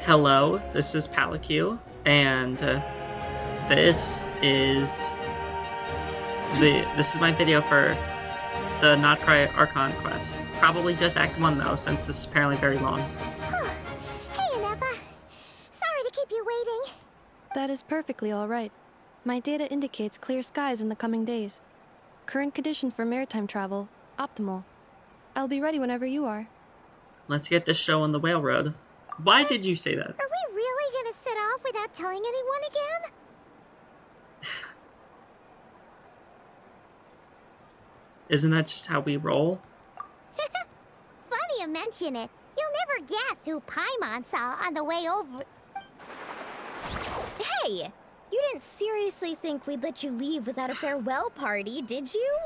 Hello, this is Palokyu, and this is this is my video for the Not Cry Archon quest. Probably just Act 1 though, since this is apparently very long. Hey, Anepa. Sorry to keep you waiting. That is perfectly all right. My data indicates clear skies in the coming days. Current conditions for maritime travel, optimal. I'll be ready whenever you are. Let's get this show on the whale road. Why did you say that? Are we really gonna set off without telling anyone again? Isn't that just how we roll? Funny you mention it. You'll never guess who Paimon saw on the way over. Hey! You didn't seriously think we'd let you leave without a farewell party, did you?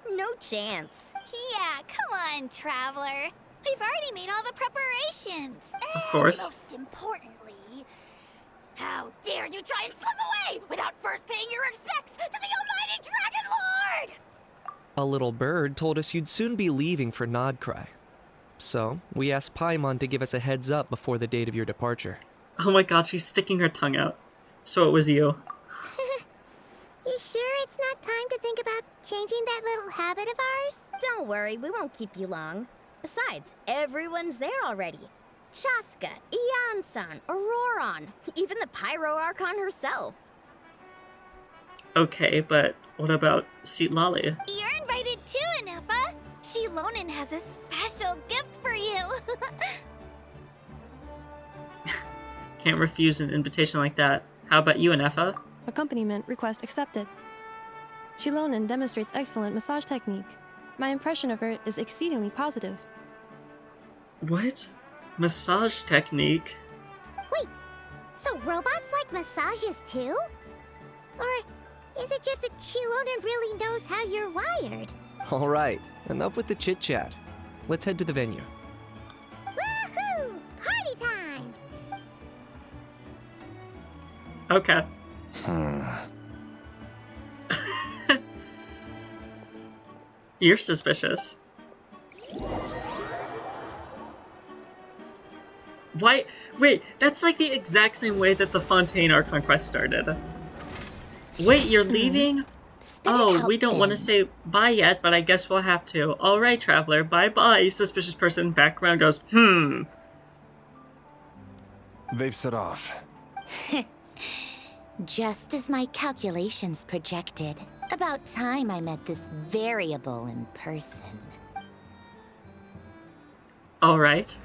No chance. Yeah, come on, Traveler. We've already made all the preparations. Of course. Most importantly, how dare you try and slip away without first paying your respects to the almighty Dragon Lord! A little bird told us you'd soon be leaving for Nodcry. So, we asked Paimon to give us a heads up before the date of your departure. Oh my god, she's sticking her tongue out. So it was you. You sure it's not time to think about changing that little habit of ours? Don't worry, we won't keep you long. Besides, everyone's there already. Chaska, Ian-san, Auroron, even the Pyro Archon herself. Okay, but what about Lali? You're invited too, Anepa. Shilonen has a special gift for you. Can't refuse an invitation like that. How about you, Anefa? Accompaniment request accepted. Shilonen demonstrates excellent massage technique. My impression of her is exceedingly positive. What? Massage technique? Wait, so robots like massages too? Or is it just that Shilonen really knows how you're wired? Alright, enough with the chit-chat. Let's head to the venue. Woohoo! Party time! Okay. You're suspicious. Why? Wait, that's like the exact same way that the Fontaine Archon quest started. Wait, you're leaving? Oh, we don't want to say bye yet, but I guess we'll have to. Alright, Traveler, bye-bye, suspicious person. Background goes, They've set off. Just as my calculations projected. About time I met this variable in person. Alright.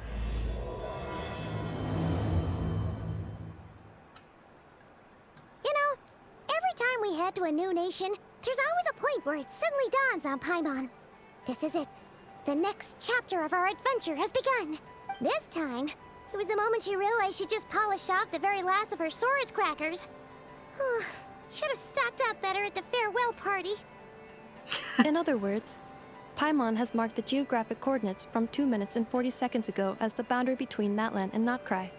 You know, every time we head to a new nation, there's always a point where it suddenly dawns on Paimon. This is it. The next chapter of our adventure has begun. This time, it was the moment she realized she just polished off the very last of her Saurus crackers. Should have stocked up better at the farewell party. In other words, Paimon has marked the geographic coordinates from 2 minutes and 40 seconds ago as the boundary between Natlan and Notcry.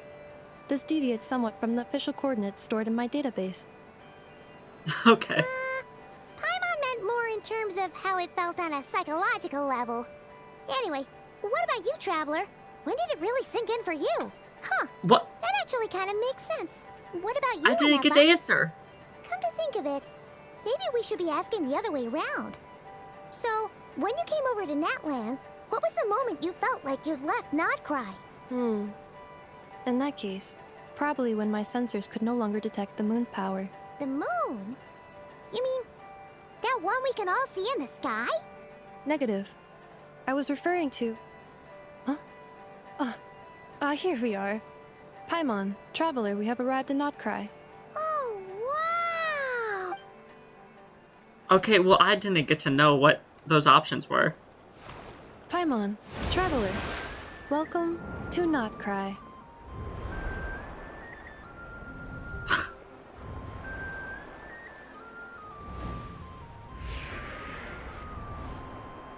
This deviates somewhat from the official coordinates stored in my database. Okay. Paimon meant more in terms of how it felt on a psychological level. Anyway, what about you, Traveler? When did it really sink in for you? Huh. What? That actually kind of makes sense. What about you, I didn't get to Anepa? answer. Come to think of it, maybe we should be asking the other way around. So, when you came over to Natlan, what was the moment you felt like you'd left Nodcry? In that case, probably when my sensors could no longer detect the moon's power. The moon? You mean, that one we can all see in the sky? Negative. I was referring to... Here we are. Paimon, Traveler, we have arrived in Notcry. Oh, wow! Okay, well, I didn't get to know what those options were. Paimon, Traveler, welcome to Notcry.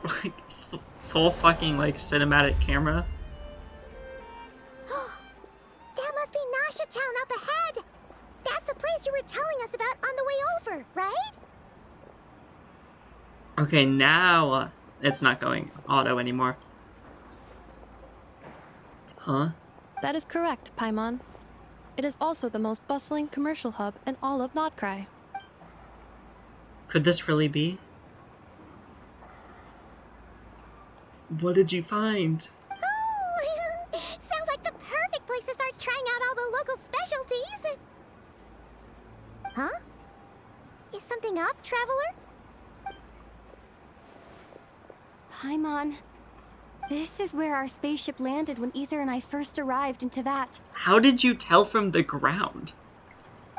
Like, full fucking, like, cinematic camera. That must be Nasha Town up ahead! That's the place you were telling us about on the way over, right? Okay, now it's not going auto anymore. Huh? That is correct, Paimon. It is also the most bustling commercial hub in all of Notcry. Could this really be? What did you find? Oh, sounds like the perfect place to start trying out all the local specialties. Huh? Is something up, traveler? Paimon, this is where our spaceship landed when Ether and I first arrived in Teyvat. How did you tell from the ground?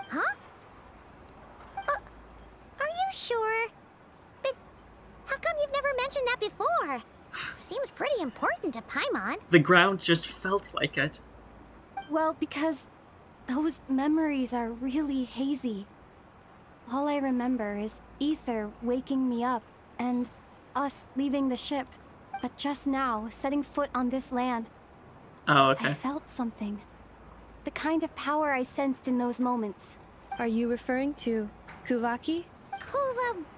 Huh? Are you sure? But how come you've never mentioned that before? Seems pretty important to Paimon. The ground just felt like it. Well, because those memories are really hazy. All I remember is Ether waking me up and us leaving the ship. But just now, setting foot on this land, Oh, okay. I felt something. The kind of power I sensed in those moments. Are you referring to Kuvaki? Cool,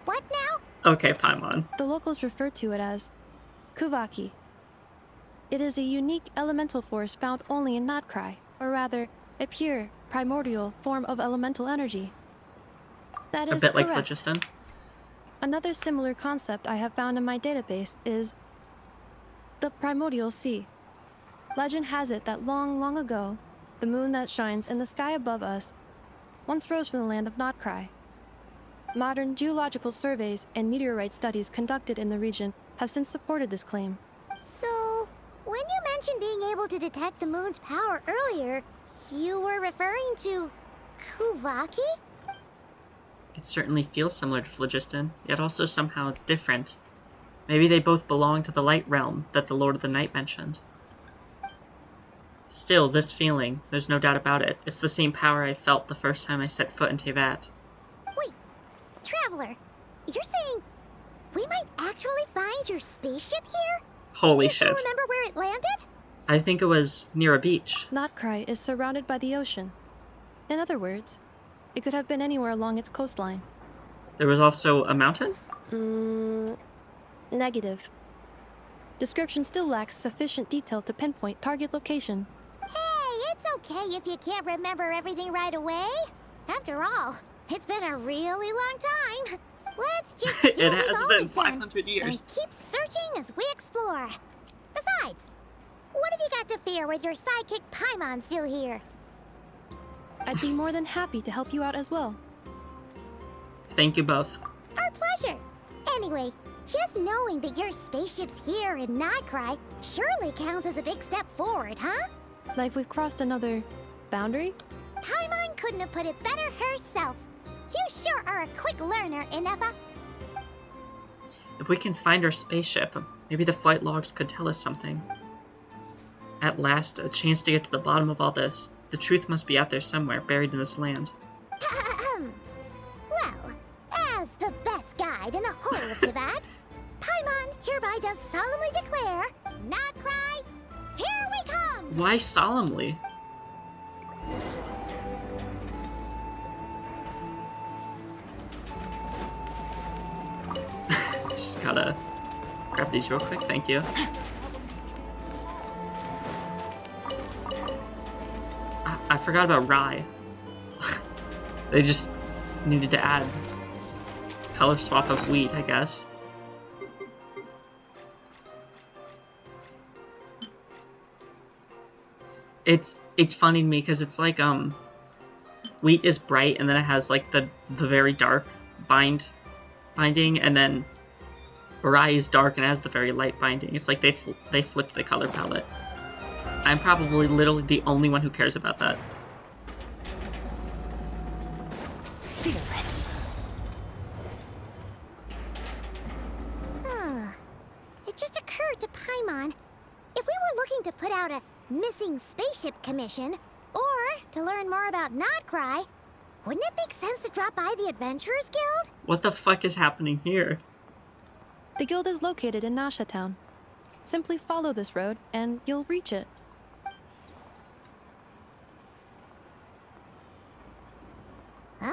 what now? Okay, Paimon. The locals refer to it as Kuvaki. It is a unique elemental force found only in Notcry, or rather, a pure, primordial form of elemental energy. That A is bit like correct. phlogiston. Another similar concept I have found in my database is the primordial sea. Legend has it that long, long ago, the moon that shines in the sky above us once rose from the land of Notcry. Modern geological surveys and meteorite studies conducted in the region have since supported this claim. So, when you mentioned being able to detect the moon's power earlier, you were referring to Kuvaki? It certainly feels similar to phlogiston, yet also somehow different. Maybe they both belong to the light realm that the Lord of the Night mentioned. Still, this feeling, there's no doubt about it, it's the same power I felt the first time I set foot in Teyvat. Wait, Traveler, you're saying we might actually find your spaceship here? Holy Do you shit. still remember where it landed? I think it was near a beach. Notcry is surrounded by the ocean. In other words, it could have been anywhere along its coastline. There was also a mountain? Negative. Description still lacks sufficient detail to pinpoint target location. Hey, it's okay if you can't remember everything right away. After all, it's been a really long time. Let's just do It what we've has been always done 500 years. and keep searching as we explore. Besides, what have you got to fear with your sidekick Paimon still here? I'd be more than happy to help you out as well. Thank you both. Our pleasure. Anyway, just knowing that your spaceship's here in Notcry surely counts as a big step forward, huh? Like we've crossed another boundary? Paimon couldn't have put it better herself. You sure are a quick learner, Inefa. If we can find our spaceship, maybe the flight logs could tell us something. At last, a chance to get to the bottom of all this. The truth must be out there somewhere, buried in this land. Well, as the best guide in the whole of Teyvat, Paimon hereby does solemnly declare, Notcry, here we come! Why solemnly? Just gotta grab these real quick, thank you. I forgot about rye. They just needed to add color swap of wheat, I guess. It's funny to me because it's like wheat is bright and then it has like the very dark binding, and then rye is dark and has the very light binding. It's like they flipped the color palette. I'm probably literally the only one who cares about that. It just occurred to Paimon, if we were looking to put out a missing spaceship commission, or to learn more about Notcry, wouldn't it make sense to drop by the Adventurers Guild? What the fuck is happening here? The guild is located in Nasha Town. Simply follow this road and you'll reach it. Huh?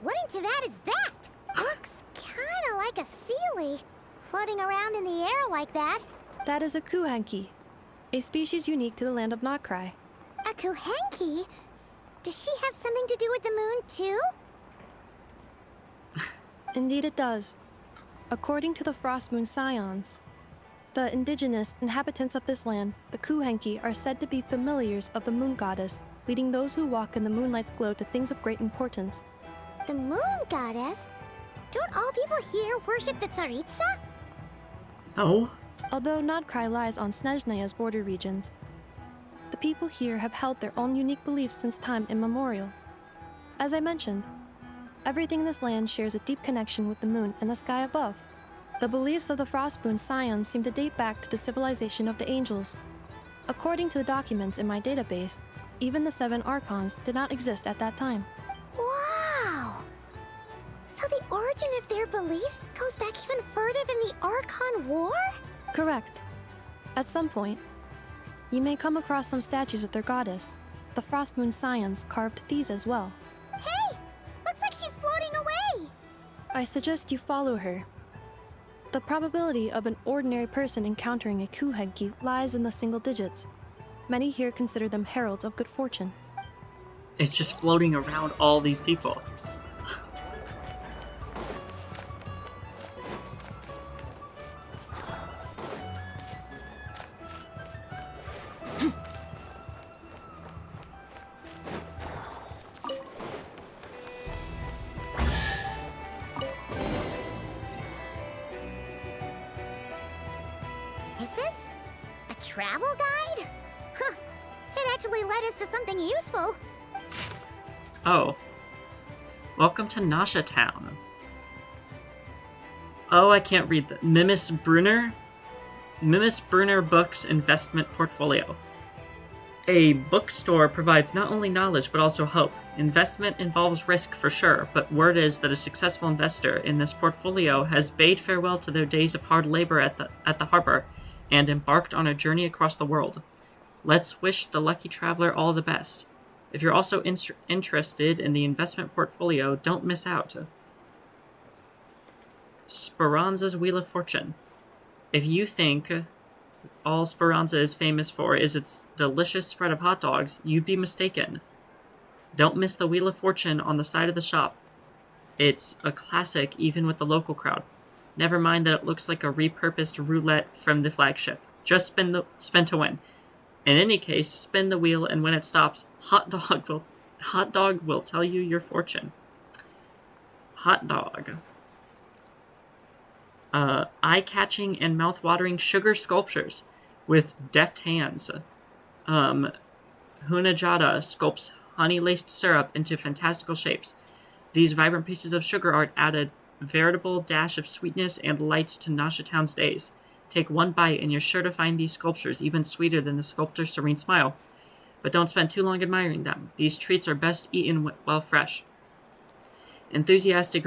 What in Teyvat is that? Looks kinda like a Sealy, floating around in the air like that. That is a kuhanki, a species unique to the land of Notcry. A Kuhenki? Does she have something to do with the moon, too? Indeed it does. According to the Frost Moon Scions, the indigenous inhabitants of this land, the Kuhenki, are said to be familiars of the moon goddess, leading those who walk in the moonlight's glow to things of great importance. The moon goddess? Don't all people here worship the Tsaritsa? No. Although Notcry lies on Snezhnaya's border regions, the people here have held their own unique beliefs since time immemorial. As I mentioned, everything in this land shares a deep connection with the moon and the sky above. The beliefs of the Frostmoon Scions seem to date back to the civilization of the angels. According to the documents in my database, even the 7 Archons did not exist at that time. Wow! So the origin of their beliefs goes back even further than the Archon War? Correct. At some point, you may come across some statues of their goddess. The Frostmoon Scions carved these as well. Hey! Looks like she's floating away! I suggest you follow her. The probability of an ordinary person encountering a Kuhenki lies in the single digits. Many here consider them heralds of good fortune. It's just floating around all these people. Is this a travel guide? Huh. It actually led us to something useful. Oh. Welcome to Nasha Town. Oh, I can't read that. Mimis Brunner? Mimis Brunner Books Investment Portfolio. A bookstore provides not only knowledge but also hope. Investment involves risk for sure, but word is that a successful investor in this portfolio has bade farewell to their days of hard labor at the harbor and embarked on a journey across the world. Let's wish the lucky traveler all the best. If you're also interested in the investment portfolio, don't miss out. Speranza's Wheel of Fortune. If you think all Speranza is famous for is its delicious spread of hot dogs, you'd be mistaken. Don't miss the Wheel of Fortune on the side of the shop. It's a classic even with the local crowd. Never mind that it looks like a repurposed roulette from the flagship. Just spin to win. In any case, spin the wheel, and when it stops, hot dog will tell you your fortune. Hot dog. Eye-catching and mouth-watering sugar sculptures with deft hands. Hunajada sculpts honey-laced syrup into fantastical shapes. These vibrant pieces of sugar art add a veritable dash of sweetness and light to Nasha Town's days. Take one bite and you're sure to find these sculptures even sweeter than the sculptor's serene smile. But don't spend too long admiring them. These treats are best eaten while fresh. Enthusiastic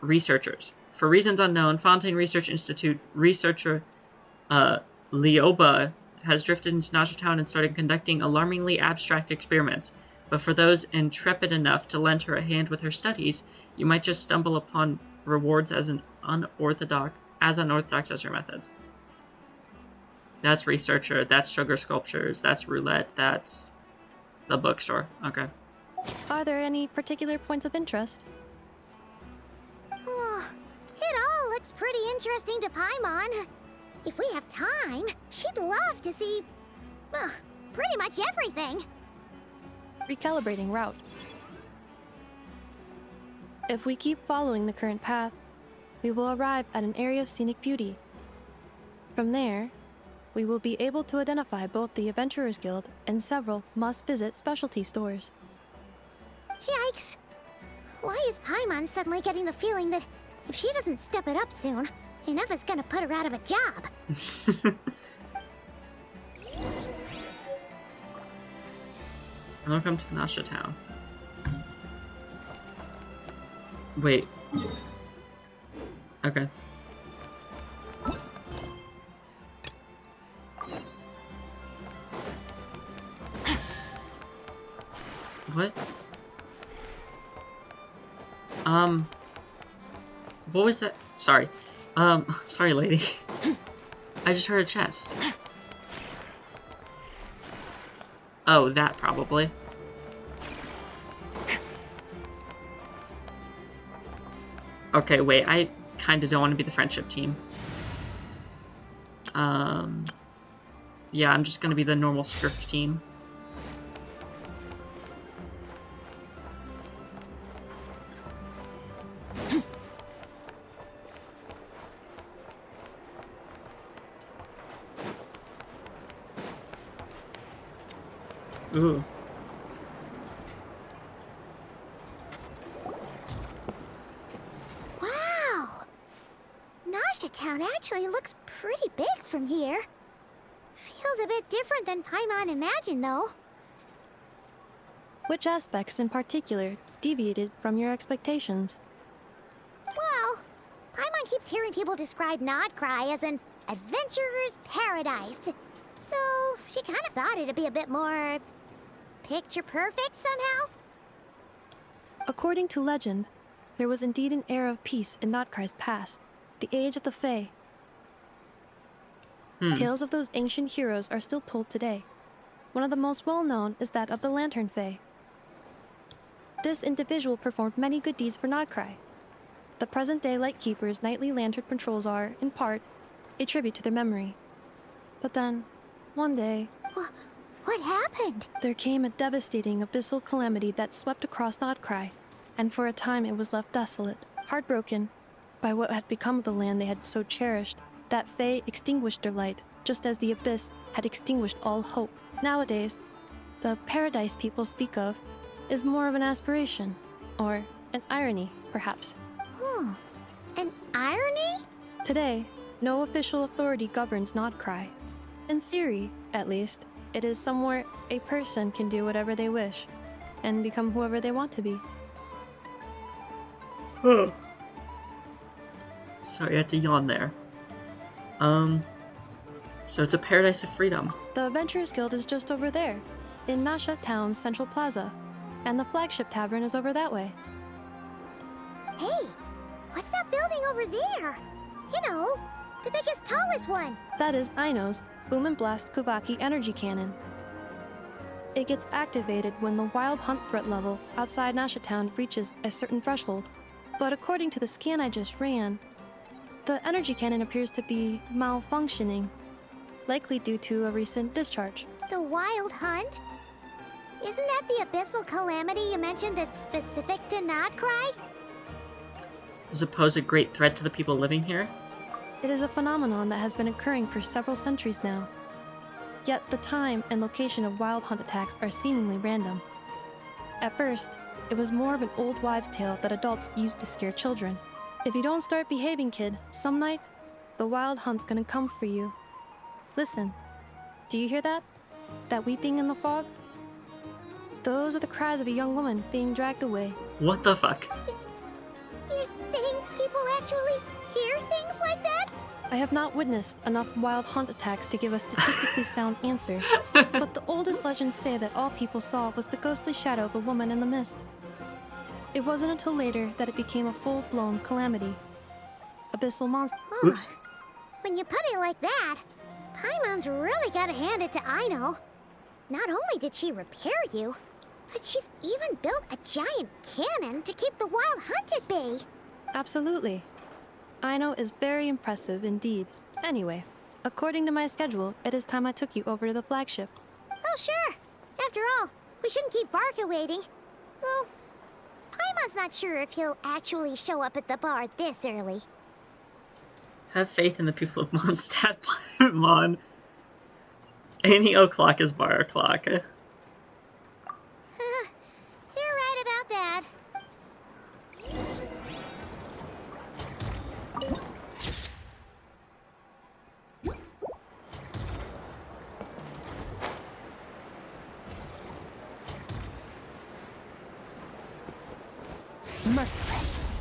researchers. For reasons unknown, Fontaine Research Institute researcher Leoba has drifted into Nasha Town and started conducting alarmingly abstract experiments. But for those intrepid enough to lend her a hand with her studies, you might just stumble upon rewards as unorthodox as her methods. That's researcher, that's sugar sculptures, that's roulette, that's the bookstore. Okay. Are there any particular points of interest? It all looks pretty interesting to Paimon. If we have time, she'd love to see, well, pretty much everything. Recalibrating route. If we keep following the current path, we will arrive at an area of scenic beauty. From there, we will be able to identify both the Adventurers Guild and several must-visit specialty stores. Yikes! Why is Paimon suddenly getting the feeling that if she doesn't step it up soon, Ineva's gonna put her out of a job? Welcome to Nasha Town. Wait. Okay. What? What was that? Sorry. Sorry, lady. I just heard a chest. Oh, that probably. Okay, wait, I kind of don't want to be the friendship team. Yeah, I'm just going to be the normal script team. Ooh. Wow! Nasha Town actually looks pretty big from here. Feels a bit different than Paimon imagined, though. Which aspects in particular deviated from your expectations? Well, Paimon keeps hearing people describe Nodcry as an adventurer's paradise. So, she kind of thought it'd be a bit more picture perfect somehow. According to legend, there was indeed an era of peace in Nodcry's past, the age of the Fae. Tales of those ancient heroes are still told today. One of the most well-known is that of the Lantern Fae. This individual performed many good deeds for Nodcry. The present-day Lightkeeper's nightly lantern patrols are, in part, a tribute to their memory. But then, one day, What happened? there came a devastating abyssal calamity that swept across Nodcry, and for a time it was left desolate, heartbroken by what had become of the land they had so cherished. That Fae extinguished their light, just as the abyss had extinguished all hope. Nowadays, the paradise people speak of is more of an aspiration, or an irony, perhaps. An irony? Today, no official authority governs Nodcry. In theory, at least, it is somewhere a person can do whatever they wish, and become whoever they want to be. Sorry, I had to yawn there. So it's a paradise of freedom. The Adventurers Guild is just over there, in Nasha Town's Central Plaza, and the flagship tavern is over that way. Hey, what's that building over there? You know, the biggest, tallest one. That is Aino's Boom and Blast Kuvaki energy cannon. It gets activated when the wild hunt threat level outside Nasha Town reaches a certain threshold, but according to the scan I just ran, the energy cannon appears to be malfunctioning, likely due to a recent discharge. The Wild Hunt? Isn't that the abyssal calamity you mentioned that's specific to Nodcry? Does it pose a great threat to the people living here? It is a phenomenon that has been occurring for several centuries now. Yet the time and location of wild hunt attacks are seemingly random. At first, it was more of an old wives' tale that adults used to scare children. If you don't start behaving, kid, some night, the wild hunt's gonna come for you. Listen, do you hear that? That weeping in the fog? Those are the cries of a young woman being dragged away. What the fuck? You're saying people actually hear things like that? I have not witnessed enough wild hunt attacks to give a statistically sound answer, but the oldest legends say that all people saw was the ghostly shadow of a woman in the mist. It wasn't until later that it became a full-blown calamity. Abyssal monster. Oops. When you put it like that, Paimon's really gotta hand it to Aino. Not only did she repair you, but she's even built a giant cannon to keep the wild hunt at bay. Absolutely. Aino is very impressive indeed. Anyway, according to my schedule, it is time I took you over to the flagship. Oh, sure. After all, we shouldn't keep Barca waiting. Well, Paimon's not sure if he'll actually show up at the bar this early. Have faith in the people of Mondstadt, Paimon. Any o'clock is bar o'clock. You're right about that. Merciless.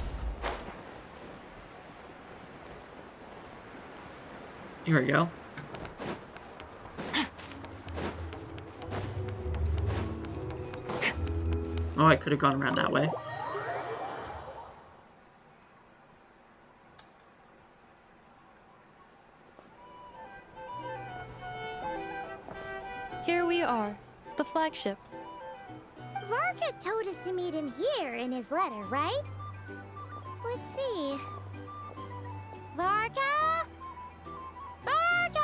Here we go. Oh, I could have gone around that way. Here we are, the flagship. Varka told us to meet him here in his letter, right? Let's see. Varka? Varka!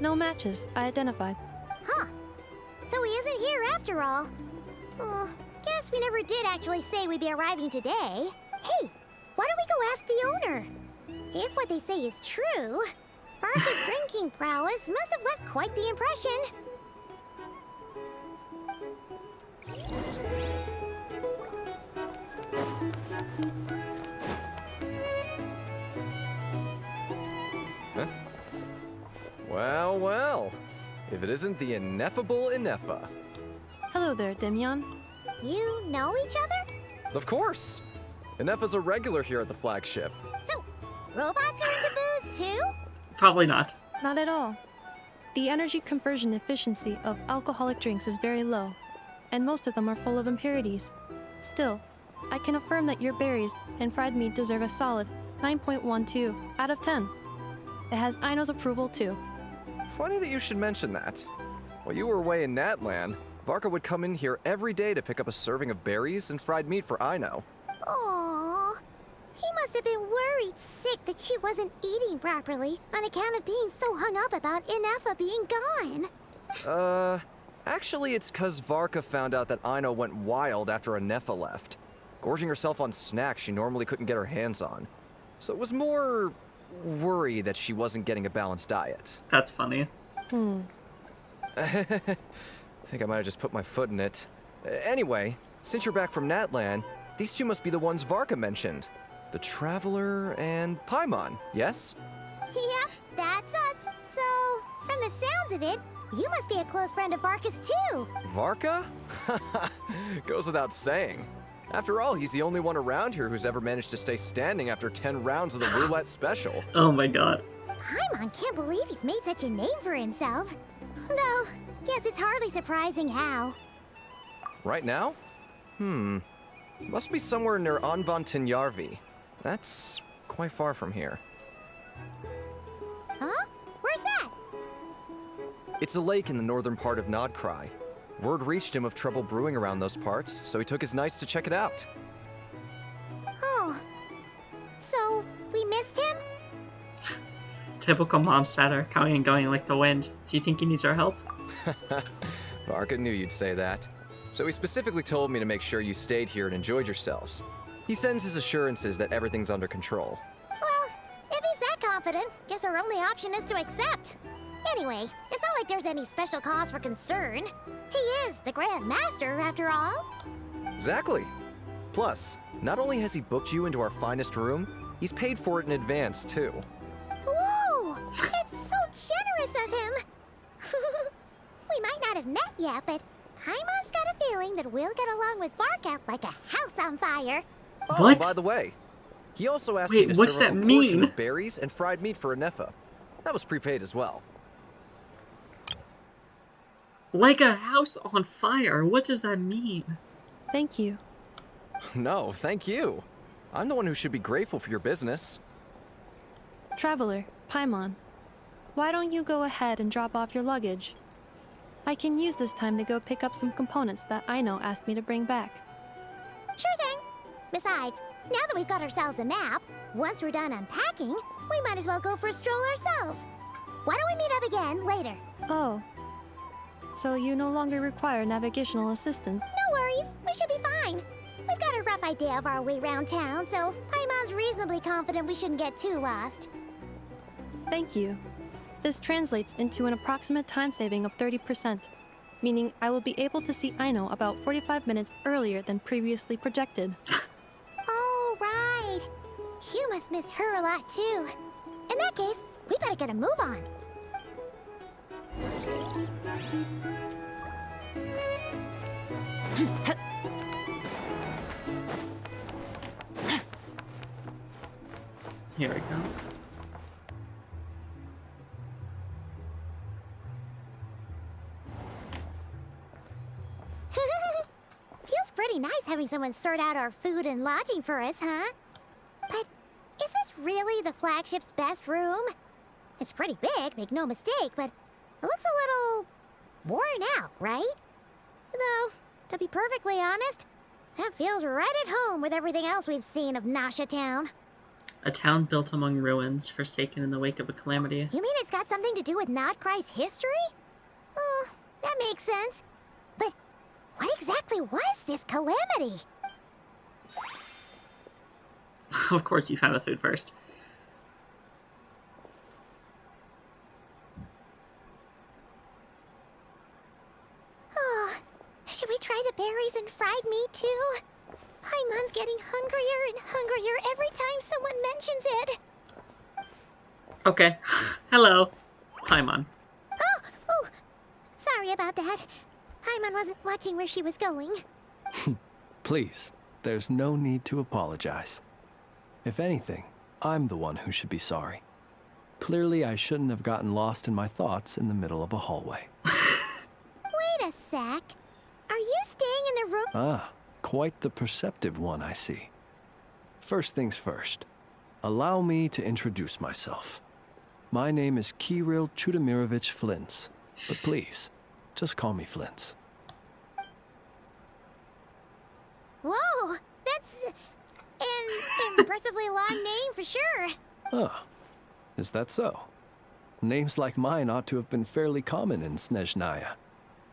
No matches, I identified. Huh. So he isn't here after all. Oh, guess we never did actually say we'd be arriving today. Hey, why don't we go ask the owner? If what they say is true, Varka's drinking prowess must have left quite the impression. Huh? Well, well. If it isn't the ineffable Ineffa. Hello there, Demian. You know each other? Of course! Ineffa's a regular here at the flagship. So, robots are into booze too? Probably not. Not at all. The energy conversion efficiency of alcoholic drinks is very low, and most of them are full of impurities. Still, I can affirm that your berries and fried meat deserve a solid 9.12 out of 10. It has Aino's approval too. Funny that you should mention that. While you were away in Natlan, Varka would come in here every day to pick up a serving of berries and fried meat for Aino. Aww. He must have been worried sick that she wasn't eating properly on account of being so hung up about Ineffa being gone. Actually it's 'cause Varka found out that Aino went wild after Ineffa left, gorging herself on snacks she normally couldn't get her hands on. So it was more worry that she wasn't getting a balanced diet. That's funny. I think I might have just put my foot in it. Anyway, since you're back from Natlan, these two must be the ones Varka mentioned. The Traveler and Paimon, yes? Yep, that's us. So, from the sounds of it, you must be a close friend of Varka's too. Varka? Goes without saying. After all, he's the only one around here who's ever managed to stay standing after 10 rounds of the roulette special. Oh my god. Paimon can't believe he's made such a name for himself. Though, guess it's hardly surprising how. Right now? Must be somewhere near Anvantinjarvi. That's quite far from here. Huh? Where's that? It's a lake in the northern part of Nodcry. Word reached him of trouble brewing around those parts, so he took his knights to check it out. Oh. So, we missed him? Typical Mondstatter, coming and going like the wind. Do you think he needs our help? Varka knew you'd say that. So he specifically told me to make sure you stayed here and enjoyed yourselves. He sends his assurances that everything's under control. Well, if he's that confident, guess our only option is to accept. Anyway, it's not like there's any special cause for concern. He is the Grand Master, after all. Exactly. Plus, not only has he booked you into our finest room, he's paid for it in advance, too. Whoa! It's so generous of him! We might not have met yet, but Paimon's got a feeling that we'll get along with Varka like a house on fire. Oh, What? by the way, he also asked Wait, me to what's serve up that a portion mean? of berries and fried meat for Ineffa. That was prepaid as well. Like a house on fire. What does that mean? Thank you. No, thank you. I'm the one who should be grateful for your business. Traveler, Paimon, why don't you go ahead and drop off your luggage? I can use this time to go pick up some components that Aino asked me to bring back. Sure thing. Besides, now that we've got ourselves a map, once we're done unpacking, we might as well go for a stroll ourselves. Why don't we meet up again later? Oh. So you no longer require navigational assistance? No worries, we should be fine. We've got a rough idea of our way around town, so Paimon's reasonably confident we shouldn't get too lost. Thank you. This translates into an approximate time saving of 30%, meaning I will be able to see Aino about 45 minutes earlier than previously projected. Oh, right. You must miss her a lot, too. In that case, we better get a move on. Here we go. Feels pretty nice having someone sort out our food and lodging for us, huh? But is this really the flagship's best room? It's pretty big, make no mistake, but it looks a little worn out, right? Though, to be perfectly honest, that feels right at home with everything else we've seen of Nasha Town. A town built among ruins, forsaken in the wake of a calamity. You mean it's got something to do with Nodcry's history? Oh, that makes sense. But what exactly was this calamity? Of course you found the food first. Oh, should we try the berries and fried meat too? Paimon's getting hungrier and hungrier every time someone mentions it. Okay. Hello. Paimon. Oh, sorry about that. Paimon wasn't watching where she was going. Please, there's no need to apologize. If anything, I'm the one who should be sorry. Clearly, I shouldn't have gotten lost in my thoughts in the middle of a hallway. Wait a sec. Are you staying in the room? Ah, quite the perceptive one, I see. First things first, allow me to introduce myself. My name is Kirill Chudamirovich Flintz, but please, just call me Flintz. Whoa, that's an impressively long name for sure. Ah, is that so? Names like mine ought to have been fairly common in Snezhnaya,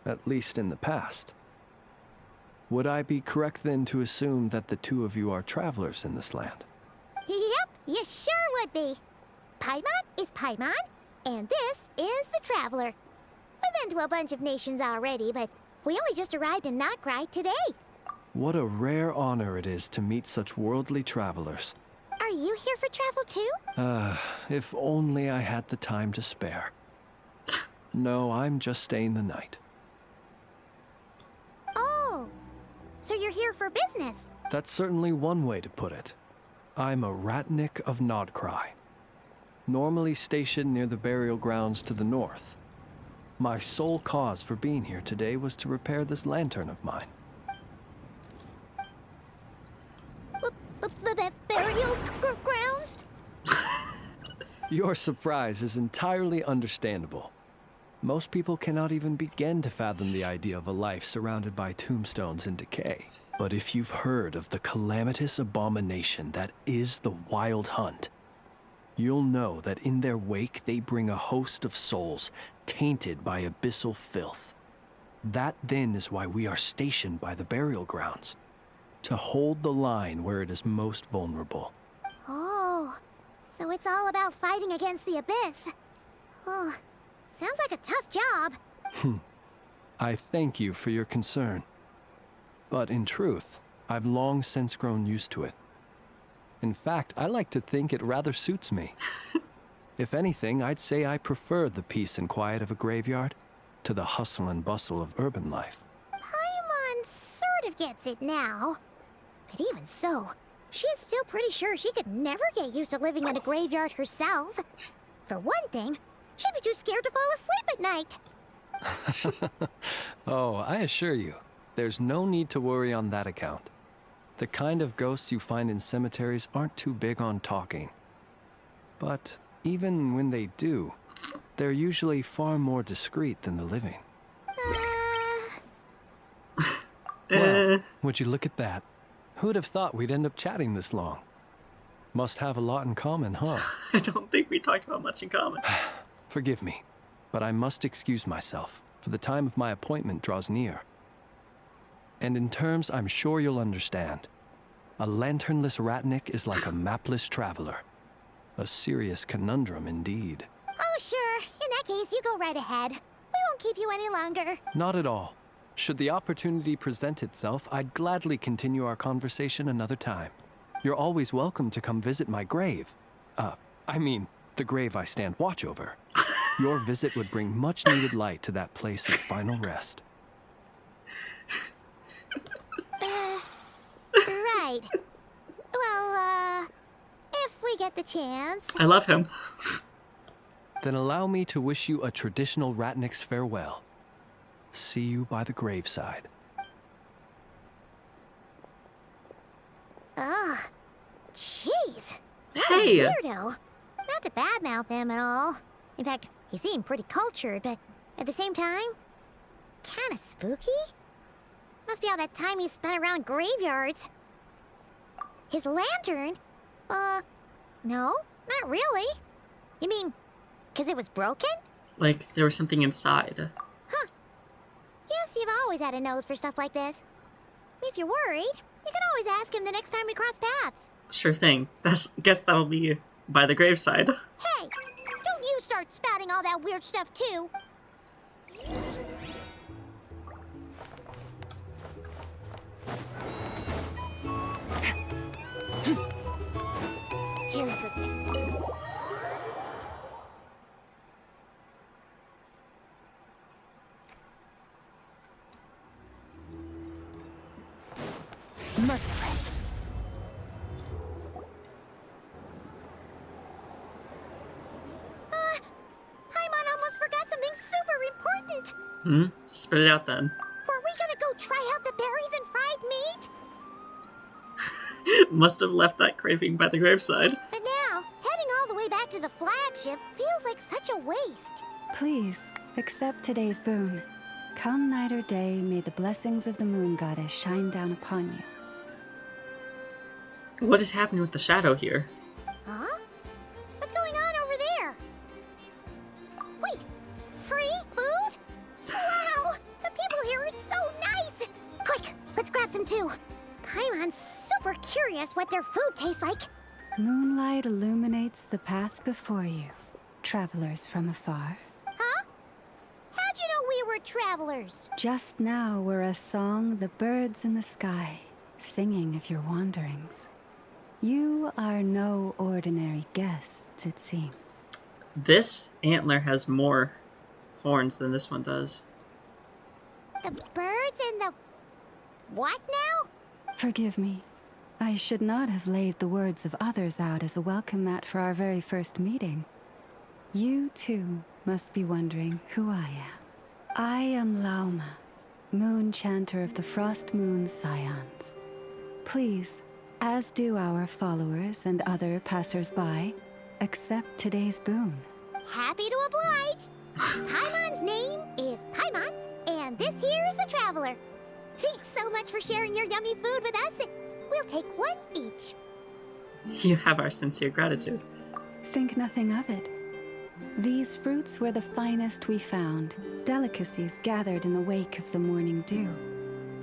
at least in the past. Would I be correct then to assume that the two of you are travelers in this land? Yep, you sure would be. Paimon is Paimon, and this is the Traveler. We've been to a bunch of nations already, but we only just arrived in Nodcry today. What a rare honor it is to meet such worldly travelers. Are you here for travel too? If only I had the time to spare. No, I'm just staying the night. Oh, so you're here for business? That's certainly one way to put it. I'm a Ratnik of Nodcry, normally stationed near the burial grounds to the north. My sole cause for being here today was to repair this lantern of mine. Burial grounds? Your surprise is entirely understandable. Most people cannot even begin to fathom the idea of a life surrounded by tombstones and decay. But if you've heard of the calamitous abomination that is the Wild Hunt, you'll know that in their wake they bring a host of souls tainted by abyssal filth. That then is why we are stationed by the burial grounds, to hold the line where it is most vulnerable. Oh, so it's all about fighting against the abyss. Oh, sounds like a tough job. I thank you for your concern. But in truth, I've long since grown used to it. In fact, I like to think it rather suits me. If anything, I'd say I prefer the peace and quiet of a graveyard to the hustle and bustle of urban life. Paimon sort of gets it now. But even so, she is still pretty sure she could never get used to living in a graveyard herself. For one thing, she'd be too scared to fall asleep at night. Oh, I assure you, there's no need to worry on that account. The kind of ghosts you find in cemeteries aren't too big on talking. But even when they do, they're usually far more discreet than the living. Well, would you look at that? Who'd have thought we'd end up chatting this long? Must have a lot in common, huh? I don't think we talked about much in common. Forgive me, but I must excuse myself, for the time of my appointment draws near. And in terms I'm sure you'll understand, a lanternless Ratnik is like a mapless traveler. A serious conundrum indeed. Oh, sure. In that case, you go right ahead. We won't keep you any longer. Not at all. Should the opportunity present itself, I'd gladly continue our conversation another time. You're always welcome to come visit my grave. I mean, the grave I stand watch over. Your visit would bring much needed light to that place of final rest. Right. Well, if we get the chance. I love him. Then allow me to wish you a traditional Ratnik's farewell. See you by the graveside. Ugh. Jeez. What Hey! a weirdo. Not to badmouth him at all. In fact, he seemed pretty cultured, but at the same time, kinda spooky? Must be all that time he spent around graveyards. His lantern? No, not really. You mean, 'cause it was broken? Like there was something inside. Huh. Guess you've always had a nose for stuff like this. If you're worried, you can always ask him the next time we cross paths. Sure thing. Guess that'll be by the graveside. Hey, don't you start spouting all that weird stuff too. Here's the thing. Merciless. Paimon almost forgot something super important. Spit it out then. Were we gonna go try out the berries and fried meat? Must have left that craving by the graveside. But now, heading all the way back to the flagship feels like such a waste. Please, accept today's boon. Come night or day, may the blessings of the moon goddess shine down upon you. What is happening with the shadow here? Huh? What's going on over there? Wait, free food? Wow, the people here are so nice! Quick, let's grab some too. Paimon's super curious what their food tastes like. Moonlight illuminates the path before you, travelers from afar. Huh? How'd you know we were travelers? Just now were a song the birds in the sky, singing of your wanderings. You are no ordinary guests, it seems. This antler has more horns than this one does. The birds and the... what now? Forgive me. I should not have laid the words of others out as a welcome mat for our very first meeting. You, too, must be wondering who I am. I am Lauma, moon chanter of the Frost Moon Scions. Please, as do our followers and other passers-by, accept today's boon. Happy to oblige. Paimon's name is Paimon, and this here is the traveler. Thanks so much for sharing your yummy food with us. We'll take one each. You have our sincere gratitude. Think nothing of it. These fruits were the finest we found, delicacies gathered in the wake of the morning dew.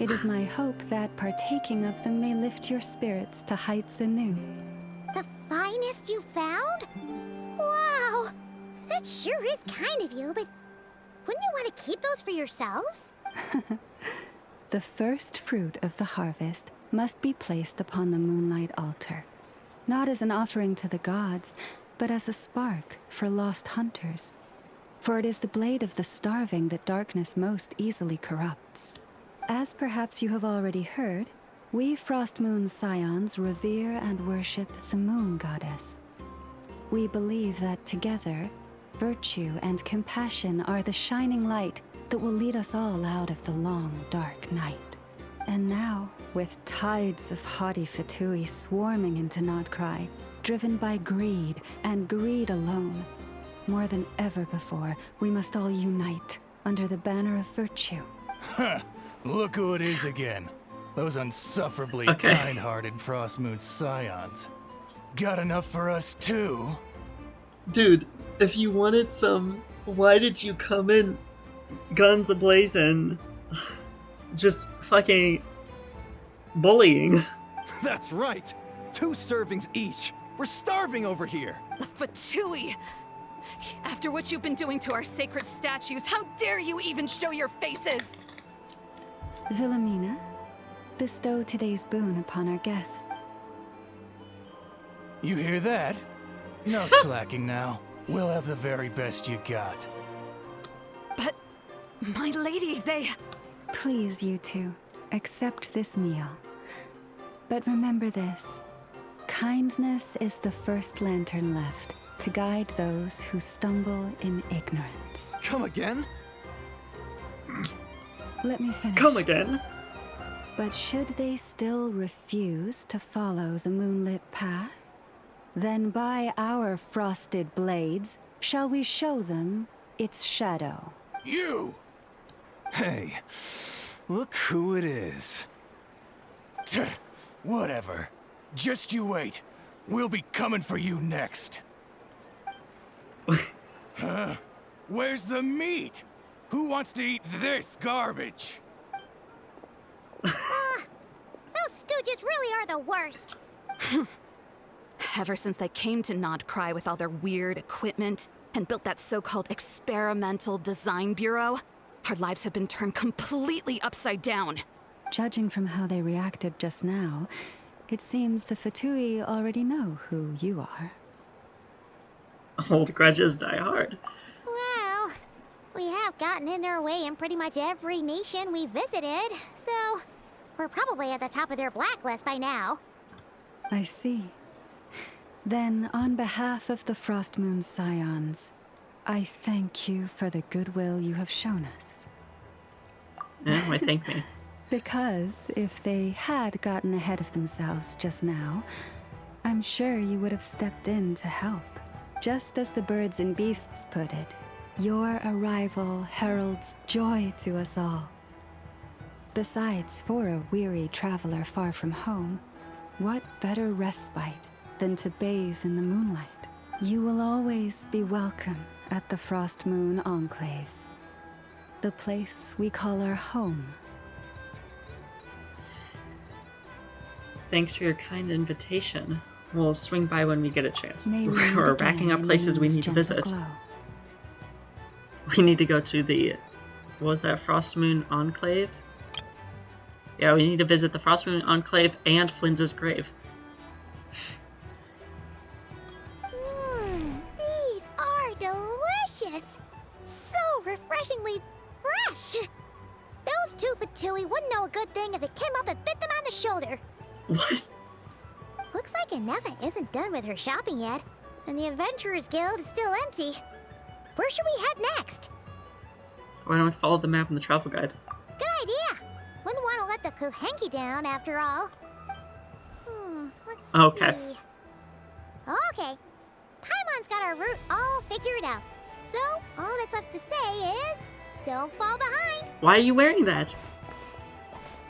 It is my hope that partaking of them may lift your spirits to heights anew. The finest you found? Wow! That sure is kind of you, but wouldn't you want to keep those for yourselves? The first fruit of the harvest must be placed upon the moonlight altar, not as an offering to the gods, but as a spark for lost hunters. For it is the blade of the starving that darkness most easily corrupts. As perhaps you have already heard, we Frost Moon Scions revere and worship the moon goddess. We believe that together, virtue and compassion are the shining light that will lead us all out of the long, dark night. And now, with tides of haughty Fatui swarming into Nodcry, driven by greed and greed alone, more than ever before, we must all unite under the banner of virtue. Huh. Look who it is again. Those unsufferably kind-hearted Frost Moon Scions. Got enough for us too? Dude, if you wanted some, why did you come in guns a-blazing? Just fucking bullying. That's right! 2 servings each! We're starving over here! The Fatui! After what you've been doing to our sacred statues, how dare you even show your faces? Wilhelmina, bestow today's boon upon our guests. You hear that? No slacking now. We'll have the very best you got. But, my lady, they... Please, you two, accept this meal. But remember this. Kindness is the first lantern left to guide those who stumble in ignorance. Come again? Let me finish. Come again? But should they still refuse to follow the moonlit path, then by our frosted blades, Shall we show them its shadow? You! Hey, look who it is. Tch, whatever. Just you wait. We'll be coming for you next. Huh? Where's the meat? Who wants to eat this garbage? Those stooges really are the worst. Ever since they came to Nodcry with all their weird equipment and built that so-called experimental design bureau, our lives have been turned completely upside down. Judging from how they reacted just now, it seems the Fatui already know who you are. Old grudges die hard. Well, we have gotten in their way in pretty much every nation we visited, so we're probably at the top of their blacklist by now. I see. Then, on behalf of the Frost Moon Scions, I thank you for the goodwill you have shown us. Why thank me? Because if they had gotten ahead of themselves just now, I'm sure you would have stepped in to help. Just as the birds and beasts put it, your arrival heralds joy to us all. Besides, for a weary traveler far from home, what better respite than to bathe in the moonlight? You will always be welcome at the Frost Moon Enclave, the place we call our home. Thanks for your kind invitation. We'll swing by when we get a chance. May We're racking up places we need to visit. Glow. We need to go to the... What was that? Frost Moon Enclave? Yeah, we need to visit the Frost Moon Enclave and Flynn's grave. These are delicious! So refreshingly fresh! Those two Fatui wouldn't know a good thing if it came up and bit them on the shoulder. What? Looks like Inefa isn't done with her shopping yet, and the Adventurers Guild is still empty. Where should we head next? Why don't we follow the map in the travel guide? Good idea! Wouldn't want to let the Kuhenki down, after all. Let's Okay. see. Okay. Paimon's got our route all figured out. So, all that's left to say is, don't fall behind. Why are you wearing that?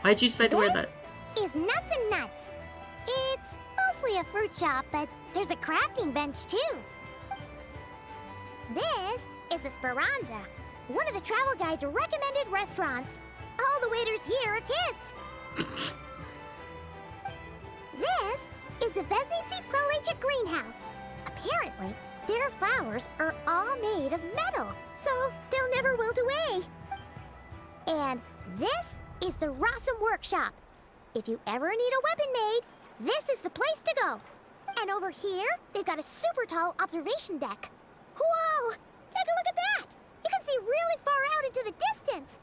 Why'd you decide to wear that? Is nuts and nuts. It's mostly a fruit shop, but there's a crafting bench too. This is the Speranza, one of the travel guide's recommended restaurants. All the waiters here are kids. This is the Vesnici Prolicha greenhouse. Apparently, their flowers are all made of metal, so they'll never wilt away. And this is the Rossum workshop. If you ever need a weapon made, this is the place to go. And over here, they've got a super tall observation deck. Whoa! Take a look at that! You can see really far out into the distance.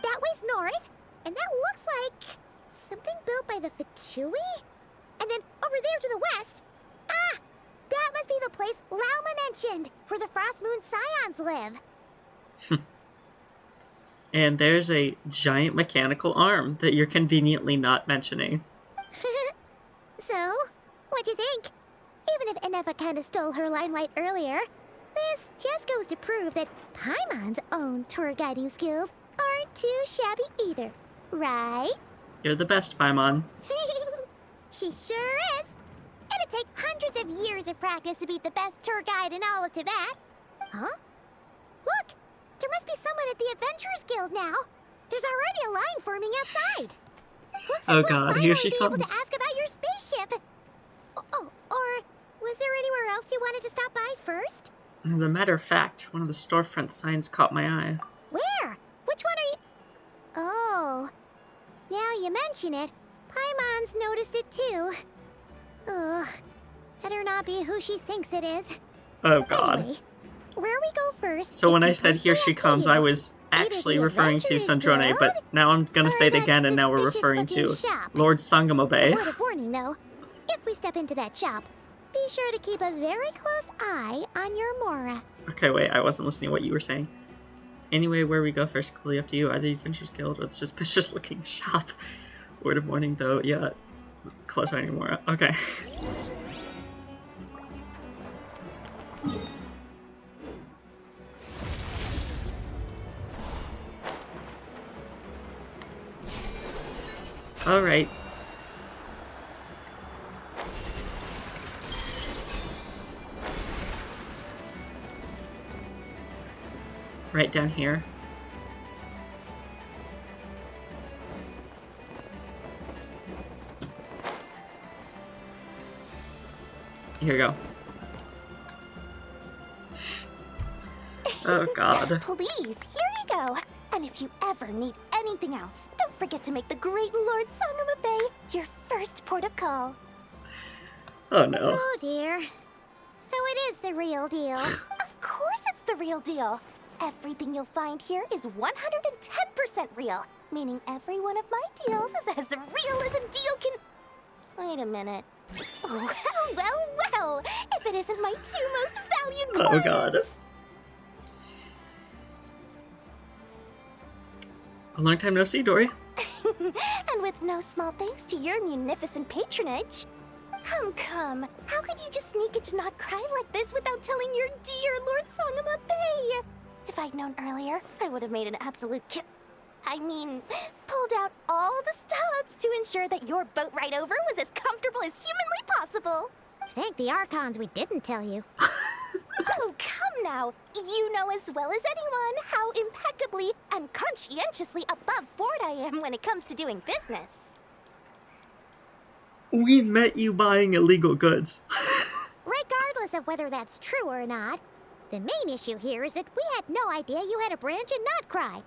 That way's north, and that looks like something built by the Fatui? And then over there to the west, that must be the place Lauma mentioned, where the Frost Moon Scions live. And there's a giant mechanical arm that you're conveniently not mentioning. So, what'd you think? Even if Inefa kinda stole her limelight earlier, this just goes to prove that Paimon's own tour guiding skills aren't too shabby either, right? You're the best, Paimon. She sure is. It'd take hundreds of years of practice to beat the best tour guide in all of Tibet. Huh? Look! There must be someone at the Adventurers Guild now. There's already a line forming outside. Looks like Oh god, here she be able comes. to ask about your spaceship. Oh, or was there anywhere else you wanted to stop by first? As a matter of fact, one of the storefront signs caught my eye. Where? Which one are you... Oh. Now you mention it, Paimon's noticed it too. Ugh. Better not be who she thinks it is. Oh god. Anyway, where we go first... So when I said here she comes, I was actually referring to Sandrone, but now I'm gonna say it again and now we're referring to Lord Sangamobe. Word of warning though, if we step into that shop, be sure to keep a very close eye on your Mora. Okay, wait, I wasn't listening to what you were saying. Anyway, where we go first, completely up to you. Are the Adventurers Guild or the suspicious looking shop? Word of warning though, yeah. Close eye on your Mora. Okay. Alright. Right down here. Here we go. Oh god. Please, here you go. And if you ever need anything else, don't forget to make the great Lord Sangama Bay your first port of call. Oh no. Oh dear. So it is the real deal. Of course it's the real deal. Everything you'll find here is 110% real, meaning every one of my deals is as real as a deal can... Wait a minute. Well, if it isn't my two most valued clients. Oh god. A long time no see, Dory. And with no small thanks to your munificent patronage. Come. How could you just sneak into Not Cry like this without telling your dear Lord Sangama Bay? If I'd known earlier, I would have made an absolute pulled out all the stops to ensure that your boat ride over was as comfortable as humanly possible. Thank the Archons we didn't tell you. Oh, come now. You know as well as anyone how impeccably and conscientiously above board I am when it comes to doing business. We met you buying illegal goods. Regardless of whether that's true or not, the main issue here is that we had no idea you had a branch in Notcry.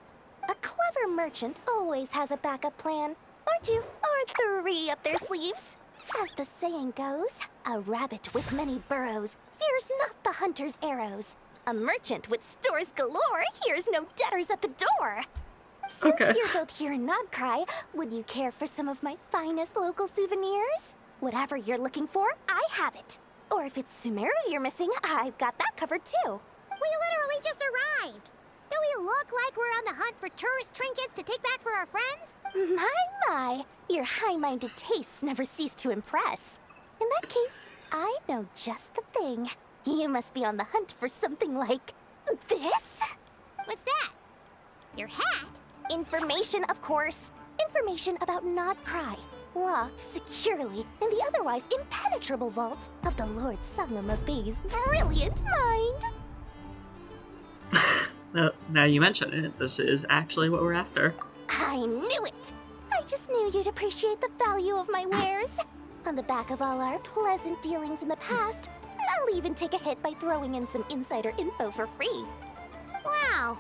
A clever merchant always has a backup plan, or two, or three up their sleeves. As the saying goes, a rabbit with many burrows fears not the hunter's arrows. A merchant with stores galore hears no debtors at the door. Since you're both here in Notcry, would you care for some of my finest local souvenirs? Whatever you're looking for, I have it. Or if it's Sumeru you're missing, I've got that covered too. We literally just arrived. Do we look like we're on the hunt for tourist trinkets to take back for our friends? My, your high-minded tastes never cease to impress. In that case, I know just the thing. You must be on the hunt for something like this? What's that? Your hat? Information, of course. Information about Notcry, locked securely in the otherwise impenetrable vaults of the Lord Sangama Bay's brilliant mind. Now you mention it, this is actually what we're after. I knew it! I just knew you'd appreciate the value of my wares. On the back of all our pleasant dealings in the past, I'll even take a hit by throwing in some insider info for free. Wow.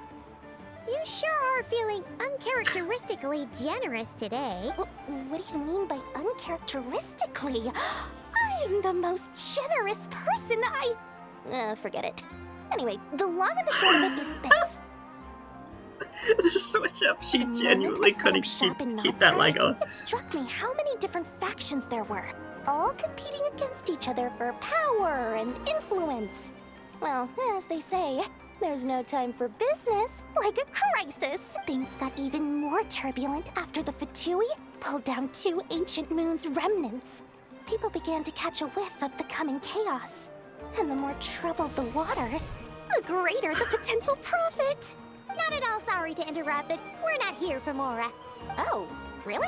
You sure are feeling uncharacteristically generous today. What do you mean by uncharacteristically? I'm the most generous person forget it. Anyway, the long and the short of it is this. The switch up, she genuinely couldn't keep that Lego. It struck me how many different factions there were, all competing against each other for power and influence. Well, as they say, there's no time for business, like a crisis. Things got even more turbulent after the Fatui pulled down two ancient moon's remnants. People began to catch a whiff of the coming chaos. And the more troubled the waters, the greater the potential profit. Not at all sorry to interrupt, but we're not here for Mora. Oh, really?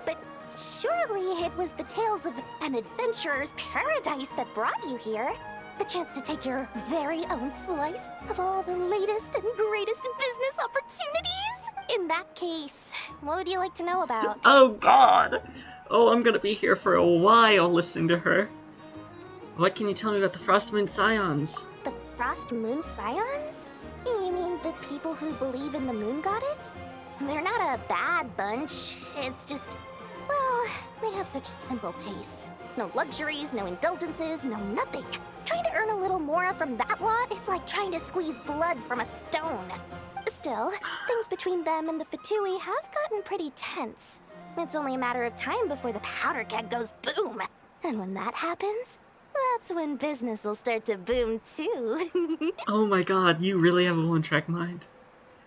But surely it was the tales of an adventurer's paradise that brought you here. The chance to take your very own slice of all the latest and greatest business opportunities. In that case, what would you like to know about? Oh god! Oh, I'm gonna be here for a while listening to her. What can you tell me about the Frost Moon Scions? The Frost Moon Scions? You mean the people who believe in the moon goddess? They're not a bad bunch. It's just, well, they have such simple tastes. No luxuries, no indulgences, no nothing. Trying to earn a little more from that lot is like trying to squeeze blood from a stone. Still, things between them and the Fatui have gotten pretty tense. It's only a matter of time before the powder keg goes boom. And when that happens, that's when business will start to boom too. Oh my god, you really have a one-track mind.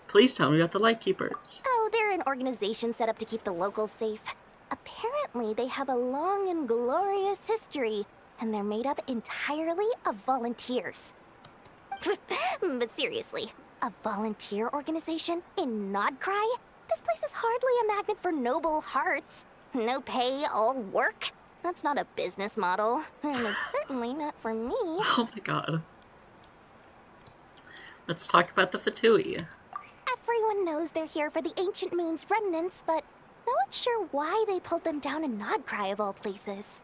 Please tell me about the Lightkeepers. Oh, they're an organization set up to keep the locals safe. Apparently, they have a long and glorious history, and they're made up entirely of volunteers. But seriously, a volunteer organization in Nodcry? This place is hardly a magnet for noble hearts. No pay, all work? That's not a business model. And it's certainly not for me. Oh my god. Let's talk about the Fatui. Everyone knows they're here for the Ancient Moon's remnants, but no one's sure why they pulled them down in Nodcry of all places.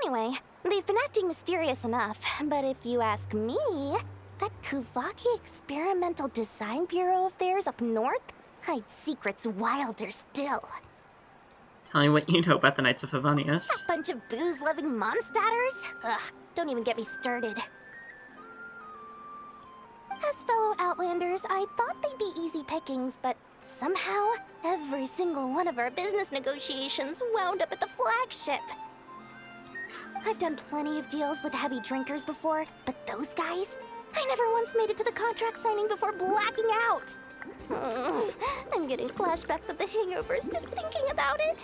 Anyway, they've been acting mysterious enough, but if you ask me, that Kuvaki Experimental Design Bureau of theirs up north hides secrets wilder still. Tell me what you know about the Knights of Favonius. A bunch of booze-loving monsters? Ugh, don't even get me started. As fellow Outlanders, I thought they'd be easy pickings, but somehow, every single one of our business negotiations wound up at the flagship. I've done plenty of deals with heavy drinkers before, but those guys? I never once made it to the contract signing before blacking out. I'm getting flashbacks of the hangovers just thinking about it.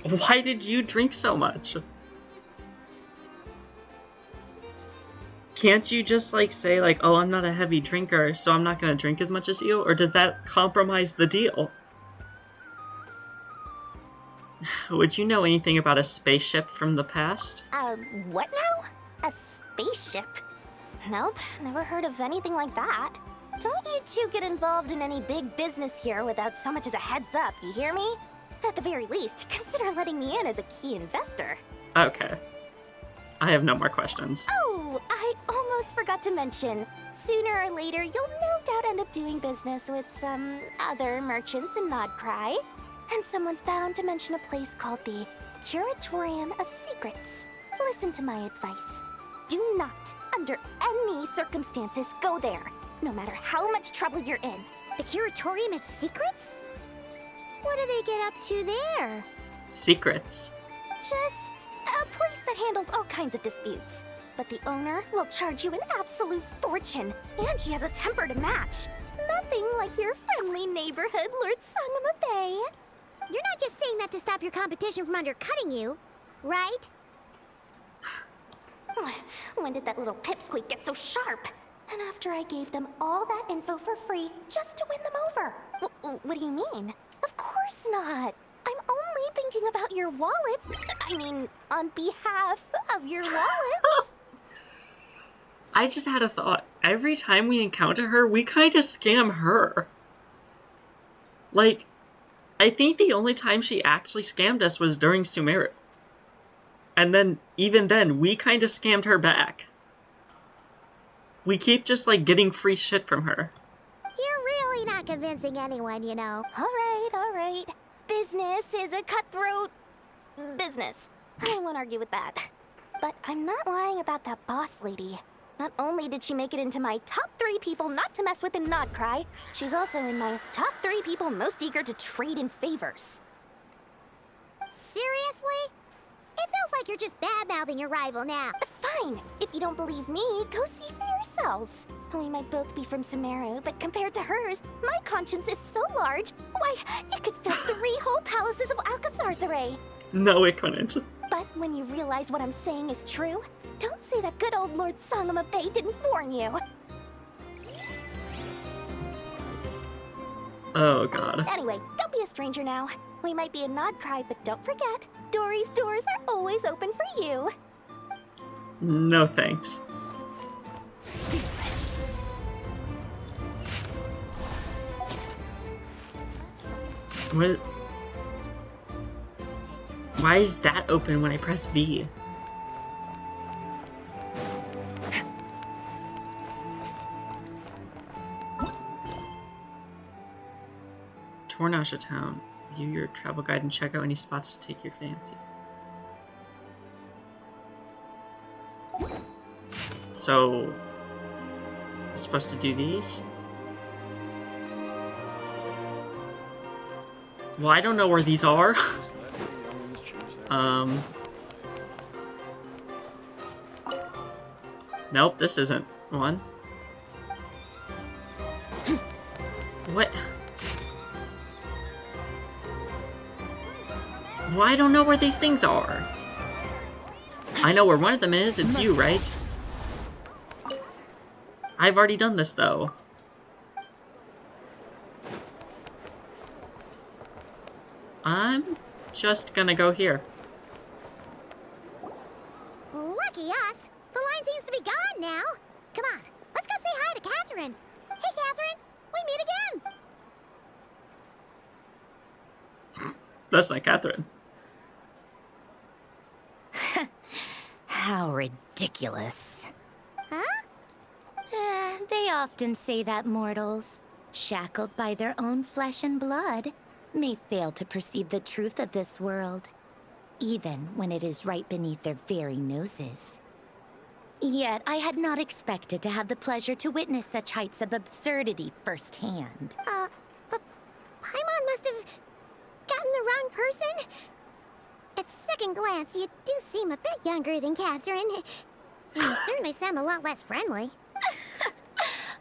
Why did you drink so much? Can't you just, like, say, like, oh, I'm not a heavy drinker, so I'm not gonna drink as much as you? Or does that compromise the deal? Would you know anything about a spaceship from the past? What now? A spaceship? Nope, never heard of anything like that. Don't you two get involved in any big business here without so much as a heads up, you hear me? At the very least, consider letting me in as a key investor. Okay. I have no more questions. Oh, I almost forgot to mention. Sooner or later, you'll no doubt end up doing business with some other merchants in Nodcry. And someone's bound to mention a place called the Curatorium of Secrets. Listen to my advice. Do not, under any circumstances, go there, no matter how much trouble you're in. The Curatorium of Secrets? What do they get up to there? Secrets. Just a place that handles all kinds of disputes. But the owner will charge you an absolute fortune, and she has a temper to match. Nothing like your friendly neighborhood Lord Sangama Bay. You're not just saying that to stop your competition from undercutting you, right? When did that little pipsqueak get so sharp? And after I gave them all that info for free just to win them over. What do you mean? Of course not. I'm only thinking about your wallets. I mean, on behalf of your wallets. I just had a thought. Every time we encounter her, we kind of scam her. Like, I think the only time she actually scammed us was during Sumeru. And then, even then, we kind of scammed her back. We keep just, like, getting free shit from her. You're really not convincing anyone, you know. All right. Business is a cutthroat business. I won't argue with that. But I'm not lying about that boss lady. Not only did she make it into my top 3 people not to mess with in Nodcry, she's also in my top 3 people most eager to trade in favors. Seriously? It feels like you're just bad-mouthing your rival now. Fine. If you don't believe me, go see for yourselves. We might both be from Sumeru, but compared to hers, my conscience is so large. Why, you could fill 3 whole palaces of Alcazar's array. No, it couldn't. But when you realize what I'm saying is true, don't say that good old Lord Sangama Bay didn't warn you. Oh, God. Anyway, don't be a stranger now. We might be in Nodcry, but don't forget, Dory's doors are always open for you. No thanks. What? Why is that open when I press V? Tornasha Town. View your travel guide and check out any spots to take your fancy. So, I'm supposed to do these? Well, I don't know where these are. Nope, this isn't one. What? Well, I don't know where these things are. I know where one of them is. It's you, right? I've already done this, though. just gonna go here. Lucky us. The line seems to be gone now. Come on, let's go say hi to Catherine. Hey, Catherine, we meet again. That's not Catherine. How ridiculous. Huh? They often say that mortals, shackled by their own flesh and blood, may fail to perceive the truth of this world, even when it is right beneath their very noses. Yet I had not expected to have the pleasure to witness such heights of absurdity firsthand. But Paimon must have gotten the wrong person. At second glance, you do seem a bit younger than Catherine. And you certainly sound a lot less friendly.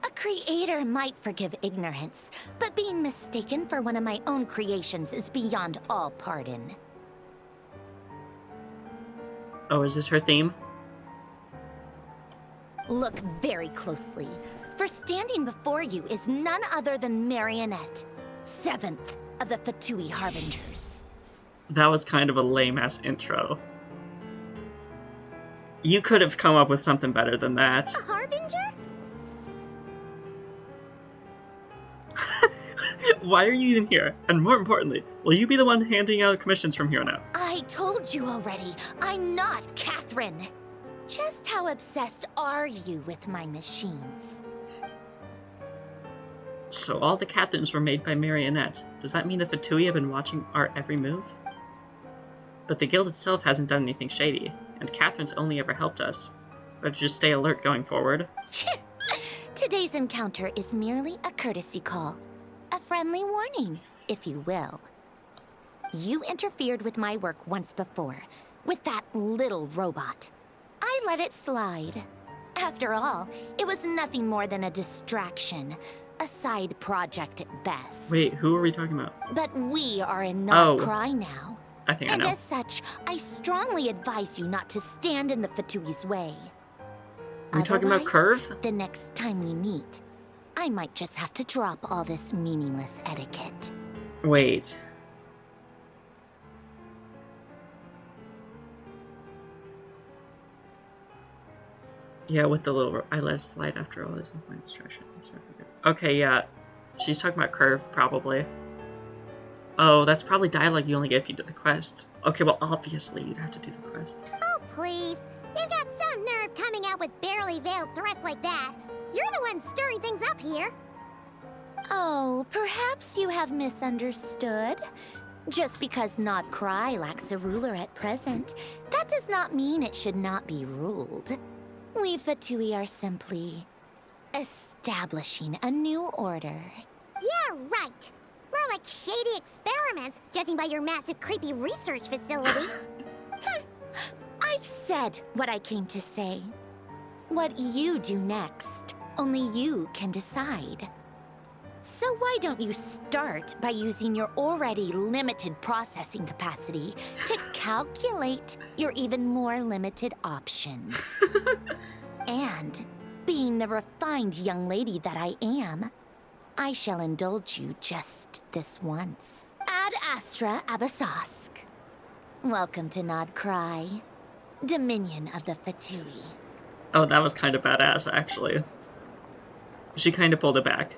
A creator might forgive ignorance, but being mistaken for one of my own creations is beyond all pardon. Oh, is this her theme? Look very closely, for standing before you is none other than Marionette, 7th of the Fatui Harbingers. That was kind of a lame-ass intro. You could have come up with something better than that. A Harbinger? Why are you even here? And more importantly, will you be the one handing out commissions from here on out? I told you already, I'm not Catherine. Just how obsessed are you with my machines? So all the Catherines were made by Marionette. Does that mean the Fatui have been watching our every move? But the guild itself hasn't done anything shady, and Catherine's only ever helped us. Better just stay alert going forward. Today's encounter is merely a courtesy call. A friendly warning, if you will. You interfered with my work once before, with that little robot. I let it slide. After all, it was nothing more than a distraction, a side project at best. Wait, who are we talking about? But we are in Not Cry now. I think I know. And as such, I strongly advise you not to stand in the Fatui's way. Are we talking about Curve? The next time we meet, I might just have to drop all this meaningless etiquette. Wait. Yeah, with the little... I let it slide after all this. My distraction. Okay, yeah. She's talking about Curve, probably. Oh, that's probably dialogue you only get if you did the quest. Okay, well, obviously you'd have to do the quest. Oh, please. You've got some nerve coming out with barely veiled threats like that. You're the one stirring things up here. Oh, perhaps you have misunderstood. Just because Not Cry lacks a ruler at present, that does not mean it should not be ruled. We Fatui are simply establishing a new order. Yeah, right. More like shady experiments, judging by your massive, creepy research facility. I've said what I came to say. What you do next, only you can decide. So why don't you start by using your already limited processing capacity to calculate your even more limited options? And, being the refined young lady that I am, I shall indulge you just this once. Ad Astra Abyssosque. Welcome to Not Cry, Dominion of the Fatui. Oh, that was kind of badass, actually. She kind of pulled it back.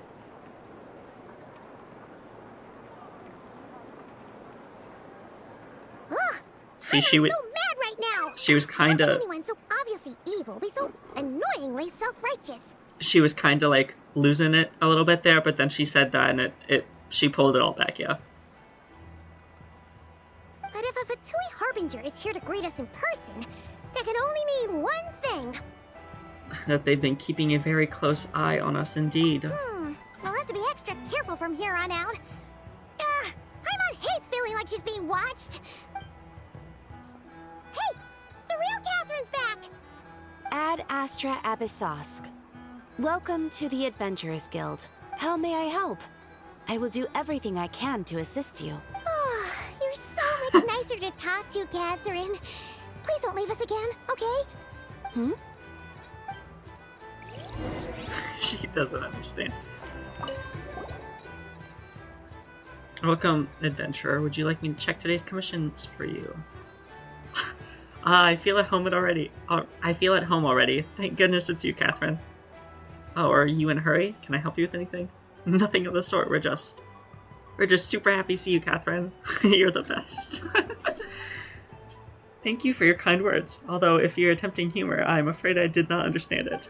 See, I'm so mad right now. She was kind of... anyone so obviously evil be so annoyingly self-righteous? She was kind of, like, losing it a little bit there, but then she said that, and she pulled it all back, yeah. But if a Fatui Harbinger is here to greet us in person, that could only mean one thing. That they've been keeping a very close eye on us, indeed. We'll have to be extra careful from here on out. Paimon hates feeling like she's being watched. Hey, the real Catherine's back! Ad Astra Abyssosque. Welcome to the Adventurers Guild. How may I help? I will do everything I can to assist you. Oh, you're so much nicer to talk to, Catherine. Please don't leave us again, okay? She doesn't understand. Welcome, adventurer. Would you like me to check today's commissions for you? I feel at home already. I feel at home already. Thank goodness it's you, Catherine. Oh, are you in a hurry? Can I help you with anything? Nothing of the sort. We're just super happy to see you, Catherine. You're the best. Thank you for your kind words. Although, if you're attempting humor, I'm afraid I did not understand it.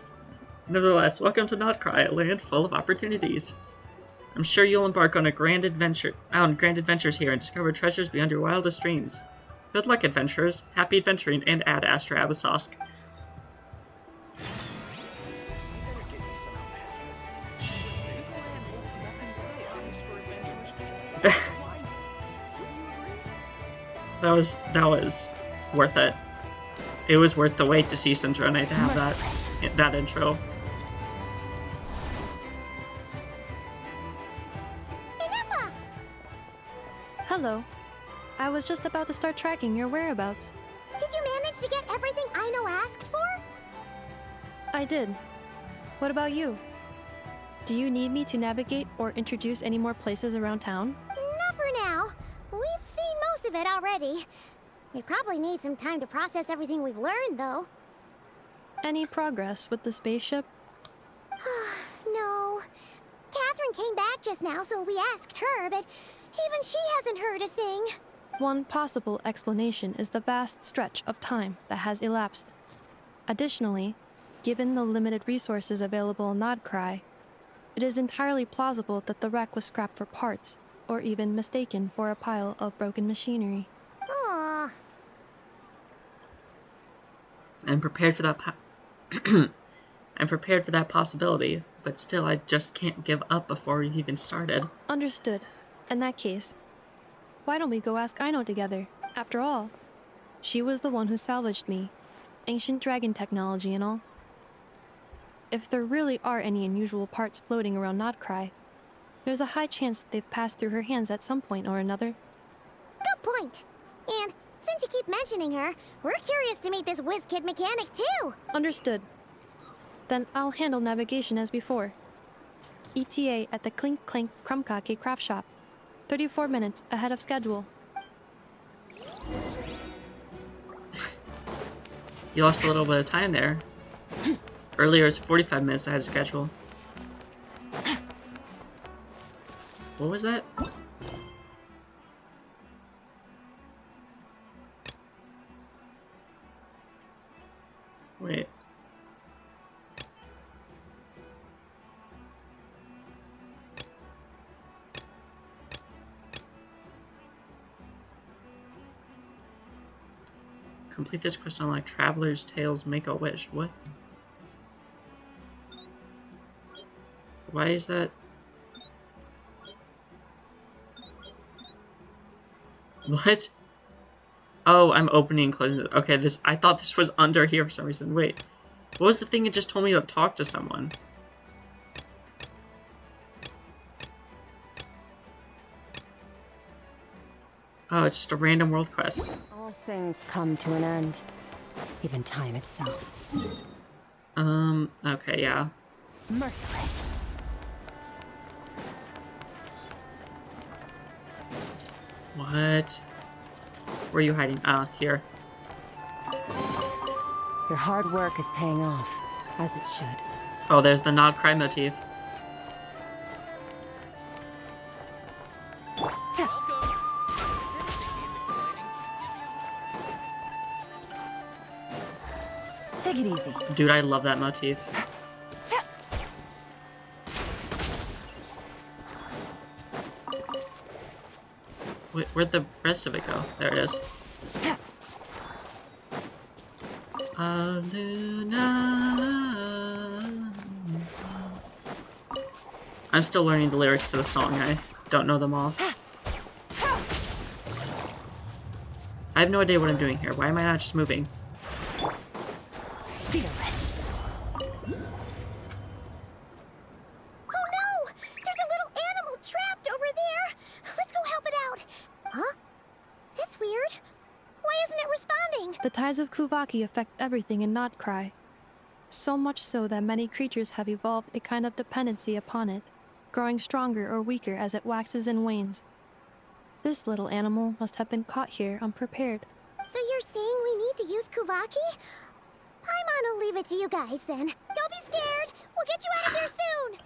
Nevertheless, welcome to Nodcry, a land full of opportunities. I'm sure you'll embark on grand adventures here and discover treasures beyond your wildest dreams. Good luck, adventurers. Happy adventuring, and Ad Astra Abyssosque. That was worth it. It was worth the wait to see Syndrome to have that intro. Hello. I was just about to start tracking your whereabouts. Did you manage to get everything Aino asked for? I did. What about you? Do you need me to navigate or introduce any more places around town? Not for now. We've seen most of it already. We probably need some time to process everything we've learned, though. Any progress with the spaceship? No. Catherine came back just now, so we asked her, but even she hasn't heard a thing. One possible explanation is the vast stretch of time that has elapsed. Additionally, given the limited resources available in Nodcry, it is entirely plausible that the wreck was scrapped for parts, or even mistaken for a pile of broken machinery. Aww. I'm prepared for that I'm prepared for that possibility, but still I just can't give up before we've even started. Understood. In that case, why don't we go ask Aino together? After all, she was the one who salvaged me. Ancient dragon technology and all. If there really are any unusual parts floating around Nodcry, there's a high chance they've passed through her hands at some point or another. Good point. And since you keep mentioning her, we're curious to meet this whiz-kid mechanic too. Understood. Then I'll handle navigation as before. ETA at the Clink Clank Krumkake craft shop. 34 minutes ahead of schedule. You lost a little bit of time there. Earlier it was 45 minutes ahead of schedule. What was that? Wait. Complete this quest on like Traveler's Tales, Make a Wish. What? Why is that? What? Oh, I'm opening and closing it. Okay, I thought this was under here for some reason. Wait. What was the thing that just told me to talk to someone? Oh, it's just a random world quest. All things come to an end. Even time itself. Okay, yeah. Merciless. What? Where are you hiding? Ah, here. Your hard work is paying off, as it should. Oh, there's the Nodcry motif. Take it easy. Dude, I love that motif. Where'd the rest of it go? There it is. I'm still learning the lyrics to the song. I don't know them all. I have no idea what I'm doing here. Why am I not just moving? The tides of Kuvaki affect everything in Nodcry. So much so that many creatures have evolved a kind of dependency upon it, growing stronger or weaker as it waxes and wanes. This little animal must have been caught here unprepared. So you're saying we need to use Kuvaki? Paimon will leave it to you guys then. Don't be scared. We'll get you out of here soon.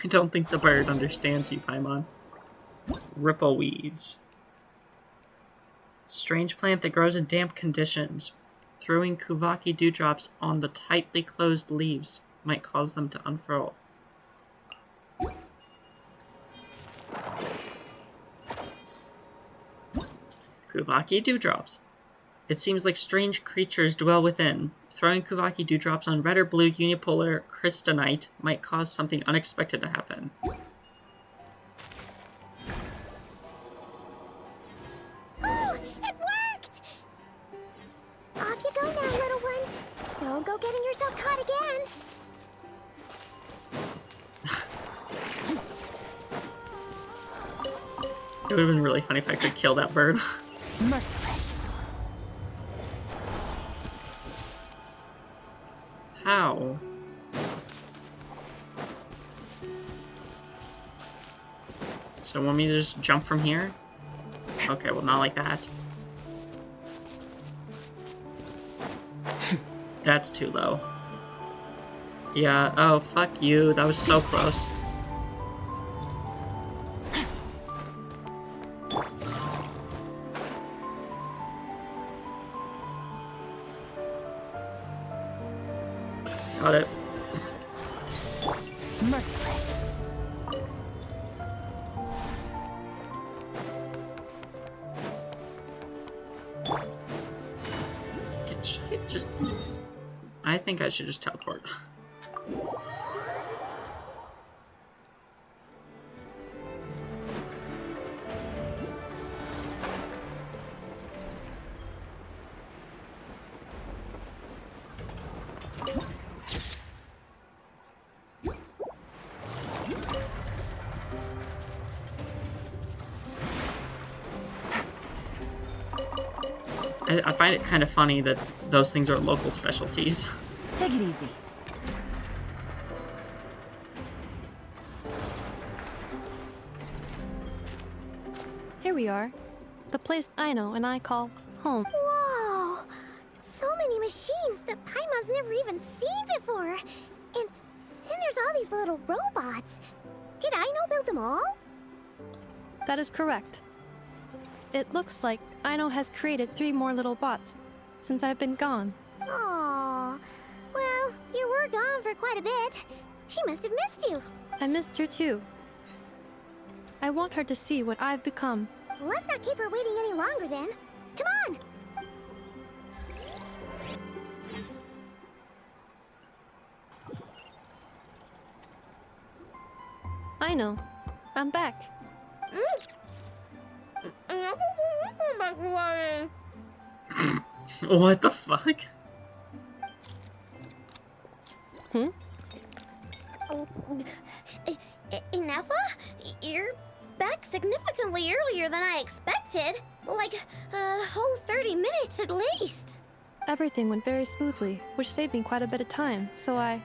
I don't think the bird understands you, Paimon. Rippleweeds. Strange plant that grows in damp conditions. Throwing Kuvaki dewdrops on the tightly closed leaves might cause them to unfurl. Kuvaki dewdrops. It seems like strange creatures dwell within. Throwing Kuvaki dewdrops on red or blue unipolar crystonite might cause something unexpected to happen. Oh, it worked! Off you go now, little one. Don't go getting yourself caught again. It would have been really funny if I could kill that bird. Merciless. How? So want me to just jump from here? Okay, well not like that. That's too low. Yeah, oh fuck you, that was so close. Got it. Merciless. Should I just... I think I should just teleport. I find it kind of funny that those things are local specialties. Take it easy. Here we are. The place Aino and I call home. Whoa! So many machines that Paimon's never even seen before. And then there's all these little robots. Did Aino build them all? That is correct. It looks like Aino has created 3 more little bots since I've been gone. Aww. Well, you were gone for quite a bit. She must have missed you. I missed her too. I want her to see what I've become. Let's not keep her waiting any longer then. Come on! Aino, I'm back. What the fuck? Ineffa? You're back significantly earlier than I expected. Like a whole 30 minutes at least. Everything went very smoothly, which saved me quite a bit of time, so I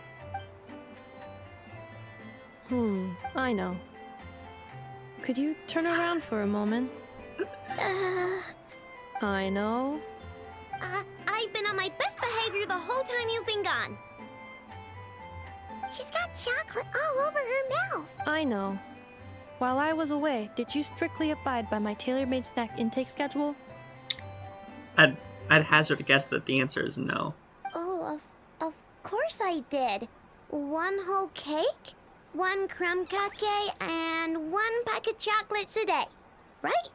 know. Could you turn around for a moment? I know. I've been on my best behavior the whole time you've been gone. She's got chocolate all over her mouth. I know. While I was away, did you strictly abide by my tailor-made snack intake schedule? I'd hazard a guess that the answer is no. Oh, of course I did. 1 whole cake, 1 crumb cake, and 1 pack of chocolates a day, right?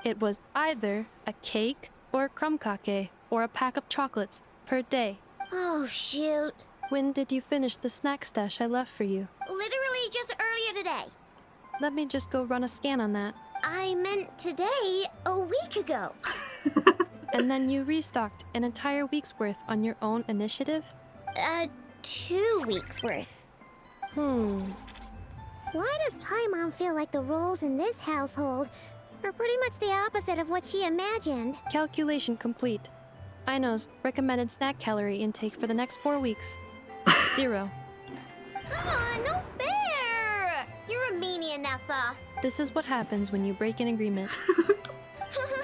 It was either a cake or a crumb cake or a pack of chocolates per day. Oh, shoot. When did you finish the snack stash I left for you? Literally just earlier today. Let me just go run a scan on that. I meant today, a week ago. And then you restocked an entire week's worth on your own initiative? 2 weeks worth. Why does Paimon feel like the roles in this household are pretty much the opposite of what she imagined? Calculation complete. Aino's recommended snack calorie intake for the next 4 weeks. 0. Aw, no fair! You're a meanie, Ineffa. Neffa. This is what happens when you break an agreement.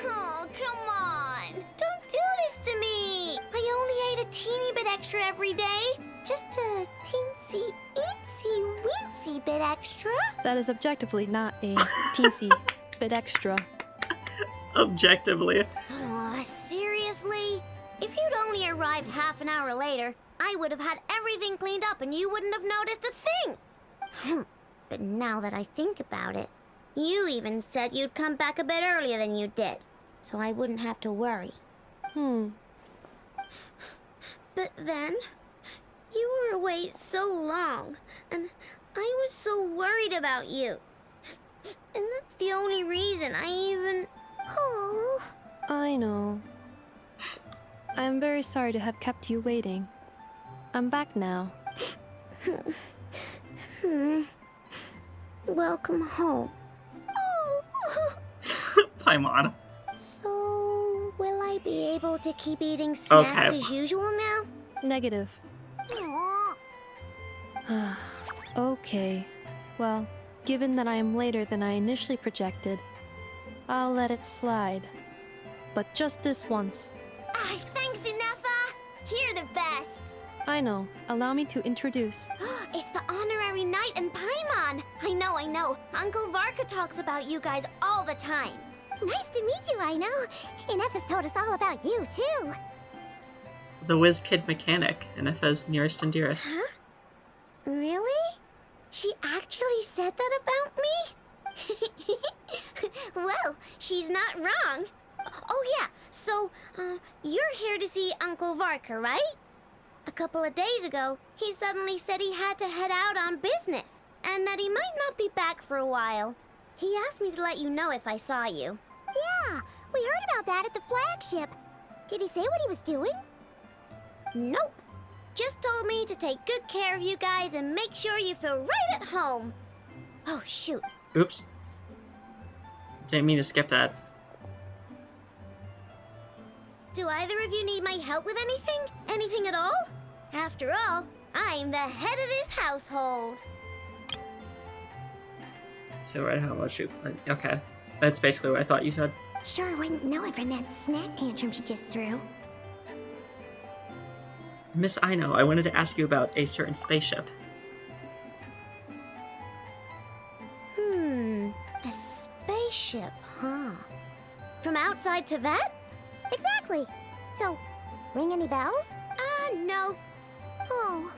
Oh, come on. Don't do this to me. I only ate a teeny bit extra every day. Just a teensy, eensy, weensy bit extra. That is objectively not a teensy bit extra. Objectively. Oh, seriously? If you'd only arrived half an hour later, I would have had everything cleaned up and you wouldn't have noticed a thing. But now that I think about it, you even said you'd come back a bit earlier than you did, so I wouldn't have to worry. But then, you were away so long, and I was so worried about you. And that's the only reason I even... Oh. I know. I am very sorry to have kept you waiting. I'm back now. Welcome home. Paimon. So, will I be able to keep eating snacks Okay. as usual now? Negative. Okay. Well, given that I am later than I initially projected, I'll let it slide. But just this once. Thanks, Neffa. You're the best. I know. Allow me to introduce. It's the honorary knight and Paimon. I know. Uncle Varka talks about you guys all the time. Nice to meet you, I know. And Neffa's told us all about you, too. The whiz kid mechanic, Neffa's nearest and dearest. Huh? Really? She actually said that about me? Well, she's not wrong. Oh yeah, so, you're here to see Uncle Varka, right? A couple of days ago, he suddenly said he had to head out on business, and that he might not be back for a while. He asked me to let you know if I saw you. Yeah, we heard about that at the flagship. Did he say what he was doing? Nope. Just told me to take good care of you guys and make sure you feel right at home. Oh, shoot. Oops. Didn't mean to skip that. Do either of you need my help with anything? Anything at all? After all, I'm the head of this household. So right, how much you? Okay, that's basically what I thought you said. Sure wouldn't know it from that snack tantrum she just threw. Miss Aino, I wanted to ask you about a certain spaceship. A spaceship, huh? From outside to that? Exactly. So, ring any bells? No. Oh,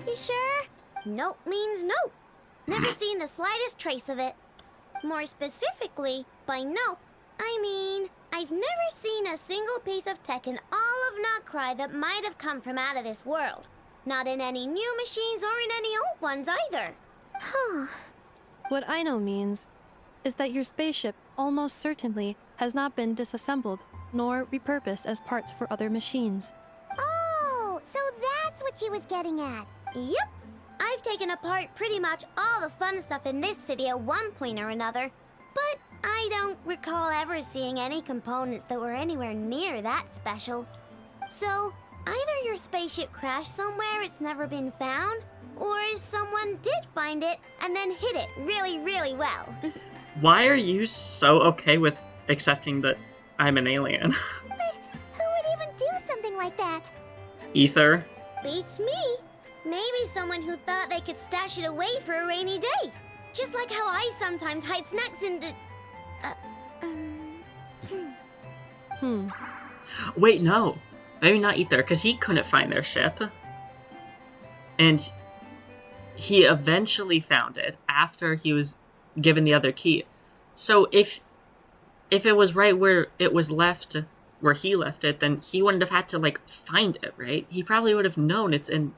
you sure? Nope means nope. Never seen the slightest trace of it. More specifically, by nope, I mean, I've never seen a single piece of tech in all of Notcry that might have come from out of this world. Not in any new machines or in any old ones either. Huh. What I know means is that your spaceship almost certainly has not been disassembled nor repurposed as parts for other machines. Oh, so that's what she was getting at. Yep. I've taken apart pretty much all the fun stuff in this city at one point or another, but I don't recall ever seeing any components that were anywhere near that special. So, either your spaceship crashed somewhere it's never been found, or someone did find it and then hid it really, really well. Why are you so okay with accepting that I'm an alien? But who would even do something like that? Ether. Beats me. Maybe someone who thought they could stash it away for a rainy day. Just like how I sometimes hide snacks in the... Wait, no. Maybe not Ether, because he couldn't find their ship. And he eventually found it after he was given the other key. So if it was right where it was left, where he left it, then he wouldn't have had to, like, find it, right? He probably would have known it's in...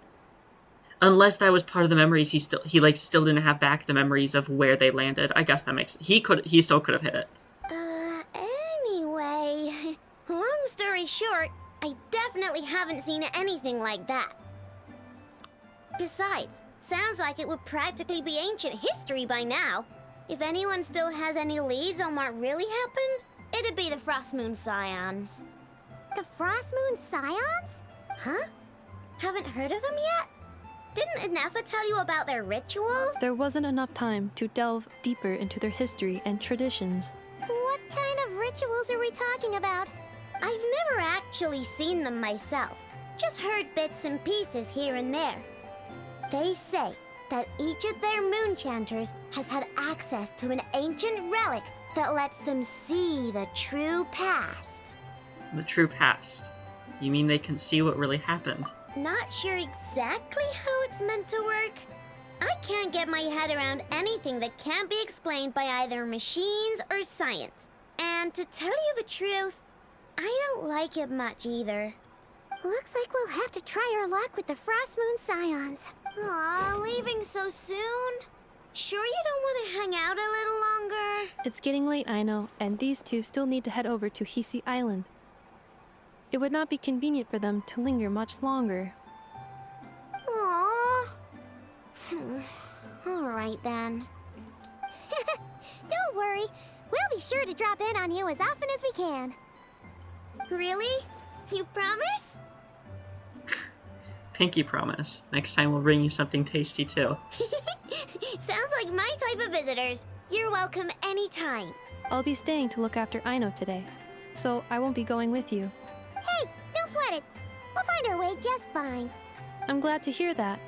Unless that was part of the memories, he still didn't have back the memories of where they landed. I guess that makes... He still could have hit it. Anyway, long story short, I definitely haven't seen anything like that. Besides, sounds like it would practically be ancient history by now. If anyone still has any leads on what really happened, it'd be the Frostmoon Scions. The Frostmoon Scions? Huh? Haven't heard of them yet? Didn't Inefa tell you about their rituals? There wasn't enough time to delve deeper into their history and traditions. What kind of rituals are we talking about? I've never actually seen them myself. Just heard bits and pieces here and there. They say that each of their moon chanters has had access to an ancient relic that lets them see the true past. The true past? You mean they can see what really happened? Not sure exactly how it's meant to work. I can't get my head around anything that can't be explained by either machines or science. And to tell you the truth, I don't like it much either. Looks like we'll have to try our luck with the Frost Moon Scions. Aw, leaving so soon? Sure you don't want to hang out a little longer? It's getting late, I know, and these two still need to head over to Hisi Island. It would not be convenient for them to linger much longer. Aww. Alright then. Don't worry. We'll be sure to drop in on you as often as we can. Really? You promise? Pinky promise. Next time we'll bring you something tasty too. Sounds like my type of visitors. You're welcome anytime. I'll be staying to look after Aino today, so I won't be going with you. Hey, don't sweat it. We'll find our way just fine. I'm glad to hear that.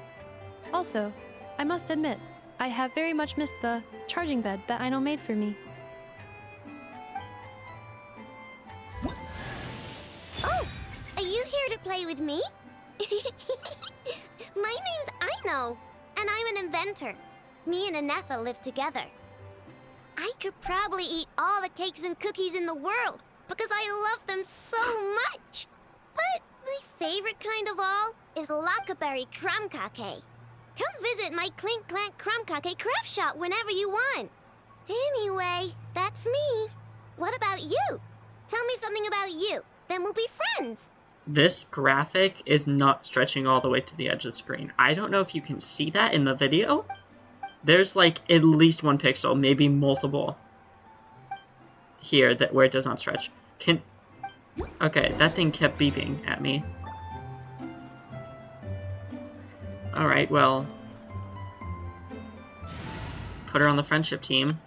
Also, I must admit, I have very much missed the charging bed that Aino made for me. Oh, are you here to play with me? My name's Aino, and I'm an inventor. Me and Inefa live together. I could probably eat all the cakes and cookies in the world because I love them so much. But my favorite kind of all is Lockaberry Crumb Cake. Come visit my Clink Clank Crumb Cake craft shop whenever you want. Anyway, that's me. What about you? Tell me something about you, then we'll be friends. This graphic is not stretching all the way to the edge of the screen. I don't know if you can see that in the video. There's like at least one pixel, maybe multiple here that where it does not stretch. Okay, that thing kept beeping at me. Alright, well, put her on the friendship team.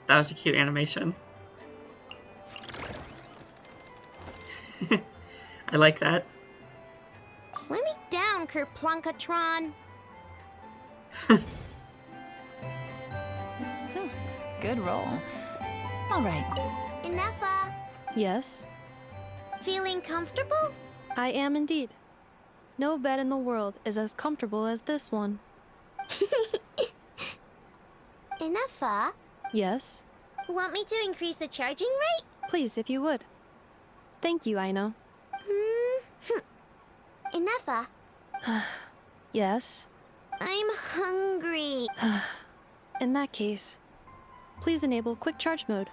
That was a cute animation. I like that. Let me down, Kerplunkatron. Good roll. All right. Inefa, Yes, feeling comfortable? I am indeed. No bed in the world is as comfortable as this one. Inefa, Yes, want me to increase the charging rate? please, if you would. Thank you, Aino. Inefa, Yes. I'm hungry. In that case, please enable quick charge mode.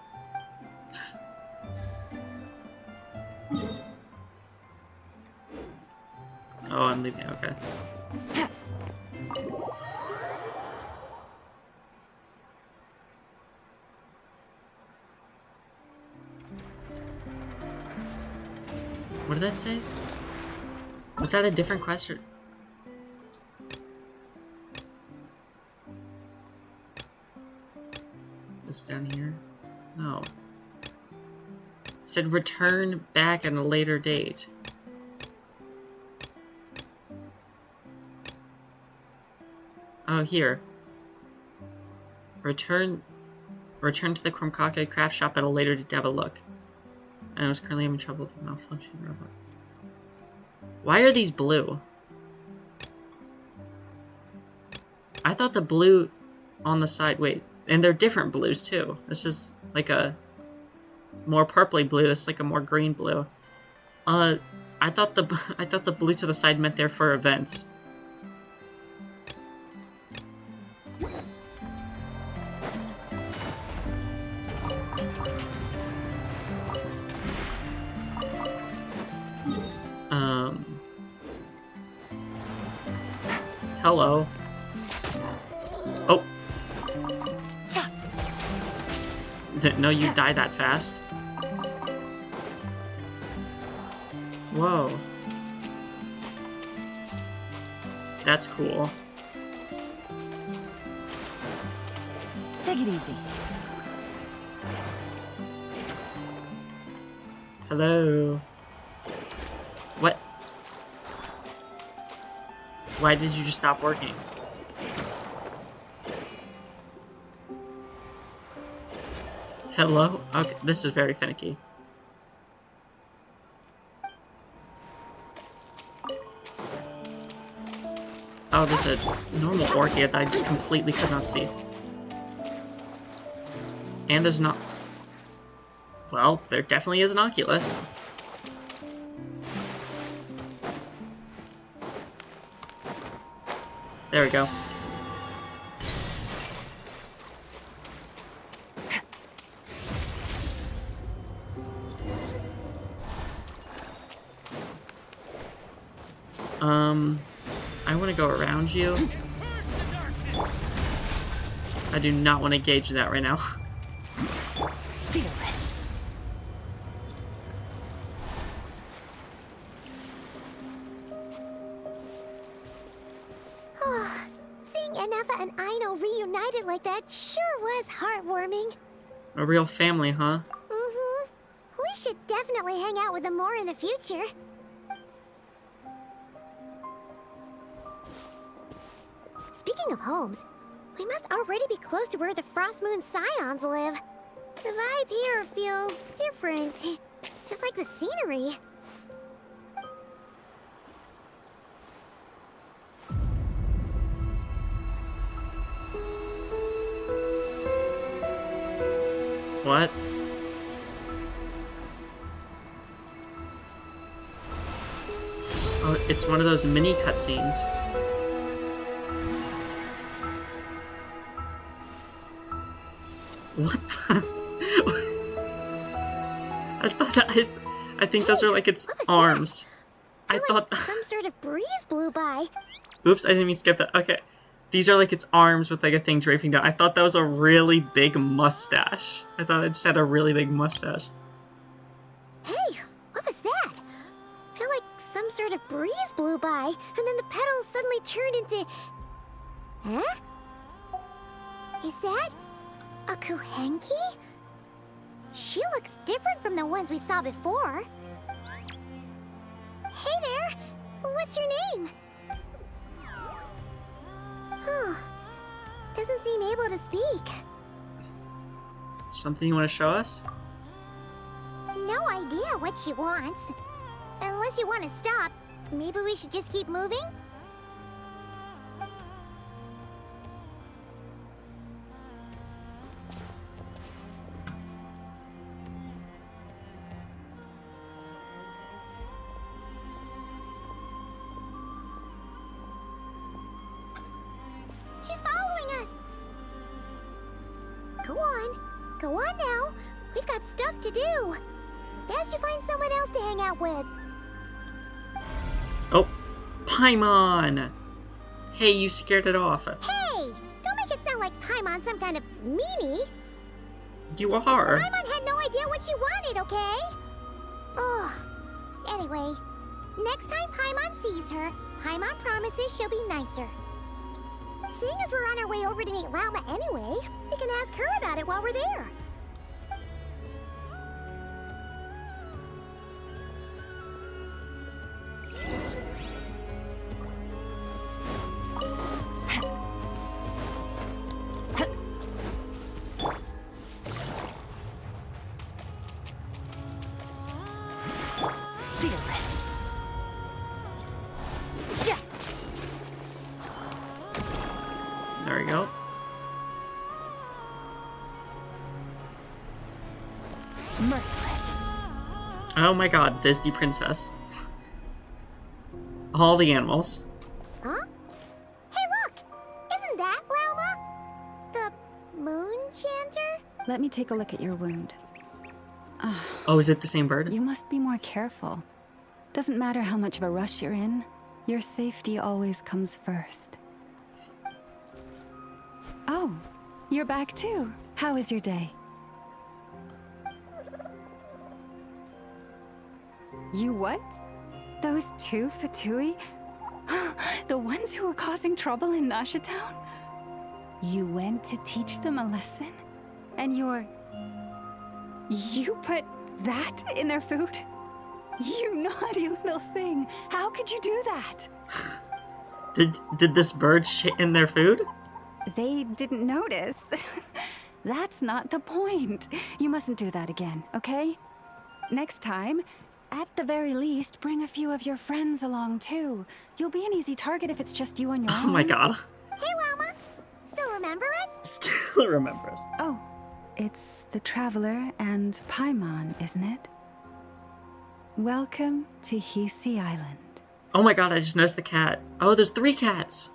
Oh, I'm leaving. Okay. What did that say? Was that a different quest or... Was it down here? No. It said return back at a later date. Oh, here. Return to the Krumkake craft shop at a later date to have a look. And I was currently having trouble with the malfunctioning robot. Why are these blue? I thought the blue on the side, wait, and they're different blues too. This is like a more purpley blue, this is like a more green blue. I thought the blue to the side meant they're for events. Hello. Oh. Didn't know you'd die that fast. Whoa. That's cool. Take it easy. Hello. What? Why did you just stop working? Hello? Okay, this is very finicky. Oh, there's a normal orchid that I just completely could not see. And there's not... Well, there definitely is an Oculus. There we go. I want to go around you. I do not want to engage in that right now. Seeing Anafa and Aino reunited like that sure was heartwarming. A real family, huh? Mm-hmm. We should definitely hang out with them more in the future. Speaking of homes, we must already be close to where the Frost Moon Scions live. The vibe here feels different, just like the scenery. What? Oh, it's one of those mini cutscenes. What the? I think those are like its arms. I thought some sort of breeze blew by. Oops, I didn't mean to skip that. Okay. These are like its arms with like a thing draping down. I thought that was a really big mustache. I thought it just had a really big mustache. Hey, what was that? I feel like some sort of breeze blew by, and then the petals suddenly turned into... Huh? Is that a Kuhenki? She looks different from the ones we saw before. Hey there! What's your name? Huh. Doesn't seem able to speak. Something you want to show us? No idea what she wants. Unless you want to stop, maybe we should just keep moving? She's following us! Go on. Go on now. We've got stuff to do. Best you find someone else to hang out with. Oh, Paimon! Hey, you scared it off. Hey! Don't make it sound like Paimon's some kind of meanie. You are. Paimon had no idea what she wanted, okay? Ugh. Anyway, next time Paimon sees her, Paimon promises she'll be nicer. Seeing as we're on our way over to meet Lauma anyway, we can ask her about it while we're there. There we go. Merciless. Oh my god, Disney princess. All the animals. Huh? Hey look! Isn't that Lauma? The moon chanter? Let me take a look at your wound. Oh, is it the same bird? You must be more careful. Doesn't matter how much of a rush you're in, your safety always comes first. Oh, you're back too. How was your day? You what? Those two Fatui? The ones who were causing trouble in Nasha Town? You went to teach them a lesson? And you put that in their food? You naughty little thing. How could you do that? Did this bird shit in their food? They didn't notice. That's not the point. You mustn't do that again, okay? Next time, at the very least, bring a few of your friends along too. You'll be an easy target if it's just you on your own. Oh my god. Hey, Llama. Still remember us? Still remember us. Oh, it's the Traveler and Paimon, isn't it? Welcome to Hisi Island. Oh my god, I just noticed the cat. Oh, there's 3 cats.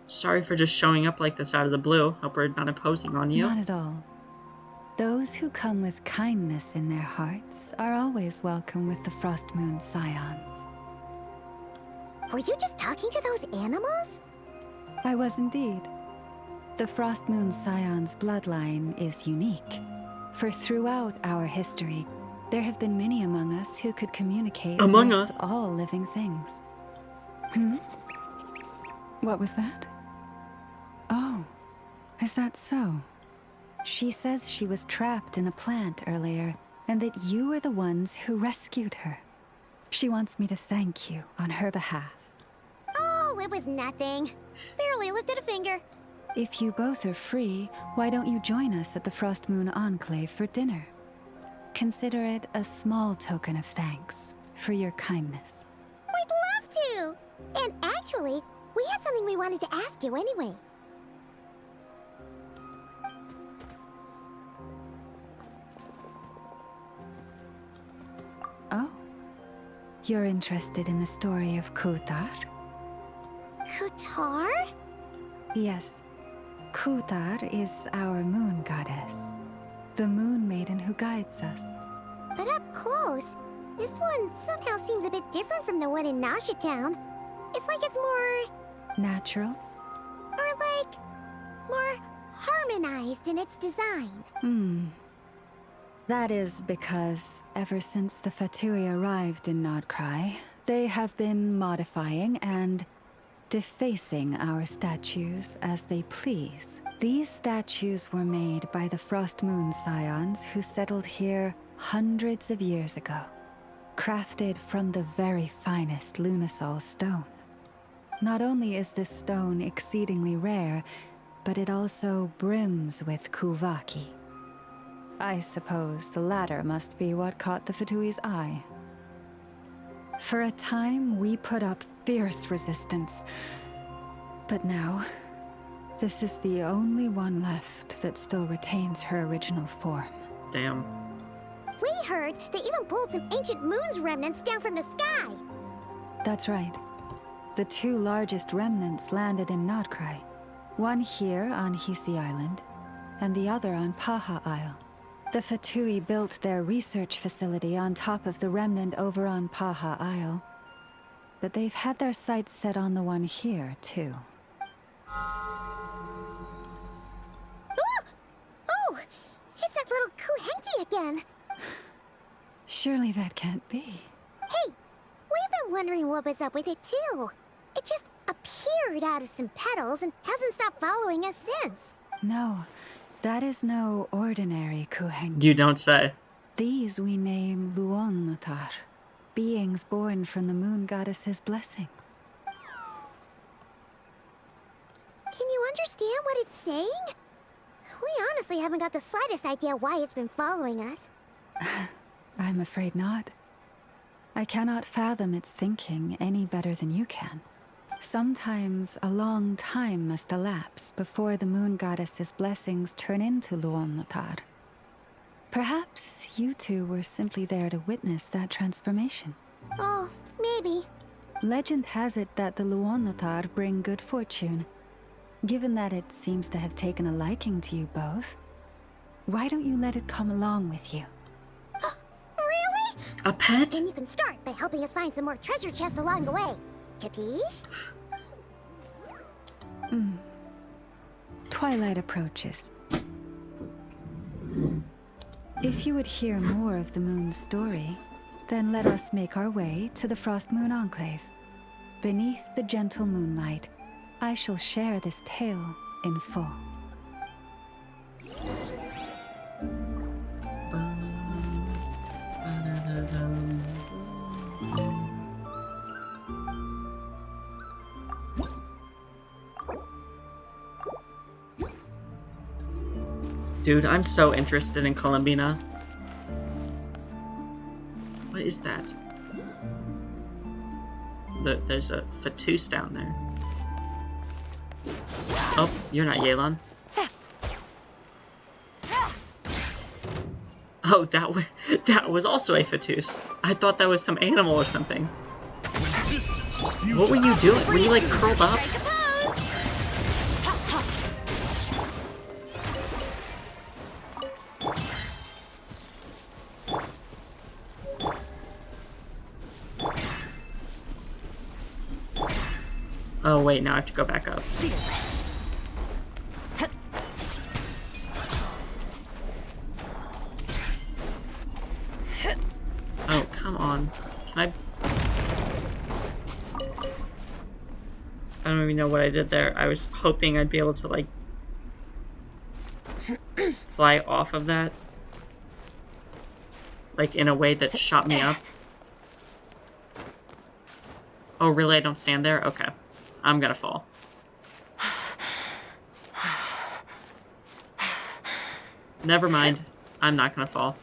Sorry for just showing up like this out of the blue. Hope we're not imposing on you. Not at all. Those who come with kindness in their hearts are always welcome with the Frost Moon Scions. Were you just talking to those animals? I was indeed. The Frost Moon Scions bloodline is unique. For throughout our history, there have been many among us who could communicate with all living things. What was that? Oh, is that so? She says she was trapped in a plant earlier, and that you were the ones who rescued her. She wants me to thank you on her behalf. Oh, it was nothing. Barely lifted a finger. If you both are free, why don't you join us at the Frost Moon Enclave for dinner? Consider it a small token of thanks for your kindness. We'd love to! And actually, we had something we wanted to ask you anyway. Oh, you're interested in the story of Kutar? Kutar? Yes. Kutar is our moon goddess, the moon maiden who guides us. But up close, this one somehow seems a bit different from the one in Nasha Town. It's like it's more... natural? Or like... more harmonized in its design. That is because ever since the Fatui arrived in Nodcry, they have been modifying and defacing our statues as they please. These statues were made by the Frost Moon Scions who settled here hundreds of years ago, crafted from the very finest Lunasol stone. Not only is this stone exceedingly rare, but it also brims with Kuvaki. I suppose the latter must be what caught the Fatui's eye. For a time, we put up fierce resistance. But now, this is the only one left that still retains her original form. Damn. We heard they even pulled some ancient moon's remnants down from the sky. That's right. The 2 largest remnants landed in Nodcry. One here on Hisi Island, and the other on Paha Isle. The Fatui built their research facility on top of the remnant over on Paha Isle. But they've had their sights set on the one here, too. Oh! It's that little Kuhenki again! Surely that can't be. Hey! We've been wondering what was up with it, too. It just appeared out of some petals and hasn't stopped following us since. No, that is no ordinary Kuhenki. You don't say. These we name Luonnotar, beings born from the moon goddess's blessing. Can you understand what it's saying? We honestly haven't got the slightest idea why it's been following us. I'm afraid not. I cannot fathom its thinking any better than you can. Sometimes a long time must elapse before the moon goddess's blessings turn into Luonnotar. Perhaps you two were simply there to witness that transformation. Oh, maybe. Legend has it that the Luonnotar bring good fortune. Given that it seems to have taken a liking to you both, why don't you let it come along with you? Really? A pet? Then you can start by helping us find some more treasure chests along the way. Capiche? Twilight approaches. If you would hear more of the moon's story, then let us make our way to the Frost Moon Enclave. Beneath the gentle moonlight, I shall share this tale in full. Dude, I'm so interested in Columbina. What is that? There's a Fatus down there. Oh, you're not Yelan. Oh, that was also a Fatus. I thought that was some animal or something. What were you doing? Were you like curled up? Oh wait, now I have to go back up. Oh, come on. Can I don't even know what I did there. I was hoping I'd be able to, like, fly off of that. Like, in a way that shot me up. Oh, really? I don't stand there? Okay. I'm gonna fall. Never mind. I'm not gonna fall.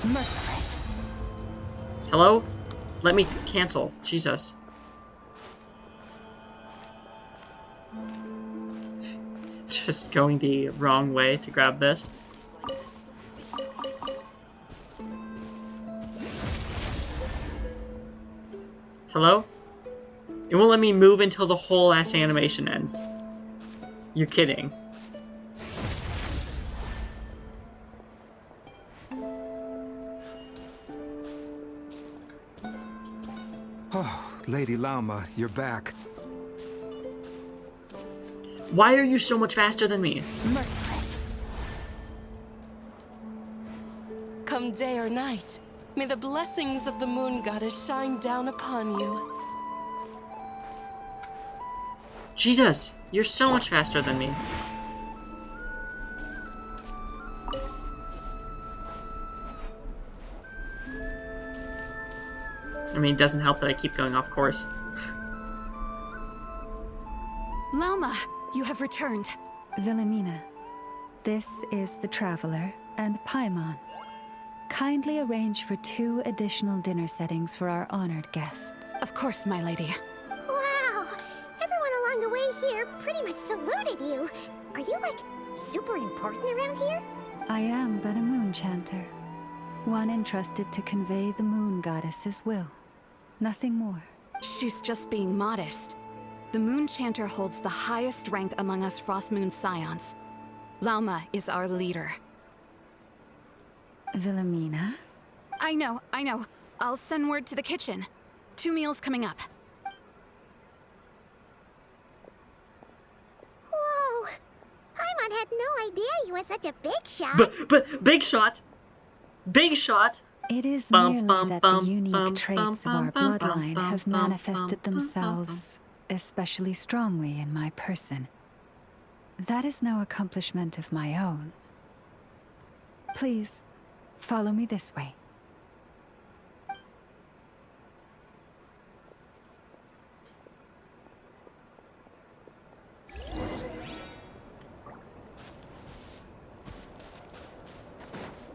Merciless. Hello? Let me cancel. Jesus. Just going the wrong way to grab this. Hello? It won't let me move until the whole ass animation ends. You're kidding. Oh, Lady Lauma, you're back. Why are you so much faster than me? Merciless. Come day or night, may the blessings of the moon goddess shine down upon you. Jesus, you're so much faster than me. I mean, it doesn't help that I keep going off course. Lauma, you have returned. Wilhelmina, this is the Traveler and Paimon. Kindly arrange for 2 additional dinner settings for our honored guests. Of course, my lady. Wow! Everyone along the way here pretty much saluted you. Are you, like, super important around here? I am but a moon chanter. One entrusted to convey the moon goddess's will. Nothing more. She's just being modest. The Moon Chanter holds the highest rank among us Frost Moon Scions. Lauma is our leader. Wilhelmina? I know. I'll send word to the kitchen. 2 meals coming up. Whoa! Paimon had no idea you were such a big shot. Big shot! Big shot! It is merely that the unique traits of our bloodline have manifested themselves especially strongly in my person. That is no accomplishment of my own. Please, follow me this way.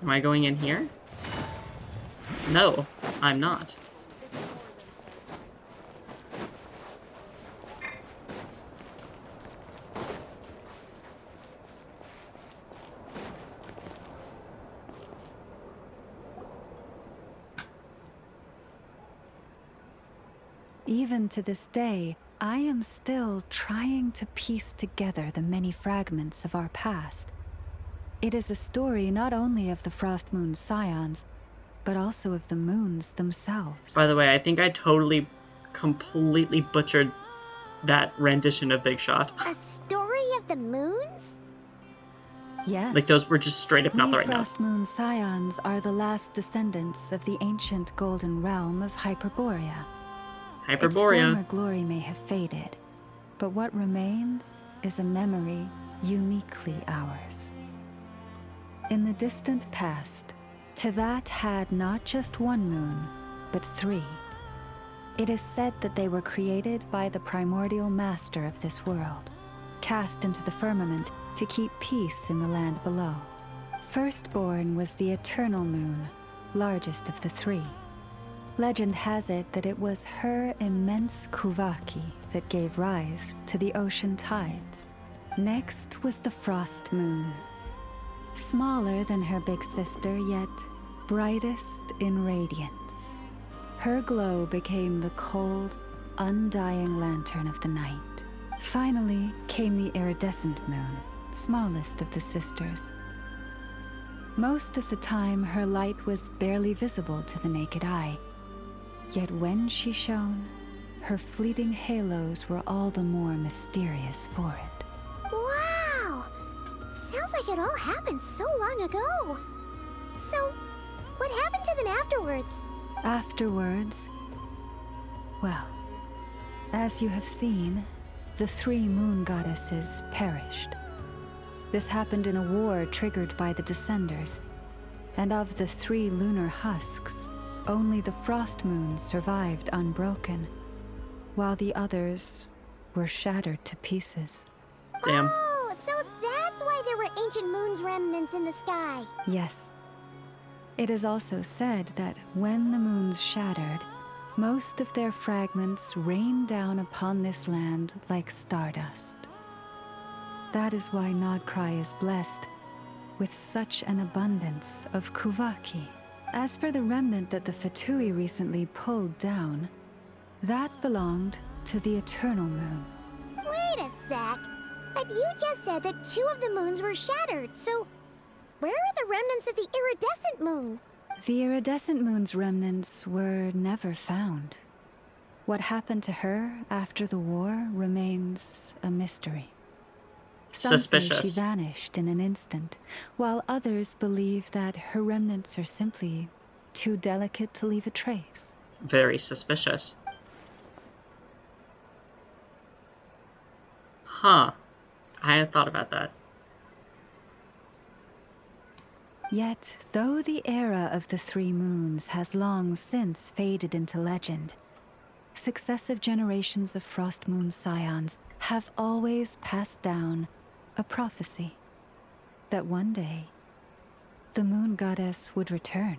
Am I going in here? No, I'm not. Even to this day, I am still trying to piece together the many fragments of our past. It is a story not only of the Frost Moon Scions, but also of the moons themselves. By the way, I think I totally, completely butchered that rendition of Big Shot. A story of the moons? Yes. Like those were just straight up not the right notes. Frost Moon Scions are the last descendants of the ancient golden realm of Hyperborea. Its former glory may have faded, but what remains is a memory uniquely ours. In the distant past, Teyvat had not just one moon, but 3. It is said that they were created by the primordial master of this world, cast into the firmament to keep peace in the land below. Firstborn was the eternal moon, largest of the 3. Legend has it that it was her immense Kuvaki that gave rise to the ocean tides. Next was the frost moon, smaller than her big sister, yet brightest in radiance. Her glow became the cold, undying lantern of the night. Finally came the iridescent moon, smallest of the sisters. Most of the time, her light was barely visible to the naked eye. Yet when she shone, her fleeting halos were all the more mysterious for it. Wow! Sounds like it all happened so long ago. So, what happened to them afterwards? Afterwards, well, as you have seen, the 3 moon goddesses perished. This happened in a war triggered by the Descenders, and of the 3 lunar husks, only the frost moon survived unbroken, while the others were shattered to pieces. Damn. Oh, so that's why there were ancient moon's remnants in the sky. Yes. It is also said that when the moons shattered, most of their fragments rained down upon this land like stardust. That is why Nodcry is blessed with such an abundance of Kuvaki. As for the remnant that the Fatui recently pulled down, that belonged to the Eternal Moon. Wait a sec. But you just said that 2 of the moons were shattered, so where are the remnants of the iridescent moon? The iridescent moon's remnants were never found. What happened to her after the war remains a mystery. Some say she vanished in an instant, while others believe that her remnants are simply too delicate to leave a trace. Very suspicious. Huh. I hadn't thought about that. Yet, though the era of the 3 moons has long since faded into legend, successive generations of Frost Moon Scions have always passed down a prophecy that one day the moon goddess would return.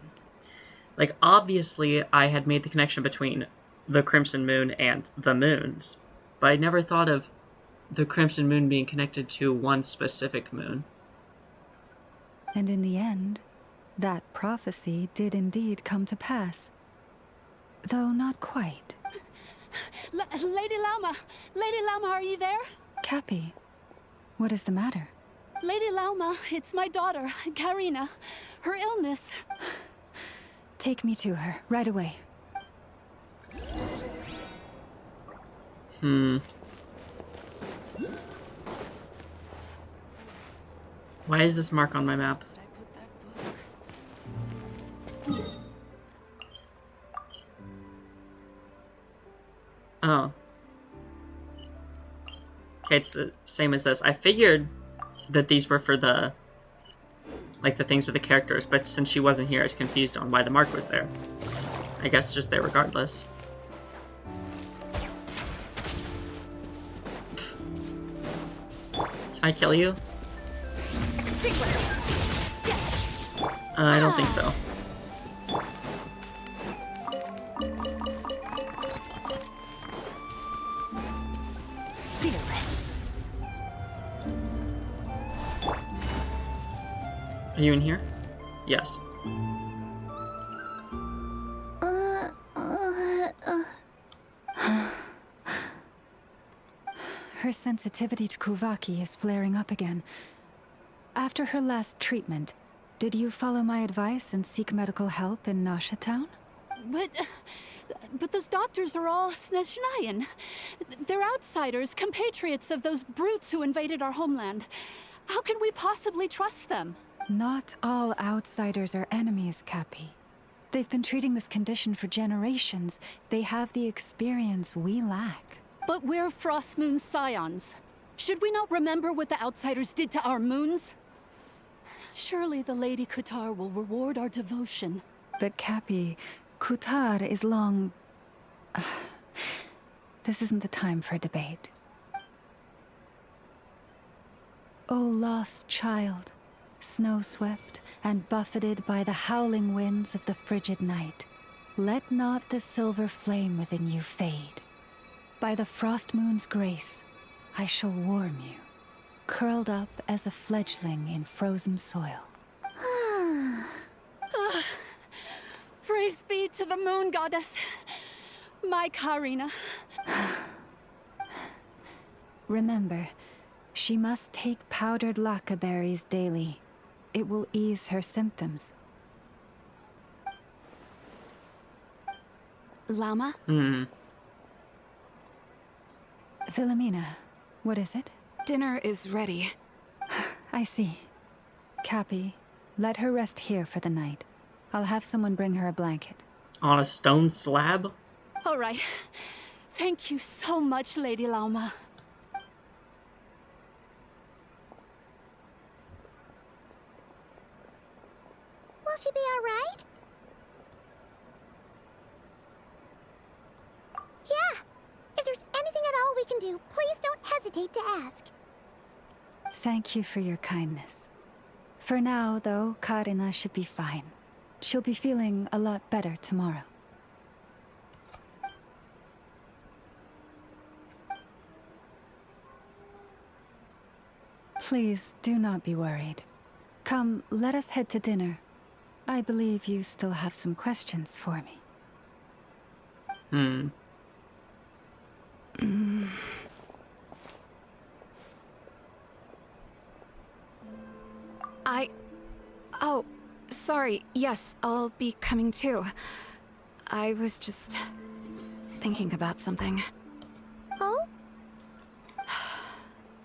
Like, obviously, I had made the connection between the Crimson Moon and the moons, but I never thought of the Crimson Moon being connected to one specific moon. And in the end, that prophecy did indeed come to pass. Though not quite. Lady Lauma! Lady Lauma, are you there? Cappy, what is the matter? Lady Lauma, it's my daughter, Karina. Her illness. Take me to her, right away. Why is this mark on my map? Oh. Okay, it's the same as this. I figured that these were for the, like, the things with the characters, but since she wasn't here, I was confused on why the mark was there. I guess just there regardless. Can I kill you? I don't think so. Are you in here? Yes. Her sensitivity to Kuvaki is flaring up again. After her last treatment, did you follow my advice and seek medical help in Nasha Town? But those doctors are all Snezhnayan. They're outsiders, compatriots of those brutes who invaded our homeland. How can we possibly trust them? Not all outsiders are enemies, Cappy. They've been treating this condition for generations. They have the experience we lack. But we're Frost Moon Scions. Should we not remember what the outsiders did to our moons? Surely the Lady Kutar will reward our devotion. But Cappy, Kutar is long... This isn't the time for debate. O lost child, snow-swept and buffeted by the howling winds of the frigid night, let not the silver flame within you fade. By the frost moon's grace, I shall warm you, curled up as a fledgling in frozen soil. Praise be to the moon goddess, my Karina. Remember, she must take powdered lacca berries daily. It will ease her symptoms. Llama? Philomena, what is it? Dinner is ready. I see. Cappy, let her rest here for the night. I'll have someone bring her a blanket. On a stone slab? All right. Thank you so much, Lady Llama. Will she be all right? Yeah. If there's anything at all we can do, please don't hesitate to ask. Thank you for your kindness. For now, though, Karina should be fine. She'll be feeling a lot better tomorrow. Please do not be worried. Come, let us head to dinner. I believe you still have some questions for me. Oh, sorry. Yes, I'll be coming too. I was just thinking about something. Oh?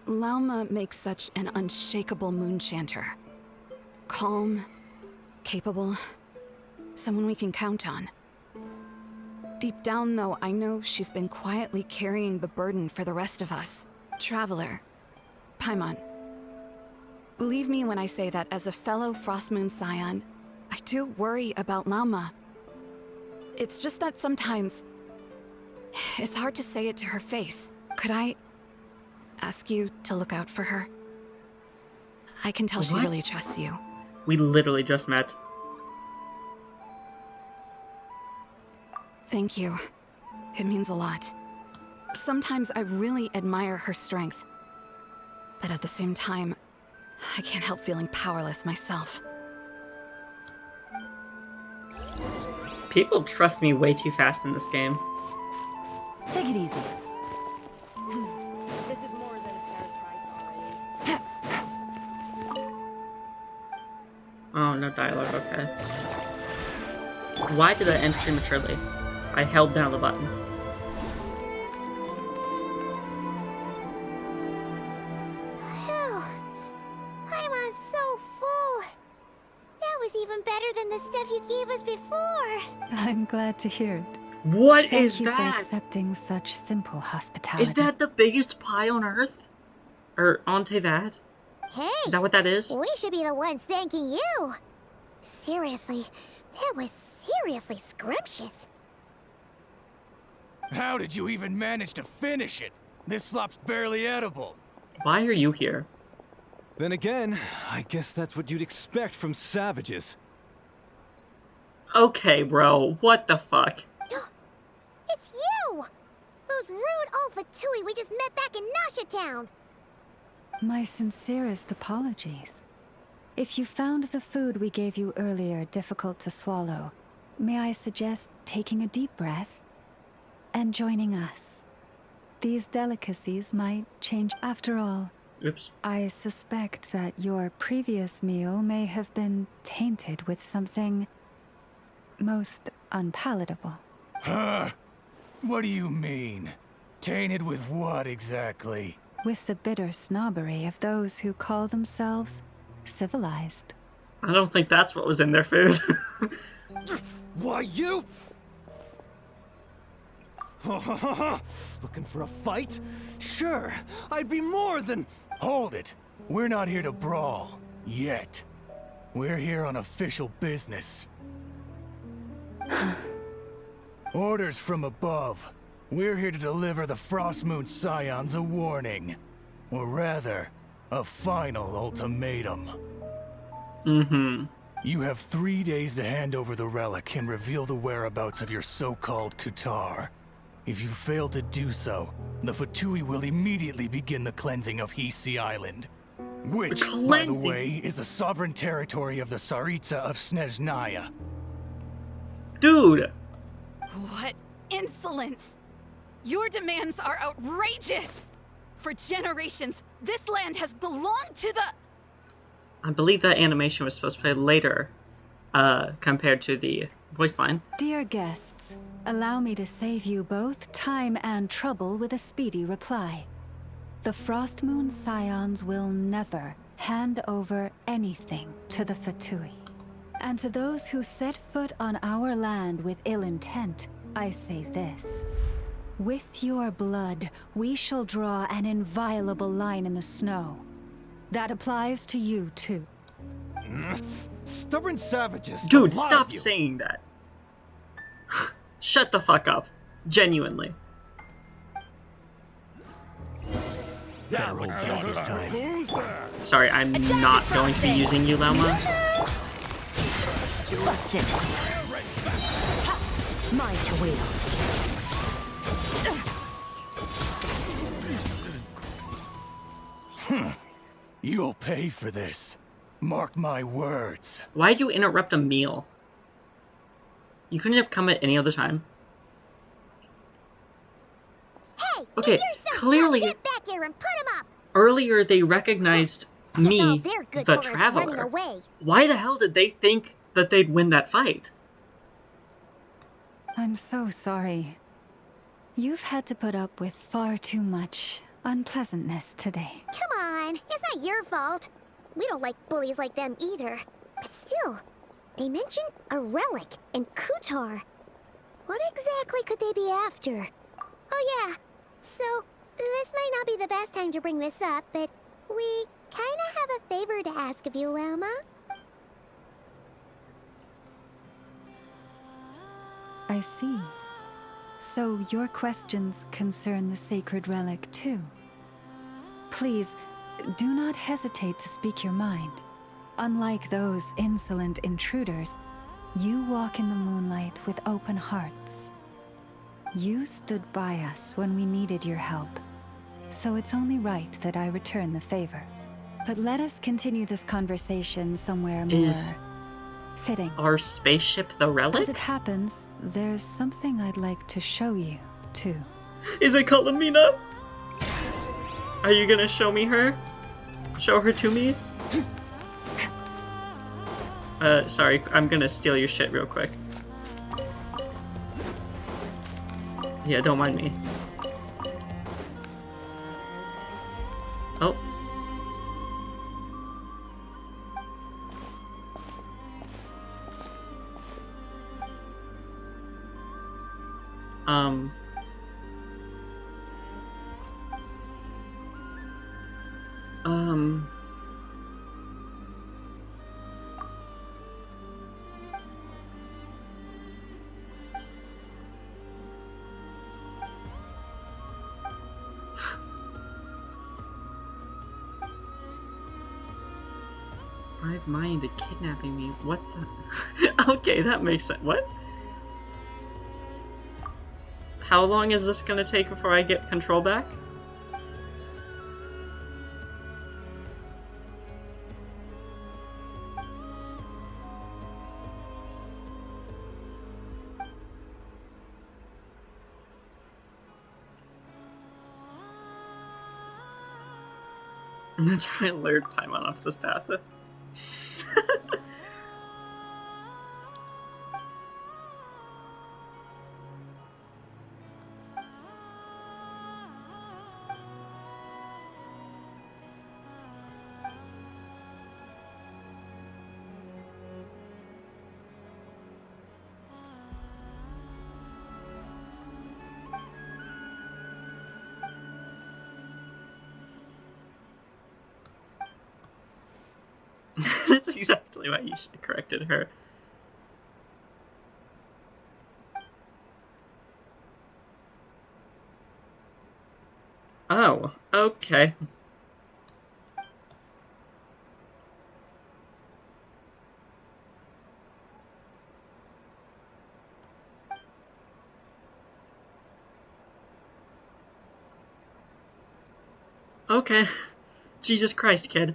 Llama makes such an unshakable moon chanter. Calm, capable, someone we can count on. Deep down, though, I know she's been quietly carrying the burden for the rest of us. Traveler, Paimon. Believe me when I say that as a fellow Frostmoon Scion, I do worry about Llama. It's just that sometimes it's hard to say it to her face. Could I ask you to look out for her? I can tell she really trusts you. We literally just met. Thank you. It means a lot. Sometimes I really admire her strength. But at the same time, I can't help feeling powerless myself. People trust me way too fast in this game. Take it easy. This is more than a fair price already. Oh, no dialogue, okay. Why did I end prematurely? I held down the button. Phew. I'm so full. That was even better than the stuff you gave us before. I'm glad to hear it. What is Thank you that? for accepting such simple hospitality. Is that the biggest pie on Earth? Or on Tevat? Hey! Is that what that is? We should be the ones thanking you. Seriously, that was seriously scrumptious. How did you even manage to finish it? This slop's barely edible. Why are you here? Then again, I guess that's what you'd expect from savages. Okay, bro. What the fuck? It's you! Those rude old Fatui we just met back in Nasha Town. My sincerest apologies. If you found the food we gave you earlier difficult to swallow, may I suggest taking a deep breath and joining us? These delicacies might change. After all, Oops. I suspect that your previous meal may have been tainted with something most unpalatable. Huh? What do you mean? Tainted with what exactly? with the bitter snobbery of those who call themselves civilized. I don't think that's what was in their food. Why, you? Looking for a fight? Sure, I'd be more than... Hold it. We're not here to brawl. Yet. We're here on official business. Orders from above. We're here to deliver the Frostmoon Scions a warning. Or rather, a final ultimatum. Mm-hmm. You have 3 days to hand over the relic and reveal the whereabouts of your so-called Kutar. If you fail to do so, the Fatui will immediately begin the cleansing of Hisi Island. Which, by the way, is the sovereign territory of the Tsaritsa of Snezhnaya. Dude! What insolence! Your demands are outrageous! For generations, this land has belonged to the... I believe that animation was supposed to play later, compared to the voice line. Dear guests, allow me to save you both time and trouble with a speedy reply. The Frostmoon Scions will never hand over anything to the Fatui. And to those who set foot on our land with ill intent, I say this. With your blood, we shall draw an inviolable line in the snow. That applies to you, too. Stubborn savages. Dude, stop saying that. Shut the fuck up. Genuinely. Better hold back this time. Sorry, I'm not going to be using you, Lauma. Mine to wield. You'll pay for this. Mark my words. Why'd you interrupt a meal? You couldn't have come at any other time. Hey, okay, clearly, get back here and put him up. Earlier they recognized me, the Traveler. Why the hell did they think that they'd win that fight? I'm so sorry. You've had to put up with far too much unpleasantness today. Come on, it's not your fault. We don't like bullies like them either. But still, they mentioned a relic and Kutar. What exactly could they be after? Oh yeah, so this might not be the best time to bring this up, but we kinda have a favor to ask of you, Lauma. I see. So your questions concern the sacred relic too. Please, do not hesitate to speak your mind. Unlike those insolent intruders, you walk in the moonlight with open hearts. You stood by us when we needed your help, so it's only right that I return the favor. But let us continue this conversation somewhere more fitting. Our spaceship the relic? As it happens, there's something I'd like to show you, too. Is it Kalamina? Are you gonna show me her? Show her to me? Sorry, I'm gonna steal your shit real quick. Yeah, don't mind me. Oh. Bribe Mai into kidnapping me. What the? Okay, that makes sense. What? How long is this gonna take before I get control back? That's how I lured Paimon onto this path. That's exactly why you should have corrected her. Oh, okay. Okay. Jesus Christ, kid.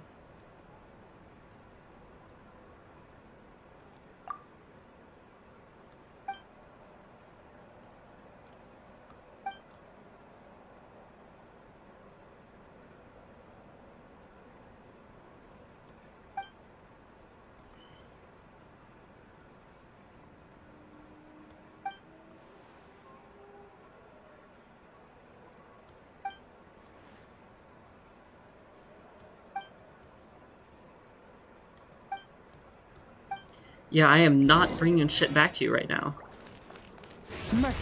Yeah, I am not bringing shit back to you right now.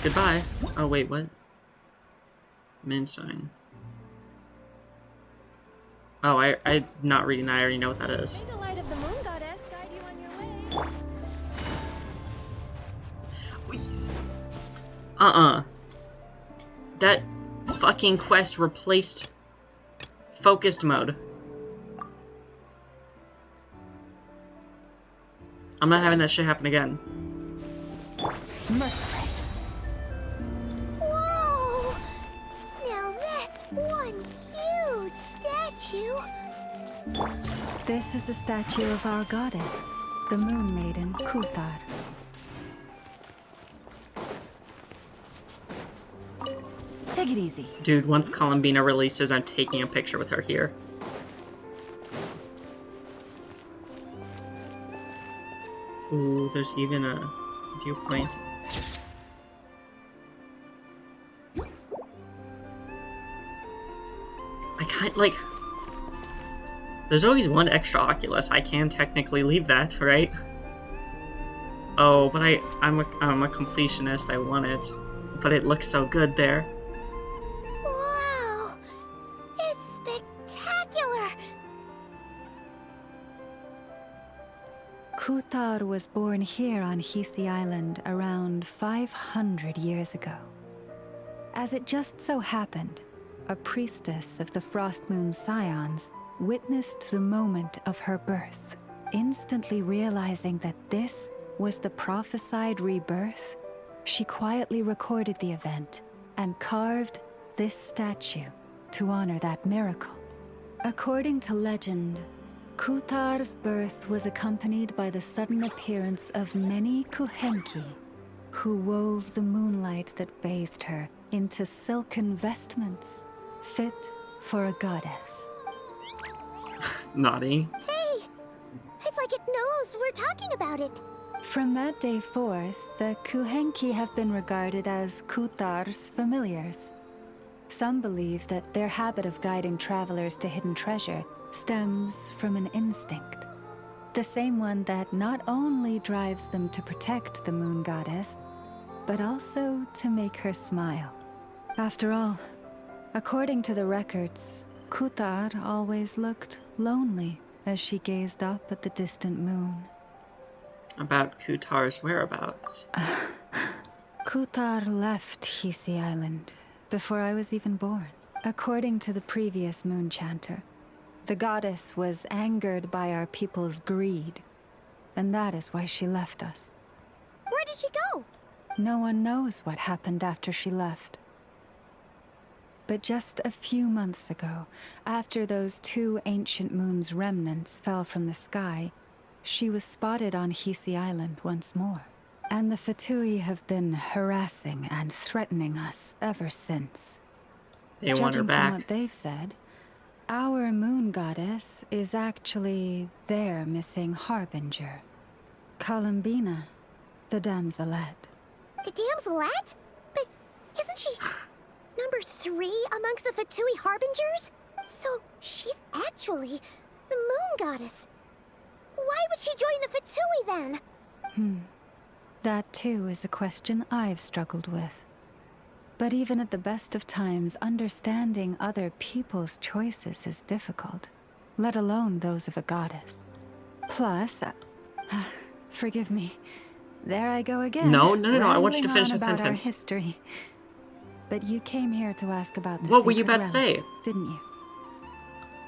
Goodbye. Oh, wait, what? Moon sign. Oh, I'm not reading that. I already know what that is. May the light of the moon goddess guide you on your way. That fucking quest replaced focused mode. I'm not having that shit happen again. Merciless. Whoa! Now that's one huge statue. This is the statue of our goddess, the Moon Maiden Kuthar. Take it easy. Dude, once Columbina releases, I'm taking a picture with her here. Ooh, there's even a viewpoint. I can't, like... There's always one extra Oculus. I can technically leave that, right? Oh, but I'm a completionist. I want it. But it looks so good there. Wow! It's spectacular! Kuthar was born here on Hisi Island around 500 years ago. As it just so happened, a priestess of the Frost Moon Scions witnessed the moment of her birth, instantly realizing that this was the prophesied rebirth. She quietly recorded the event and carved this statue to honor that miracle. According to legend, Kuthar's birth was accompanied by the sudden appearance of many Kuhenki, who wove the moonlight that bathed her into silken vestments, fit for a goddess. Naughty. Hey! It's like it knows we're talking about it. From that day forth, the Kuhenki have been regarded as Kuthar's familiars. Some believe that their habit of guiding travelers to hidden treasure stems from an instinct. The same one that not only drives them to protect the moon goddess, but also to make her smile. After all, according to the records, Kuthar always looked lonely as she gazed up at the distant moon. About Kuthar's whereabouts. Kuthar left Hisi Island before I was even born. According to the previous moon chanter, the goddess was angered by our people's greed, and that is why she left us. Where did she go? No one knows what happened after she left. But just a few months ago, after those two ancient moons' remnants fell from the sky, she was spotted on Hisi Island once more. And the Fatui have been harassing and threatening us ever since. They want her Judging back. from what they've said, our moon goddess is actually their missing harbinger, Columbina, the damselette. The damselette? But isn't she number 3 amongst the Fatui harbingers? So she's actually the moon goddess. Why would she join the Fatui then? That too is a question I've struggled with. But even at the best of times, understanding other people's choices is difficult, let alone those of a goddess. Plus, forgive me. There I go again. No. I want you to finish the about sentence. Our history. But you came here to ask about the What were you secret about to say? relic, didn't you?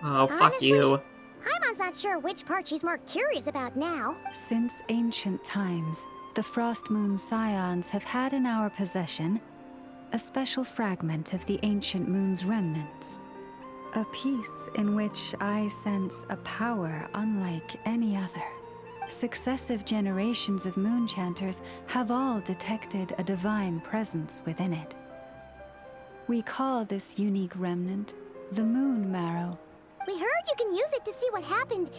Oh, fuck Honestly, you. Paimon's not sure which part she's more curious about now. Since ancient times, the Frost Moon Scions have had in our possession a special fragment of the ancient moon's remnants. A piece in which I sense a power unlike any other. Successive generations of moonchanters have all detected a divine presence within it. We call this unique remnant the Moon Marrow. We heard you can use it to see what happened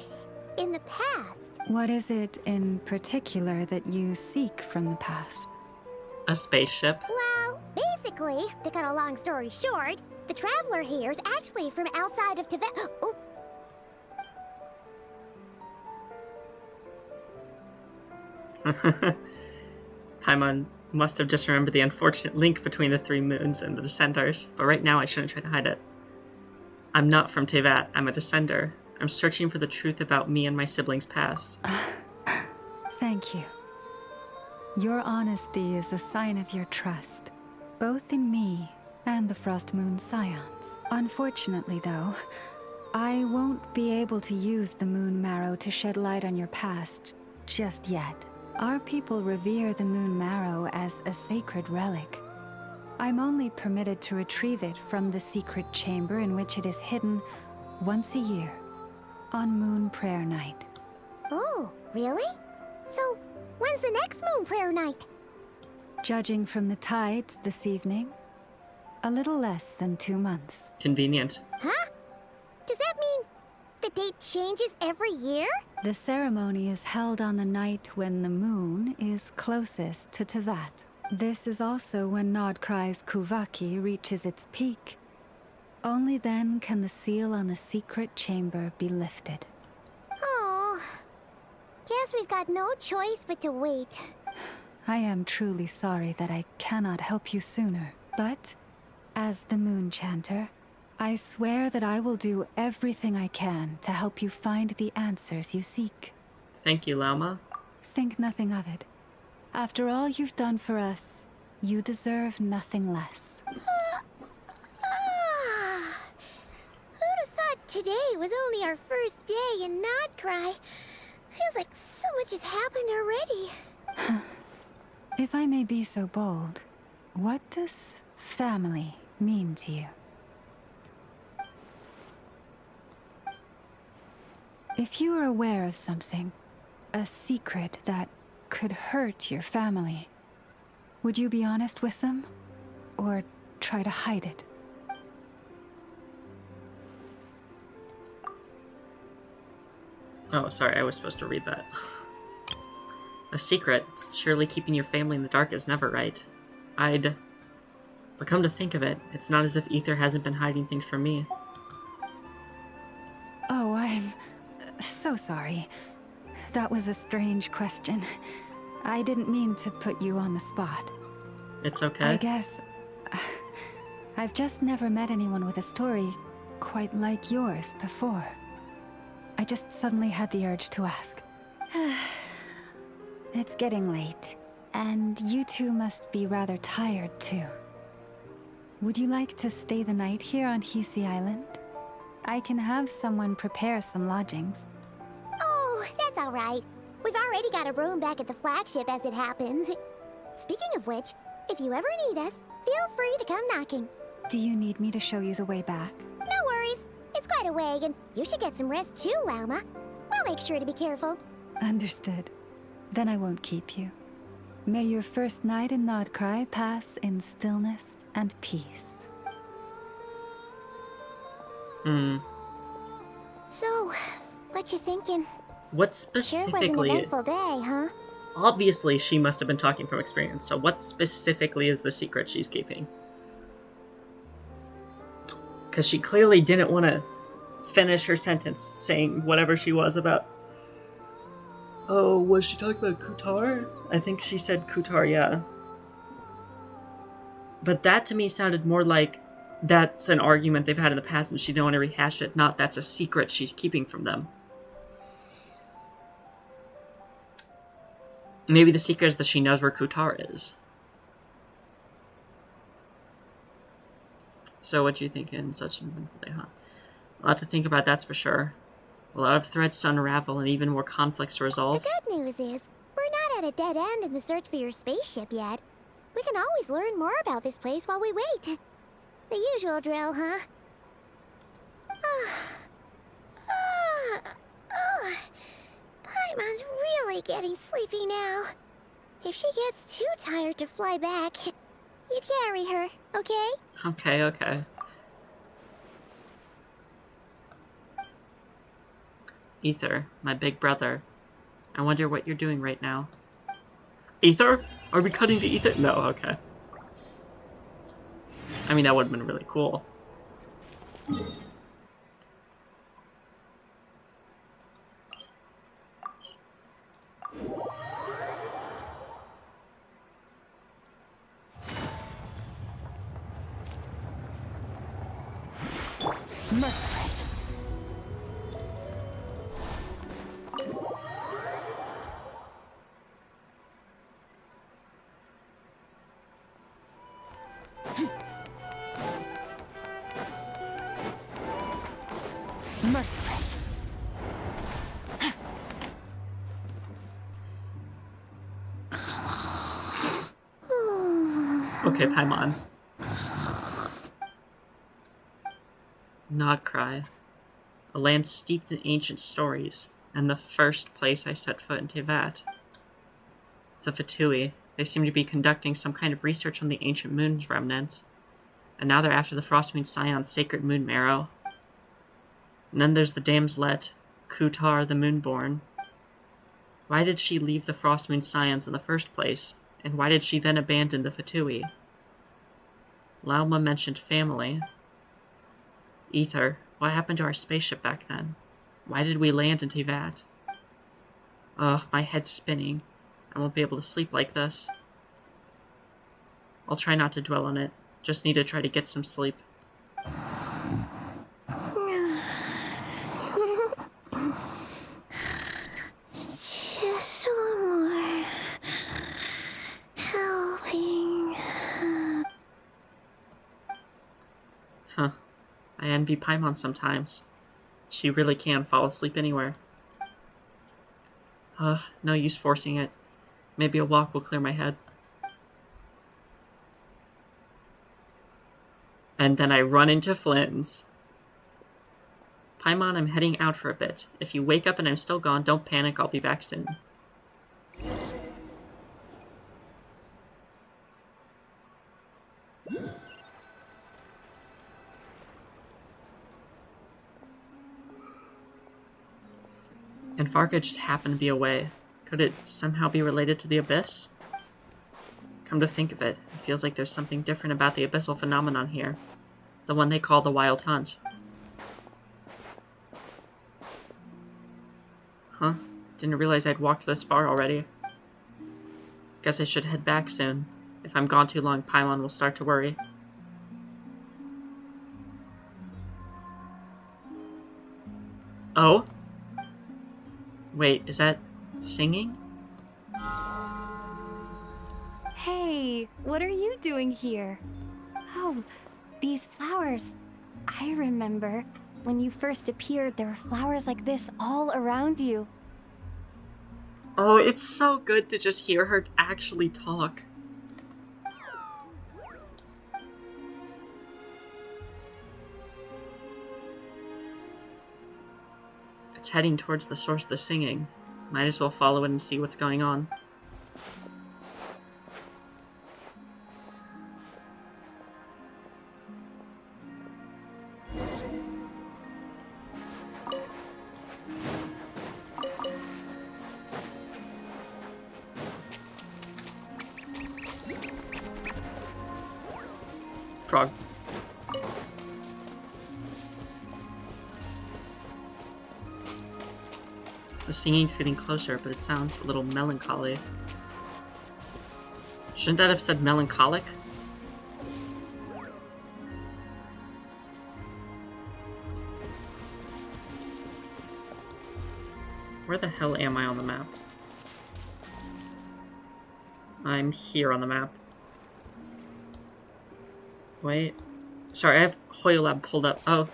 in the past. What is it in particular that you seek from the past? A spaceship. Well, basically, to cut a long story short, the traveler here is actually from outside of Tibet. Oh. Paimon must have just remembered the unfortunate link between the three moons and the Descenders, but right now I shouldn't try to hide it. I'm not from Tevat, I'm a Descender. I'm searching for the truth about me and my siblings' past. Thank you. Your honesty is a sign of your trust, both in me and the Frost Moon Scions. Unfortunately, though, I won't be able to use the Moon Marrow to shed light on your past just yet. Our people revere the Moon Marrow as a sacred relic. I'm only permitted to retrieve it from the secret chamber in which it is hidden once a year, on Moon Prayer Night. Oh, really? So, when's the next Moon Prayer Night? Judging from the tides this evening, a little less than 2 months. Convenient. Huh? Does that mean the date changes every year? The ceremony is held on the night when the moon is closest to Tevat. This is also when Nodcry's Kuvaki reaches its peak. Only then can the seal on the secret chamber be lifted. Oh, guess we've got no choice but to wait. I am truly sorry that I cannot help you sooner, but as the Moon Chanter, I swear that I will do everything I can to help you find the answers you seek. Thank you, Lauma. Think nothing of it. After all you've done for us, you deserve nothing less. Who'd have thought today was only our first day in Nodcry? Feels like so much has happened already. If I may be so bold, what does family mean to you? If you are aware of something, a secret that could hurt your family, would you be honest with them? Or try to hide it? Oh, sorry, I was supposed to read that. A secret? Surely keeping your family in the dark is never right. But come to think of it, it's not as if Ether hasn't been hiding things from me. Oh, I'm so sorry. That was a strange question. I didn't mean to put you on the spot. It's okay. I guess I've just never met anyone with a story quite like yours before. I just suddenly had the urge to ask. It's getting late, and you two must be rather tired too. Would you like to stay the night here on Hisi Island? I can have someone prepare some lodgings. Oh, that's all right. We've already got a room back at the flagship as it happens. Speaking of which, if you ever need us, feel free to come knocking. Do you need me to show you the way back? No worries. It's quite a way, and you should get some rest too, Lauma. We'll make sure to be careful. Understood. Then I won't keep you. May your first night in Nodcry pass in stillness and peace. So, what you thinking? What Sure was an specifically... eventful day, huh? Obviously, she must have been talking from experience, so what specifically is the secret she's keeping? Because she clearly didn't want to finish her sentence saying whatever she was about... Oh, was she talking about Kutar? I think she said Kutar, yeah. But that to me sounded more like that's an argument they've had in the past and she didn't want to rehash it, not that's a secret she's keeping from them. Maybe the secret is that she knows where Kutar is. So what do you think in such an eventful day, huh? A lot to think about, that's for sure. A lot of threads to unravel and even more conflicts to resolve. The good news is, we're not at a dead end in the search for your spaceship yet. We can always learn more about this place while we wait. The usual drill, huh? Paimon's really getting sleepy now. If she gets too tired to fly back, you carry her, okay? Okay, okay. Ether, my big brother. I wonder what you're doing right now. Ether? Are we cutting to Ether? No, okay. I mean, that would have been really cool. Merciless. Merciless. Okay, Paimon. Nodcry. A land steeped in ancient stories, and the first place I set foot in Tevat. The Fatui. They seem to be conducting some kind of research on the ancient moon's remnants, and now they're after the Frostmoon Scion's sacred moon marrow. And then there's the Damslet, Kutar the Moonborn. Why did she leave the Frostmoon Scions in the first place, and why did she then abandon the Fatui? Lauma mentioned family. Ether, what happened to our spaceship back then? Why did we land in Tevat? Ugh, my head's spinning. I won't be able to sleep like this. I'll try not to dwell on it. Just need to try to get some sleep. Just one more helping. Huh. I envy Paimon sometimes. She really can fall asleep anywhere. No use forcing it. Maybe a walk will clear my head. And then I run into Flynn's. Paimon, I'm heading out for a bit. If you wake up and I'm still gone, don't panic, I'll be back soon. And Varka just happened to be away. Could it somehow be related to the Abyss? Come to think of it, it feels like there's something different about the abyssal phenomenon here. The one they call the Wild Hunt. Huh? Didn't realize I'd walked this far already. Guess I should head back soon. If I'm gone too long, Paimon will start to worry. Oh? Wait, is that singing? Hey, what are you doing here? Oh, these flowers. I remember when you first appeared, there were flowers like this all around you. Oh, it's so good to just hear her actually talk. It's heading towards the source of the singing. Might as well follow it and see what's going on. Frog. The singing's getting closer, but it sounds a little melancholy. Shouldn't that have said melancholic? Where the hell am I on the map? I'm here on the map. Wait. Sorry, I have Hoylab pulled up. Oh,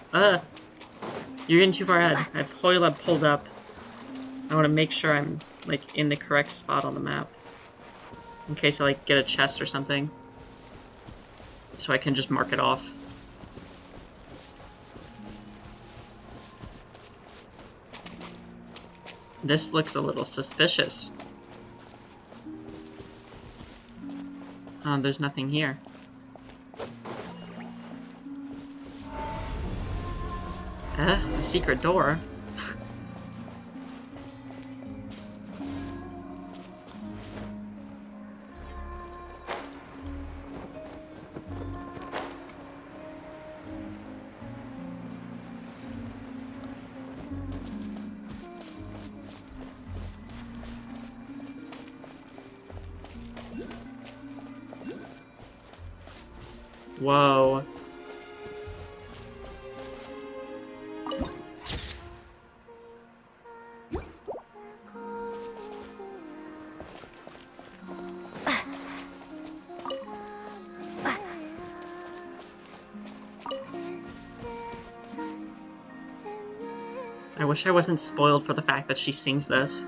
you're getting too far ahead. I have Hoylab pulled up. I want to make sure I'm, like, in the correct spot on the map. In case I, like, get a chest or something. So I can just mark it off. This looks a little suspicious. There's nothing here. A secret door. Whoa. I wish I wasn't spoiled for the fact that she sings this.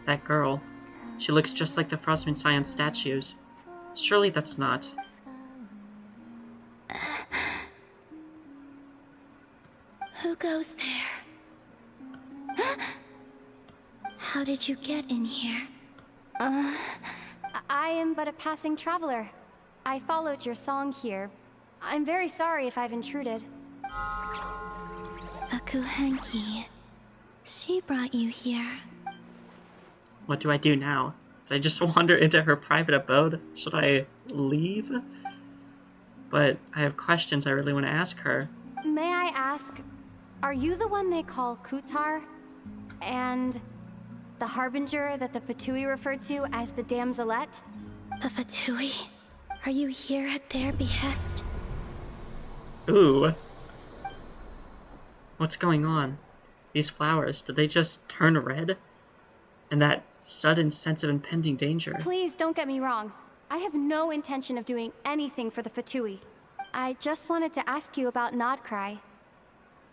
That girl. She looks just like the Frostmoon Scion statues. Surely that's not. Who goes there? How did you get in here? I am but a passing traveler. I followed your song here. I'm very sorry if I've intruded. The Kuhenki. She brought you here. What do I do now? Did I just wander into her private abode? Should I leave? But I have questions I really want to ask her. May I ask, are you the one they call Kutar? And the harbinger that the Fatui referred to as the Damselette? The Fatui? Are you here at their behest? Ooh. What's going on? These flowers, did they just turn red? And that sudden sense of impending danger. Please don't get me wrong. I have no intention of doing anything for the Fatui. I just wanted to ask you about Nodcry.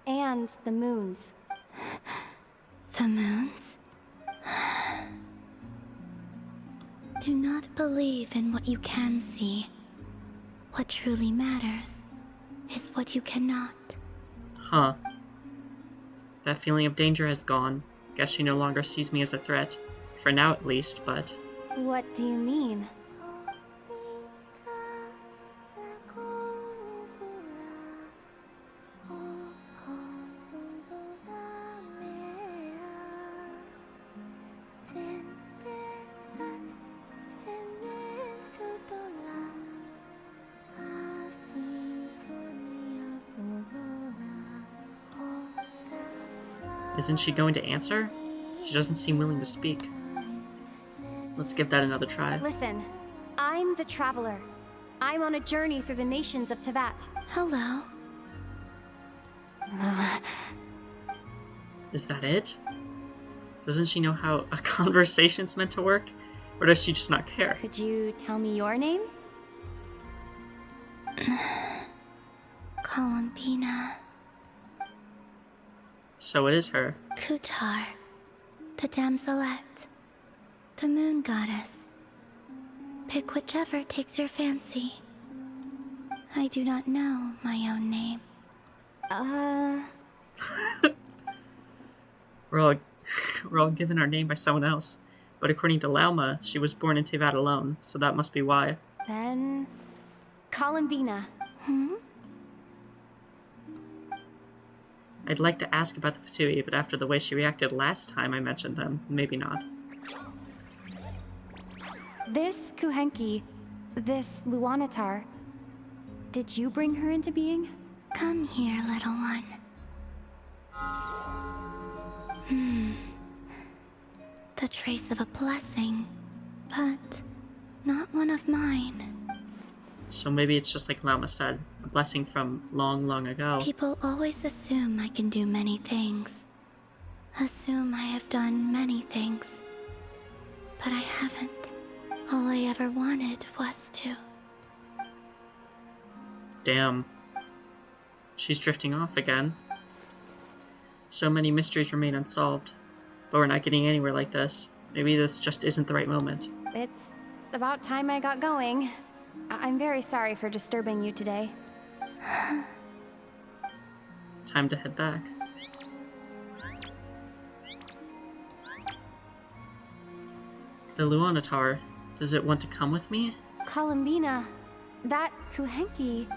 And the moons. The moons? Do not believe in what you can see. What truly matters is what you cannot. Huh. That feeling of danger has gone. Guess she no longer sees me as a threat. For now at least, but... What do you mean? Isn't she going to answer? She doesn't seem willing to speak. Let's give that another try. Listen, I'm the Traveler. I'm on a journey through the nations of Teyvat. Hello. Is that it? Doesn't she know how a conversation's meant to work? Or does she just not care? Could you tell me your name? Columbina. So it is her. Kutar. The Damselette. The moon goddess. Pick whichever takes your fancy. I do not know my own name. We're all given our name by someone else. But according to Lauma, she was born in Teyvat alone, so that must be why. Then... Columbina. I'd like to ask about the Fatui, but after the way she reacted last time I mentioned them, maybe not. This Kuhenki This Luanatar, did you bring her into being? Come here, little one. The trace of a blessing, but not one of mine. So maybe it's just like Llama said, a blessing from long, long ago. People always assume I can do many things. Assume I have done many things. But I haven't. All I ever wanted was to. Damn. She's drifting off again. So many mysteries remain unsolved. But we're not getting anywhere like this. Maybe this just isn't the right moment. It's about time I got going. I'm very sorry for disturbing you today. Time to head back. The Luanatar, does it want to come with me? Columbina, that Kuhenki.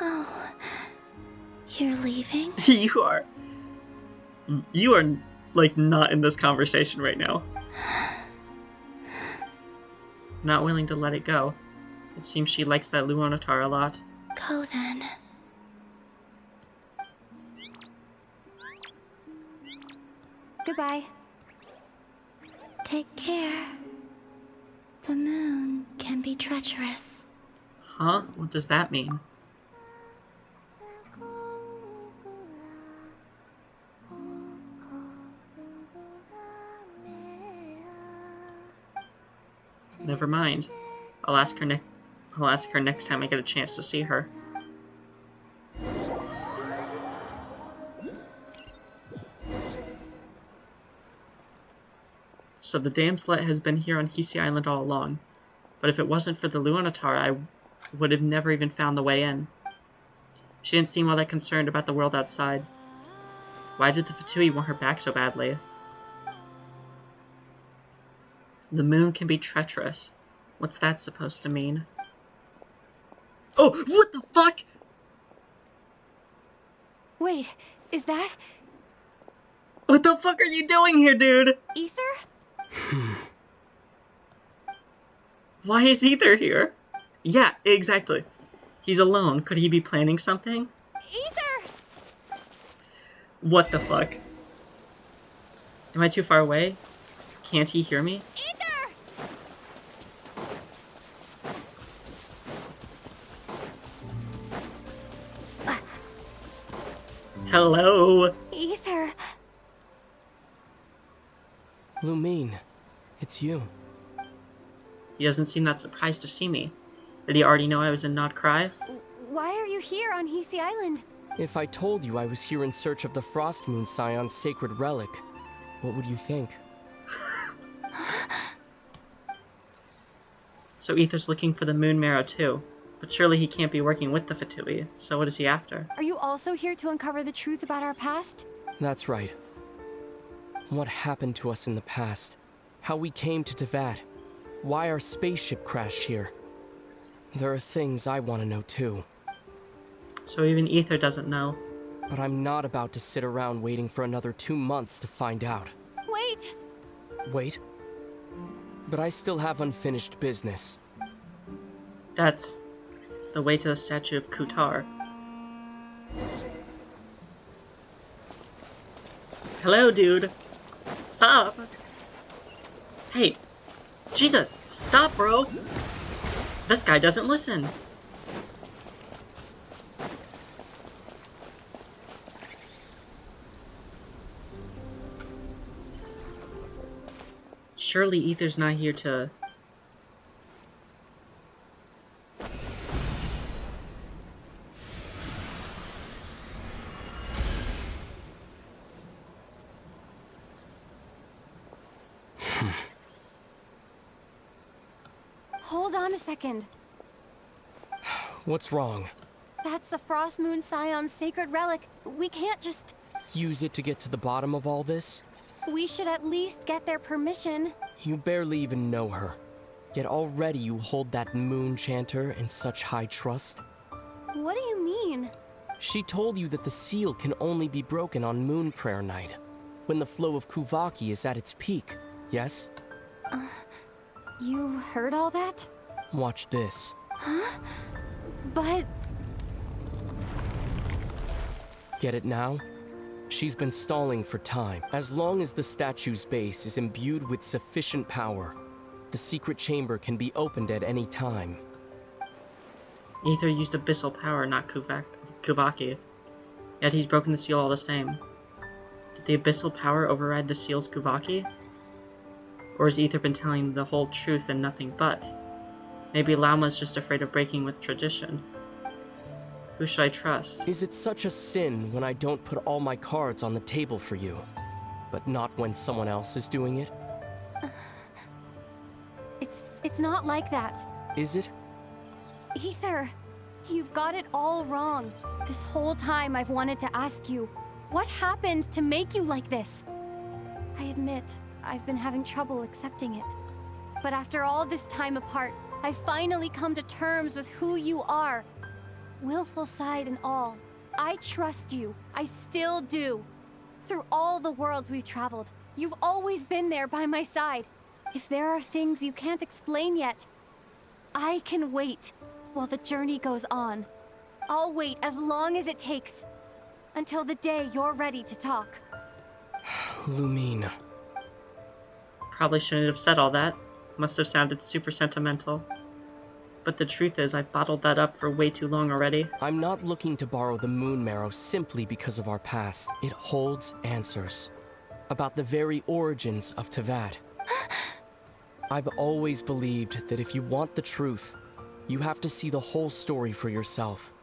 Oh, you're leaving? You are, like, not in this conversation right now. Not willing to let it go. It seems she likes that Luanatar a lot. Go then. Goodbye. Take care. The moon can be treacherous. Huh? What does that mean? Never mind. I'll ask her next time I get a chance to see her. So the Damslet has been here on Hisi Island all along. But if it wasn't for the Luanatar, I would have never even found the way in. She didn't seem all that concerned about the world outside. Why did the Fatui want her back so badly? The moon can be treacherous. What's that supposed to mean? Oh, what the fuck? Wait, is that... What the fuck are you doing here, dude? Ether? Why is Ether here? Yeah, exactly. He's alone. Could he be planning something? Ether! What the fuck? Am I too far away? Can't he hear me? Ether! Hello? Ether! Lumine, it's you. He doesn't seem that surprised to see me. Did he already know I was in Not Cry? Why are you here on Hisi Island? If I told you I was here in search of the Frost Moon Scion's sacred relic, what would you think? So Ether's looking for the Moon Marrow too. But surely he can't be working with the Fatui, so what is he after? Are you also here to uncover the truth about our past? That's right. What happened to us in the past? How we came to Tevat? Why our spaceship crashed here? There are things I want to know too. So even Ether doesn't know. But I'm not about to sit around waiting for another 2 months to find out. Wait! Wait? But I still have unfinished business. That's the way to the statue of Kutar. Hello, dude. Stop. Hey. Jesus. Stop, bro. This guy doesn't listen. Surely Ether's not here to... Hold on a second. What's wrong? That's the Frost Moon Scion's sacred relic. We can't just... Use it to get to the bottom of all this? We should at least get their permission. You barely even know her. Yet already you hold that moon chanter in such high trust. What do you mean? She told you that the seal can only be broken on Moon Prayer Night, when the flow of Kuvaki is at its peak, yes? You heard all that? Watch this. Huh? But... Get it now? She's been stalling for time. As long as the statue's base is imbued with sufficient power, the secret chamber can be opened at any time. Ether used abyssal power, not Kuvaki. Yet he's broken the seal all the same. Did the abyssal power override the seal's Kuvaki? Or has Ether been telling the whole truth and nothing but? Maybe Lauma's just afraid of breaking with tradition. Who should I trust? Is it such a sin when I don't put all my cards on the table for you, but not when someone else is doing it? It's not like that. Is it? Ether, you've got it all wrong. This whole time I've wanted to ask you, what happened to make you like this? I admit, I've been having trouble accepting it. But after all this time apart, I've finally come to terms with who you are. Willful side and all. I trust you. I still do. Through all the worlds we've traveled, you've always been there by my side. If there are things you can't explain yet, I can wait while the journey goes on. I'll wait as long as it takes, until the day you're ready to talk. Lumine. Probably shouldn't have said all that. Must have sounded super sentimental. But the truth is, I've bottled that up for way too long already. I'm not looking to borrow the moon marrow simply because of our past. It holds answers about the very origins of Teyvat. I've always believed that if you want the truth, you have to see the whole story for yourself.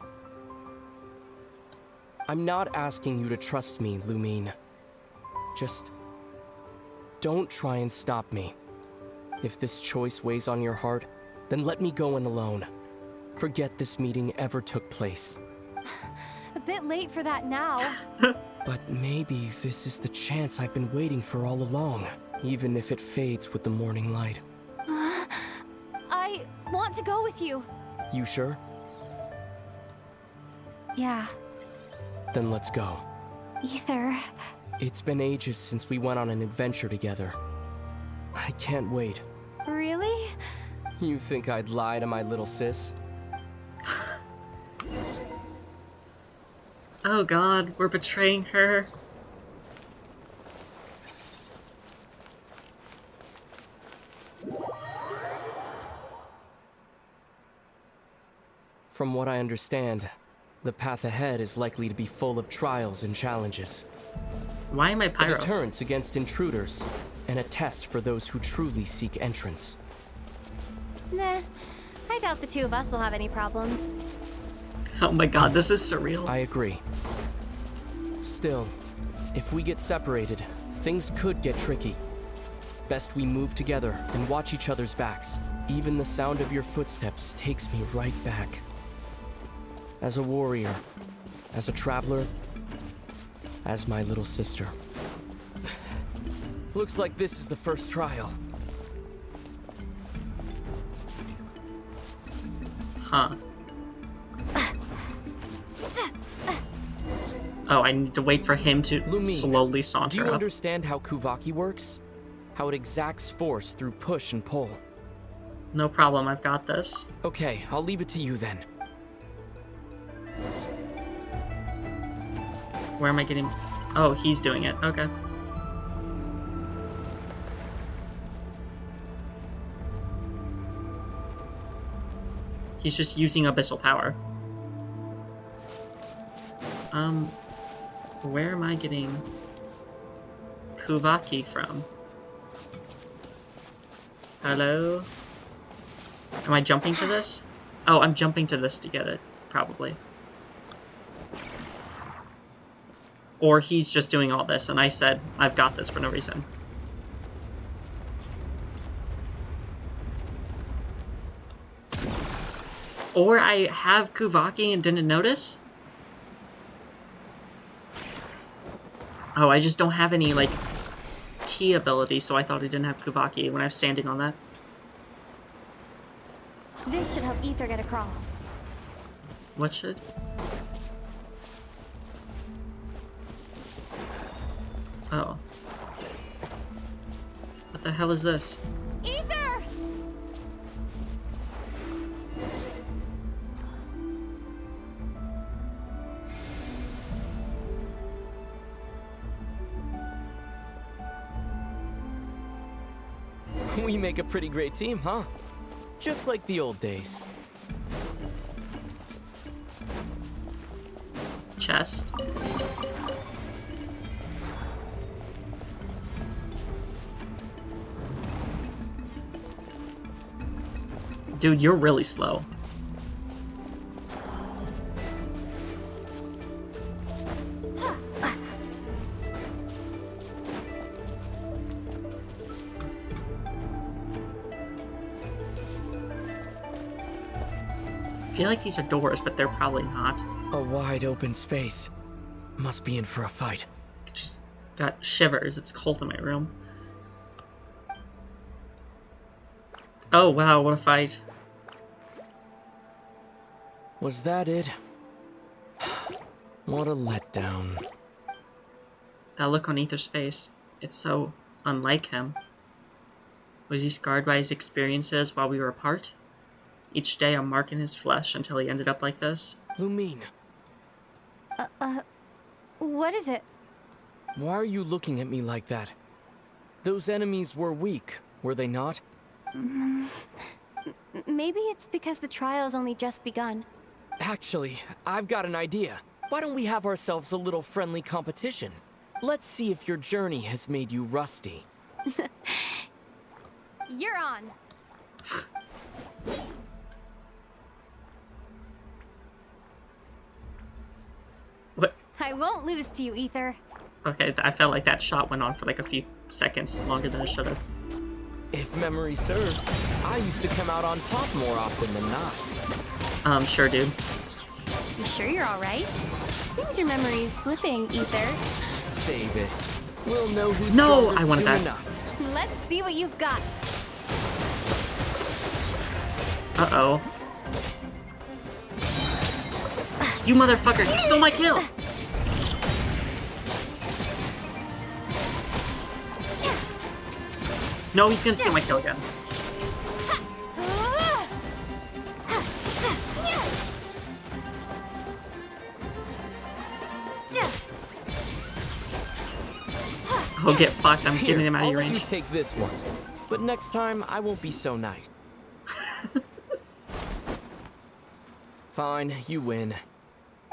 I'm not asking you to trust me, Lumine. Just don't try and stop me. If this choice weighs on your heart, then let me go in alone. Forget this meeting ever took place. A bit late for that now. But maybe this is the chance I've been waiting for all along, even if it fades with the morning light. I want to go with you. You sure? Yeah. Then let's go. Ether. It's been ages since we went on an adventure together. I can't wait. Really? You think I'd lie to my little sis? Oh god, we're betraying her. From what I understand, the path ahead is likely to be full of trials and challenges. Why am I pyro? A deterrence against intruders, and a test for those who truly seek entrance. Nah, I doubt the two of us will have any problems. Oh my god, this is surreal. I agree. Still, if we get separated, things could get tricky. Best we move together and watch each other's backs. Even the sound of your footsteps takes me right back. As a warrior, as a traveler, as my little sister. Looks like this is the first trial. Huh. Oh, I need to wait for him to Lumine, slowly saunter do you up. understand how Kuvaki works? How it exacts force through push and pull? No problem, I've got this. Okay, I'll leave it to you then. Where am I getting... Oh, he's doing it. Okay. He's just using abyssal power. Where am I getting Kuvaki from? Hello? Am I jumping to this? Oh, I'm jumping to this to get it, probably. Or he's just doing all this, and I said, I've got this for no reason. Or I have Kuvaki and didn't notice? Oh, I just don't have any, like, T ability, so I thought I didn't have Kuvaki when I was standing on that. This should help Ether get across. What should? Oh. What the hell is this? Ether! We make a pretty great team, huh? Just like the old days. Chest. Dude, you're really slow. I feel like these are doors, but they're probably not. A wide open space. Must be in for a fight. Just got shivers. It's cold in my room. Oh wow, what a fight. Was that it? What a letdown. That look on Ether's face. It's so unlike him. Was he scarred by his experiences while we were apart? Each day a mark in his flesh until he ended up like this? Lumine. What is it? Why are you looking at me like that? Those enemies were weak, were they not? Maybe it's because the trial's only just begun. Actually, I've got an idea. Why don't we have ourselves a little friendly competition? Let's see if your journey has made you rusty. You're on. What? I won't lose to you, Ether. Okay, I felt like that shot went on for like a few seconds longer than it should have. If memory serves, I used to come out on top more often than not. Sure, dude. You sure you're alright? Seems your memory's slipping, Ether. Save it. We'll know who's No, stronger I wanted soon that. enough. Let's see what you've got. Uh-oh. You motherfucker, you stole my kill! No, he's gonna steal my kill again. Oh, get fucked. I'm getting him out of your I'll let range. you take this one. But next time, I won't be so nice. Fine, you win.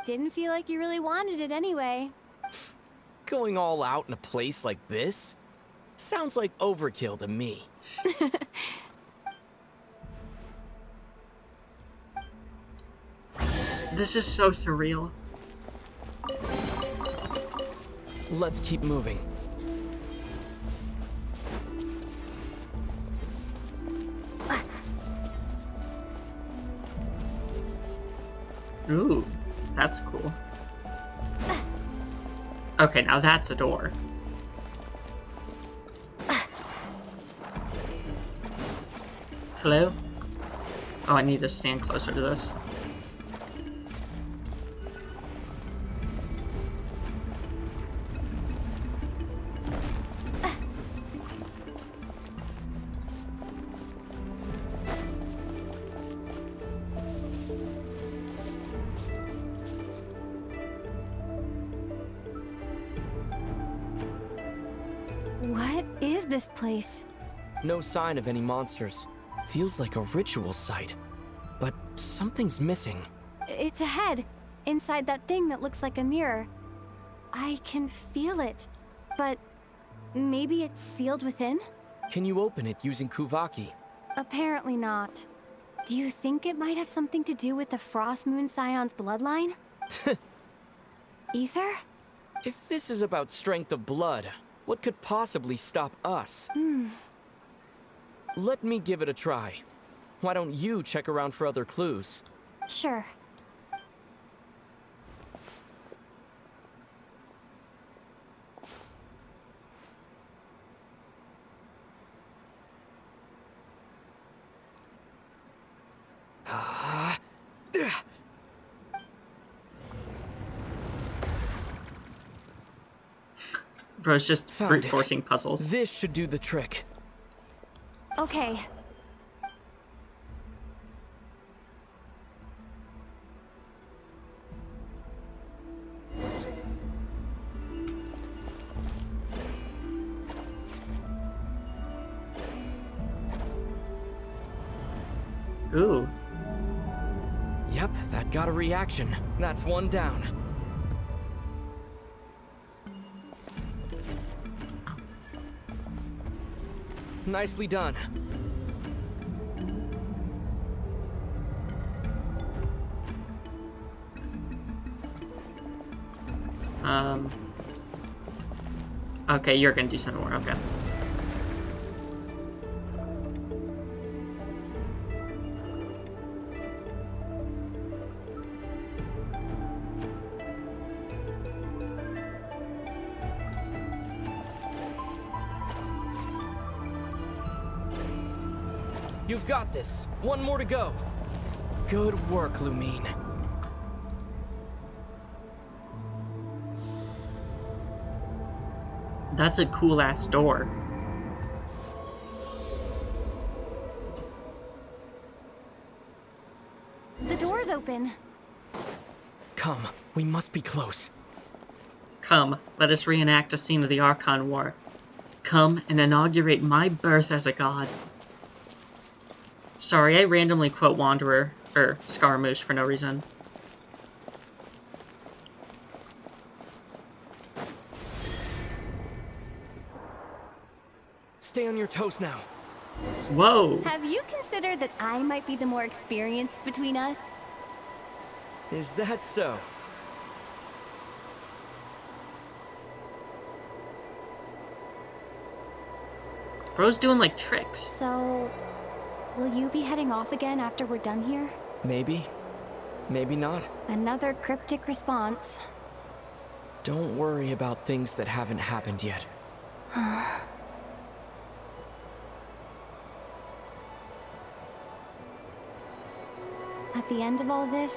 Didn't feel like you really wanted it anyway. Going all out in a place like this? Sounds like overkill to me. This is so surreal. Let's keep moving. Ooh, that's cool. Okay, now that's a door. Hello? Oh, I need to stand closer to this. What is this place? No sign of any monsters. Feels like a ritual site. But something's missing. It's a head, inside that thing that looks like a mirror. I can feel it, but maybe it's sealed within? Can you open it using Kuvaki? Apparently not. Do you think it might have something to do with the Frost Moon Scion's bloodline? Ether? If this is about strength of blood, what could possibly stop us? Let me give it a try. Why don't you check around for other clues? Sure. Bro's just brute forcing puzzles. This should do the trick. Okay. Ooh. Yep, that got a reaction. That's one down. Nicely done. Okay, you're gonna do something more. Okay. You've got this. One more to go. Good work, Lumine. That's a cool-ass door. The door's open. Come, we must be close. Come, let us reenact a scene of the Archon War. Come and inaugurate my birth as a god. Sorry, I randomly quote Wanderer, or Scaramouche for no reason. Stay on your toes now. Whoa! Have you considered that I might be the more experienced between us? Is that so? Bro's doing like tricks. So, will you be heading off again after we're done here? Maybe. Maybe not. Another cryptic response. Don't worry about things that haven't happened yet. At the end of all this,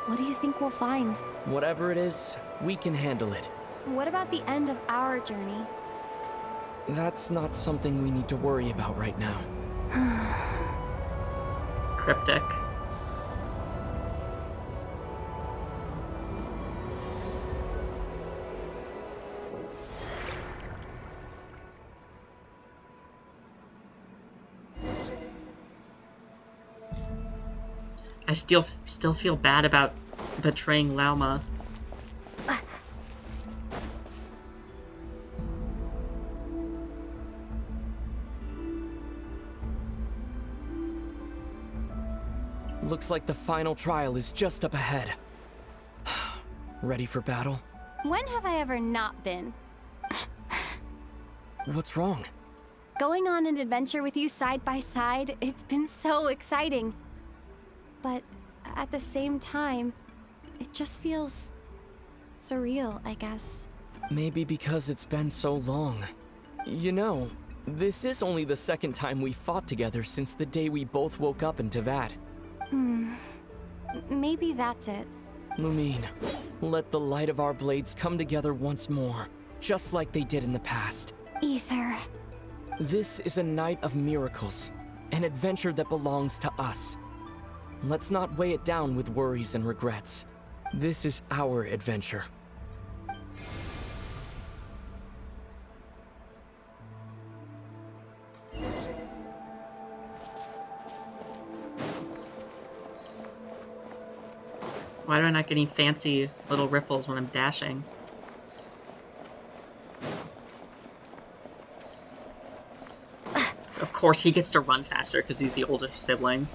what do you think we'll find? Whatever it is, we can handle it. What about the end of our journey? That's not something we need to worry about right now. Cryptic. I still feel bad about betraying Lauma. Looks like the final trial is just up ahead. Ready for battle? When have I ever not been? What's wrong? Going on an adventure with you side by side, it's been so exciting. But at the same time, it just feels surreal, I guess. Maybe because it's been so long. You know, this is only the second time we fought together since the day we both woke up in Teyvat. Maybe that's it. Lumine, let the light of our blades come together once more, just like they did in the past. Ether. This is a night of miracles, an adventure that belongs to us. Let's not weigh it down with worries and regrets. This is our adventure. Why do I not get any fancy little ripples when I'm dashing? Of course, he gets to run faster because he's the older sibling.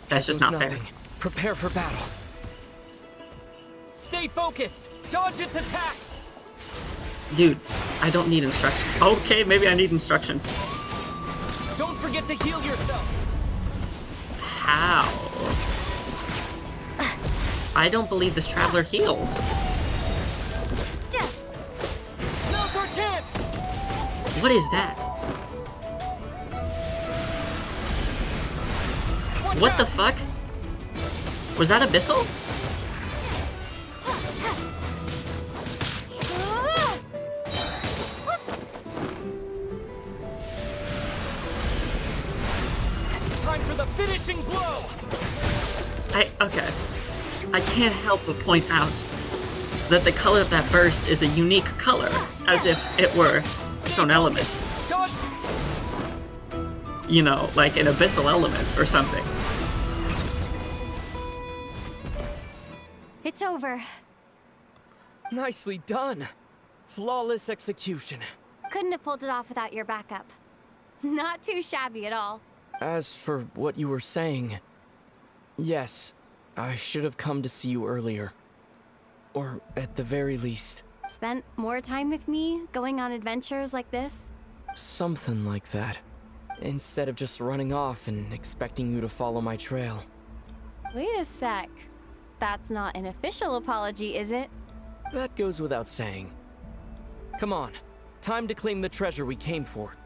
That's just not fair. Prepare for battle. Stay focused! Dodge its attacks! Dude, I don't need instructions. Okay, maybe I need instructions. Don't forget to heal yourself! How? I don't believe this traveler heals. Now's our chance! What is that? What the fuck? Was that Abyssal? Time for the finishing blow! Okay. I can't help but point out that the color of that burst is a unique color, as if it were its own element. you know, like an abyssal element or something. It's over. Nicely done. Flawless execution. Couldn't have pulled it off without your backup. Not too shabby at all. As for what you were saying, yes, I should have come to see you earlier. Or at the very least. Spent more time with me, going on adventures like this? Something like that. Instead of just running off and expecting you to follow my trail. Wait a sec. That's not an official apology, is it? That goes without saying. Come on, time to claim the treasure we came for.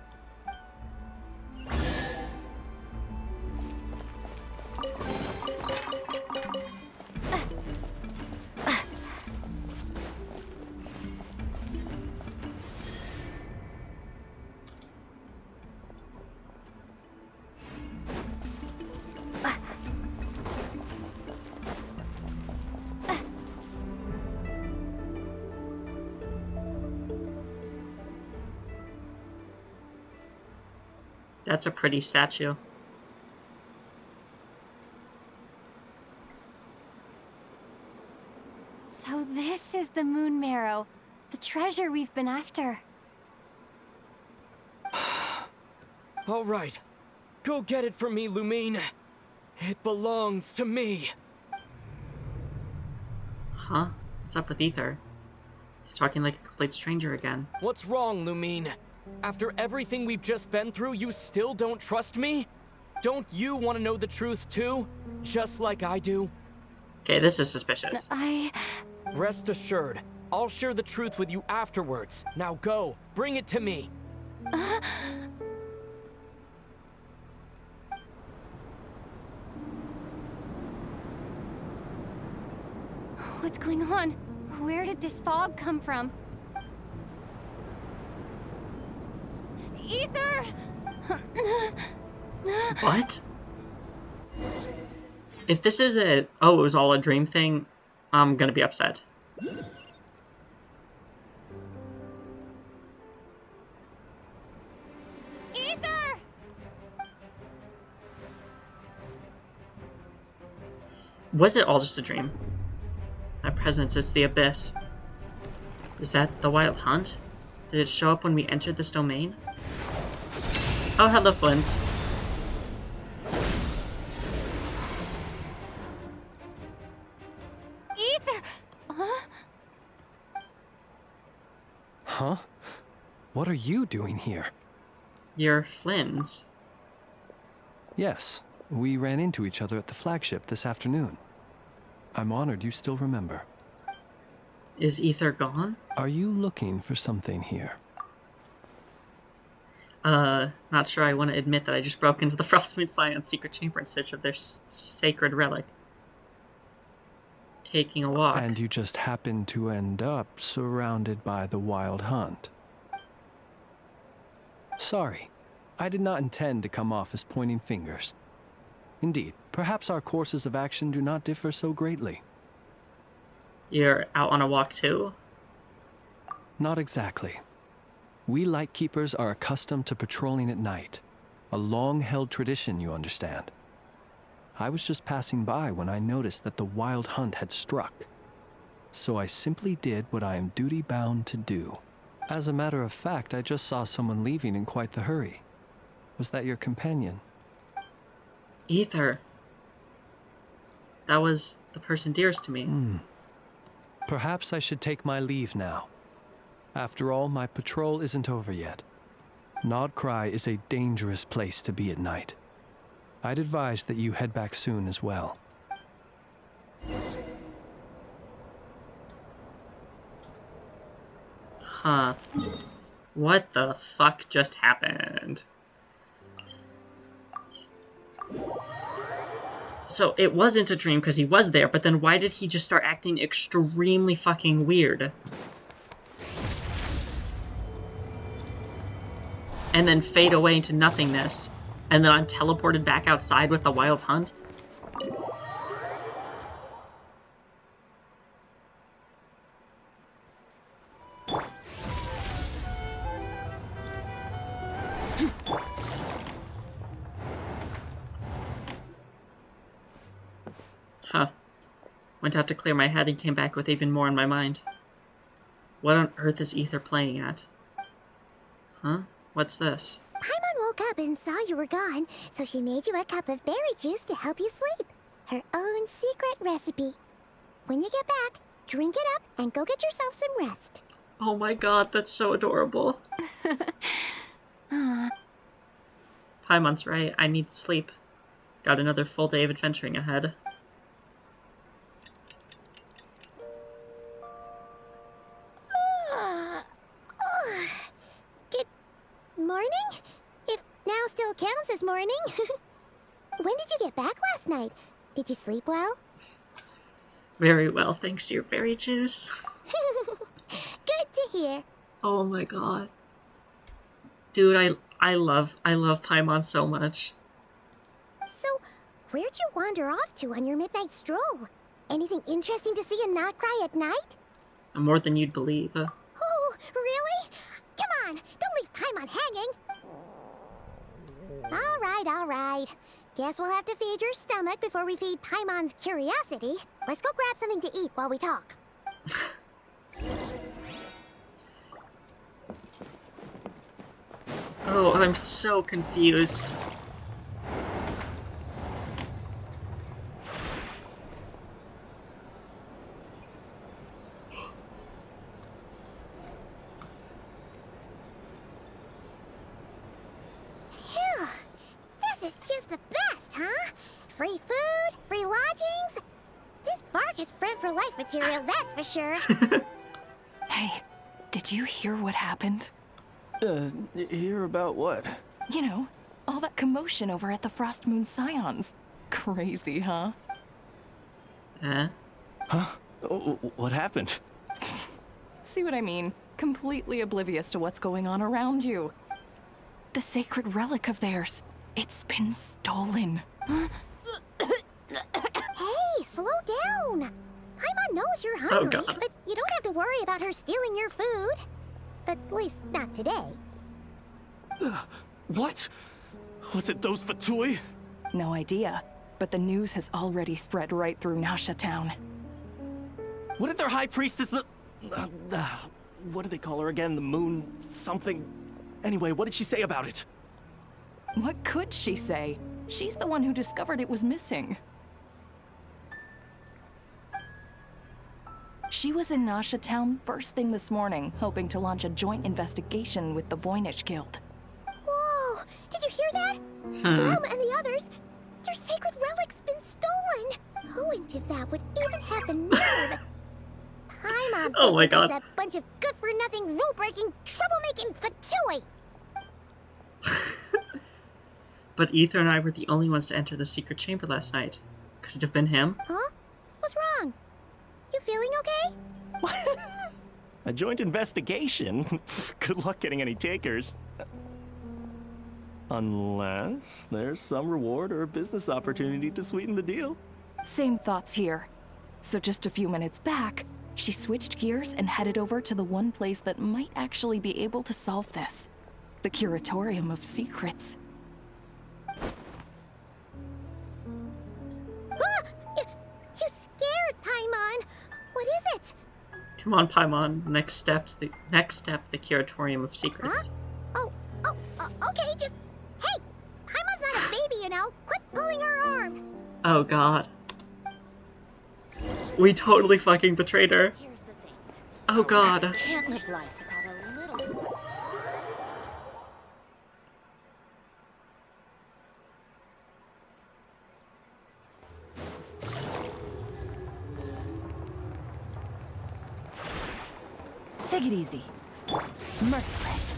That's a pretty statue. So this is the Moon Marrow, the treasure we've been after. All right, go get it for me, Lumine. It belongs to me. Huh? What's up with Ether? He's talking like a complete stranger again. What's wrong, Lumine? After everything we've just been through, you still don't trust me? Don't you want to know the truth too? Just like I do? Okay, this is suspicious. Rest assured, I'll share the truth with you afterwards. Now go, bring it to me. What's going on? Where did this fog come from? Ether! What? If this is it was all a dream thing, I'm gonna be upset. Ether! Was it all just a dream? That presence is the abyss. Is that the Wild Hunt? Did it show up when we entered this domain? Oh, hello, Flins. Ether! Huh? What are you doing here? You're Flins. Yes, we ran into each other at the flagship this afternoon. I'm honored you still remember. Is Ether gone? Are you looking for something here? Not sure I want to admit that I just broke into the Frostmoon Scion's secret chamber in search of their sacred relic. Taking a walk. And you just happened to end up surrounded by the Wild Hunt. Sorry, I did not intend to come off as pointing fingers. Indeed, perhaps our courses of action do not differ so greatly. You're out on a walk too? Not exactly. We Lightkeepers are accustomed to patrolling at night. A long-held tradition, you understand. I was just passing by when I noticed that the Wild Hunt had struck. So I simply did what I am duty-bound to do. As a matter of fact, I just saw someone leaving in quite the hurry. Was that your companion? Ether. That was the person dearest to me. Perhaps I should take my leave now. After all, my patrol isn't over yet. Nodcry is a dangerous place to be at night. I'd advise that you head back soon as well. Huh. What the fuck just happened? So it wasn't a dream because he was there, but then why did he just start acting extremely fucking weird? And then fade away into nothingness. And then I'm teleported back outside with the Wild Hunt? Huh. Went out to clear my head and came back with even more on my mind. What on earth is Ether playing at? Huh? What's this? Paimon woke up and saw you were gone, so she made you a cup of berry juice to help you sleep. Her own secret recipe. When you get back, drink it up and go get yourself some rest. Oh my god, that's so adorable. Paimon's right, I need sleep. Got another full day of adventuring ahead. Good morning? If now still counts as morning. When did you get back last night? Did you sleep well? Very well, thanks to your berry juice. Good to hear. Oh my god. Dude, I love Paimon so much. So, where'd you wander off to on your midnight stroll? Anything interesting to see in Notcry at night? More than you'd believe. Oh, really? Come on, don't leave Paimon hanging. All right. Guess we'll have to feed your stomach before we feed Paimon's curiosity. Let's go grab something to eat while we talk. Oh, I'm so confused. Phew. This is just the best, huh? Free food, free lodgings. This bark is bred for life material, that's for sure. Hey, did you hear what happened? Hear about what? You know, all that commotion over at the Frost Moon Scions. Crazy, huh? Huh? Oh, what happened? See what I mean? Completely oblivious to what's going on around you. The sacred relic of theirs. It's been stolen. Hey, slow down. Paimon knows you're hungry, but you don't have to worry about her stealing your food. At least not today. What? Was it those Fatui? No idea, but the news has already spread right through Nasha town. What did their high priestess... what did they call her again? The moon... something... Anyway, what did she say about it? What could she say? She's the one who discovered it was missing. She was in Nasha town first thing this morning, hoping to launch a joint investigation with the Voynich Guild. Whoa! Did you hear that? Realm and the others, their sacred relic's been stolen. Who in Tivab would even have the nerve? Paimon Oh my god. That bunch of good-for-nothing, rule-breaking, troublemaking Fatui. But Ether and I were the only ones to enter the secret chamber last night. Could it have been him? Huh? What's wrong? You feeling okay? A joint investigation? Good luck getting any takers. Unless there's some reward or business opportunity to sweeten the deal. Same thoughts here. So just a few minutes back, she switched gears and headed over to the one place that might actually be able to solve this. The Curatorium of Secrets. You scared, Paimon. What is it? Come on, Paimon. Next step, the Curatorium of Secrets. Huh? Okay, just... Hey! Paimon's not a baby, you know. Quit pulling her arm. Oh god. We totally fucking betrayed her. Oh god. Can't live life without a little stuff. Take it easy. Merciless.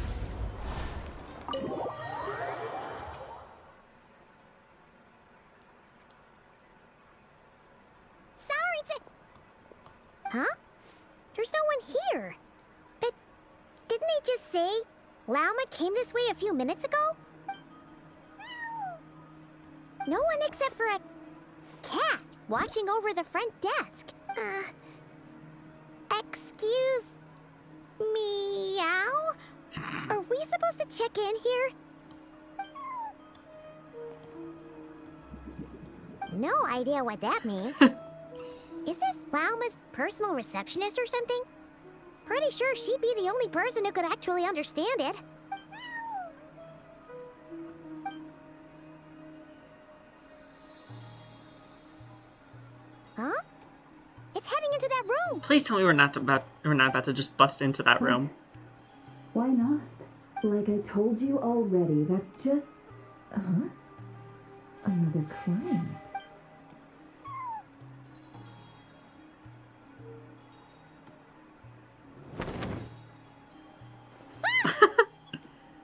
Huh? There's no one here. But didn't they just say Lauma came this way a few minutes ago? No one except for a cat watching over the front desk. Excuse meow? Are we supposed to check in here? no idea what that means. Is this Lauma's personal receptionist or something? Pretty sure she'd be the only person who could actually understand it. Huh? It's heading into that room. Please tell me we're not about to just bust into that room. Why not? Like I told you already, that's just... another client.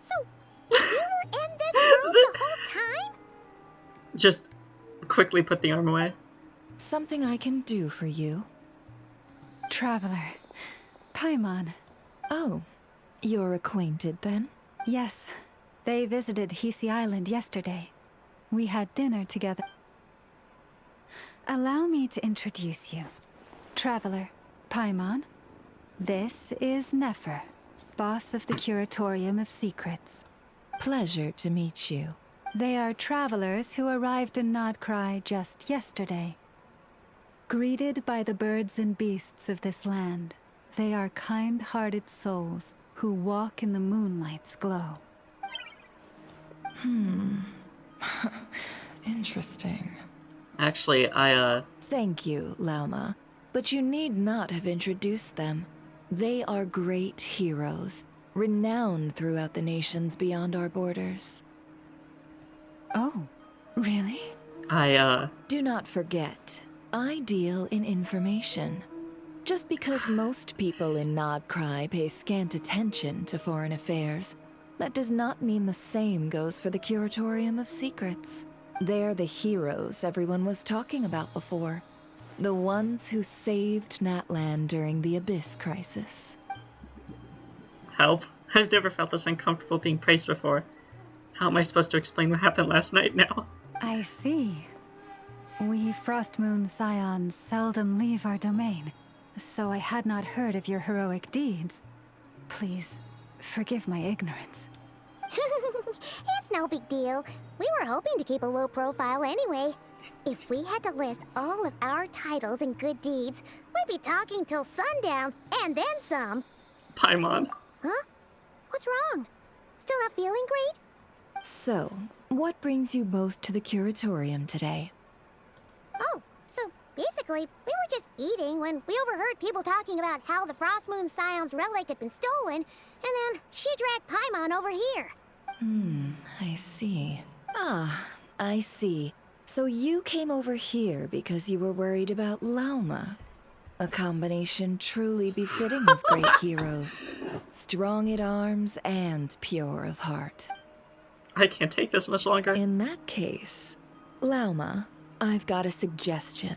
So, you were in this room the whole time? Just quickly put the arm away. Something I can do for you? Traveler. Paimon. Oh, you're acquainted then? Yes. They visited Hisi Island yesterday. We had dinner together. Allow me to introduce you. Traveler, Paimon. This is Nefer, boss of the Curatorium of Secrets. Pleasure to meet you. They are travelers who arrived in Nodcry just yesterday. Greeted by the birds and beasts of this land, they are kind-hearted souls who walk in the moonlight's glow. Interesting. Actually, Thank you, Lauma. But you need not have introduced them. They are great heroes, renowned throughout the nations beyond our borders. Oh, really? Do not forget, I deal in information. Just because most people in Nodcry pay scant attention to foreign affairs, that does not mean the same goes for the Curatorium of Secrets. They're the heroes everyone was talking about before. The ones who saved Natlan during the Abyss crisis. Help. I've never felt this uncomfortable being praised before. How am I supposed to explain what happened last night now? I see. We Frostmoon Scions seldom leave our domain, so I had not heard of your heroic deeds. Please, forgive my ignorance. It's no big deal. We were hoping to keep a low profile anyway. If we had to list all of our titles and good deeds, we'd be talking till sundown, and then some. Paimon. Huh? What's wrong? Still not feeling great? So, what brings you both to the Curatorium today? Oh, so basically, we were just eating when we overheard people talking about how the Frostmoon Scion's relic had been stolen, and then she dragged Paimon over here. I see. I see. So you came over here because you were worried about Lauma. A combination truly befitting of great heroes. Strong at arms and pure of heart. I can't take this much longer. In that case, Lauma, I've got a suggestion.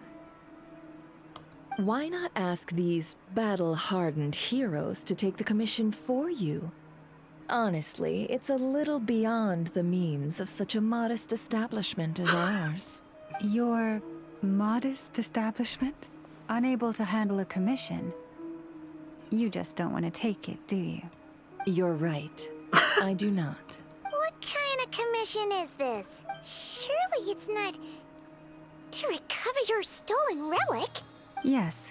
Why not ask these battle-hardened heroes to take the commission for you? Honestly, it's a little beyond the means of such a modest establishment as ours. Your modest establishment? Unable to handle a commission? You just don't want to take it, do you? You're right. I do not. What kind of commission is this? Surely it's not to recover your stolen relic? Yes,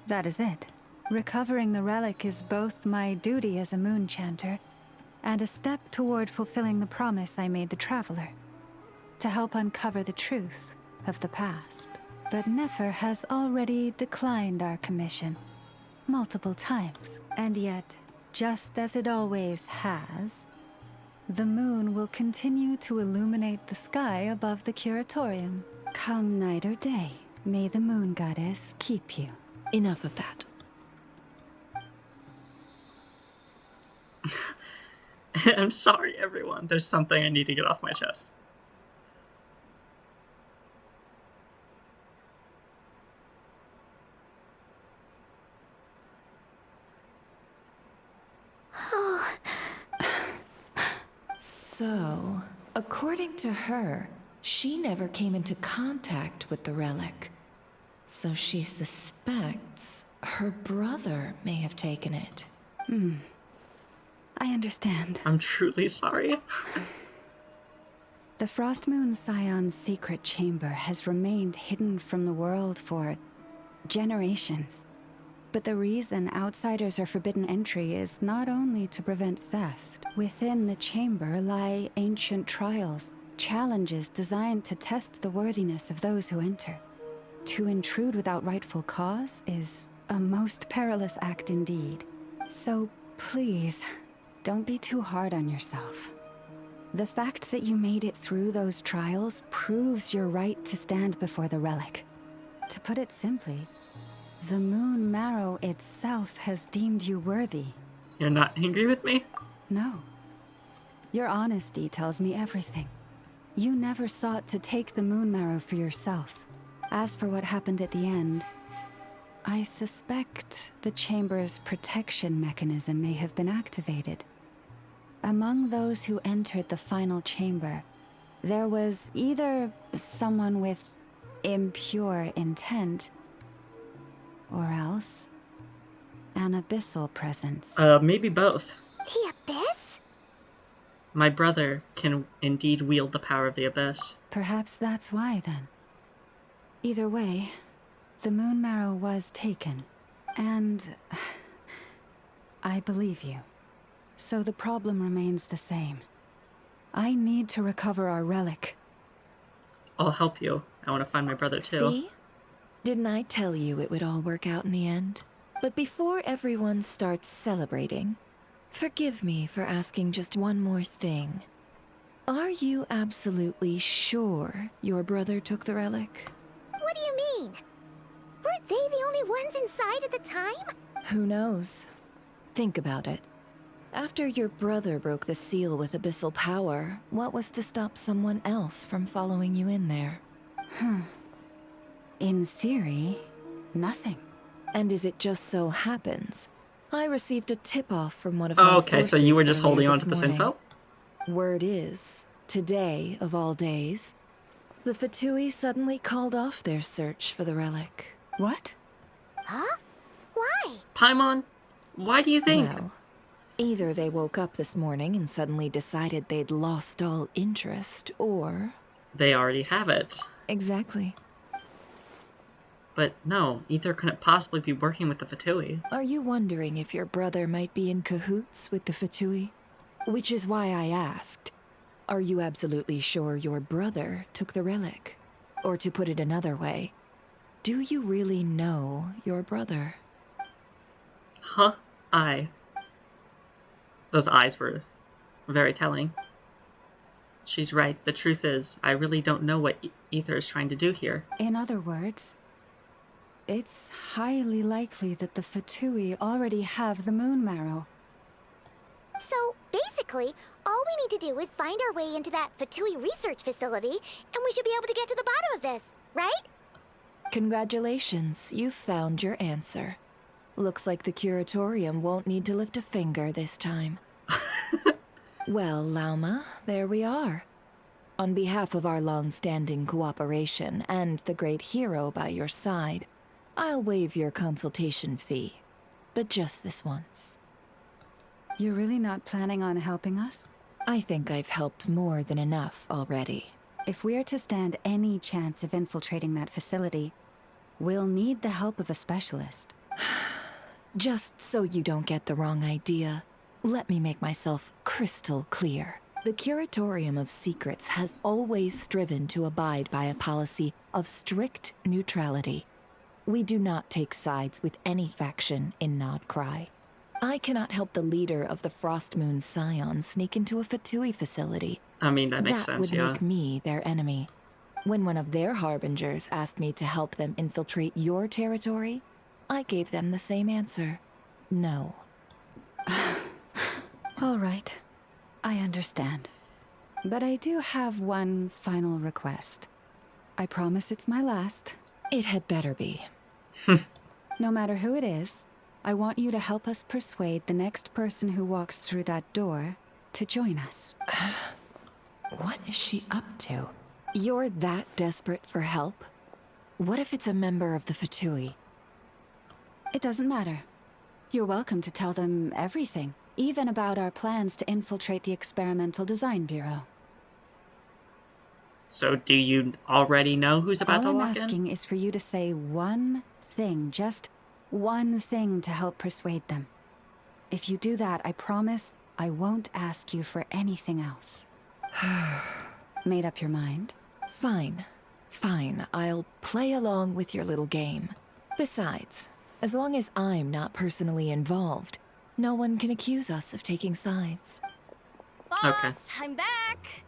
that is it. Recovering the relic is both my duty as a moon chanter and a step toward fulfilling the promise I made the Traveler, to help uncover the truth of the past. But Nefer has already declined our commission multiple times, and yet, just as it always has, the moon will continue to illuminate the sky above the Curatorium. Come night or day, may the moon goddess keep you. Enough of that. I'm sorry, everyone. There's something I need to get off my chest. So, according to her, she never came into contact with the relic. So she suspects her brother may have taken it. I understand. I'm truly sorry. The Frost Moon Scion's secret chamber has remained hidden from the world for generations. But the reason outsiders are forbidden entry is not only to prevent theft. Within the chamber lie ancient trials, challenges designed to test the worthiness of those who enter. To intrude without rightful cause is a most perilous act indeed. So please, don't be too hard on yourself. The fact that you made it through those trials proves your right to stand before the relic. To put it simply, the Moon Marrow itself has deemed you worthy. You're not angry with me? No. Your honesty tells me everything. You never sought to take the Moon Marrow for yourself. As for what happened at the end, I suspect the chamber's protection mechanism may have been activated. Among those who entered the final chamber, there was either someone with impure intent, or else an abyssal presence. Maybe both. The Abyss? My brother can indeed wield the power of the Abyss. Perhaps that's why, then. Either way, the Moon Marrow was taken, and I believe you. So the problem remains the same. I need to recover our relic. I'll help you. I want to find my brother too. See? Didn't I tell you it would all work out in the end? But before everyone starts celebrating, forgive me for asking just one more thing. Are you absolutely sure your brother took the relic? What do you mean? Weren't they the only ones inside at the time? Who knows? Think about it. After your brother broke the seal with abyssal power, what was to stop someone else from following you in there? In theory, nothing. And as it just so happens, I received a tip-off from one of my sources. Okay, so you were just holding on to this this info? Word is, today, of all days, the Fatui suddenly called off their search for the relic. What? Huh? Why? Paimon, why do you think? Well, either they woke up this morning and suddenly decided they'd lost all interest, or... They already have it. Exactly. But no, Ether couldn't possibly be working with the Fatui. Are you wondering if your brother might be in cahoots with the Fatui? Which is why I asked, are you absolutely sure your brother took the relic? Or to put it another way, do you really know your brother? Huh? Those eyes were very telling. She's right. The truth is, I really don't know what Ether is trying to do here. In other words, it's highly likely that the Fatui already have the Moon Marrow. So, basically, all we need to do is find our way into that Fatui research facility, and we should be able to get to the bottom of this, right? Congratulations, you've found your answer. Looks like the curatorium won't need to lift a finger this time. Well, Lauma, there we are. On behalf of our long-standing cooperation and the great hero by your side, I'll waive your consultation fee. But just this once. You're really not planning on helping us? I think I've helped more than enough already. If we're to stand any chance of infiltrating that facility, we'll need the help of a specialist. Just so you don't get the wrong idea, let me make myself crystal clear. The Curatorium of Secrets has always striven to abide by a policy of strict neutrality. We do not take sides with any faction in Nodcry. I cannot help the leader of the Frost Moon Scions sneak into a Fatui facility. I mean, that makes sense, That would make me their enemy. When one of their harbingers asked me to help them infiltrate your territory, I gave them the same answer. No. All right. I understand. But I do have one final request. I promise it's my last. It had better be. No matter who it is, I want you to help us persuade the next person who walks through that door to join us. What is she up to? You're that desperate for help? What if it's a member of the Fatui? It doesn't matter. You're welcome to tell them everything, even about our plans to infiltrate the Experimental Design Bureau. So do you already know who's about to All I'm walk asking in? is for you to say one thing, just one thing to help persuade them. If you do that, I promise I won't ask you for anything else. Made up your mind? Fine. Fine, I'll play along with your little game. Besides, as long as I'm not personally involved, no one can accuse us of taking sides. Boss, Okay. I'm back.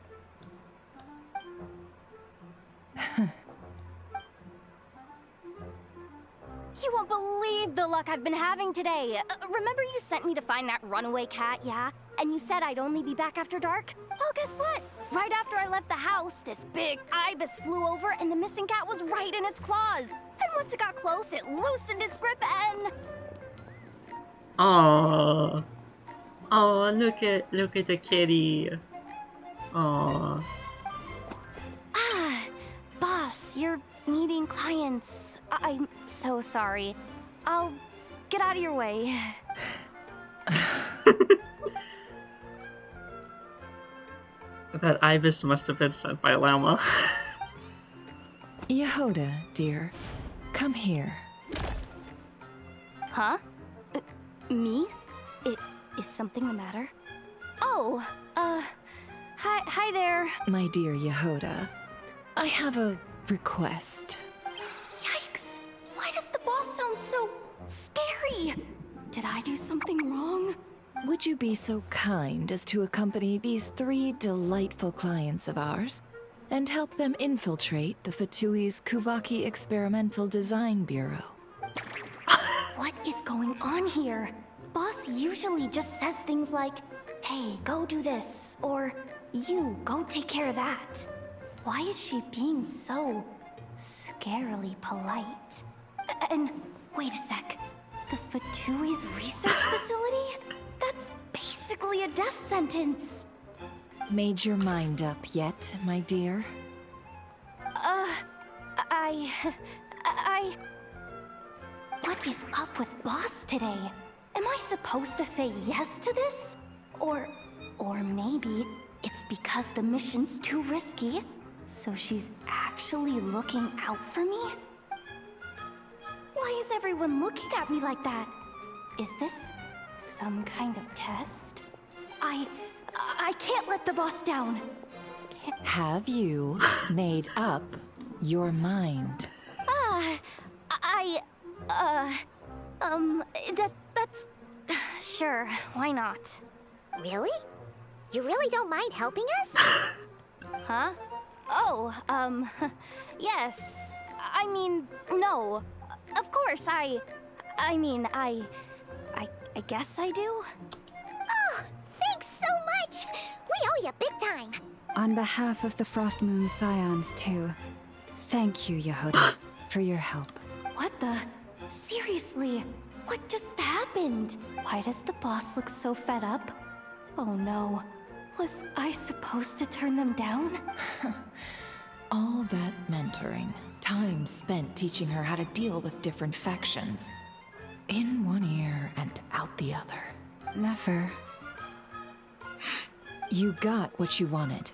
You won't believe the luck I've been having today. Remember you sent me to find that runaway cat, yeah? And you said I'd only be back after dark? Well, guess what? Right after I left the house, this big ibis flew over and the missing cat was right in its claws. And once it got close, it loosened its grip and... Aww. Aw, look at the kitty. Aw. Ah, boss, you're meeting clients. I'm so sorry. I'll get out of your way. That ibis must have been sent by Llama. Yehoda, dear, come here. Huh? Me? Is something the matter? Oh, hi there. My dear Yehoda, I have a request. Yikes! Why does the boss sound so scary? Did I do something wrong? Would you be so kind as to accompany these 3 delightful clients of ours and help them infiltrate the Fatui's Kuvaki Experimental Design Bureau? What is going on here? Boss usually just says things like, hey, go do this, or you, go take care of that. Why is she being so scarily polite? And wait a sec, the Fatui's research facility? That's basically a death sentence. Made your mind up yet, my dear? What is up with Boss today? Am I supposed to say yes to this? Or maybe it's because the mission's too risky, so she's actually looking out for me? Why is everyone looking at me like that? Is this some kind of test? I can't let the boss down. Have you made up your mind? That's... Sure, why not? Really? You really don't mind helping us? Huh? Oh, yes. I mean, no. Of course, I guess I do. Oh, thanks so much! We owe you big time! On behalf of the Frost Moon Scions, too, thank you, Yehoda, for your help. What the? Seriously? What just happened? Why does the boss look so fed up? Oh no. Was I supposed to turn them down? All that mentoring, time spent teaching her how to deal with different factions. In one ear and out the other. Never. You got what you wanted.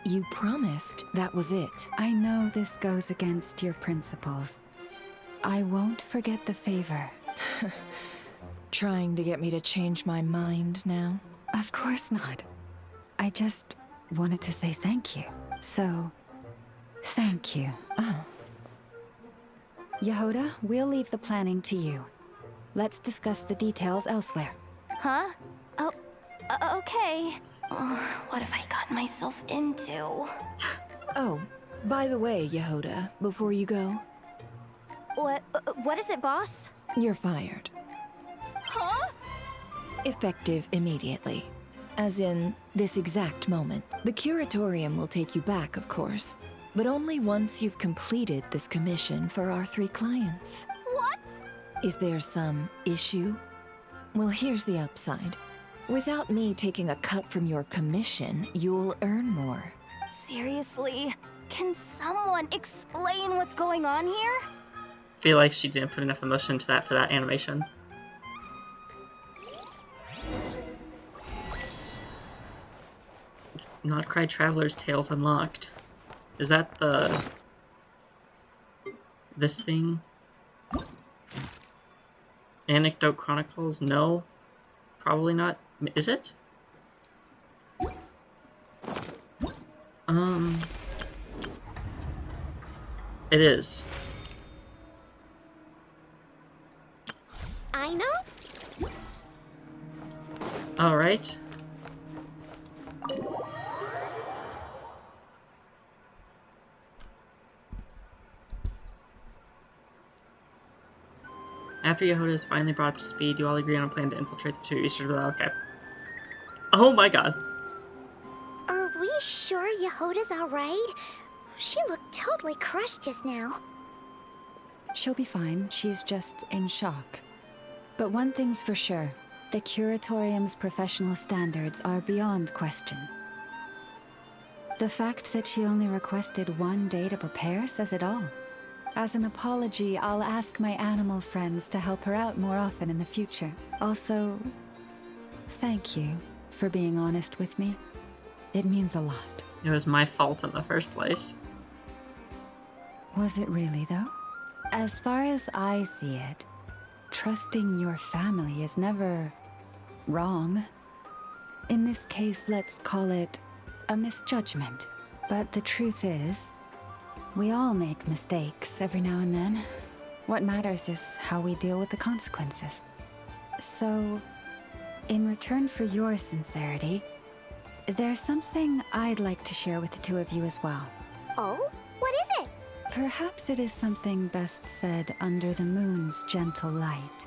You promised that was it. I know this goes against your principles. I won't forget the favor. Trying to get me to change my mind now? Of course not. I just wanted to say thank you. So, thank you. Oh. Yehoda, we'll leave the planning to you. Let's discuss the details elsewhere. Huh? Oh, okay. Oh, what have I gotten myself into? Oh, by the way, Yehoda, before you go... What is it, boss? You're fired. Huh? Effective immediately. As in, this exact moment. The curatorium will take you back, of course, but only once you've completed this commission for our 3 clients. What? Is there some issue? Well, here's the upside. Without me taking a cut from your commission, you'll earn more. Seriously? Can someone explain what's going on here? Feel like she didn't put enough emotion into that for that animation. Not Cry Traveler's Tales unlocked. Is that the... this thing? Anecdote Chronicles? No. Probably not. Is it? It is. I know. Alright. After Yehuda is finally brought up to speed, you all agree on a plan to infiltrate the two Eastern... Okay. Oh my god. Are we sure Yehuda's alright? She looked totally crushed just now. She'll be fine. She's just in shock. But one thing's for sure. The Curatorium's professional standards are beyond question. The fact that she only requested 1 day to prepare says it all. As an apology, I'll ask my animal friends to help her out more often in the future. Also, thank you for being honest with me. It means a lot. It was my fault in the first place. Was it really, though? As far as I see it, trusting your family is never wrong. In this case, let's call it a misjudgment. But the truth is, we all make mistakes every now and then. What matters is how we deal with the consequences. So, in return for your sincerity, there's something I'd like to share with the two of you as well. Oh? What is it? Perhaps it is something best said under the moon's gentle light.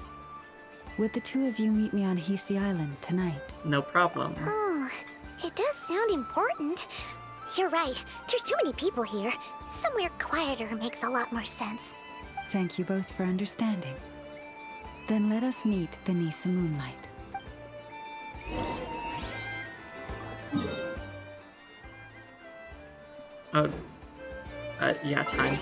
Would the two of you meet me on Hisi Island tonight? No problem. Oh, it does sound important. You're right. There's too many people here. Somewhere quieter makes a lot more sense. Thank you both for understanding. Then let us meet beneath the moonlight. Oh. Yeah, time.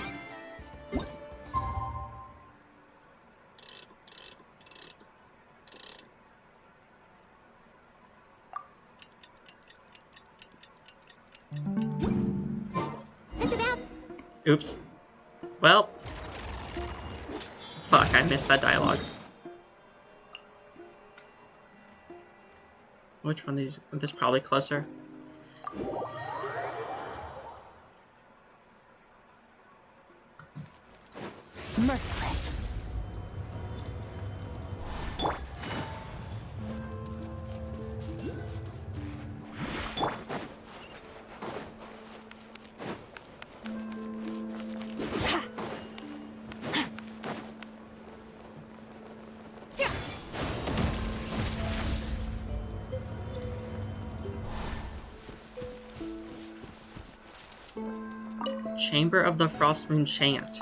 It's about... Oops. Well. Fuck, I missed that dialogue. Which one of these? This is probably closer. Merciless. Chamber of the Frost Moon Chant.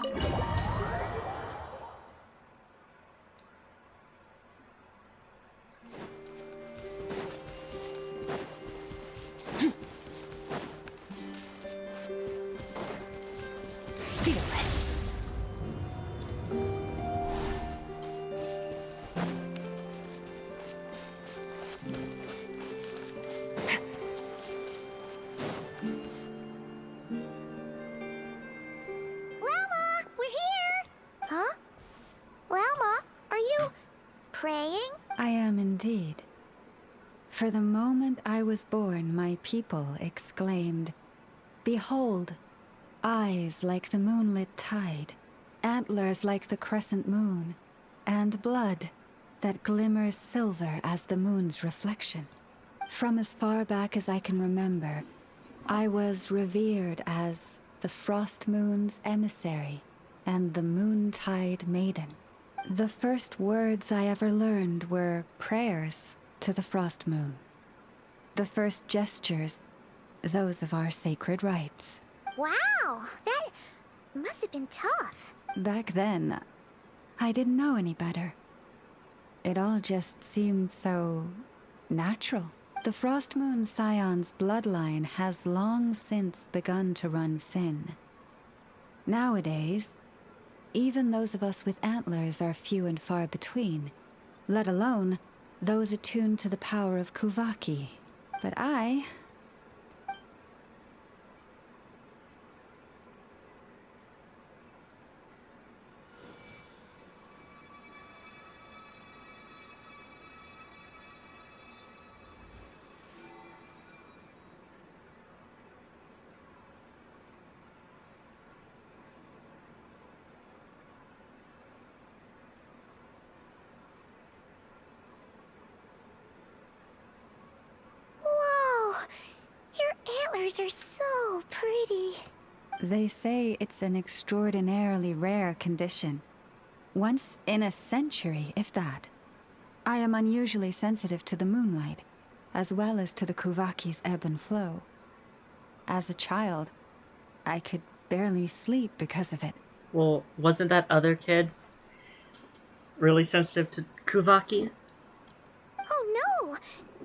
For the moment I was born, my people exclaimed, "Behold, eyes like the moonlit tide, antlers like the crescent moon, and blood that glimmers silver as the moon's reflection." From as far back as I can remember, I was revered as the Frost Moon's emissary and the Moontide Maiden. The first words I ever learned were prayers to the Frost Moon. The first gestures, those of our sacred rites. Wow, that must have been tough. Back then, I didn't know any better. It all just seemed so natural. The Frost Moon Scion's bloodline has long since begun to run thin. Nowadays, even those of us with antlers are few and far between, let alone those attuned to the power of Kuvaki. But antlers are so pretty. They say it's an extraordinarily rare condition. Once in a century, if that. I am unusually sensitive to the moonlight, as well as to the Kuvaki's ebb and flow. As a child, I could barely sleep because of it. Well, wasn't that other kid really sensitive to Kuvaki? Oh no!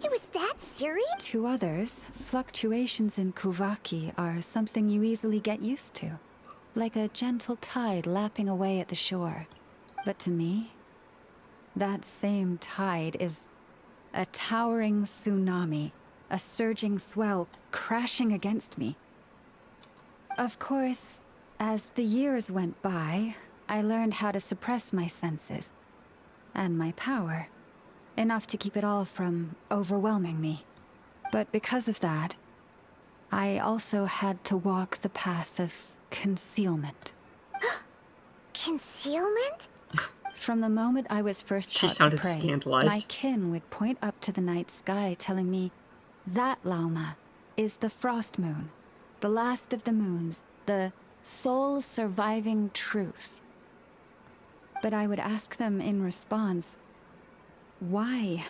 It was that serious? To others, fluctuations in Kuvaki are something you easily get used to. Like a gentle tide lapping away at the shore. But to me, that same tide is a towering tsunami, a surging swell crashing against me. Of course, as the years went by, I learned how to suppress my senses and my power, enough to keep it all from overwhelming me. But because of that, I also had to walk the path of concealment. Concealment? From the moment I was first She taught to sounded pray, scandalized. my kin would point up to the night sky telling me, that Lauma is the frost moon, the last of the moons, the sole surviving truth. But I would ask them in response, why?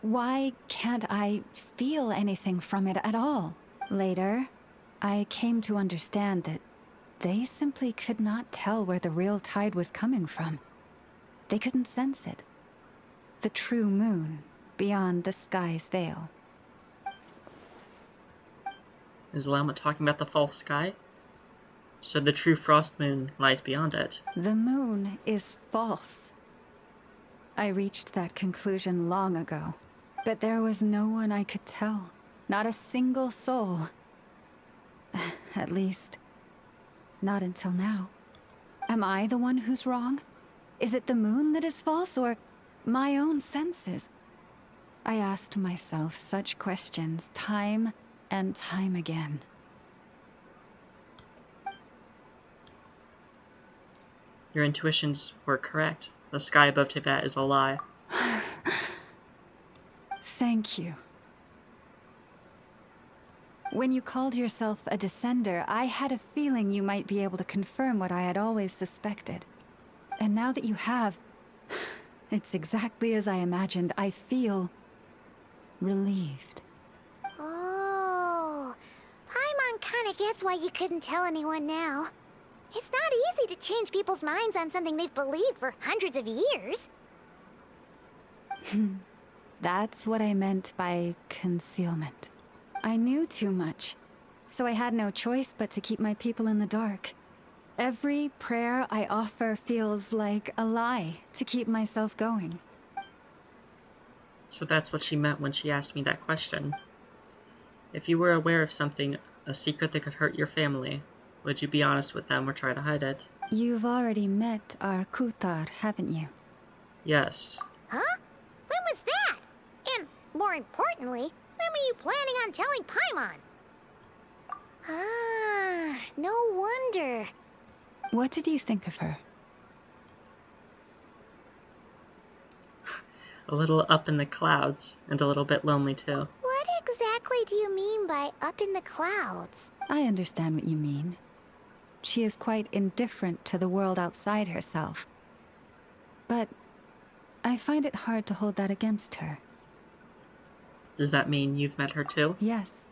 Why can't I feel anything from it at all? Later, I came to understand that they simply could not tell where the real tide was coming from. They couldn't sense it. The true moon beyond the sky's veil. Is Lama talking about the false sky? So the true frost moon lies beyond it. The moon is false. I reached that conclusion long ago, but there was no one I could tell. Not a single soul. At least, not until now. Am I the one who's wrong? Is it the moon that is false, or my own senses? I asked myself such questions time and time again. Your intuitions were correct. The sky above Tibet is a lie. Thank you. When you called yourself a descender, I had a feeling you might be able to confirm what I had always suspected. And now that you have, it's exactly as I imagined. I feel relieved. Oh, Paimon kinda gets why you couldn't tell anyone now. It's not easy to change people's minds on something they've believed for hundreds of years. That's what I meant by concealment. I knew too much, so I had no choice but to keep my people in the dark. Every prayer I offer feels like a lie to keep myself going. So that's what she meant when she asked me that question. If you were aware of something, a secret that could hurt your family, would you be honest with them or try to hide it? You've already met our Kutar, haven't you? Yes. Huh? When was that? And, more importantly, when were you planning on telling Paimon? Ah, no wonder. What did you think of her? A little up in the clouds, and a little bit lonely too. What exactly do you mean by up in the clouds? I understand what you mean. She is quite indifferent to the world outside herself. But I find it hard to hold that against her. Does that mean you've met her too? Yes.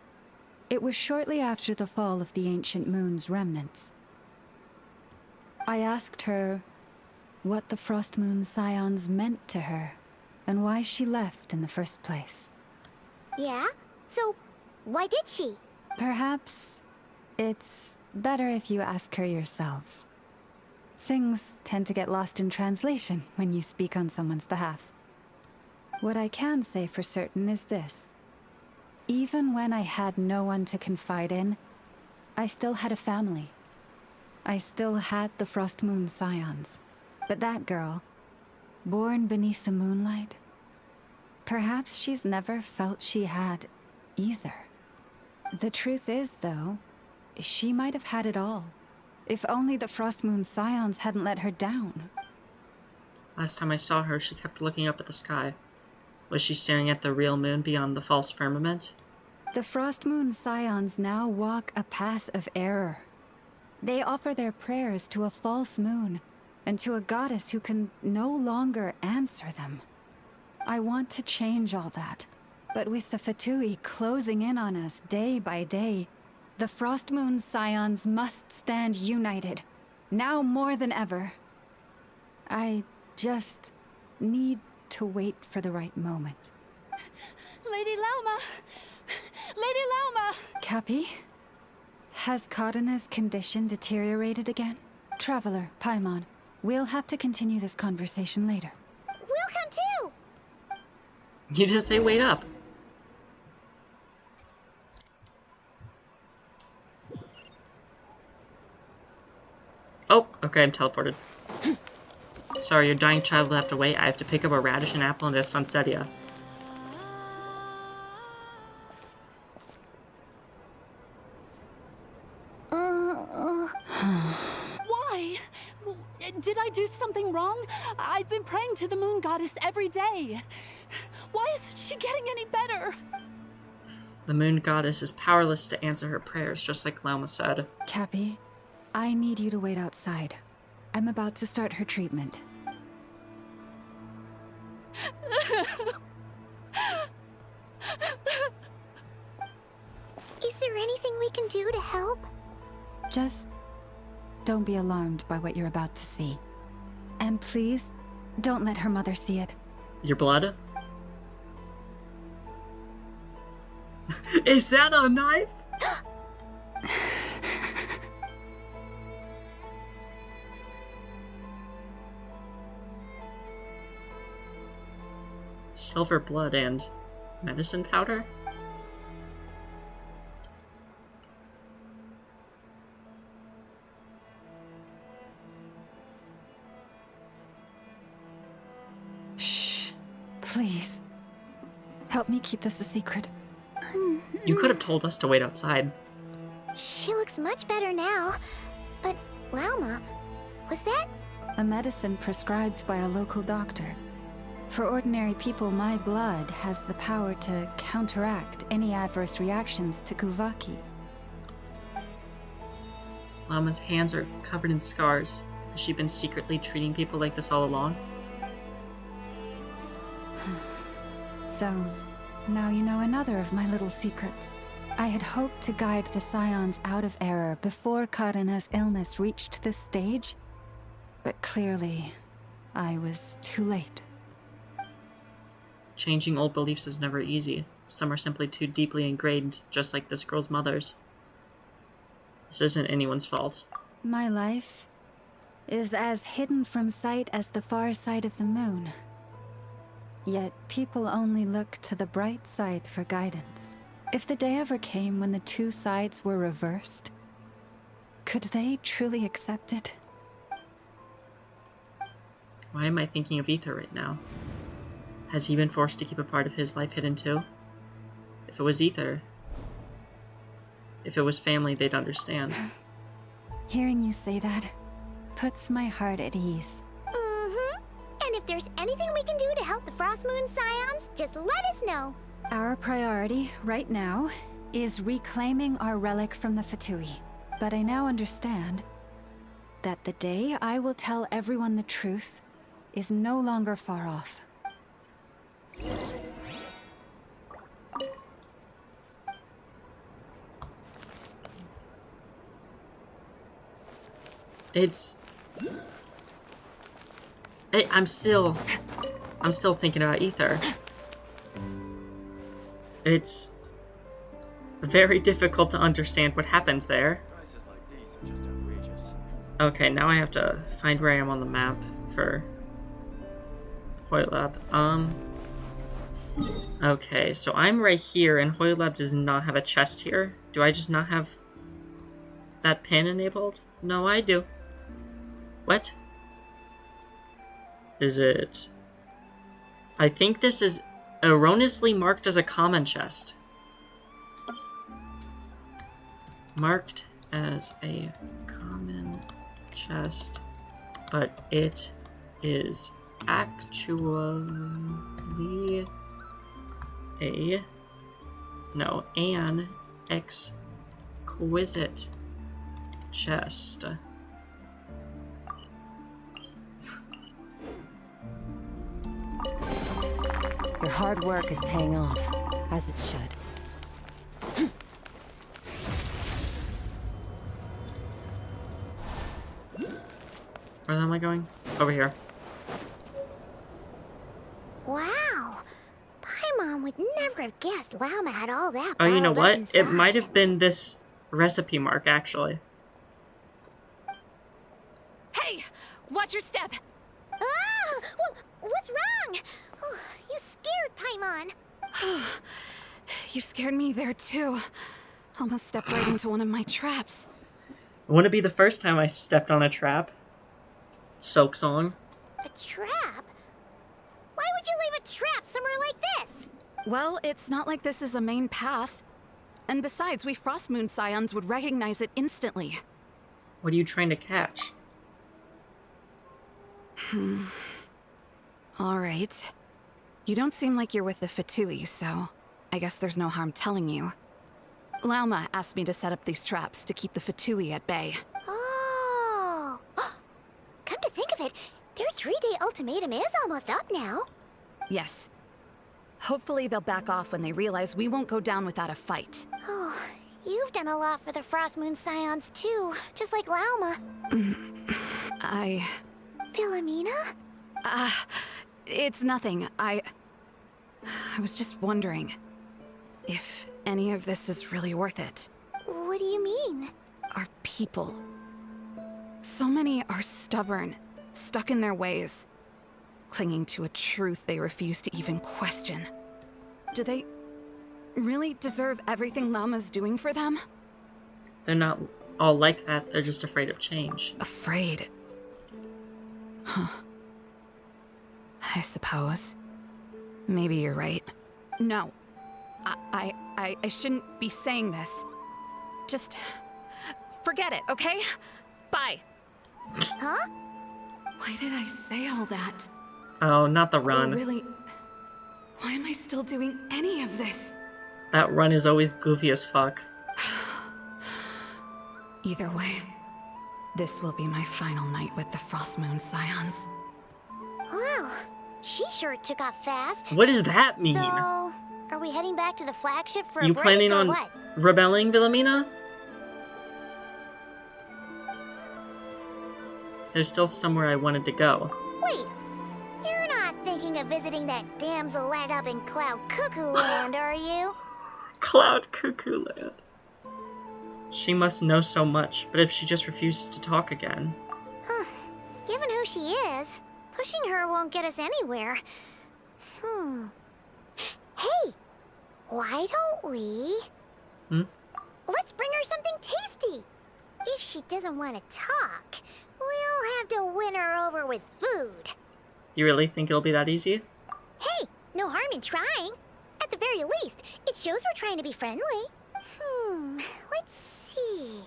It was shortly after the fall of the ancient moon's remnants. I asked her what the Frost Moon Scions meant to her, and why she left in the first place. Yeah? So, why did she? Perhaps it's better if you ask her yourselves. Things tend to get lost in translation when you speak on someone's behalf. What I can say for certain is this. Even when I had no one to confide in, I still had a family. I still had the Frost Moon Scions. But that girl, born beneath the moonlight, perhaps she's never felt she had either. The truth is, though, she might have had it all. If only the Frost Moon Scions hadn't let her down. Last time I saw her, she kept looking up at the sky. Was she staring at the real moon beyond the false firmament? The Frost Moon Scions now walk a path of error. They offer their prayers to a false moon, and to a goddess who can no longer answer them. I want to change all that, but with the Fatui closing in on us day by day, the Frost Moon Scions must stand united, now more than ever. I just need to wait for the right moment. Lady Lauma! Lady Lauma! Cappy? Has Karina's condition deteriorated again? Traveler, Paimon, we'll have to continue this conversation later. We'll come too! You just say wait up. Oh, okay, I'm teleported. Sorry, your dying child will have to wait. I have to pick up a radish, an apple, and a sunsetia. Why? Did I do something wrong? I've been praying to the moon goddess every day. Why isn't she getting any better? The moon goddess is powerless to answer her prayers, just like Lauma said. Cappy, I need you to wait outside. I'm about to start her treatment. Is there anything we can do to help? Just don't be alarmed by what you're about to see. And please, don't let her mother see it. Your blood? Is that a knife? Silver blood and medicine powder? Shh. Please. Help me keep this a secret. You could have told us to wait outside. She looks much better now. But, Lauma, was that? A medicine prescribed by a local doctor. For ordinary people, my blood has the power to counteract any adverse reactions to Kuvaki. Lauma's hands are covered in scars. Has she been secretly treating people like this all along? So, now you know another of my little secrets. I had hoped to guide the Scions out of error before Karina's illness reached this stage, but clearly, I was too late. Changing old beliefs is never easy. Some are simply too deeply ingrained, just like this girl's mother's. This isn't anyone's fault. My life is as hidden from sight as the far side of the moon. Yet people only look to the bright side for guidance. If the day ever came when the two sides were reversed, could they truly accept it? Why am I thinking of Ether right now? Has he been forced to keep a part of his life hidden too? If it was Ether, if it was family, they'd understand. Hearing you say that puts my heart at ease. Mm-hmm. And if there's anything we can do to help the Frost Moon Scions, just let us know. Our priority right now is reclaiming our relic from the Fatui. But I now understand that the day I will tell everyone the truth is no longer far off. I'm still thinking about Ether. It's very difficult to understand what happened there. Okay, now I have to find where I am on the map for Hoylab. Okay, so I'm right here, and Hoylab does not have a chest here. Do I just not have that pin enabled? No, I do. What? Is it? I think this is erroneously marked as a common chest. Marked as a common chest, but it is actually a No, an exquisite chest. Your hard work is paying off, as it should. Where am I going? Over here. Wow. Paimon would never have guessed Llama had all that. Oh, you know bottled up what? It inside. might have been this recipe mark, actually. Hey! Watch your step! Ah! What's wrong? Oh, you scared Paimon. You scared me there too. Almost stepped right into one of my traps. Wouldn't it be the first time I stepped on a trap? Silk song. A trap? Why would you leave a trap somewhere like this? Well, it's not like this is a main path. And besides, we Frost Moon Scions would recognize it instantly. What are you trying to catch? Alright. You don't seem like you're with the Fatui, so I guess there's no harm telling you. Lauma asked me to set up these traps to keep the Fatui at bay. Oh. Come to think of it, their 3-day ultimatum is almost up now. Yes. Hopefully they'll back off when they realize we won't go down without a fight. Oh, you've done a lot for the Frost Moon Scions too, just like Lauma. Philomena? It's nothing. I was just wondering if any of this is really worth it. What do you mean? Our people. So many are stubborn, stuck in their ways, clinging to a truth they refuse to even question. Do they really deserve everything Lama's doing for them? They're not all like that. They're just afraid of change. Afraid? Huh. I suppose. Maybe you're right. No. I shouldn't be saying this. Just forget it, okay? Bye. Huh? Why did I say all that? Oh, not the run. Oh, really? Why am I still doing any of this? That run is always goofy as fuck. Either way, this will be my final night with the Frost Moon Scions. Well, she sure took off fast. What does that mean? So, are we heading back to the flagship for a You break planning or on what? rebelling, Philomena? There's still somewhere I wanted to go. Wait, you're not thinking of visiting that damselette up in Cloud Cuckoo Land, are you? Cloud Cuckoo Land. She must know so much, but if she just refuses to talk again... Given who she is, pushing her won't get us anywhere. Hey, why don't we... Let's bring her something tasty. If she doesn't want to talk, we'll have to win her over with food. You really think it'll be that easy? Hey, no harm in trying. At the very least, it shows we're trying to be friendly. Let's see.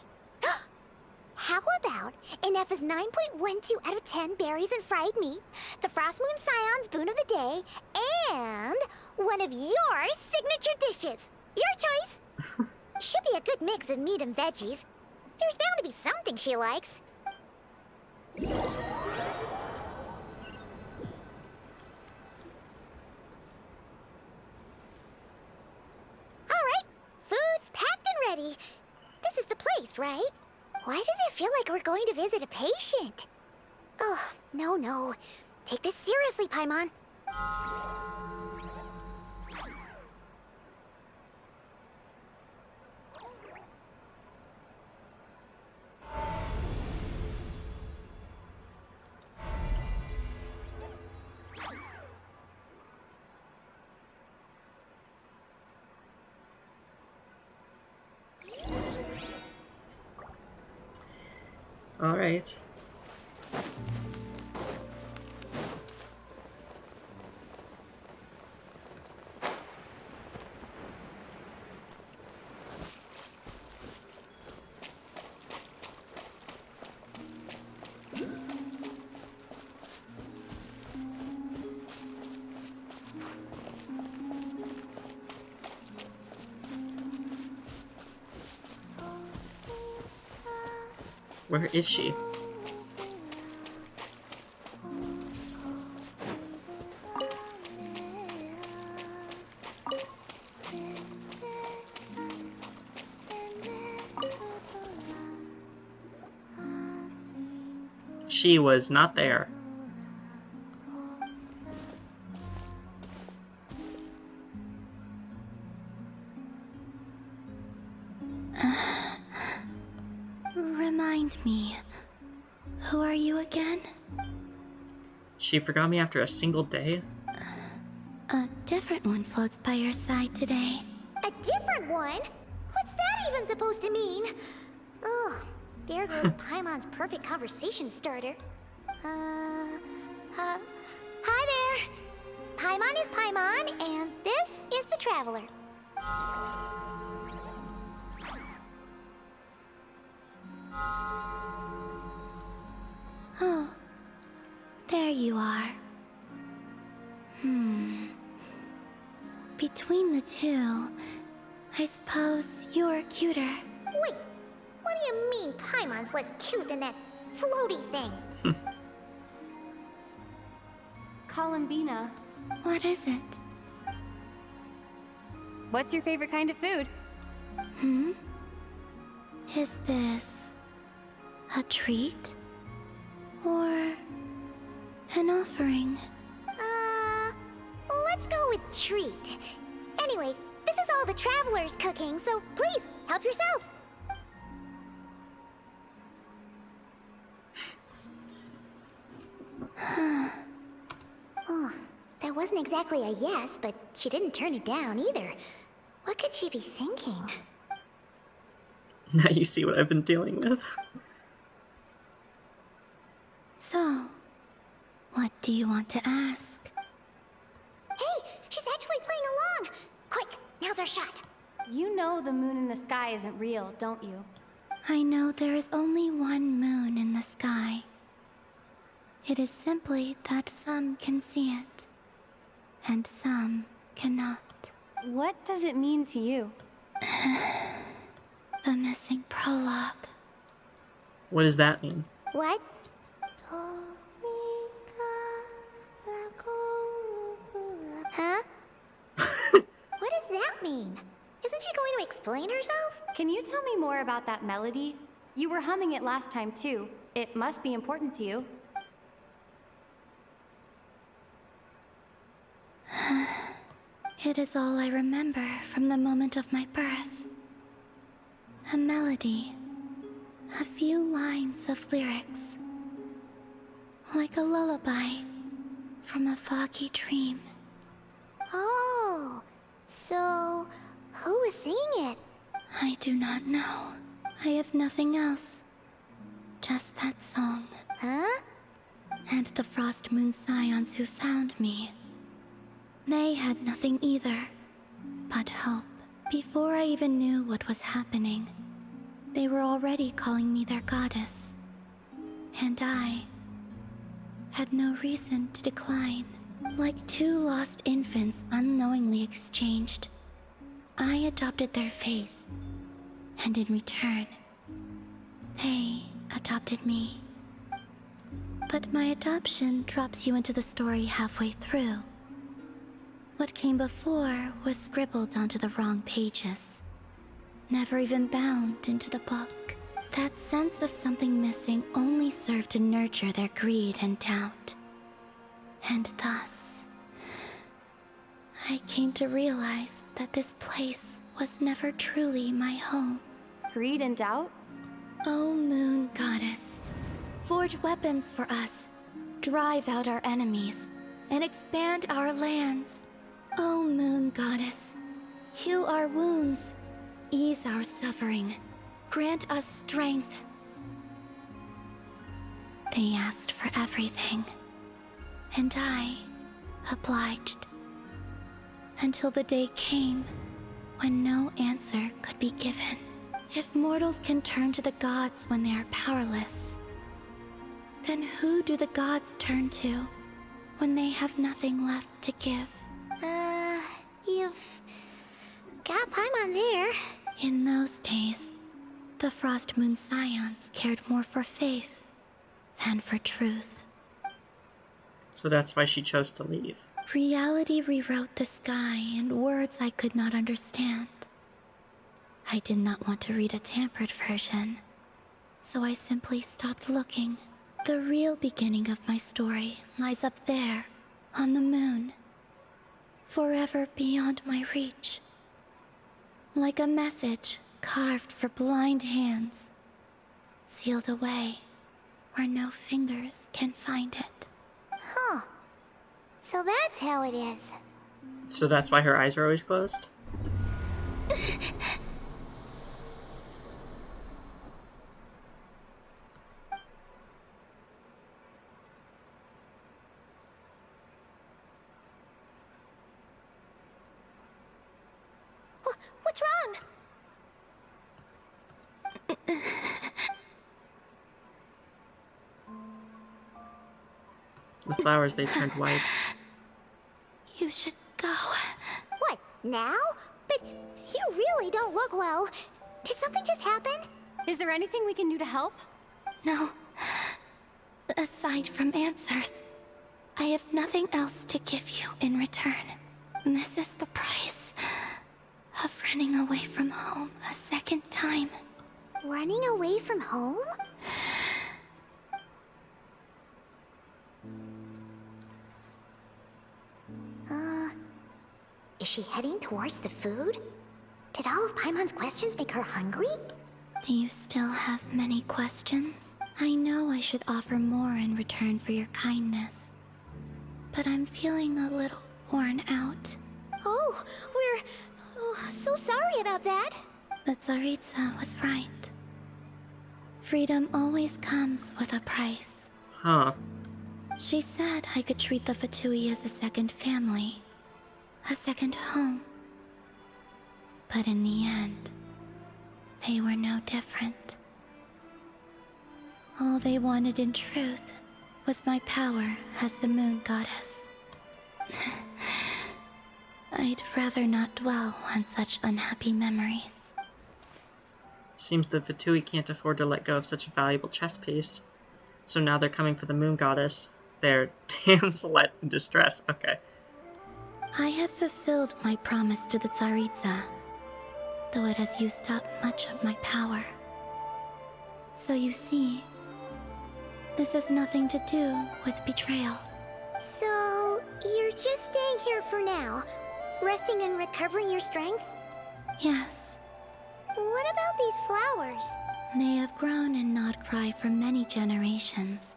How about an F is 9.12 out of 10 berries and fried meat, the Frost Moon Scion's boon of the day, and one of your signature dishes. Your choice. Should be a good mix of meat and veggies. There's bound to be something she likes. Alright, food's packed and ready. This is the place, right? Why does it feel like we're going to visit a patient? Oh, no. Take this seriously, Paimon. All right. Where is she? She was not there. Remind me, who are you again? She forgot me after a single day? A different one floats by your side today. A different one? What's that even supposed to mean? Ugh, there goes Paimon's perfect conversation starter. Hi there. Paimon is Paimon, and this is the Traveler. Oh, there you are. Between the two, I suppose you're cuter. Wait, what do you mean Paimon's less cute than that floaty thing? Columbina. What is it? What's your favorite kind of food? Is this a treat? Or an offering? Let's go with treat. Anyway, this is all the Traveler's cooking, so please, help yourself. Oh, that wasn't exactly a yes, but she didn't turn it down either. What could she be thinking? Now you see what I've been dealing with. So, what do you want to ask? Hey, she's actually playing along! Quick, now's our shot. You know the moon in the sky isn't real, don't you? I know there is only one moon in the sky. It is simply that some can see it, and some cannot. What does it mean to you? The missing prologue. What does that mean? What? Huh? What does that mean? Isn't she going to explain herself? Can you tell me more about that melody? You were humming it last time too. It must be important to you. It is all I remember from the moment of my birth. A melody. A few lines of lyrics. Like a lullaby from a foggy dream. Oh, so who was singing it? I do not know. I have nothing else. Just that song. Huh? And the Frost Moon Scions who found me. They had nothing either, but hope. Before I even knew what was happening, they were already calling me their goddess. And I had no reason to decline. Like two lost infants unknowingly exchanged, I adopted their faith, and in return, they adopted me. But my adoption drops you into the story halfway through. What came before was scribbled onto the wrong pages, never even bound into the book. That sense of something missing only served to nurture their greed and doubt. And thus, I came to realize that this place was never truly my home. Greed and doubt? O Moon Goddess, forge weapons for us, drive out our enemies, and expand our lands. O Moon Goddess, heal our wounds, ease our suffering, grant us strength. They asked for everything, and I obliged. Until the day came when no answer could be given. If mortals can turn to the gods when they are powerless, then who do the gods turn to when they have nothing left to give? You've got Paimon there. In those days, The Frost Moon Scions cared more for faith than for truth. So that's why she chose to leave. Reality rewrote the sky in words I could not understand. I did not want to read a tampered version, so I simply stopped looking. The real beginning of my story lies up there, on the moon, forever beyond my reach. Like a message carved for blind hands, sealed away where no fingers can find it. Huh. So that's how it is. So that's why her eyes are always closed? What's wrong? The flowers, they turned white. You should go. What, now? But you really don't look well. Did something just happen? Is there anything we can do to help? No. Aside from answers, I have nothing else to give you in return. This is the price of running away from home a second time. Running away from home? Is she heading towards the food? Did all of Paimon's questions make her hungry? Do you still have many questions? I know I should offer more in return for your kindness, but I'm feeling a little worn out. Oh, we're so sorry about that. The Tsaritsa was right. Freedom always comes with a price. Huh. She said I could treat the Fatui as a second family, a second home. But in the end, they were no different. All they wanted in truth was my power as the moon goddess. I'd rather not dwell on such unhappy memories. Seems the Fatui can't afford to let go of such a valuable chess piece. So now they're coming for the moon goddess. They're damselette in distress. Okay. I have fulfilled my promise to the Tsaritsa, though it has used up much of my power. So you see, this has nothing to do with betrayal. So, you're just staying here for now, resting and recovering your strength? Yes. What about these flowers? They have grown in Nodcry for many generations.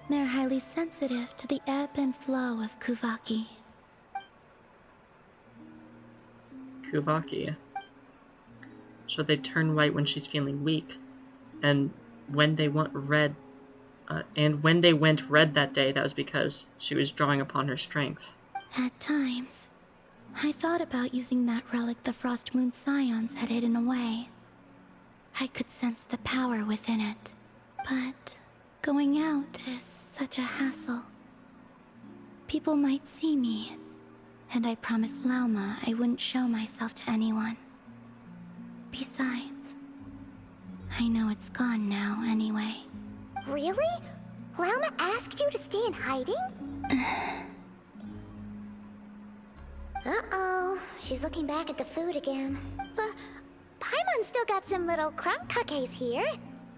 They're highly sensitive to the ebb and flow of Kuvaki. Kuvaki. So they turn white when she's feeling weak. And when they went red that day, that was because she was drawing upon her strength. At times, I thought about using that relic the Frost Moon Scions had hidden away. I could sense the power within it. But going out is such a hassle. People might see me, and I promised Lauma I wouldn't show myself to anyone. Besides, I know it's gone now anyway. Really? Lauma asked you to stay in hiding? Uh-oh, she's looking back at the food again. But Paimon's still got some little crumb cookies here.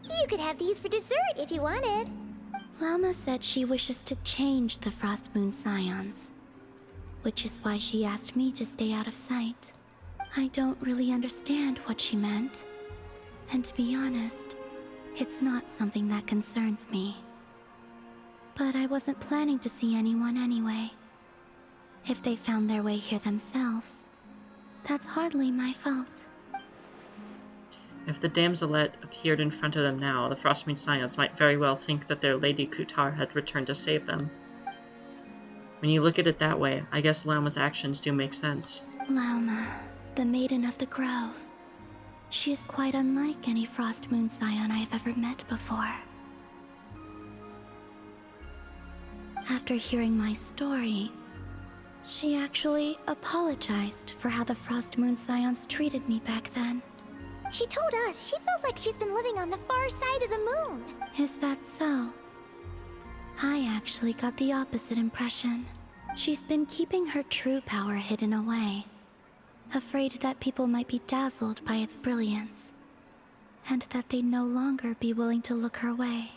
You could have these for dessert if you wanted. Lauma said she wishes to change the Frost Moon Scions, which is why she asked me to stay out of sight. I don't really understand what she meant, and to be honest, it's not something that concerns me. But I wasn't planning to see anyone anyway. If they found their way here themselves, that's hardly my fault. If the damselette appeared in front of them now, the Frostmoon Scions might very well think that their Lady Kutar had returned to save them. When you look at it that way, I guess Lauma's actions do make sense. Lauma, the Maiden of the Grove. She is quite unlike any Frost Moon Scion I have ever met before. After hearing my story, she actually apologized for how the Frost Moon Scions treated me back then. She told us she feels like she's been living on the far side of the moon. Is that so? I actually got the opposite impression. She's been keeping her true power hidden away, afraid that people might be dazzled by its brilliance, and that they'd no longer be willing to look her way.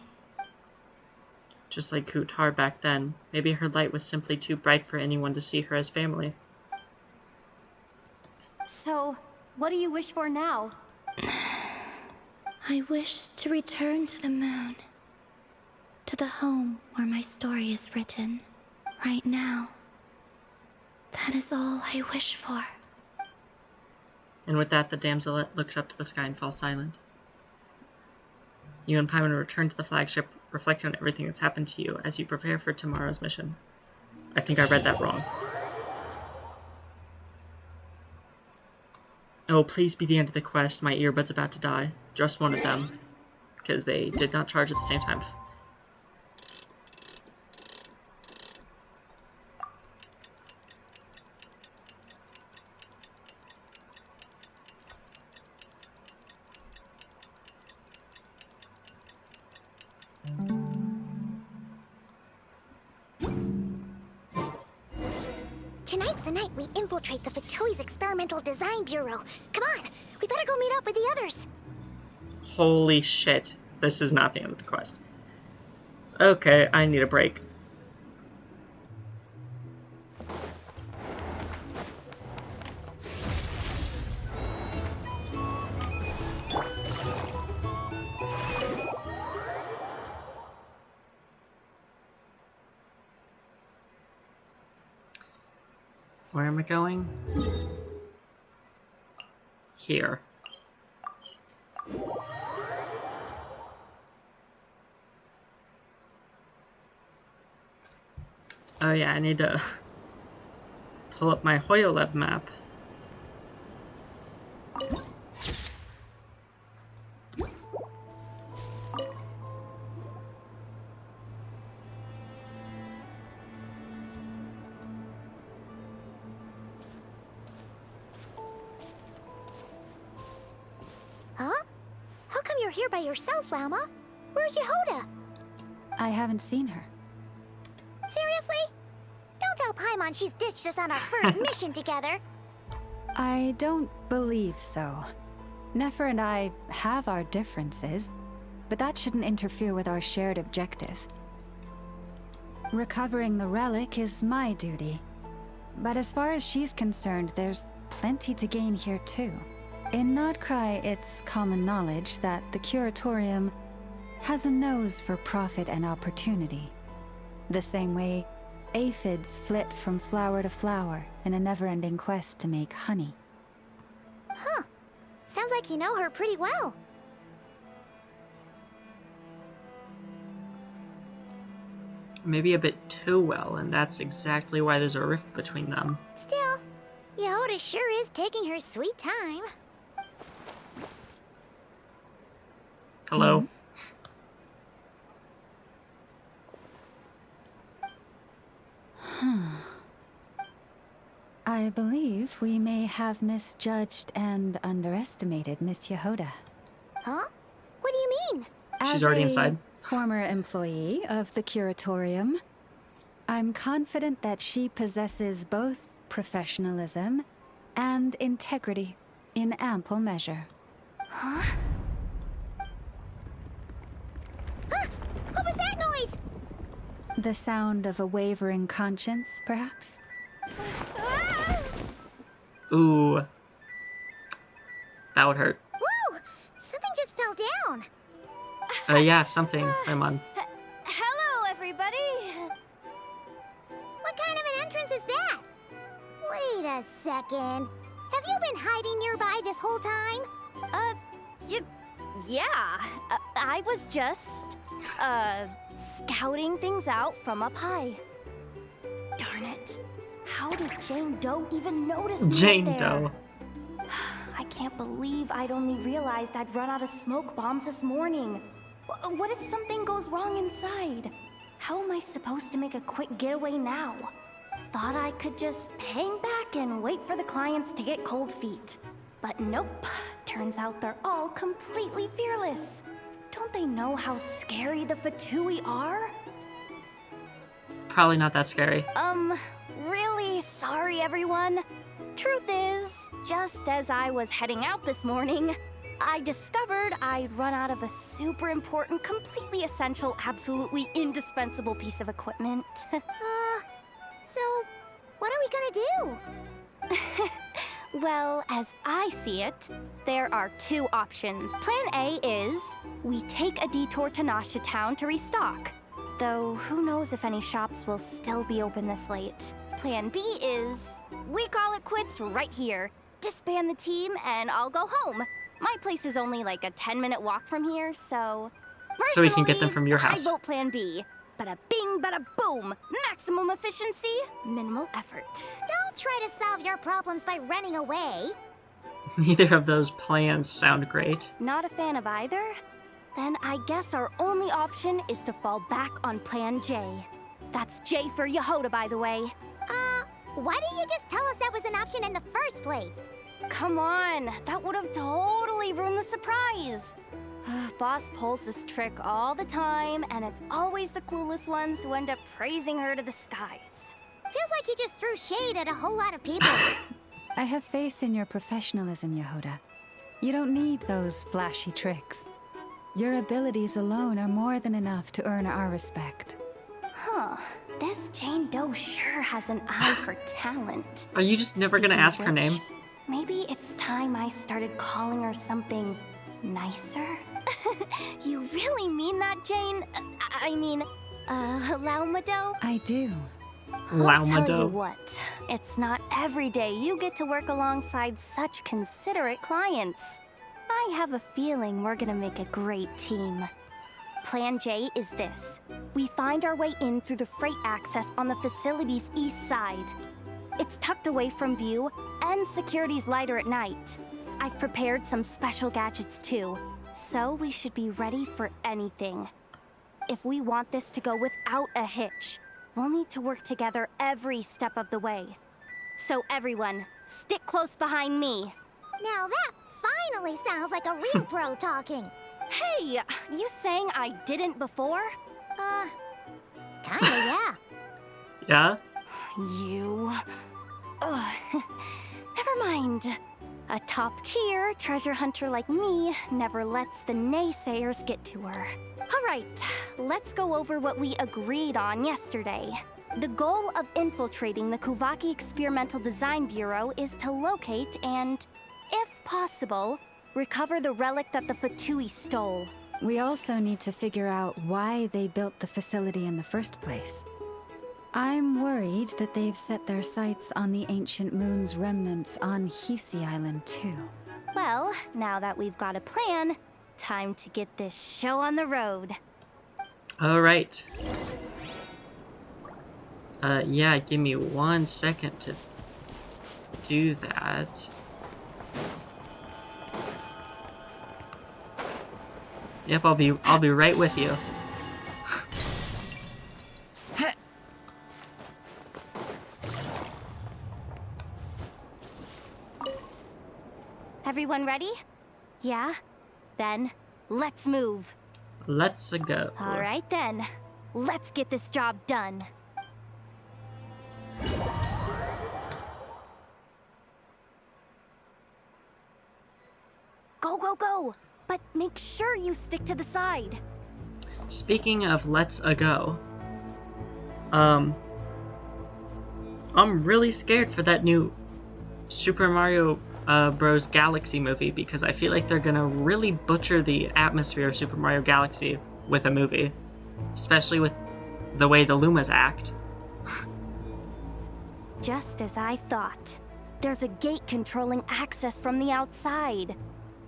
Just like Kutar back then, maybe her light was simply too bright for anyone to see her as family. So, what do you wish for now? I wish to return to the moon. To the home where my story is written. Right now. That is all I wish for. And with that, the damsel looks up to the sky and falls silent. You and Paimon return to the flagship, reflecting on everything that's happened to you as you prepare for tomorrow's mission. I think I read that wrong. Oh, please be the end of the quest. My earbud's about to die. Just one of them. Because they did not charge at the same time. Tonight's the night we infiltrate the Fatui's Experimental Design Bureau. Come on, we better go meet up with the others. Holy shit. This is not the end of the quest. Okay, I need a break. Where am I going? Here. Oh yeah, I need to pull up my HoYoLab map. Huh? How come you're here by yourself, Lauma? Where's Yehoda? I haven't seen her. Seriously? Don't tell Paimon she's ditched us on our first mission together. I don't believe so. Nefer and I have our differences, but that shouldn't interfere with our shared objective. Recovering the relic is my duty. But as far as she's concerned, there's plenty to gain here too. In Nodcry, it's common knowledge that the Curatorium has a nose for profit and opportunity. The same way aphids flit from flower to flower in a never-ending quest to make honey. Huh. Sounds like you know her pretty well. Maybe a bit too well, and that's exactly why there's a rift between them. Still, Yehoda sure is taking her sweet time. Hello? I believe we may have misjudged and underestimated Miss Yehoda. Huh? What do you mean? She's already inside. As a former employee of the Curatorium, I'm confident that she possesses both professionalism and integrity in ample measure. Huh? Ah! What was that noise? The sound of a wavering conscience, perhaps? Ooh. That would hurt. Whoa! Something just fell down. Yeah, something. I'm on. Hello, everybody! What kind of an entrance is that? Wait a second. Have you been hiding nearby this whole time? Yeah. I was just, scouting things out from up high. Darn it. How did Jane Doe even notice me Jane up there? Doe. I can't believe I'd only realized I'd run out of smoke bombs this morning. What if something goes wrong inside? How am I supposed to make a quick getaway now? Thought I could just hang back and wait for the clients to get cold feet. But nope. Turns out they're all completely fearless. Don't they know how scary the Fatui are? Probably not that scary. Really sorry, everyone. Truth is, just as I was heading out this morning, I discovered I'd run out of a super important, completely essential, absolutely indispensable piece of equipment. So, what are we gonna do? Well, as I see it, there are two options. Plan A is we take a detour to Nasha Town to restock. Though, who knows if any shops will still be open this late. Plan B is we call it quits right here. Disband the team and I'll go home. My place is only like a 10-minute walk from here, so... So we can get them from your house. I vote Plan B. Bada bing, bada boom. Maximum efficiency, minimal effort. Don't try to solve your problems by running away. Neither of those plans sound great. Not a fan of either? Then I guess our only option is to fall back on Plan J. That's J for Yehoda, by the way. Why didn't you just tell us that was an option in the first place? Come on, that would have totally ruined the surprise. Boss pulls this trick all the time, and it's always the clueless ones who end up praising her to the skies. Feels like he just threw shade at a whole lot of people. I have faith in your professionalism, Yehoda. You don't need those flashy tricks. Your abilities alone are more than enough to earn our respect. Huh. This Jane Doe sure has an eye for talent. Are you just never gonna ask her name? Maybe it's time I started calling her something nicer? You really mean that, Jane? Laumado? I do. I'll tell you what, it's not every day you get to work alongside such considerate clients. I have a feeling we're gonna make a great team. Plan J is this. We find our way in through the freight access on the facility's east side. It's tucked away from view, and security's lighter at night. I've prepared some special gadgets too, so we should be ready for anything. If we want this to go without a hitch, we'll need to work together every step of the way. So everyone, stick close behind me. Now that finally sounds like a real pro talking. Hey, you saying I didn't before? Kinda, yeah. Yeah? You... Never mind. A top-tier treasure hunter like me never lets the naysayers get to her. Alright, let's go over what we agreed on yesterday. The goal of infiltrating the Kuvaki Experimental Design Bureau is to locate and, if possible, recover the relic that the Fatui stole. We also need to figure out why they built the facility in the first place. I'm worried that they've set their sights on the ancient moon's remnants on Hisi Island too. Well, now that we've got a plan, time to get this show on the road. All right. Yeah, give me 1 second to do that. Yep, I'll be right with you. Everyone ready? Yeah? Then, let's move. Let's go. All right then. Let's get this job done. Go, go, go! But make sure you stick to the side. Speaking of let's go, I'm really scared for that new Super Mario Bros. Galaxy movie because I feel like they're gonna really butcher the atmosphere of Super Mario Galaxy with a movie, especially with the way the Lumas act. Just as I thought. There's a gate controlling access from the outside.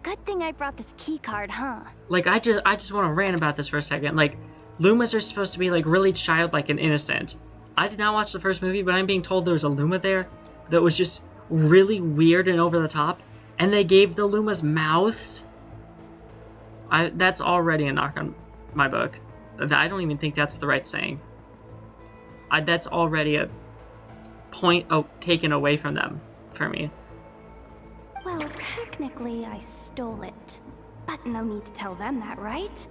Good thing I brought this key card, huh? Like, I just want to rant about this for a second. Like, Lumas are supposed to be, like, really childlike and innocent. I did not watch the first movie, but I'm being told there was a Luma there that was just really weird and over the top. And they gave the Lumas mouths. That's already a knock on my book. I don't even think that's the right saying. That's already a point taken away from them for me. Well, technically, technically I stole it. But no need to tell them that, right?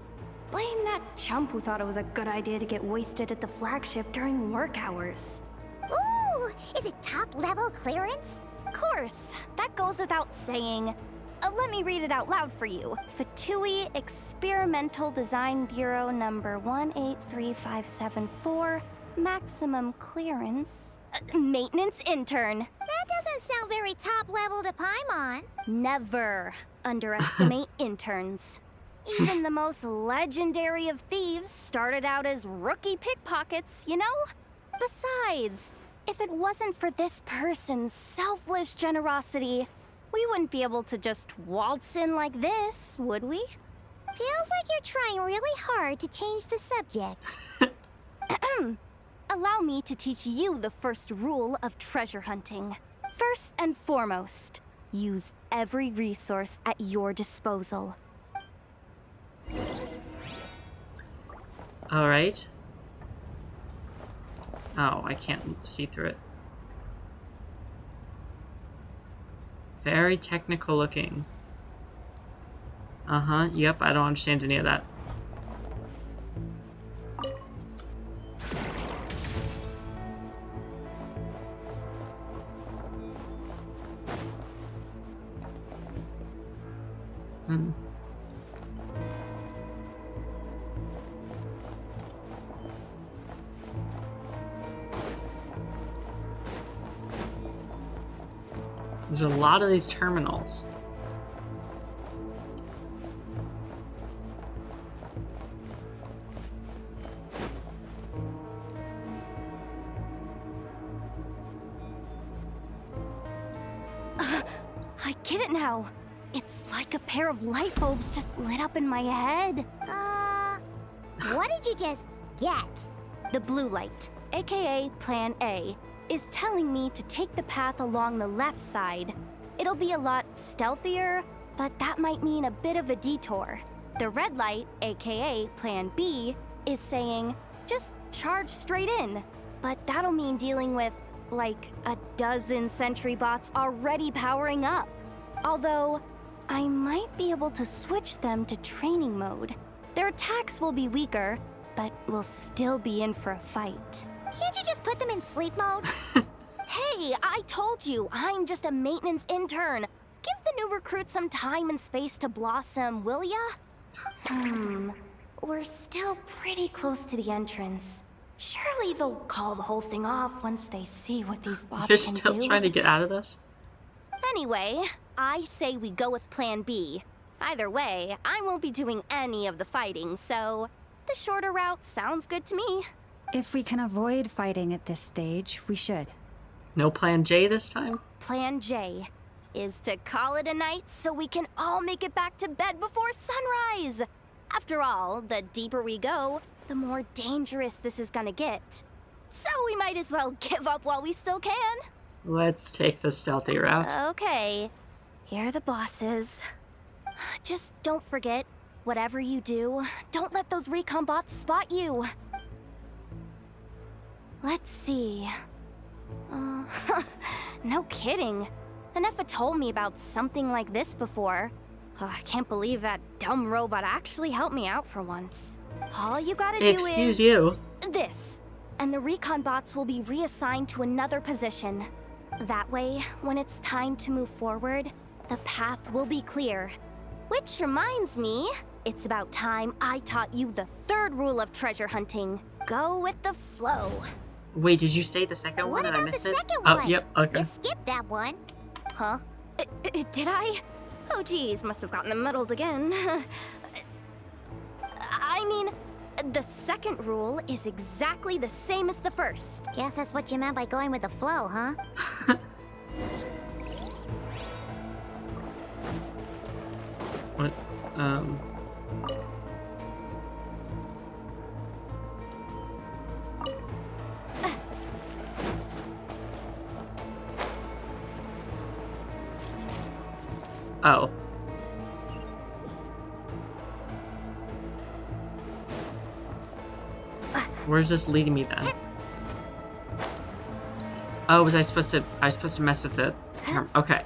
Blame that chump who thought it was a good idea to get wasted at the flagship during work hours. Ooh, is it top-level clearance? Of course, that goes without saying. Let me read it out loud for you. Fatui Experimental Design Bureau number 183574, maximum clearance. Maintenance intern. That doesn't sound very top-level to Paimon. Never underestimate interns. Even the most legendary of thieves started out as rookie pickpockets, you know? Besides, if it wasn't for this person's selfless generosity, we wouldn't be able to just waltz in like this, would we? Feels like you're trying really hard to change the subject. Allow me to teach you the first rule of treasure hunting. First and foremost, use every resource at your disposal. Alright. Oh, I can't see through it. Very technical looking. Uh-huh, yep, I don't understand any of that. There's a lot of these terminals. I get it now. It's like a pair of light bulbs just lit up in my head. What did you just get? The blue light, aka Plan A, is telling me to take the path along the left side. It'll be a lot stealthier, but that might mean a bit of a detour. The red light, aka Plan B, is saying, just charge straight in. But that'll mean dealing with, like, a dozen sentry bots already powering up. Although, I might be able to switch them to training mode. Their attacks will be weaker, but we'll still be in for a fight. Can't you just put them in sleep mode? Hey, I told you, I'm just a maintenance intern. Give the new recruit some time and space to blossom, will ya? We're still pretty close to the entrance. Surely they'll call the whole thing off once they see what these bots You're can do. still trying to get out of this? Anyway, I say we go with Plan B. Either way, I won't be doing any of the fighting, so the shorter route sounds good to me. If we can avoid fighting at this stage, we should. No Plan J this time? Plan J is to call it a night so we can all make it back to bed before sunrise. After all, the deeper we go, the more dangerous this is gonna get. So we might as well give up while we still can. Let's take the stealthy route. Okay, here are the bosses. Just don't forget, whatever you do, don't let those recon bots spot you. Let's see. No kidding. Anefa told me about something like this before. I can't believe that dumb robot actually helped me out for once. All you gotta do is... Excuse you. This. And the recon bots will be reassigned to another position. That way, when it's time to move forward, the path will be clear. Which reminds me, it's about time I taught you the third rule of treasure hunting. Go with the flow. Wait, did you say the second one and I missed it? Oh, yep, okay. You skipped that one. Huh? Did I? Oh geez, must have gotten them muddled again. I mean, the second rule is exactly the same as the first. Guess that's what you meant by going with the flow, huh? What? Oh. Where's this leading me then? Oh, was I supposed to mess with the okay.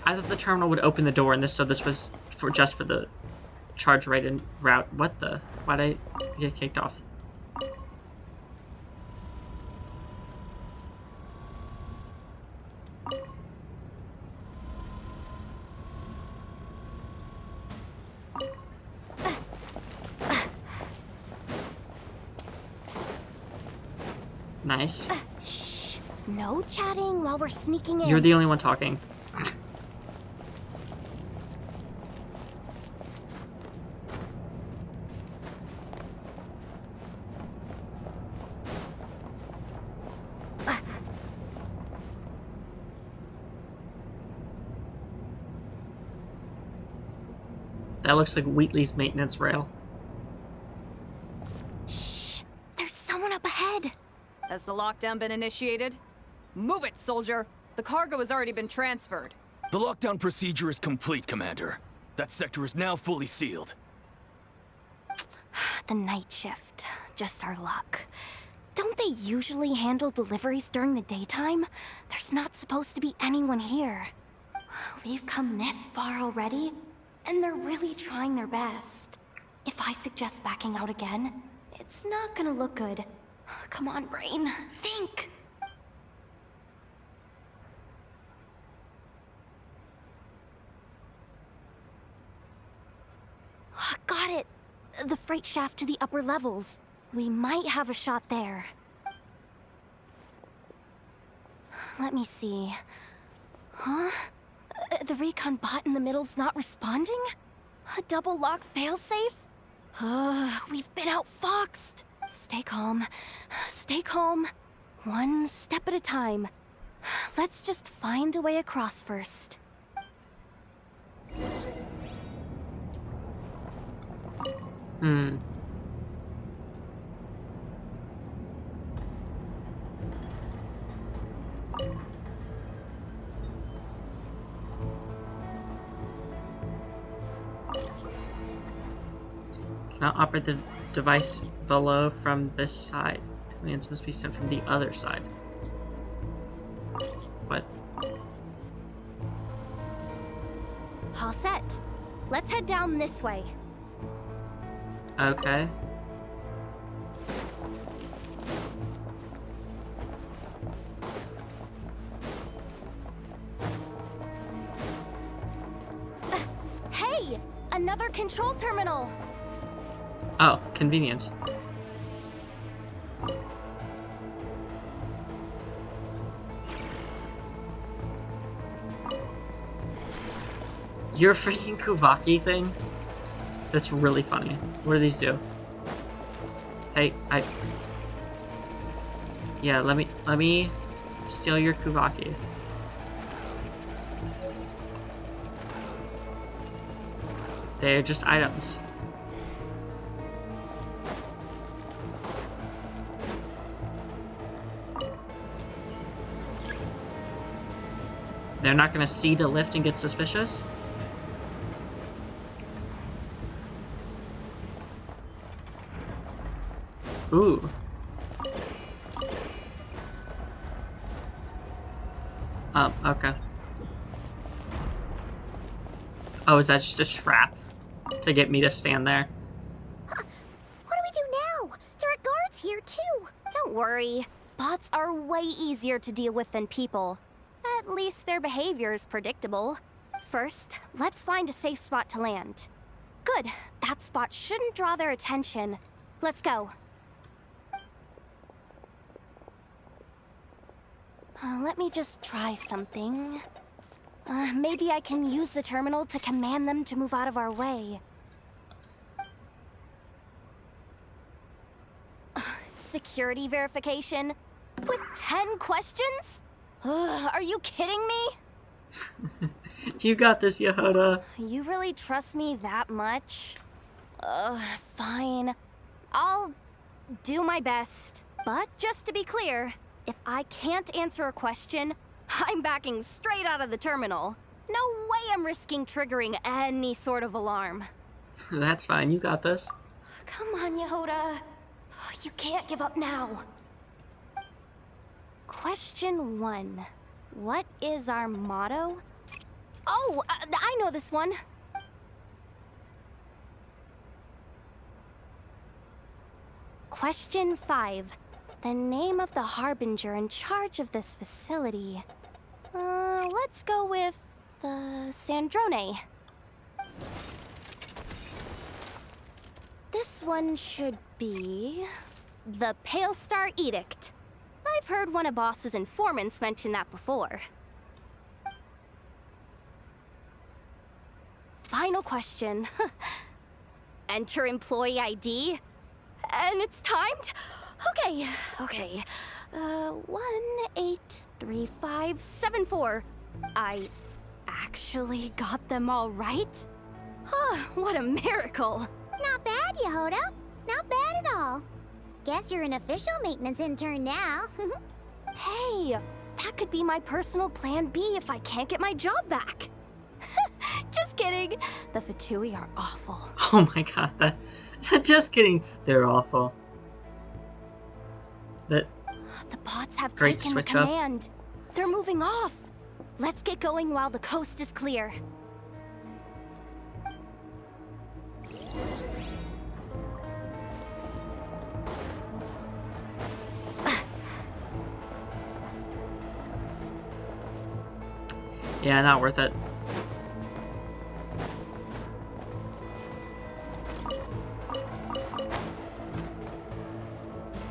I thought the terminal would open the door and this was for the charge right in route. What the? Why'd I get kicked off? Nice. Shh. No chatting while we're sneaking in. You're the only one talking. That looks like Wheatley's maintenance rail. Shh. There's someone up ahead. Has the lockdown been initiated? Move it, soldier! The cargo has already been transferred. The lockdown procedure is complete, Commander. That sector is now fully sealed. The night shift. Just our luck. Don't they usually handle deliveries during the daytime? There's not supposed to be anyone here. We've come this far already, and they're really trying their best. If I suggest backing out again, it's not gonna look good. Come on, brain. Think! Got it! The freight shaft to the upper levels. We might have a shot there. Let me see. Huh? The recon bot in the middle's not responding? A double lock failsafe? We've been outfoxed! Stay calm. Stay calm. One step at a time. Let's just find a way across first. Cannot operate the device below from this side. Commands must be sent from the other side. What? All set. Let's head down this way. Okay. Hey! Another control terminal! Oh, convenient. Your freaking Kuvaki thing? That's really funny. What do these do? Hey, yeah, let me steal your Kuvaki. They're just items. They're not gonna see the lift and get suspicious? Ooh. Okay. Oh, is that just a trap to get me to stand there? What do we do now? There are guards here, too. Don't worry. Bots are way easier to deal with than people. At least their behavior is predictable. First, let's find a safe spot to land. Good. That spot shouldn't draw their attention. Let's go. Let me just try something. Maybe I can use the terminal to command them to move out of our way. Security verification? With 10 questions? Are you kidding me? You got this, Yehuda. You really trust me that much? Fine. I'll do my best. But just to be clear, if I can't answer a question, I'm backing straight out of the terminal. No way I'm risking triggering any sort of alarm. That's fine, you got this. Come on, Yehuda. You can't give up now. Question 1. What is our motto? Oh, I know this one. Question 5. The name of the harbinger in charge of this facility. Let's go with Sandrone. This one should be the Pale Star Edict. I've heard one of Boss's informants mention that before. Final question. Enter employee ID. And it's timed? Okay. 183574. I actually got them all right? What a miracle. Not bad, Yehoda. Not bad at all. Guess you're an official maintenance intern now. Hey, that could be my personal plan B if I can't get my job back. Just kidding. The Fatui are awful. Oh my god, just kidding. They're awful. The bots have Great taken the switch up. command. They're moving off. Let's get going while the coast is clear. Yeah, not worth it.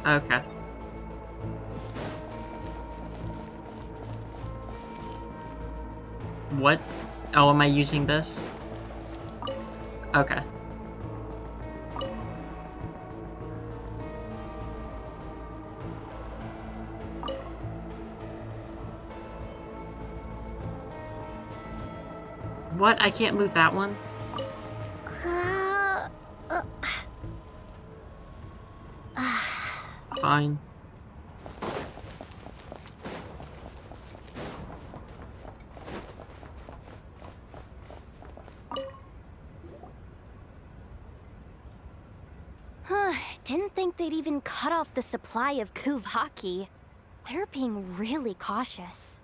Okay. What? Oh, am I using this? Okay. What? I can't move that one? Fine. Didn't think they'd even cut off the supply of Kuvaki. They're being really cautious.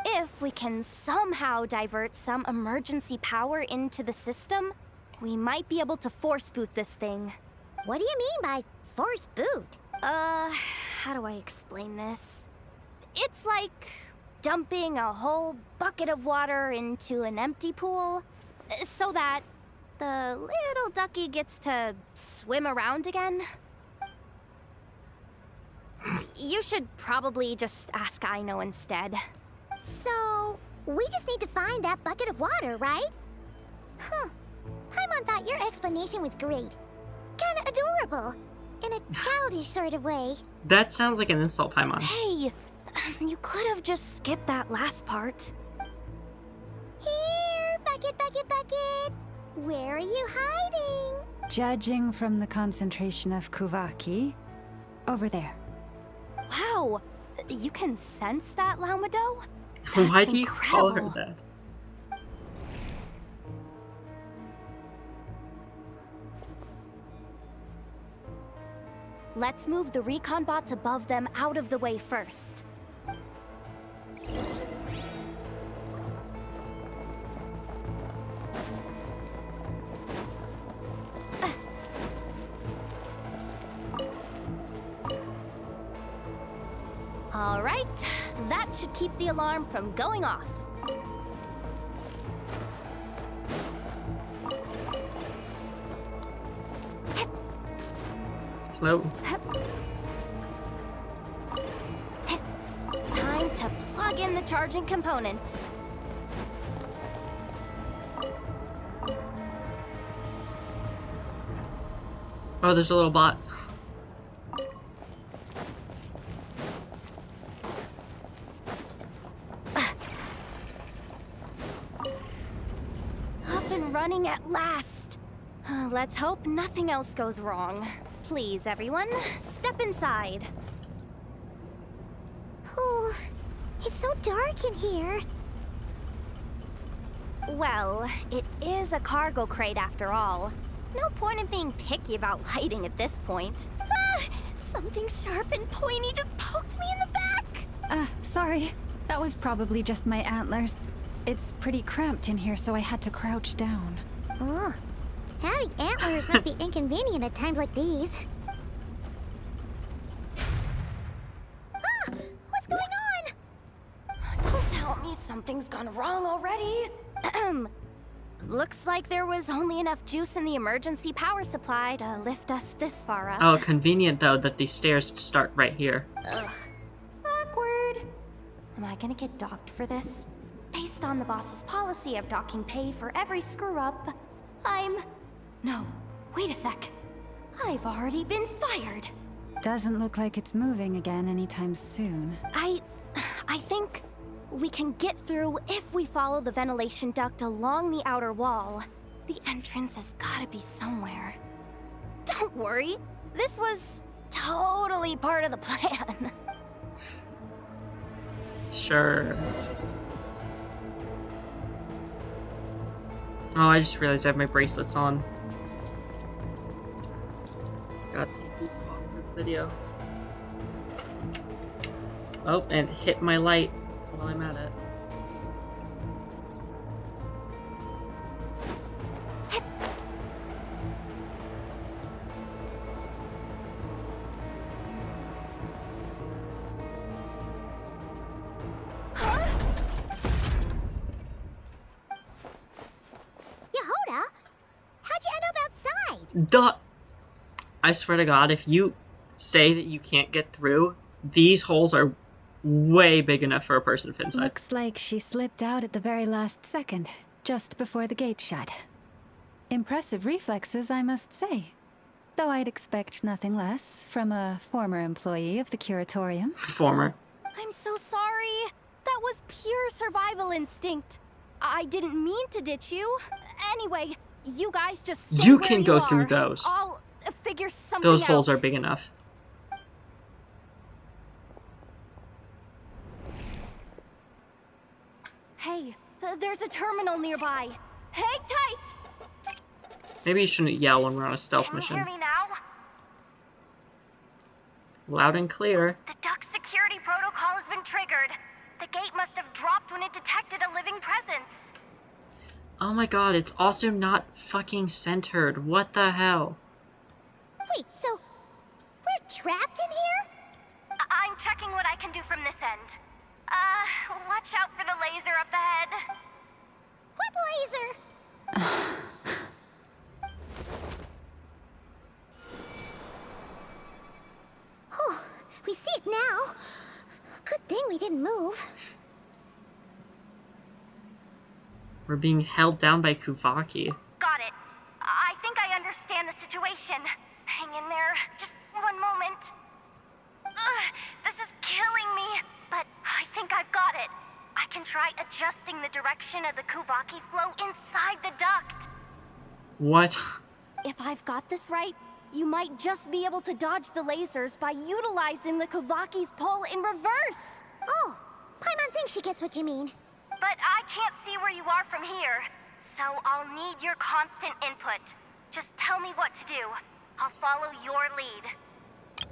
If we can somehow divert some emergency power into the system, we might be able to force boot this thing. What do you mean by force boot? How do I explain this? It's like dumping a whole bucket of water into an empty pool, so that the little ducky gets to swim around again. You should probably just ask Aino instead. So, we just need to find that bucket of water, right? Huh. Paimon thought your explanation was great. Kinda adorable. In a childish sort of way. That sounds like an insult, Paimon. Hey, you could have just skipped that last part. Here, bucket, bucket, bucket. Where are you hiding? Judging from the concentration of Kuvaki, over there. Wow, you can sense that, Laumado? Why do you call her that? Let's move the recon bots above them out of the way first. All right, that should keep the alarm from going off. Hello. Time to plug in the charging component. Oh, there's a little bot. Up and running at last. Let's hope nothing else goes wrong. Please, everyone, step inside. Oh, it's so dark in here. Well, it is a cargo crate after all. No point in being picky about lighting at this point. Ah! Something sharp and pointy just poked me in the Sorry, that was probably just my antlers. It's pretty cramped in here, so I had to crouch down. Oh, having antlers must be inconvenient at times like these. Ah, what's going on? Don't tell me something's gone wrong already. Looks like there was only enough juice in the emergency power supply to lift us this far up. Oh, convenient though that these stairs start right here. Ugh. Awkward. Am I gonna get docked for this? Based on the boss's policy of docking pay for every screw-up, No, wait a sec. I've already been fired. Doesn't look like it's moving again anytime soon. I think we can get through if we follow the ventilation duct along the outer wall. The entrance has gotta be somewhere. Don't worry, this was totally part of the plan. Sure. Oh, I just realized I have my bracelets on. Gotta take these off for the video. Oh, and hit my light while I'm at it. Yehoda, how'd you end up outside? Duh! I swear to God, if you say that you can't get through, these holes are way big enough for a person to fit inside. Looks like she slipped out at the very last second, just before the gate shut. Impressive reflexes, I must say. Though I'd expect nothing less from a former employee of the curatorium. Former. I'm so sorry. That was pure survival instinct. I didn't mean to ditch you. Anyway, you guys just stay You where can you go are. through those. I'll figure something Those out. holes are big enough. Hey, there's a terminal nearby. Hang tight! Maybe you shouldn't yell when we're on a stealth mission. Hear me now? Loud and clear. The duct security protocol has been triggered. The gate must have dropped when it detected a living presence. Oh my God, it's also not fucking centered. What the hell? Wait, so we're trapped in here? I'm checking what I can do from this end. Watch out for the laser up ahead. What laser? Oh, we see it now. Good thing we didn't move. We're being held down by Kuvaki. Got it. I think I understand the situation. Hang in there. Just one moment. This is killing me, but I think I've got it. I can try adjusting the direction of the Kuvaki flow inside the duct. What? If I've got this right, you might just be able to dodge the lasers by utilizing the Kuvaki's pull in reverse. Oh, Paimon thinks she gets what you mean. But I can't see where you are from here, so I'll need your constant input. Just tell me what to do. I'll follow your lead.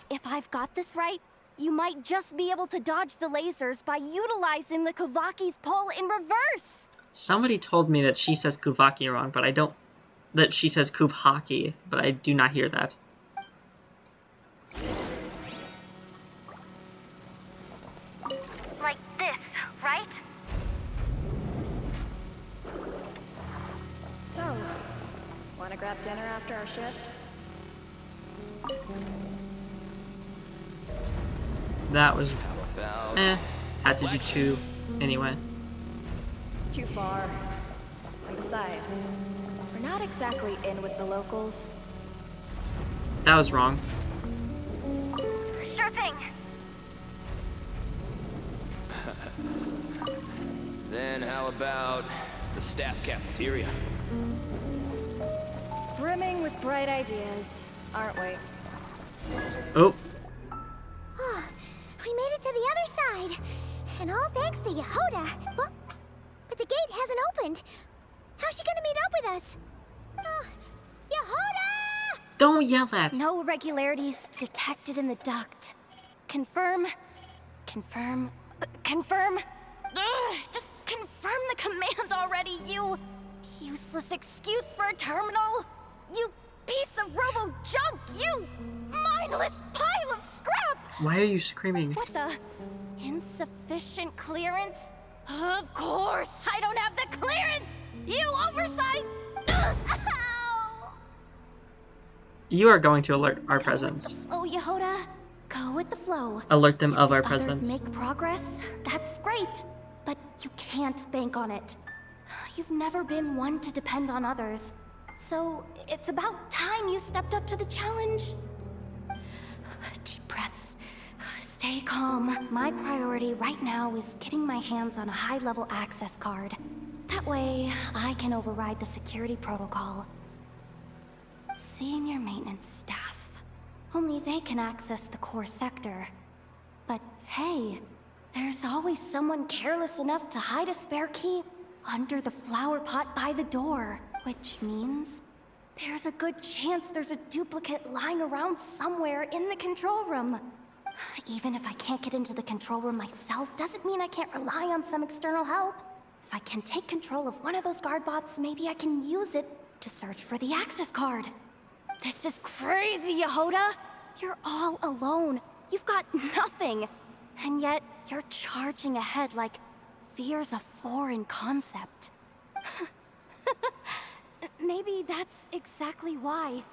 If I've got this right, you might just be able to dodge the lasers by utilizing the Kuvaki's pull in reverse. Somebody told me that she says Kuvaki wrong, but I don't... That she says Kuvaki, but I do not hear that. Like this, right? So, wanna grab dinner after our shift? That was... Had to do two anyway. Too far. And besides, we're not exactly in with the locals. That was wrong. Sure thing. Then how about the staff cafeteria? Brimming with bright ideas, aren't we? Oh. Oh, we made it to the other side. And all thanks to Yehoda. Well, but the gate hasn't opened. How's she gonna meet up with us? Yehoda! Don't yell at. No irregularities detected in the duct. Confirm Confirm. Confirm. Ugh, just confirm the command already, you useless excuse for a terminal. You piece of robo junk, you mindless pile of scrap. Why are you screaming? What the? Insufficient clearance? Of course, I don't have the clearance. You oversized. Ow! You are going to alert our presence. Oh, Yehoda. Go with the flow. Alert them of our If others presence. make progress, that's great. But you can't bank on it. You've never been one to depend on others. So it's about time you stepped up to the challenge. Deep breaths. Stay calm. My priority right now is getting my hands on a high-level access card. That way, I can override the security protocol. Senior maintenance staff. Only they can access the core sector. But hey, there's always someone careless enough to hide a spare key under the flower pot by the door. Which means there's a good chance there's a duplicate lying around somewhere in the control room. Even if I can't get into the control room myself, doesn't mean I can't rely on some external help. If I can take control of one of those guard bots, maybe I can use it to search for the access card. This is crazy, Yehoda! You're all alone. You've got nothing. And yet, you're charging ahead like fear's a foreign concept. Maybe that's exactly why.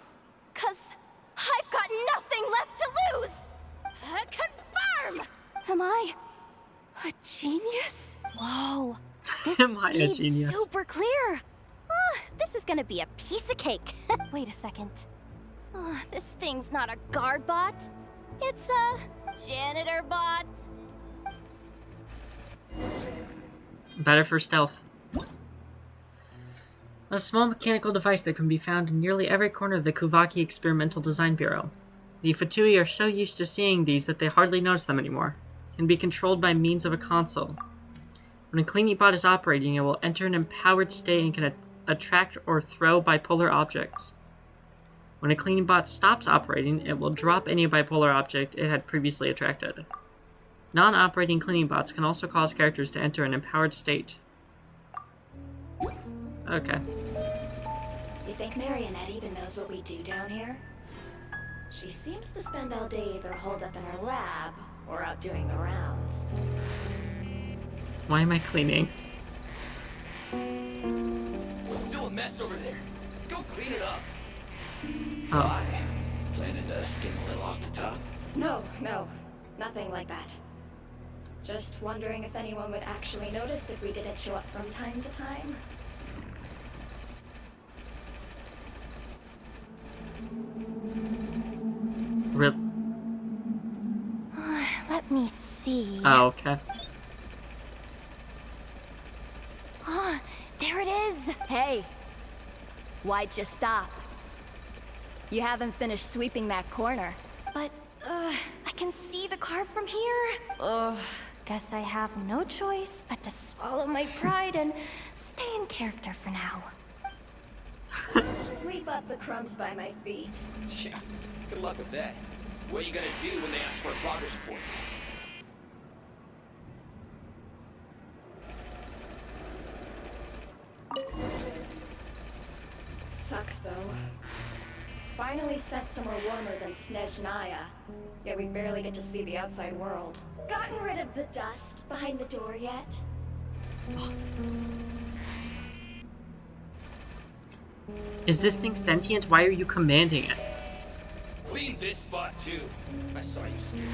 'Cause I've got nothing left to lose! Confirm! Am I a genius? Whoa. This Am I a feed's genius? super clear. This is gonna be a piece of cake. Wait a second. This thing's not a guard bot. It's a janitor bot. Better for stealth. A small mechanical device that can be found in nearly every corner of the Kuvaki Experimental Design Bureau. The Fatui are so used to seeing these that they hardly notice them anymore. Can be controlled by means of a console. When a cleaning bot is operating, it will enter an empowered state and can attract or throw bipolar objects. When a cleaning bot stops operating, it will drop any bipolar object it had previously attracted. Non-operating cleaning bots can also cause characters to enter an empowered state. Okay. You think Marionette even knows what we do down here? She seems to spend all day either holed up in her lab or out doing the rounds. Why am I cleaning? It's still a mess over there. Go clean it up. Oh. Why? Planning to skim a little off the top? No, nothing like that. Just wondering if anyone would actually notice if we didn't show up from time to time. Let me see. Oh, okay. Oh, there it is! Hey, why'd you stop? You haven't finished sweeping that corner. But, I can see the card from here. Guess I have no choice but to swallow my pride and stay in character for now. Sweep up the crumbs by my feet. Yeah, good luck with that. What are you gonna do when they ask for a progress report? Sucks though. Finally sent somewhere warmer than Snezhnaya, yet we barely get to see the outside world. Gotten rid of the dust behind the door yet? Is this thing sentient? Why are you commanding it? Clean this spot too. I saw you sneaking.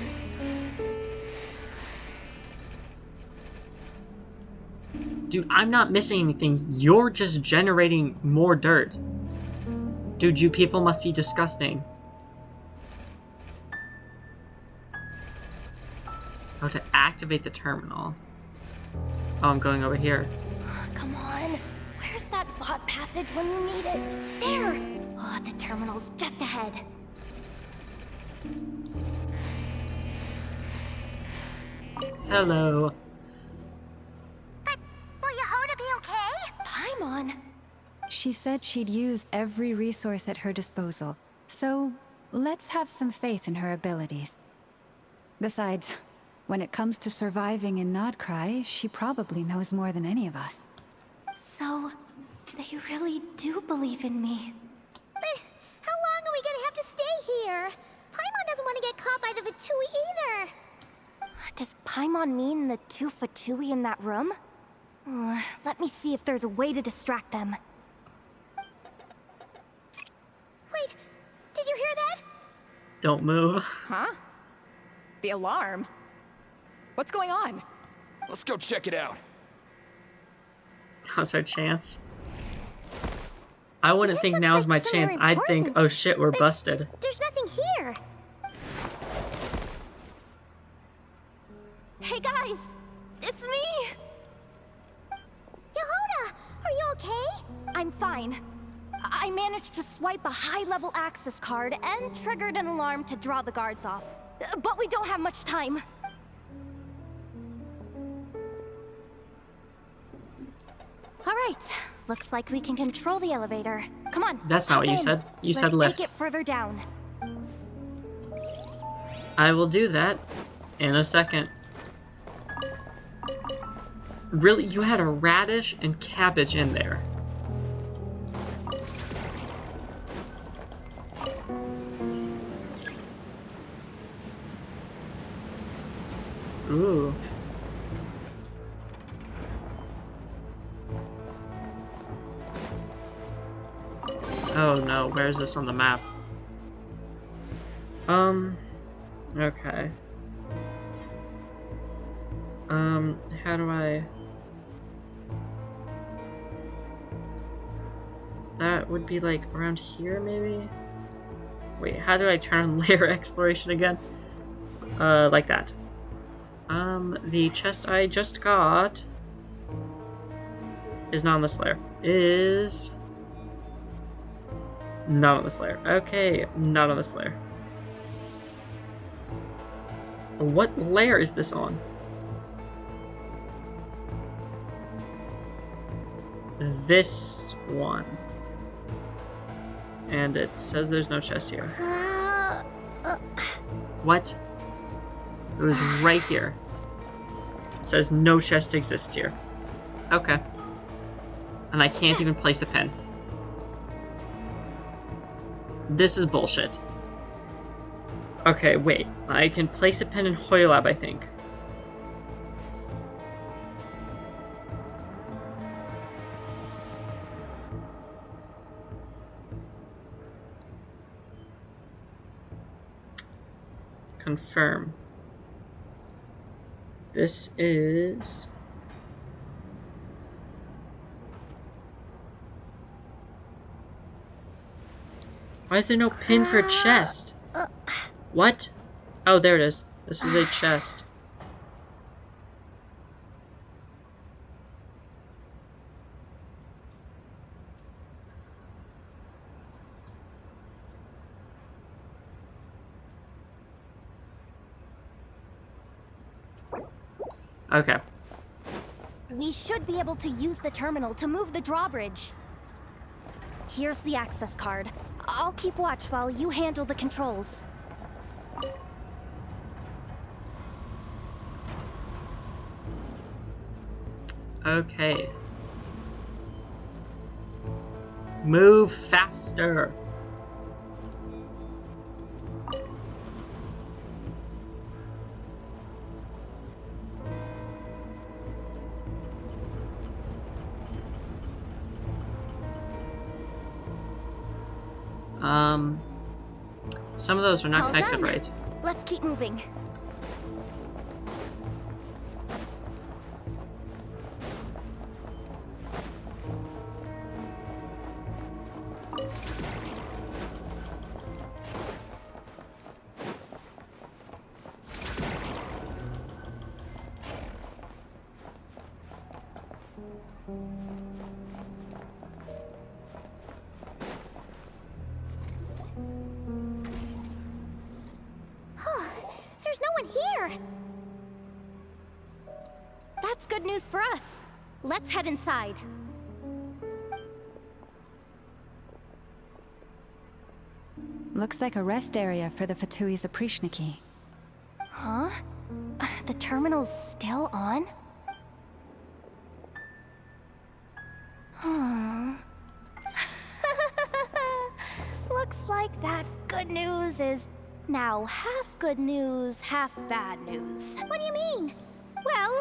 Dude, I'm not missing anything. You're just generating more dirt. Dude, you people must be disgusting. How to activate the terminal. Oh, I'm going over here. Come on. Where's that bot passage when you need it? There! Oh, the terminal's just ahead. Hello. But will Yehoda be okay? Paimon. She said she'd use every resource at her disposal, so let's have some faith in her abilities. Besides, When it comes to surviving in Nodcry, she probably knows more than any of us. So, they really do believe in me. But how long are we gonna have to stay here? Paimon doesn't want to get caught by the Fatui either. Does Paimon mean the two Fatui in that room? Let me see if there's a way to distract them. Wait, did you hear that? Don't move. Huh? The alarm? What's going on? Let's go check it out. Now's our chance. I wouldn't think now's my chance. I'd think, oh shit, we're busted. There's nothing here. Hey guys! It's me! Yehuda, are you okay? I'm fine. I managed to swipe a high-level access card and triggered an alarm to draw the guards off. But we don't have much time. All right, looks like we can control the elevator. Come on. That's not what you said. You said lift. Let's take it further down. I will do that in a second. Really? You had a radish and cabbage in there. Ooh. Oh no, where is this on the map? Okay. How do I... That would be like around here, maybe? Wait, how do I turn on layer exploration again? Like that. The chest I just got is not on this layer. Is not on this layer. Okay, not on this layer. What layer is this on? This one. And it says there's no chest here. What? It was right here. It says no chest exists here. Okay. And I can't even place a pen. This is bullshit. Okay, wait. I can place a pen in Hoylab, I think. Confirm. This is... Why is there no pin for chest? What? Oh, there it is. This is a chest. Okay. We should be able to use the terminal to move the drawbridge. Here's the access card. I'll keep watch while you handle the controls. Okay. Move faster. Some of those are not connected right. Let's keep moving. There's no one here. That's good news for us. Let's head inside. Looks like a rest area for the Fatui's Oprishniki. Huh? The terminal's still on? Looks like that good news is now half good news, half bad news. What do you mean? Well,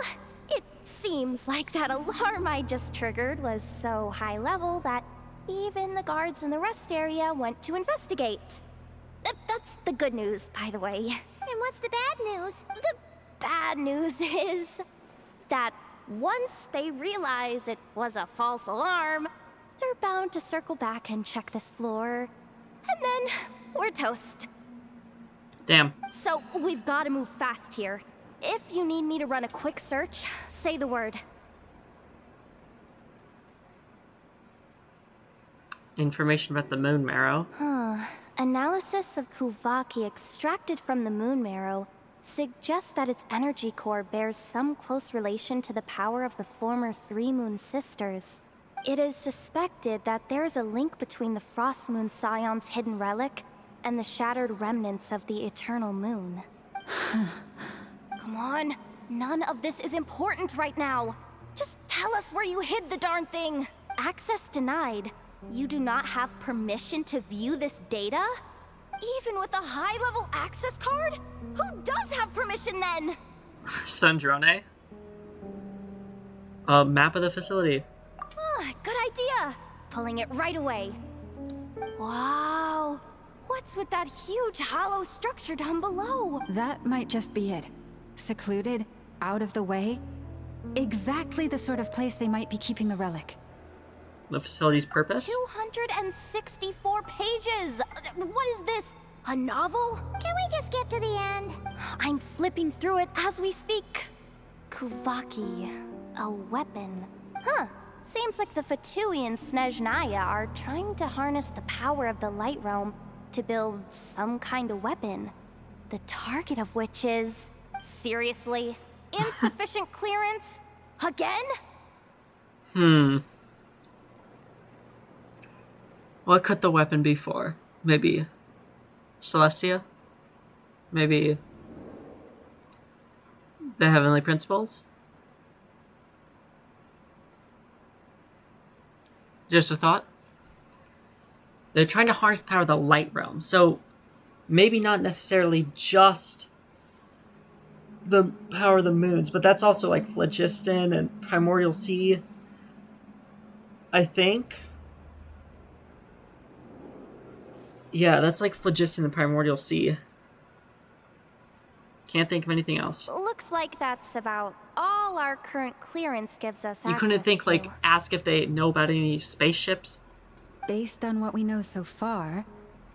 it seems like that alarm I just triggered was so high level that even the guards in the rest area went to investigate. That's the good news, by the way. And what's the bad news? The bad news is that once they realize it was a false alarm, they're bound to circle back and check this floor. And then we're toast. Damn. So we've got to move fast here. If you need me to run a quick search, say the word. Information about the moon marrow. Analysis of Kuvaki extracted from the moon marrow suggests that its energy core bears some close relation to the power of the former Three Moon Sisters. It is suspected that there is a link between the Frost Moon Scion's hidden relic and the shattered remnants of the Eternal Moon. Come on, none of this is important right now. Just tell us where you hid the darn thing. Access denied. You do not have permission to view this data? Even with a high-level access card? Who does have permission then? Sundrone. A map of the facility. Good idea. Pulling it right away. Wow. What's with that huge hollow structure down below? That might just be it. Secluded, out of the way. Exactly the sort of place they might be keeping the relic. The facility's purpose? 264 pages! What is this? A novel? Can we just skip to the end? I'm flipping through it as we speak. Kuvaki. A weapon. Seems like the Fatui and Snezhnaya are trying to harness the power of the Light Realm to build some kind of weapon. The target of which is... seriously? Insufficient clearance? Again? What could the weapon be for? Maybe Celestia? Maybe the Heavenly Principles? Just a thought. They're trying to harness the power of the Light Realm, so maybe not necessarily just the power of the moons, but that's also like Phlogiston and Primordial Sea, I think. Yeah, that's like Phlogiston and Primordial Sea. Can't think of anything else. Looks like that's about all our current clearance gives us. You couldn't think, like, ask if they know about any spaceships? Based on what we know so far,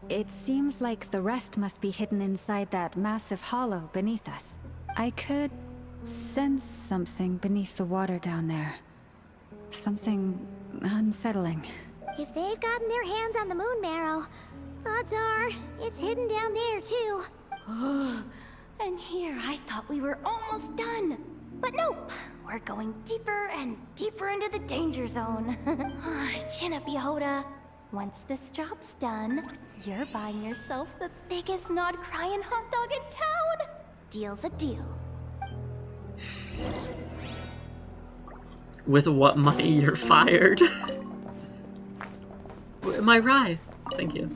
it seems like the rest must be hidden inside that massive hollow beneath us. I could sense something beneath the water down there. Something unsettling. If they've gotten their hands on the moon marrow, odds are it's hidden down there too. And here I thought we were almost done. But nope, we're going deeper and deeper into the danger zone. Chin up, Yehoda. Once this job's done, you're buying yourself the biggest nod-crying hot dog in town. Deal's a deal. With what money you're fired? My rye. Thank you.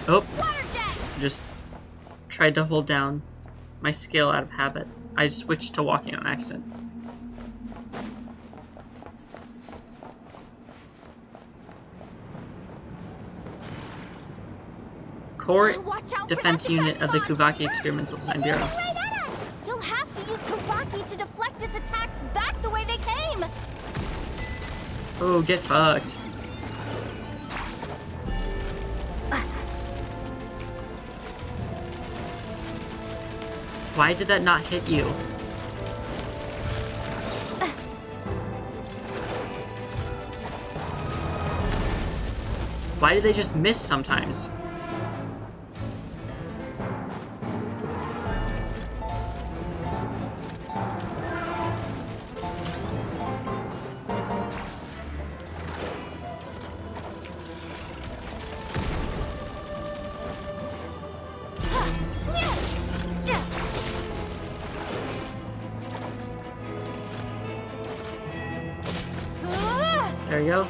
Oh. Just tried to hold down my skill out of habit. I switched to walking on accident. Core defense unit of the Kuvaki Experimental Design Bureau. You'll have to use Kuvaki to deflect its attacks back the way they came. Oh, get fucked. Why did that not hit you? Why do they just miss sometimes? There you go.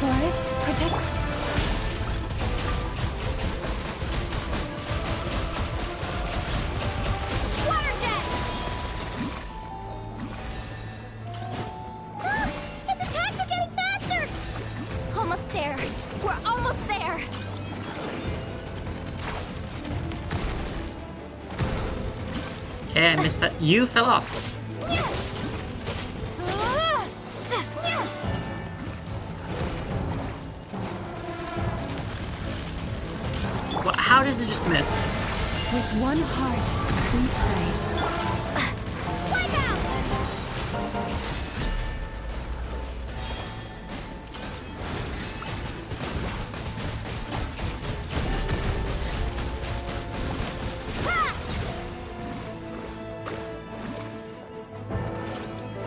Forest, protect. Water jet! Its attacks are getting faster! Almost there. We're almost there. Okay, I missed that. You fell off. What, how does it just miss? With one heart, we pray. Wipe out!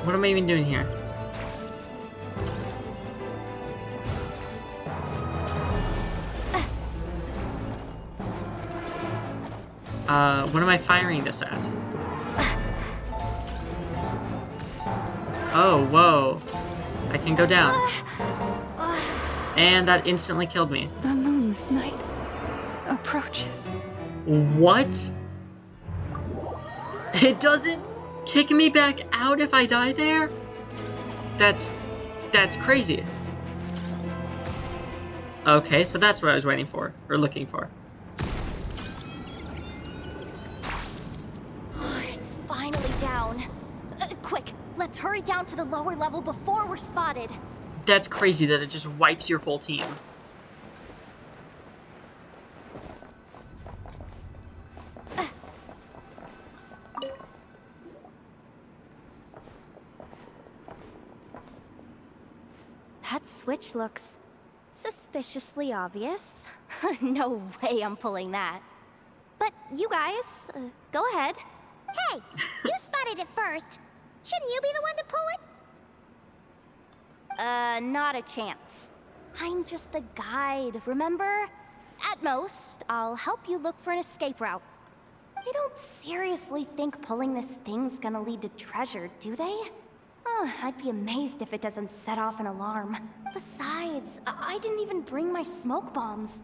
What am I even doing here? What am I firing this at? Oh, whoa. I can go down. And that instantly killed me. The moonless night approaches. What? It doesn't kick me back out if I die there? That's crazy. Okay, so that's what I was waiting for, or looking for. It's finally down. Quick, let's hurry down to the lower level before we're spotted. That's crazy that it just wipes your whole team. That switch looks suspiciously obvious. No way I'm pulling that. But you guys, go ahead. Hey, you spotted it first. Shouldn't you be the one to pull it? Not a chance. I'm just the guide, remember? At most, I'll help you look for an escape route. They don't seriously think pulling this thing's gonna lead to treasure, do they? I'd be amazed if it doesn't set off an alarm. Besides, I didn't even bring my smoke bombs.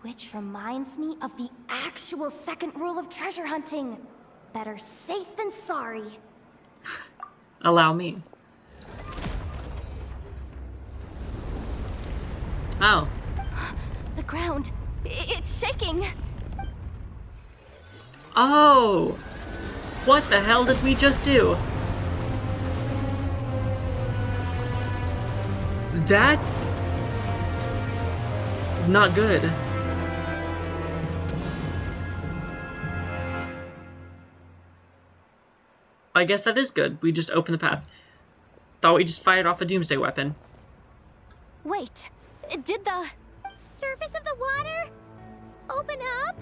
Which reminds me of the actual second rule of treasure hunting. Better safe than sorry. Allow me. Oh. The ground, it's shaking. Oh! What the hell did we just do? That's not good. I guess that is good. We just opened the path. Thought we just fired off a doomsday weapon. Wait, did the surface of the water open up?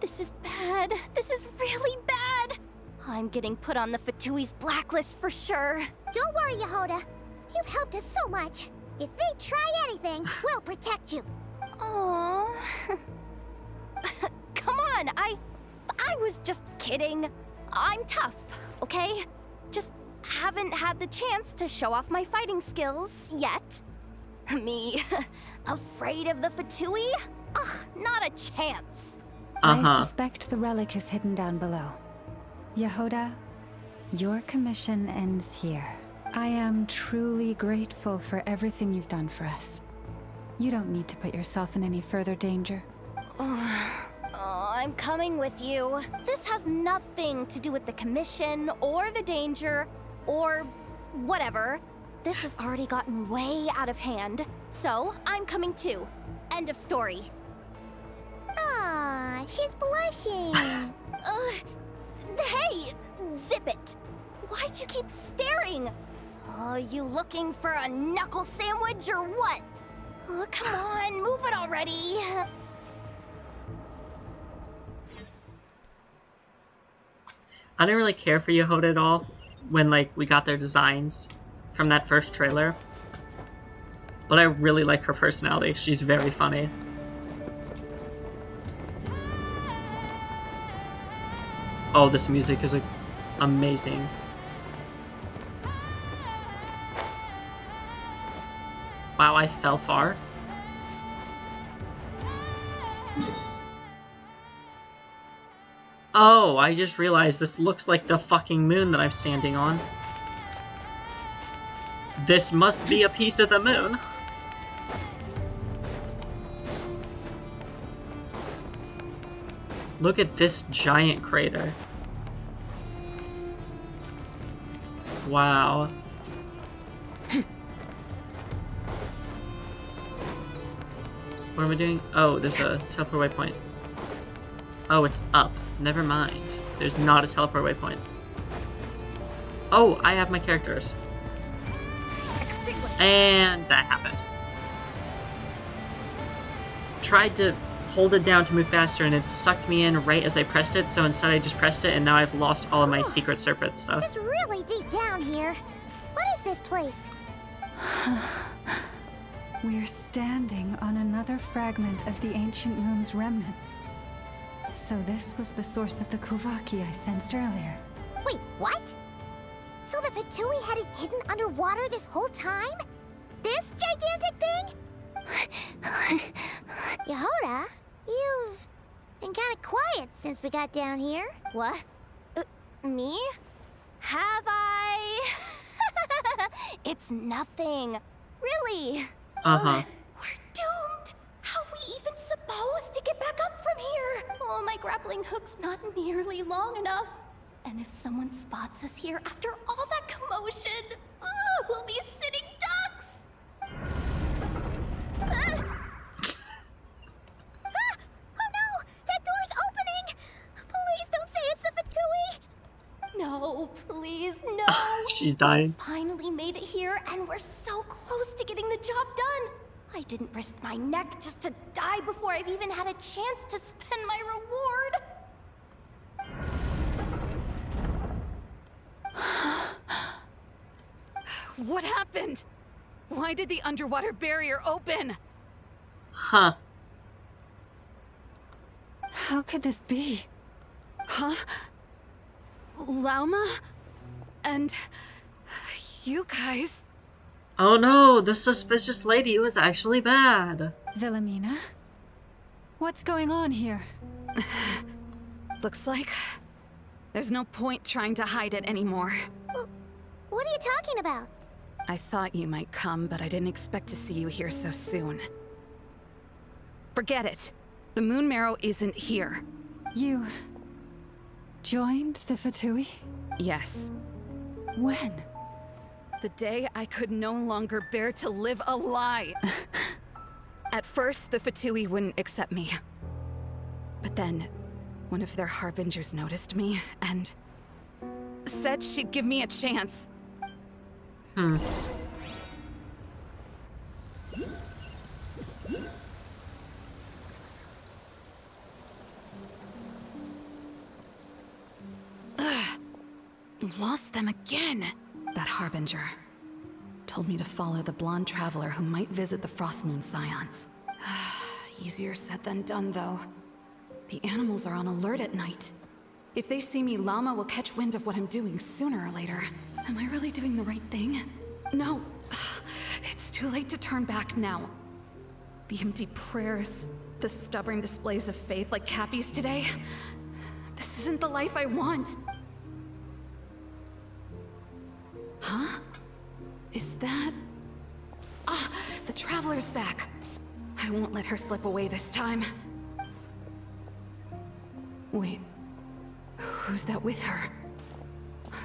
This is bad. This is really bad. I'm getting put on the Fatui's blacklist for sure. Don't worry, Yehoda. You've helped us so much. If they try anything, we'll protect you. Aww. Come on, I was just kidding. I'm tough, okay? Just haven't had the chance to show off my fighting skills yet. Me, afraid of the Fatui? Ugh, not a chance. I suspect the relic is hidden down below. Yehoda, your commission ends here. I am truly grateful for everything you've done for us. You don't need to put yourself in any further danger. I'm coming with you. This has nothing to do with the commission, or the danger, or whatever. This has already gotten way out of hand, so I'm coming too. End of story. Ah, she's blushing. Hey, zip it. Why'd you keep staring? You looking for a knuckle sandwich or what? Oh, come on, move it already. I didn't really care for Yehoda at all when, like, we got their designs from that first trailer. but I really like her personality. She's very funny. Oh, this music is amazing. Wow, I fell far. Oh, I just realized this looks like the fucking moon that I'm standing on. This must be a piece of the moon. Look at this giant crater. Wow. What am I doing? Oh, there's a teleport waypoint. Oh, it's up. Never mind. There's not a teleport waypoint. Oh, I have my characters. And that happened. Tried to hold it down to move faster and it sucked me in right as I pressed it, so instead I just pressed it and now I've lost all of my secret serpent stuff. It's really deep down here. What is this place? We're standing on another fragment of the ancient moon's remnants. So this was the source of the Kuvaki I sensed earlier. Wait, what? So the Fatui had it hidden underwater this whole time? This gigantic thing? Yehoda, you've been kind of quiet since we got down here. What? Me? Have I? It's nothing. Really. Uh-huh. We're doomed. How are we even supposed to get back up from here? Oh, my grappling hook's not nearly long enough. And if someone spots us here after all that commotion, we'll be sitting ducks. Oh no! That door's opening! Please don't say it's the Fatui! No, please, no. She's dying. We finally made it here, and we're so close to getting the job done. I didn't risk my neck just to die before I've even had a chance to spend my reward. What happened? Why did the underwater barrier open? Huh. How could this be? Huh? Lauma? And you guys? Oh no, the suspicious lady was actually bad. Wilhelmina? What's going on here? Looks like there's no point trying to hide it anymore. What are you talking about? I thought you might come, but I didn't expect to see you here so soon. Forget it. The Moon Marrow isn't here. You joined the Fatui? Yes. When? The day I could no longer bear to live a lie. At first, the Fatui wouldn't accept me. But then, one of their harbingers noticed me and said she'd give me a chance. Lost them again. That harbinger told me to follow the blonde traveler who might visit the Frost Moon Scions. Easier said than done, though. The animals are on alert at night. If they see me, Llama will catch wind of what I'm doing sooner or later. Am I really doing the right thing? No. It's too late to turn back now. The empty prayers, the stubborn displays of faith like Cappy's today. This isn't the life I want. Huh? Is that... the Traveler's back. I won't let her slip away this time. Wait, who's that with her?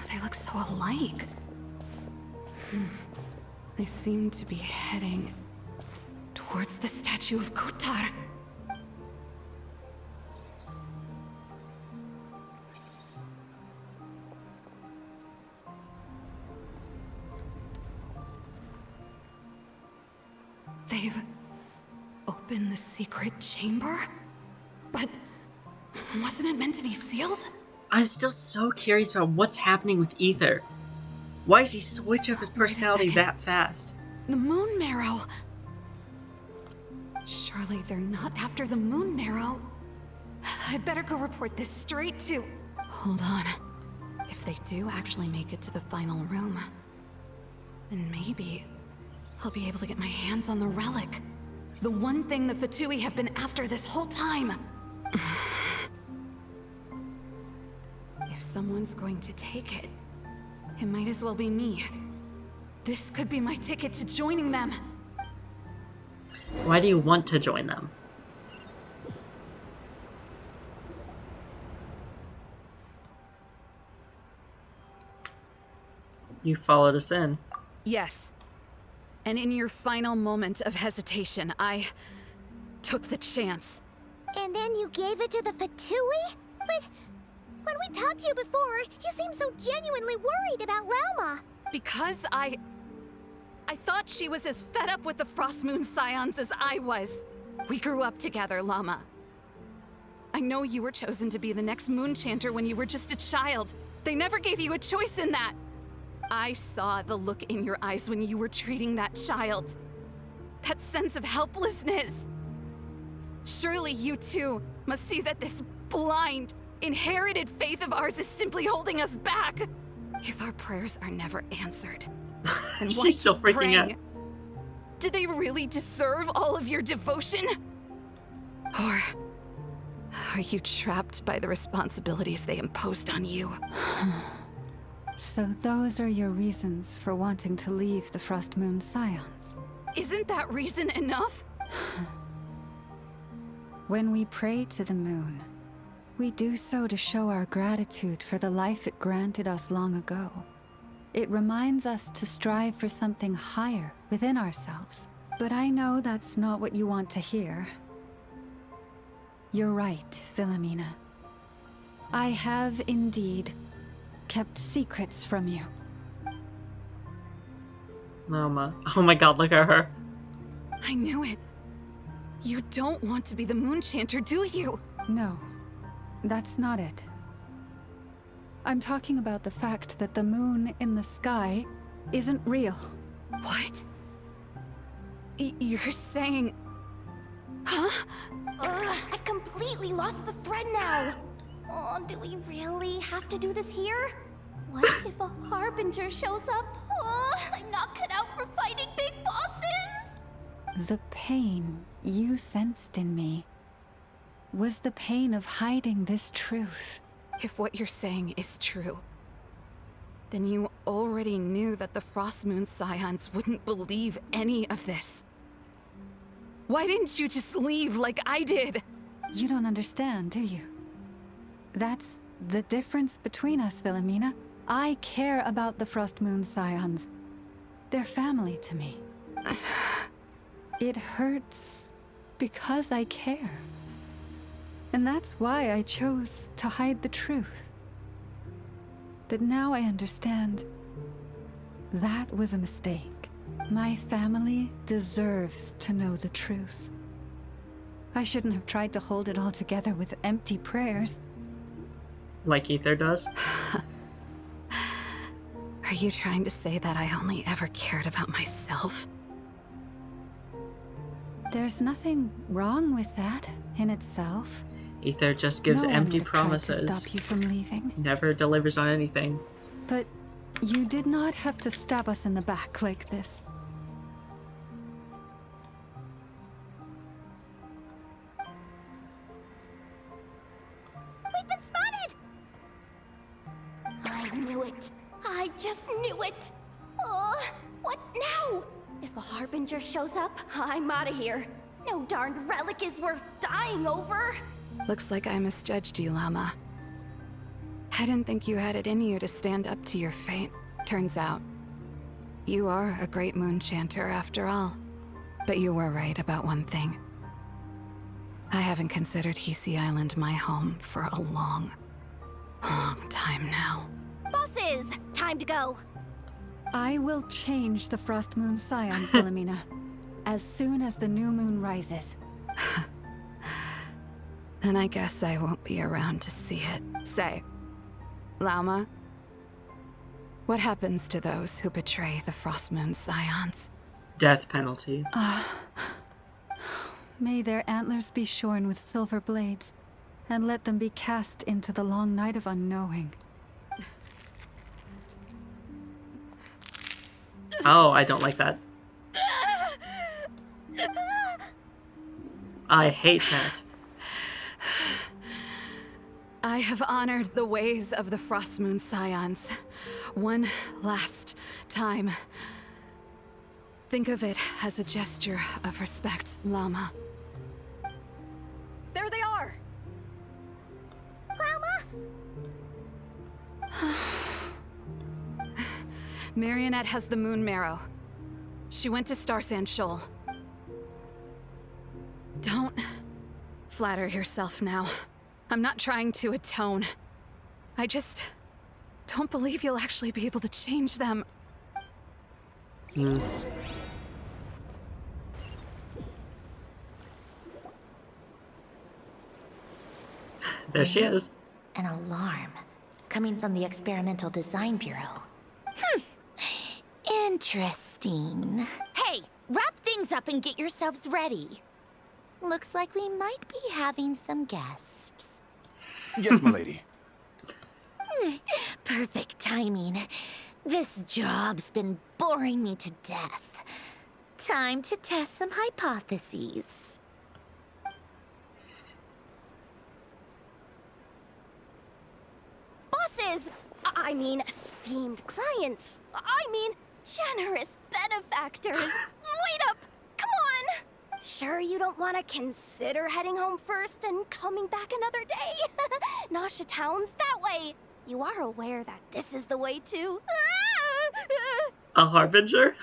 They look so alike. They seem to be heading towards the statue of Kutar. They've opened the secret chamber? But wasn't it meant to be sealed? I'm still so curious about what's happening with Ether. Why does he switch up his personality that fast? The Moon Marrow. Surely they're not after the moon marrow. I'd better go report this straight to... Hold on. If they do actually make it to the final room, then maybe I'll be able to get my hands on the relic. The one thing the Fatui have been after this whole time. If someone's going to take it, it might as well be me. This could be my ticket to joining them. Why do you want to join them? You followed us in. Yes. And in your final moment of hesitation, I took the chance. And then you gave it to the Fatui? But when we talked to you before, you seemed so genuinely worried about Lauma. Because I thought she was as fed up with the Frost Moon Scions as I was. We grew up together, Llama. I know you were chosen to be the next Moon Chanter when you were just a child. They never gave you a choice in that. I saw the look in your eyes when you were treating that child. That sense of helplessness. Surely you too must see that this blind, inherited faith of ours is simply holding us back. If our prayers are never answered, then why She's still keep freaking praying? out. Do they really deserve all of your devotion? Or are you trapped by the responsibilities they imposed on you? So those are your reasons for wanting to leave the Frost Moon Scions? Isn't that reason enough? When we pray to the moon, we do so to show our gratitude for the life it granted us long ago. It reminds us to strive for something higher within ourselves. But I know that's not what you want to hear. You're right, Philomena. I have indeed kept secrets from you. Lauma. Oh my god, look at her. I knew it. You don't want to be the Moon Chanter, do you? No, that's not it. I'm talking about the fact that the moon in the sky isn't real. What? You're saying... Huh? I've completely lost the thread now. Oh, do we really have to do this here? What if a Harbinger shows up? Oh, I'm not cut out for fighting big bosses! The pain you sensed in me was the pain of hiding this truth. If what you're saying is true, then you already knew that the Frost Moon Scions wouldn't believe any of this. Why didn't you just leave like I did? You don't understand, do you? That's the difference between us, Philomena. I care about the Frost Moon Scions. They're family to me. It hurts because I care. And that's why I chose to hide the truth. But now I understand. That was a mistake. My family deserves to know the truth. I shouldn't have tried to hold it all together with empty prayers. Like Ether does? Are you trying to say that I only ever cared about myself? There's nothing wrong with that in itself. Ether just gives No one empty would have tried to promises. stop you from leaving. Never delivers on anything. But you did not have to stab us in the back like this. We've been spotted! I knew it. I just knew it. Oh, what now? If a Harbinger shows up, I'm out of here. No darned relic is worth dying over. Looks like I misjudged you, Llama. I didn't think you had it in you to stand up to your fate. Turns out, you are a great Moon Chanter after all. But you were right about one thing. I haven't considered Hisi Island my home for a long, long time now. Bosses, time to go. I will change the Frost Moon Scions, Philomena, as soon as the new moon rises. Then I guess I won't be around to see it. Say, Llama, what happens to those who betray the Frost Moon Scions? Death penalty. May their antlers be shorn with silver blades, and let them be cast into the long night of unknowing. Oh, I don't like that. I hate that. I have honored the ways of the Frostmoon Scions. One last time. Think of it as a gesture of respect, Llama. There they are! Marionette has the Moon Marrow. She went to Starsand Shoal. Don't flatter yourself now. I'm not trying to atone. I just don't believe you'll actually be able to change them. There she is. An alarm coming from the Experimental Design Bureau. Interesting. Hey, wrap things up and get yourselves ready. Looks like we might be having some guests. Yes, my lady. Perfect timing. This job's been boring me to death. Time to test some hypotheses. Bosses! I mean, esteemed clients. I mean, generous benefactors. Wait up! Come on! Sure you don't want to consider heading home first and coming back another day? Nasha Town's that way. You are aware that this is the way too. A harbinger?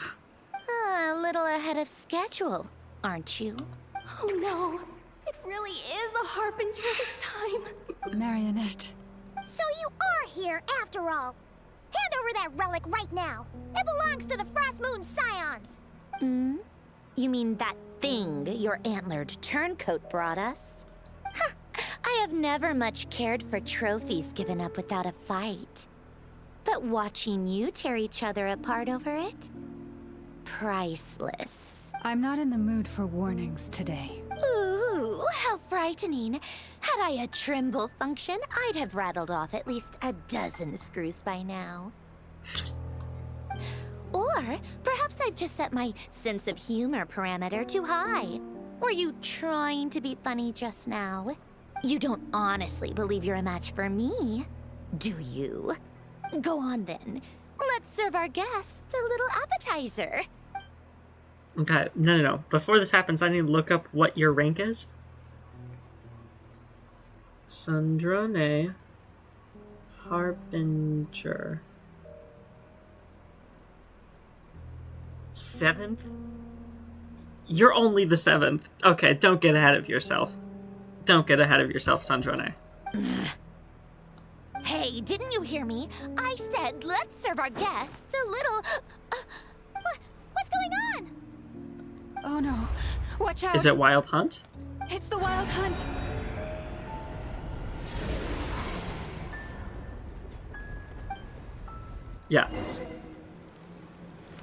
A little ahead of schedule, aren't you? Oh no, it really is a harbinger this time. Marionette. So you are here after all. Hand over that relic right now. It belongs to the Frostmoon Scions. You mean that thing your antlered turncoat brought us? I have never much cared for trophies given up without a fight. But watching you tear each other apart over it? Priceless. I'm not in the mood for warnings today. Ooh, how frightening. Had I a Trimble function, I'd have rattled off at least a dozen screws by now. Or perhaps I've just set my sense of humor parameter too high. Were you trying to be funny just now? You don't honestly believe you're a match for me, do you? Go on then. Let's serve our guests a little appetizer. Okay, no. Before this happens, I need to look up what your rank is. Sandrane Harbinger. 7th? You're only the 7th. Okay, don't get ahead of yourself. Don't get ahead of yourself, Sandrane. Hey, didn't you hear me? I said let's serve our guests a little... what's going on? Oh no, watch out. Is it Wild Hunt? It's the Wild Hunt. Yeah.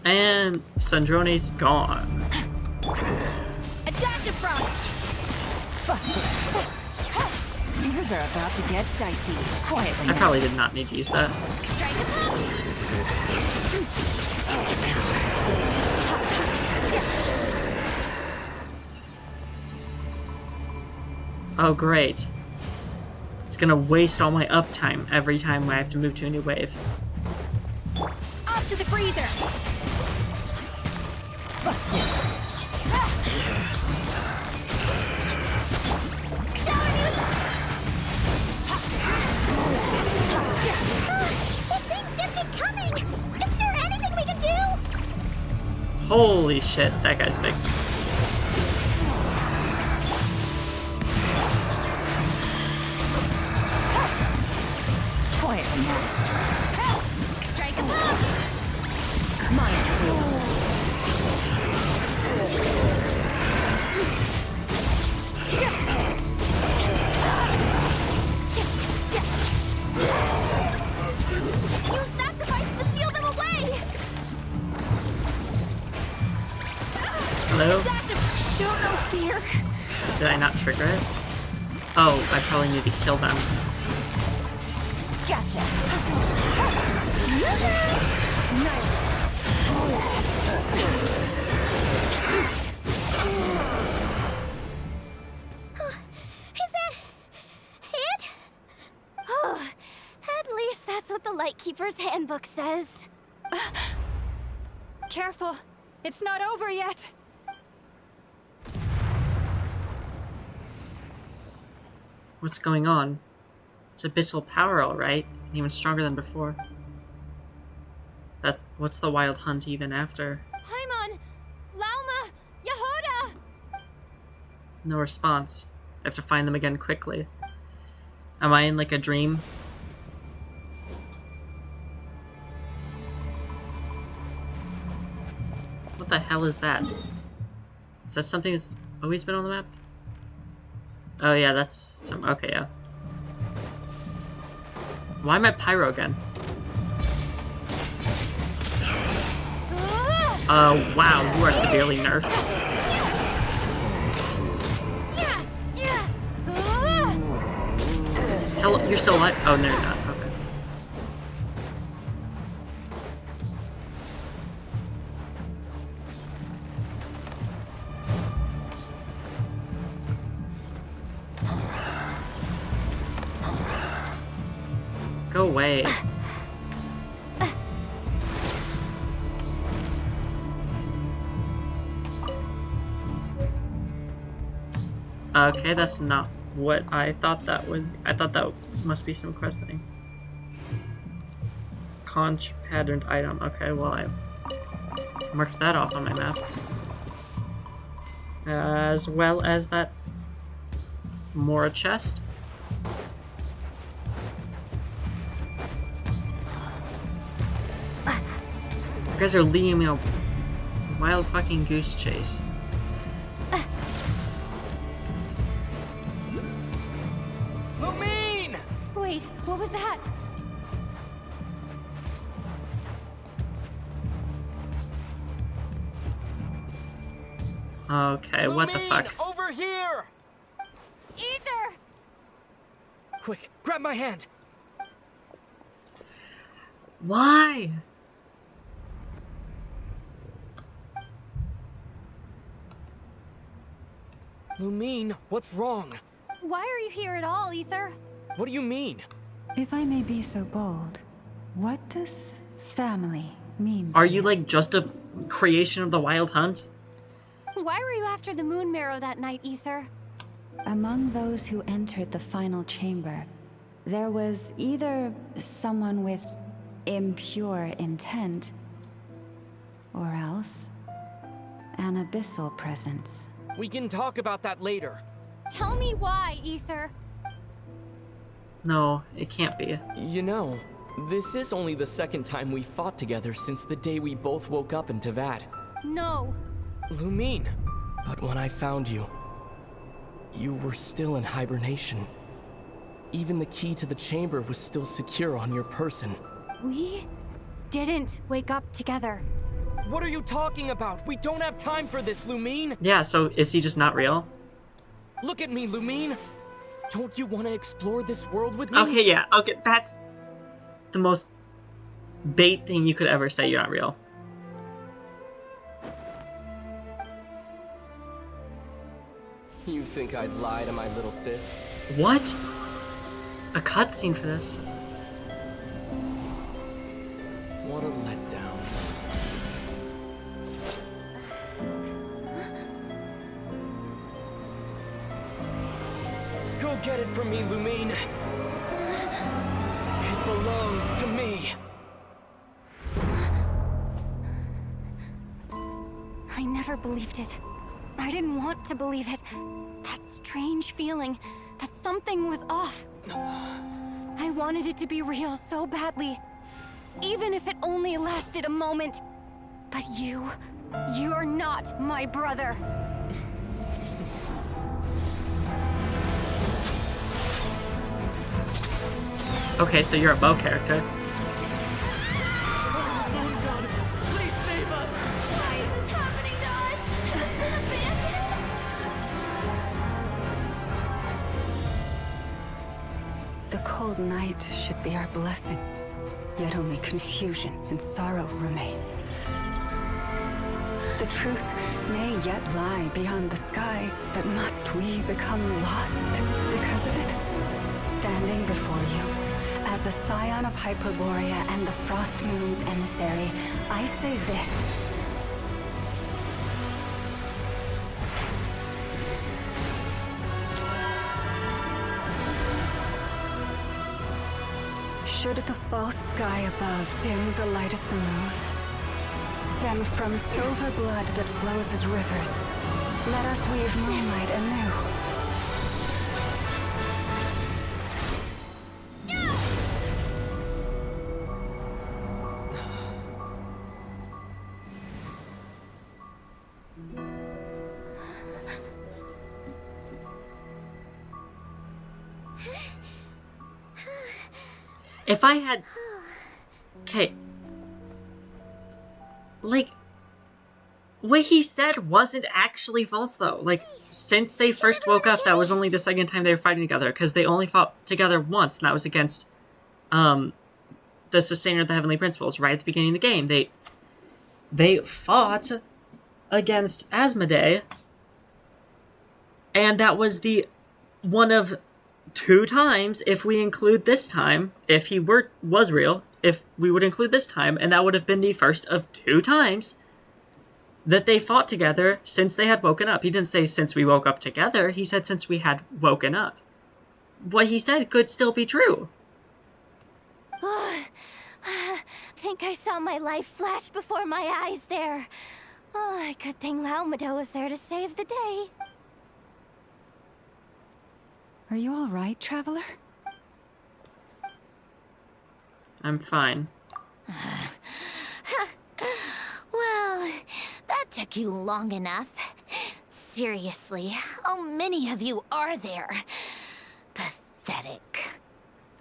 And Sandrane's gone. A dash of frost. Busted. Things are about to get dicey. Quietly. I probably did not need to use that. Strike a Oh, great. It's gonna waste all my uptime every time I have to move to a new wave. Up to the freezer. Busted. This thing's just keep coming! Isn't there anything we can do? Holy shit, that guy's big. Quietly now. Strike a pop. Mine to wield. Use that device to seal them away. Hello? Show no fear. Did I not trigger it? Oh, I probably need to kill them. Gotcha. Is that it? Oh, at least that's what the Lightkeeper's handbook says. Careful. It's not over yet. What's going on? It's abyssal power, alright. Even stronger than before. What's the wild hunt even after? Paimon! Lauma! Yehuda! No response. I have to find them again quickly. Am I in like a dream? What the hell is that? Is that something that's always been on the map? Oh yeah, that's some... okay, yeah. Why am I pyro again? Wow, you are severely nerfed. Hello, you're still alive? Oh, no, you're not. Okay. Go away. Okay, that's not what I thought that would... I thought that must be some quest thing. Conch patterned item. Okay, well I marked that off on my map. As well as that Mora chest. You guys are leading me a wild fucking goose chase. Wait, what was that? Okay, what the fuck? Over here! Ether! Quick, grab my hand! Why? Lumine, what's wrong? Why are you here at all, Ether? What do you mean? If I may be so bold, what does family mean? Are you like just a creation of the Wild Hunt? Why were you after the Moon Marrow that night, Ether? Among those who entered the final chamber, there was either someone with impure intent, or else an abyssal presence. We can talk about that later. Tell me why, Ether. No, it can't be. You know, this is only the second time we fought together since the day we both woke up in Tavad. No. Lumine. But when I found you, you were still in hibernation. Even the key to the chamber was still secure on your person. We didn't wake up together. What are you talking about? We don't have time for this, Lumine! Yeah, so is he just not real? Look at me, Lumine! Don't you want to explore this world with me? Okay, yeah, okay, that's the most bait thing you could ever say. You're not real. You think I'd lie to my little sis? What? A cutscene for this? What a letdown. Go get it from me, Lumine. It belongs to me. I never believed it. I didn't want to believe it. That strange feeling that something was off. I wanted it to be real so badly. Even if it only lasted a moment. But you're not my brother. Okay, so you're a bow character. Please save us! Why is this happening to us? should be our blessing. Yet only confusion and sorrow remain. The truth may yet lie beyond the sky, but must we become lost because of it? Standing before you, as a scion of Hyperborea and the Frost Moon's emissary, I say this. Should the false sky above dim the light of the moon, then from silver blood that flows as rivers, let us weave moonlight anew. If I had... Okay. Like, what he said wasn't actually false, though. Like, since they first woke up, that was only the second time they were fighting together, because they only fought together once, and that was against, the Sustainer of the Heavenly Principles, right at the beginning of the game. They fought against Asmodee, and that was the one of 2 times, if we include this time, if he was real, if we would include this time, and that would have been the first of 2 times that they fought together since they had woken up. He didn't say since we woke up together, he said since we had woken up. What he said could still be true. Oh, think I saw my life flash before my eyes there. Oh, good thing Laumado was there to save the day. Are you all right, traveler? I'm fine. Well, that took you long enough. Seriously, how many of you are there? Pathetic.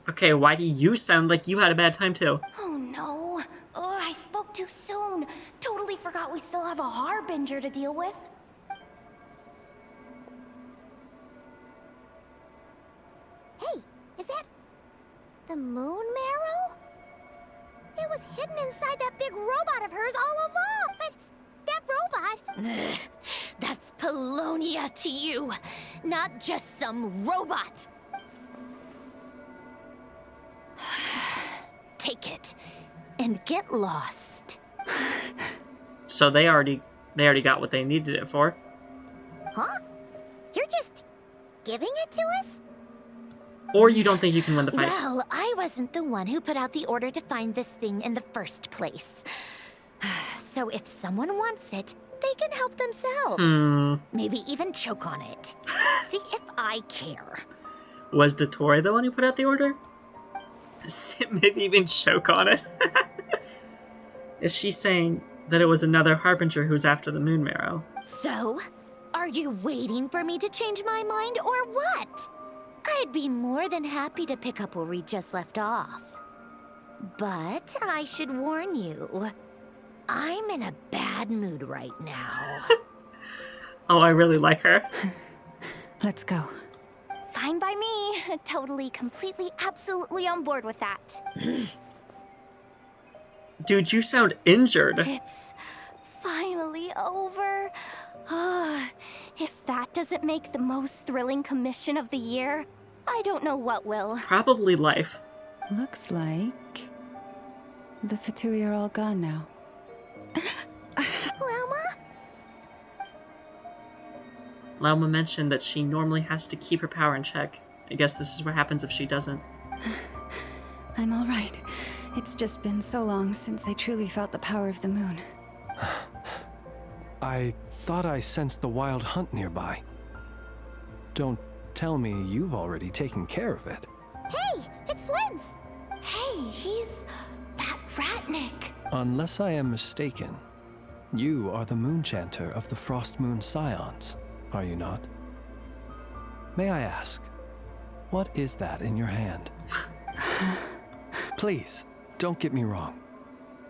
Okay, why do you sound like you had a bad time too? Oh no. Oh, I spoke too soon. Totally forgot we still have a Harbinger to deal with. Hey, is that the moon marrow? It was hidden inside that big robot of hers all along, but that robot... That's Polonia to you, not just some robot. Take it and get lost. So they already got what they needed it for. Huh? You're just giving it to us? Or you don't think you can win the fight? Well, I wasn't the one who put out the order to find this thing in the first place. So if someone wants it, they can help themselves. Maybe even choke on it. See if I care. Was Dottore the one who put out the order? Maybe even choke on it. Is she saying that it was another Harbinger who's after the moon marrow? So, are you waiting for me to change my mind or what? I'd be more than happy to pick up where we just left off. But I should warn you, I'm in a bad mood right now. Oh, I really like her. Let's go. Fine by me. Totally, completely, absolutely on board with that. Dude, you sound injured. It's finally over. If that doesn't make the most thrilling commission of the year, I don't know what will. Probably life. Looks like the Fatui are all gone now. Lauma? Lauma mentioned that she normally has to keep her power in check. I guess this is what happens if she doesn't. I'm all right. It's just been so long since I truly felt the power of the moon. I thought I sensed the wild hunt nearby. Don't tell me you've already taken care of it. Hey, it's Linz! Hey, he's that Ratnik. Unless I am mistaken, you are the Moonchanter of the Frost Moon Scions, are you not? May I ask, what is that in your hand? Please, don't get me wrong.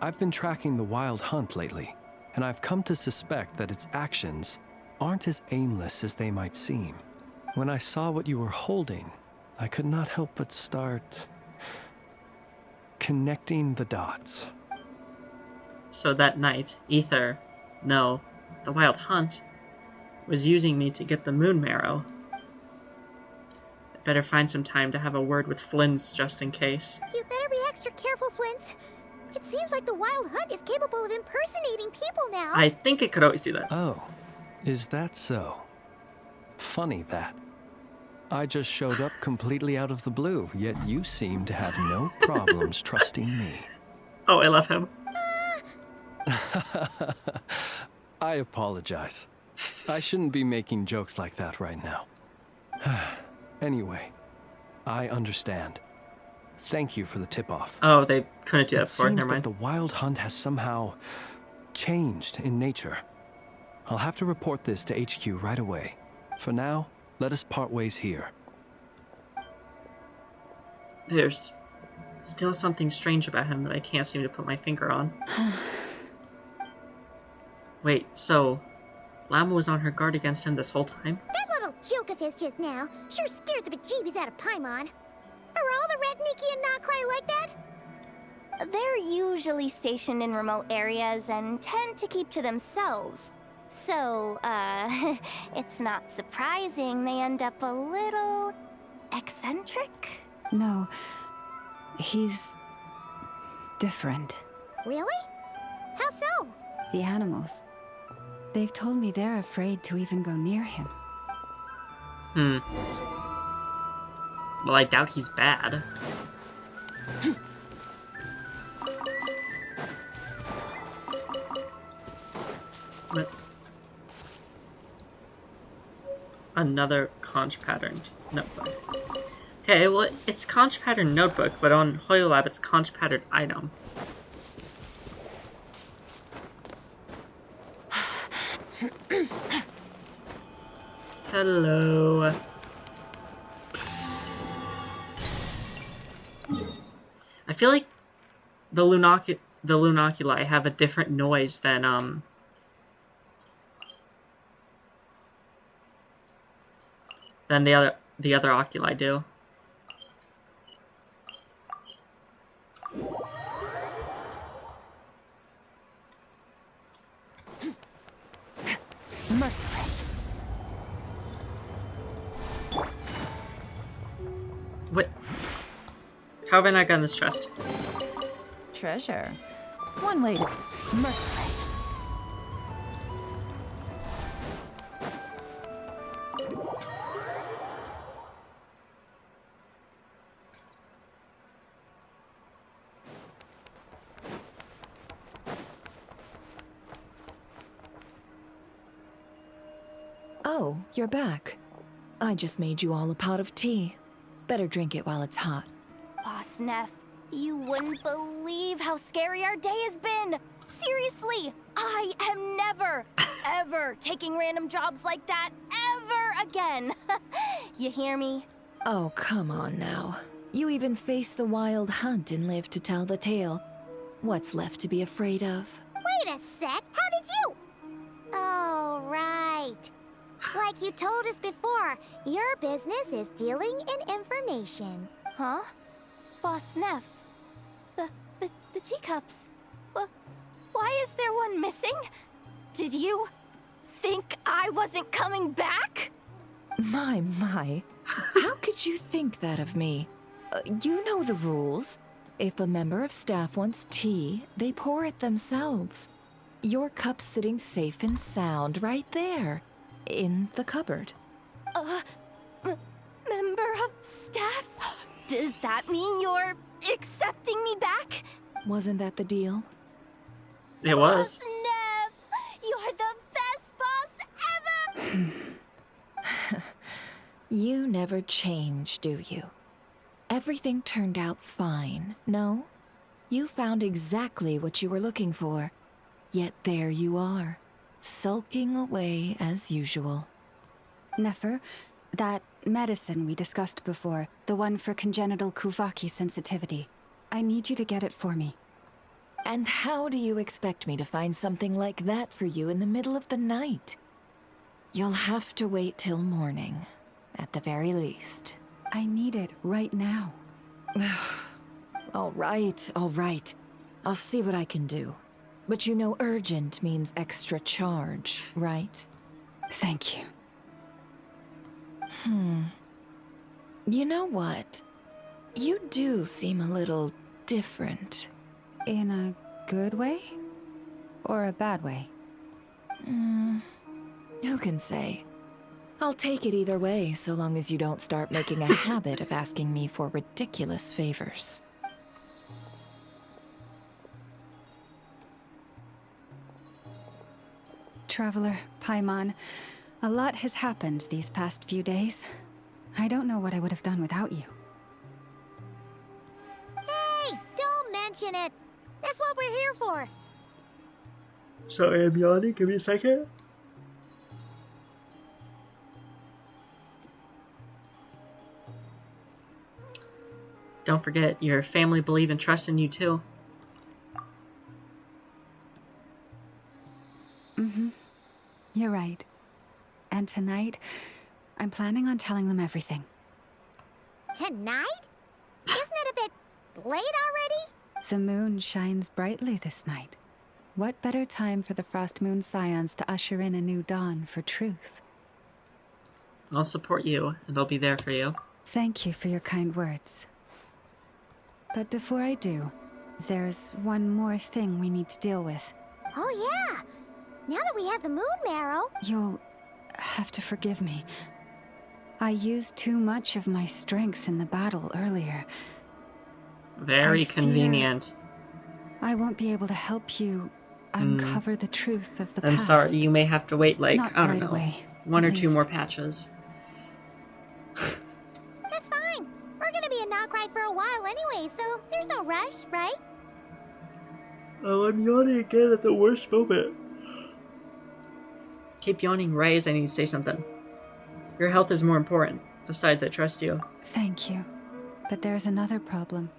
I've been tracking the wild hunt lately, and I've come to suspect that its actions aren't as aimless as they might seem. When I saw what you were holding, I could not help but start connecting the dots. So that night, Ether, no, the Wild Hunt, was using me to get the moon marrow. I'd better find some time to have a word with Flynn's just in case. You better be extra careful, Flint. It seems like the Wild Hunt is capable of impersonating people now. I think it could always do that. Oh, is that so? Funny that. I just showed up completely out of the blue, yet you seem to have no problems trusting me. Oh, I love him. I apologize. I shouldn't be making jokes like that right now. Anyway, I understand. Thank you for the tip-off. Oh, they couldn't do that before. It seems Never mind. that the Wild Hunt has somehow changed in nature. I'll have to report this to HQ right away. For now, let us part ways here. There's still something strange about him that I can't seem to put my finger on. Wait, so Llama was on her guard against him this whole time? That little joke of his just now sure scared the bejeebies out of Paimon. Are all the Red Nikki and Notcry like that? They're usually stationed in remote areas and tend to keep to themselves. So, it's not surprising they end up a little eccentric. No, he's different. Really? How so? The animals. They've told me they're afraid to even go near him. Well, I doubt he's bad. What? Another conch patterned notebook. Okay, well, it's conch patterned notebook, but on HoYoLab it's conch patterned item. Hello. I feel like the Lunoculi have a different noise than the other oculi do. Merciless. What? How have I not gotten this chest? Treasure. One way to... Merciless. Oh, you're back. I just made you all a pot of tea. Better drink it while it's hot. Boss Neff, you wouldn't believe how scary our day has been. Seriously, I am never, ever taking random jobs like that ever again. You hear me? Oh, come on now. You even faced the Wild Hunt and lived to tell the tale. What's left to be afraid of? Wait a sec, how did you? Oh, right. Like you told us before, your business is dealing in information. Huh? Boss Neff, the teacups. Why is there one missing? Did you think I wasn't coming back? My. How could you think that of me? You know the rules. If a member of staff wants tea, they pour it themselves. Your cup's sitting safe and sound right there, in the cupboard. Member of staff? Does that mean you're accepting me back? Wasn't that the deal? It was. Neff, you're the best boss ever! You never change, do you? Everything turned out fine, no? You found exactly what you were looking for. Yet there you are, sulking away as usual. Nefer, that medicine we discussed before, the one for congenital Kuvaki sensitivity, I need you to get it for me. And how do you expect me to find something like that for you in the middle of the night? You'll have to wait till morning, at the very least. I need it right now. All right. I'll see what I can do. But you know urgent means extra charge, right? Thank you. You know what? You do seem a little different. In a good way? Or a bad way? Who can say? I'll take it either way, so long as you don't start making a habit of asking me for ridiculous favors. Traveler, Paimon, a lot has happened these past few days. I don't know what I would have done without you. Hey, don't mention it. That's what we're here for. Sorry, I'm yawning. Give me a second. Don't forget, your family believe and trust in you too. You're right. And tonight, I'm planning on telling them everything. Tonight? Isn't it a bit late already? The moon shines brightly this night. What better time for the Frost Moon Scions to usher in a new dawn for truth? I'll support you, and I'll be there for you. Thank you for your kind words. But before I do, there's one more thing we need to deal with. Oh yeah! Now that we have the moon marrow... You'll have to forgive me. I used too much of my strength in the battle earlier. Very convenient. I won't be able to help you uncover the truth of the past. I'm sorry, you may have to wait like, Not I don't right know, away, one at or two least. more patches. That's fine. We're gonna be in Notcry for a while anyway, so there's no rush, right? Oh, I'm yawning again at the worst moment. Keep yawning right as I need to say something. Your health is more important. Besides, I trust you. Thank you. But there's another problem.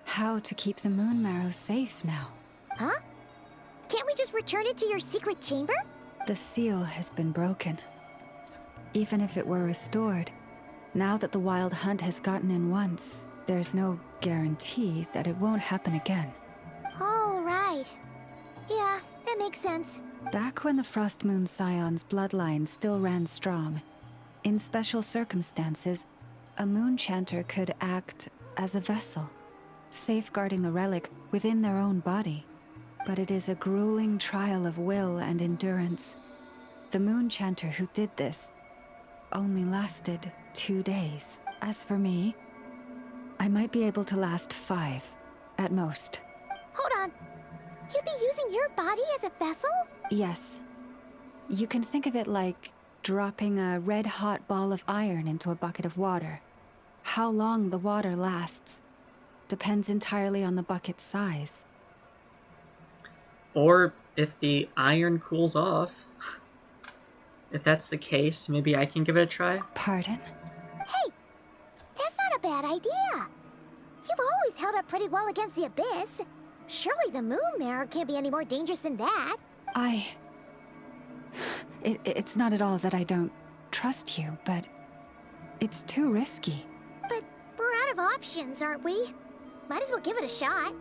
How to keep the moon marrow safe now? Huh? Can't we just return it to your secret chamber? The seal has been broken. Even if it were restored, now that the wild hunt has gotten in once, there's no guarantee that it won't happen again. Oh, right. Yeah, that makes sense. Back when the Frost Moon Scion's bloodline still ran strong, in special circumstances, a moon chanter could act as a vessel, safeguarding the relic within their own body. But it is a grueling trial of will and endurance. The moon chanter who did this only lasted 2 days. As for me, I might be able to last 5, at most. Hold on. You'd be using your body as a vessel? Yes. You can think of it like dropping a red-hot ball of iron into a bucket of water. How long the water lasts depends entirely on the bucket's size. Or if the iron cools off. If that's the case, maybe I can give it a try. Pardon? Hey, that's not a bad idea. You've always held up pretty well against the abyss. Surely the moon mirror can't be any more dangerous than that. It's not at all that I don't trust you, but it's too risky. But we're out of options, aren't we? Might as well give it a shot.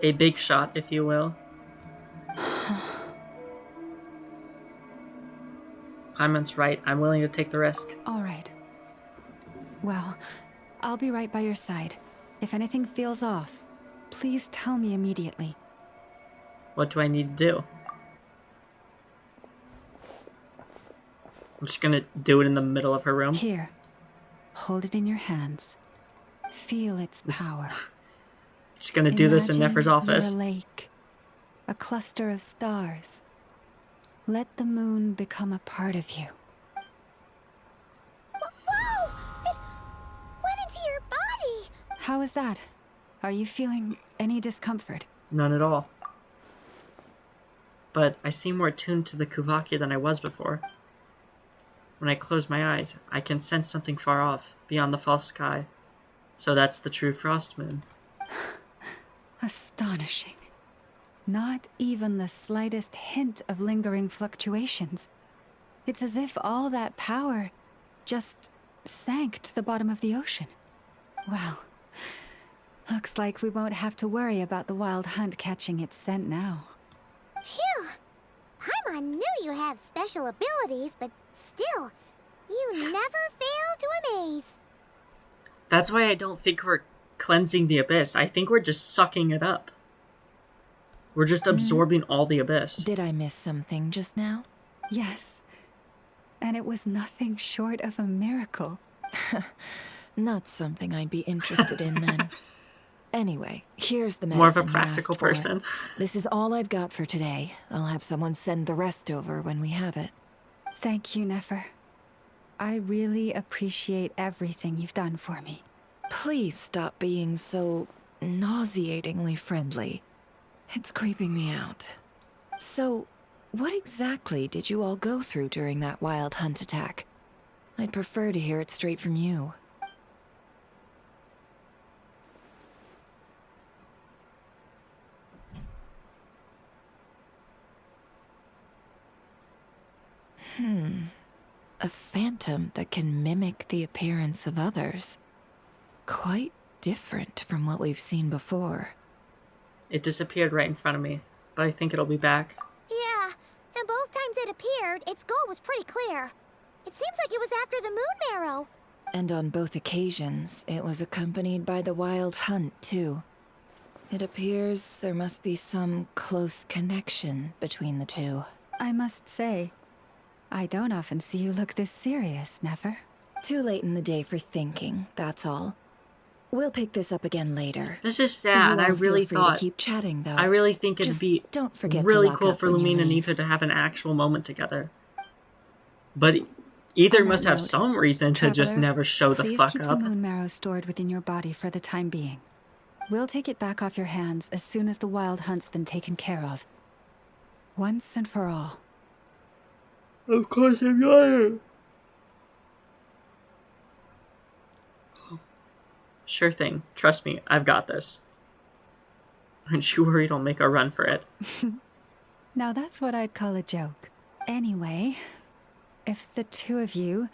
A big shot, if you will. Paimon's right. I'm willing to take the risk. All right. Well, I'll be right by your side. If anything feels off, please tell me immediately. What do I need to do? I'm just gonna do it in the middle of her room. Here. Hold it in your hands. Feel its power. Just gonna do this in Nefer's Imagine office. you're a lake. A cluster of stars. Let the moon become a part of you. Whoa! It went into your body! How is that? Are you feeling any discomfort? None at all. But I seem more attuned to the Kuvaki than I was before. When I close my eyes, I can sense something far off, beyond the false sky. So that's the true frost moon. Astonishing. Not even the slightest hint of lingering fluctuations. It's as if all that power just sank to the bottom of the ocean. Well, Looks like we won't have to worry about the wild hunt catching its scent now. Phew! Paimon knew you have special abilities, but still, you never fail to amaze. That's why I don't think we're cleansing the abyss. I think we're just sucking it up. We're just absorbing all the abyss. Did I miss something just now? Yes. And it was nothing short of a miracle. Not something I'd be interested in then. Anyway, here's the medicine More of a you practical asked for. person. This is all I've got for today. I'll have someone send the rest over when we have it. Thank you, Nefer. I really appreciate everything you've done for me. Please stop being so nauseatingly friendly. It's creeping me out. So, what exactly did you all go through during that wild hunt attack? I'd prefer to hear it straight from you. A phantom that can mimic the appearance of others. Quite different from what we've seen before. It disappeared right in front of me, but I think it'll be back. Yeah, and both times it appeared, its goal was pretty clear. It seems like it was after the moon marrow. And on both occasions, it was accompanied by the wild hunt, too. It appears there must be some close connection between the two. I must say, I don't often see you look this serious, Nefer. Too late in the day for thinking, that's all. We'll pick this up again later. This is sad. I really thought to keep chatting, though. I really think it'd be don't forget really to lock cool up for when you Lumine and leave. Aether to have an actual moment together. But Aether must have some reason to just Traveler, never show the please fuck keep up. the moon marrow stored within your body for the time being. We'll take it back off your hands as soon as the wild hunt's been taken care of. Once and for all. Of course I'm not. Sure thing. Trust me, I've got this. Aren't you worried I'll make a run for it? Now that's what I'd call a joke. Anyway, if the two of you...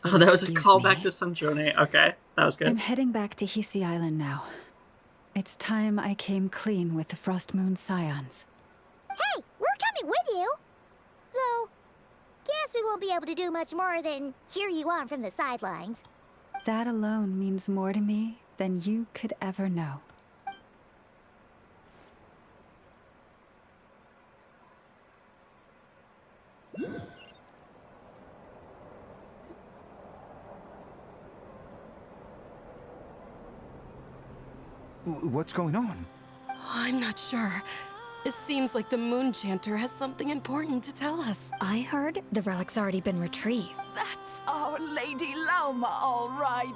Oh, that was a excuse callback me, to some journey. Okay, that was good. I'm heading back to Hisi Island now. It's time I came clean with the Frost Moon Scions. Hey, we're coming with you! Though, guess we won't be able to do much more than cheer you on from the sidelines. That alone means more to me than you could ever know. What's going on? I'm not sure. It seems like the Moon Chanter has something important to tell us. I heard the relic's already been retrieved. That's our Lady Lauma, all right.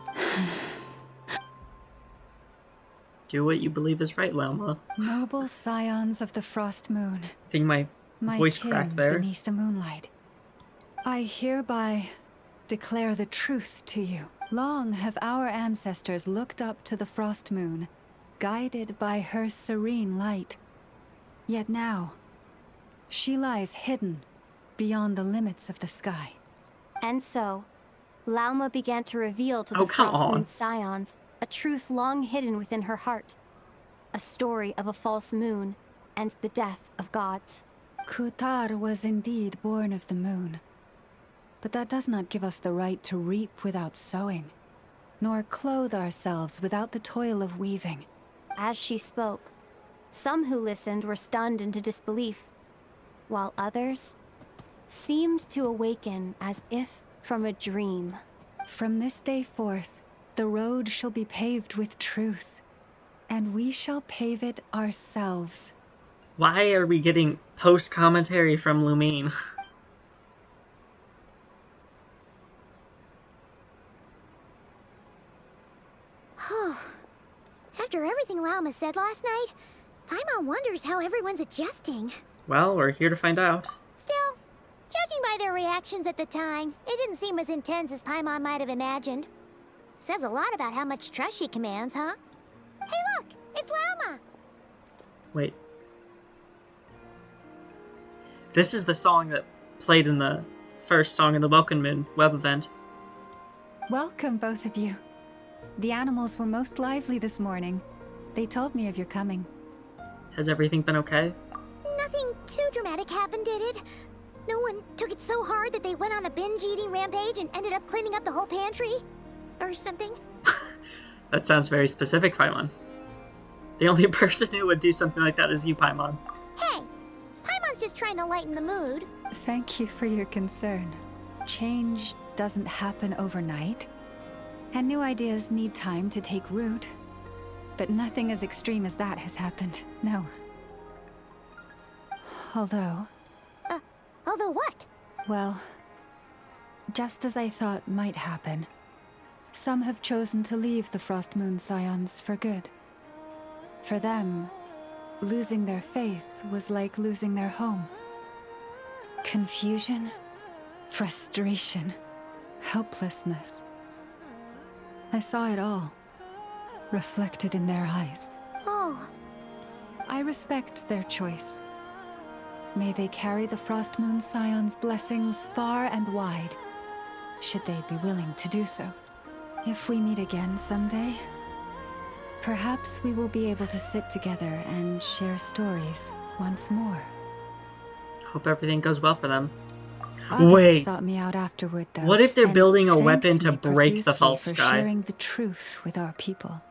Do what you believe is right, Lauma. Noble scions of the Frost Moon. I think my voice kin cracked there. Beneath the moonlight. I hereby declare the truth to you. Long have our ancestors looked up to the Frost Moon, guided by her serene light. Yet now, she lies hidden beyond the limits of the sky. And so, Lauma began to reveal to Oh, the come Frost on. Moon Scions a truth long hidden within her heart. A story of a false moon and the death of gods. Kutar was indeed born of the moon. But that does not give us the right to reap without sowing, nor clothe ourselves without the toil of weaving. As she spoke, some who listened were stunned into disbelief, while others seemed to awaken as if from a dream. From this day forth, the road shall be paved with truth, and we shall pave it ourselves. Why are we getting post-commentary from Lumine? After everything Lauma said last night, Paimon wonders how everyone's adjusting. Well, we're here to find out. Still, judging by their reactions at the time, it didn't seem as intense as Paimon might have imagined. Says a lot about how much trust she commands, huh? Hey look, it's Lauma! Wait. This is the song that played in the first song in the Welkin Moon web event. Welcome, both of you. The animals were most lively this morning. They told me of your coming. Has everything been okay? Nothing too dramatic happened, did it? No one took it so hard that they went on a binge-eating rampage and ended up cleaning up the whole pantry? Or something? That sounds very specific, Paimon. The only person who would do something like that is you, Paimon. Hey! Paimon's just trying to lighten the mood. Thank you for your concern. Change doesn't happen overnight, and new ideas need time to take root. But nothing as extreme as that has happened, no. Although... Although what? Well, just as I thought might happen, some have chosen to leave the Frost Moon Scions for good. For them, losing their faith was like losing their home. Confusion, frustration, helplessness. I saw it all, reflected in their eyes. Oh. I respect their choice. May they carry the Frost Moon Scion's blessings far and wide, should they be willing to do so. If we meet again someday, perhaps we will be able to sit together and share stories once more. Hope everything goes well for them. Others Wait. sought me out afterward, though, What if they're and building a thanked weapon to me break the profusely false for sky? sharing the truth with our people.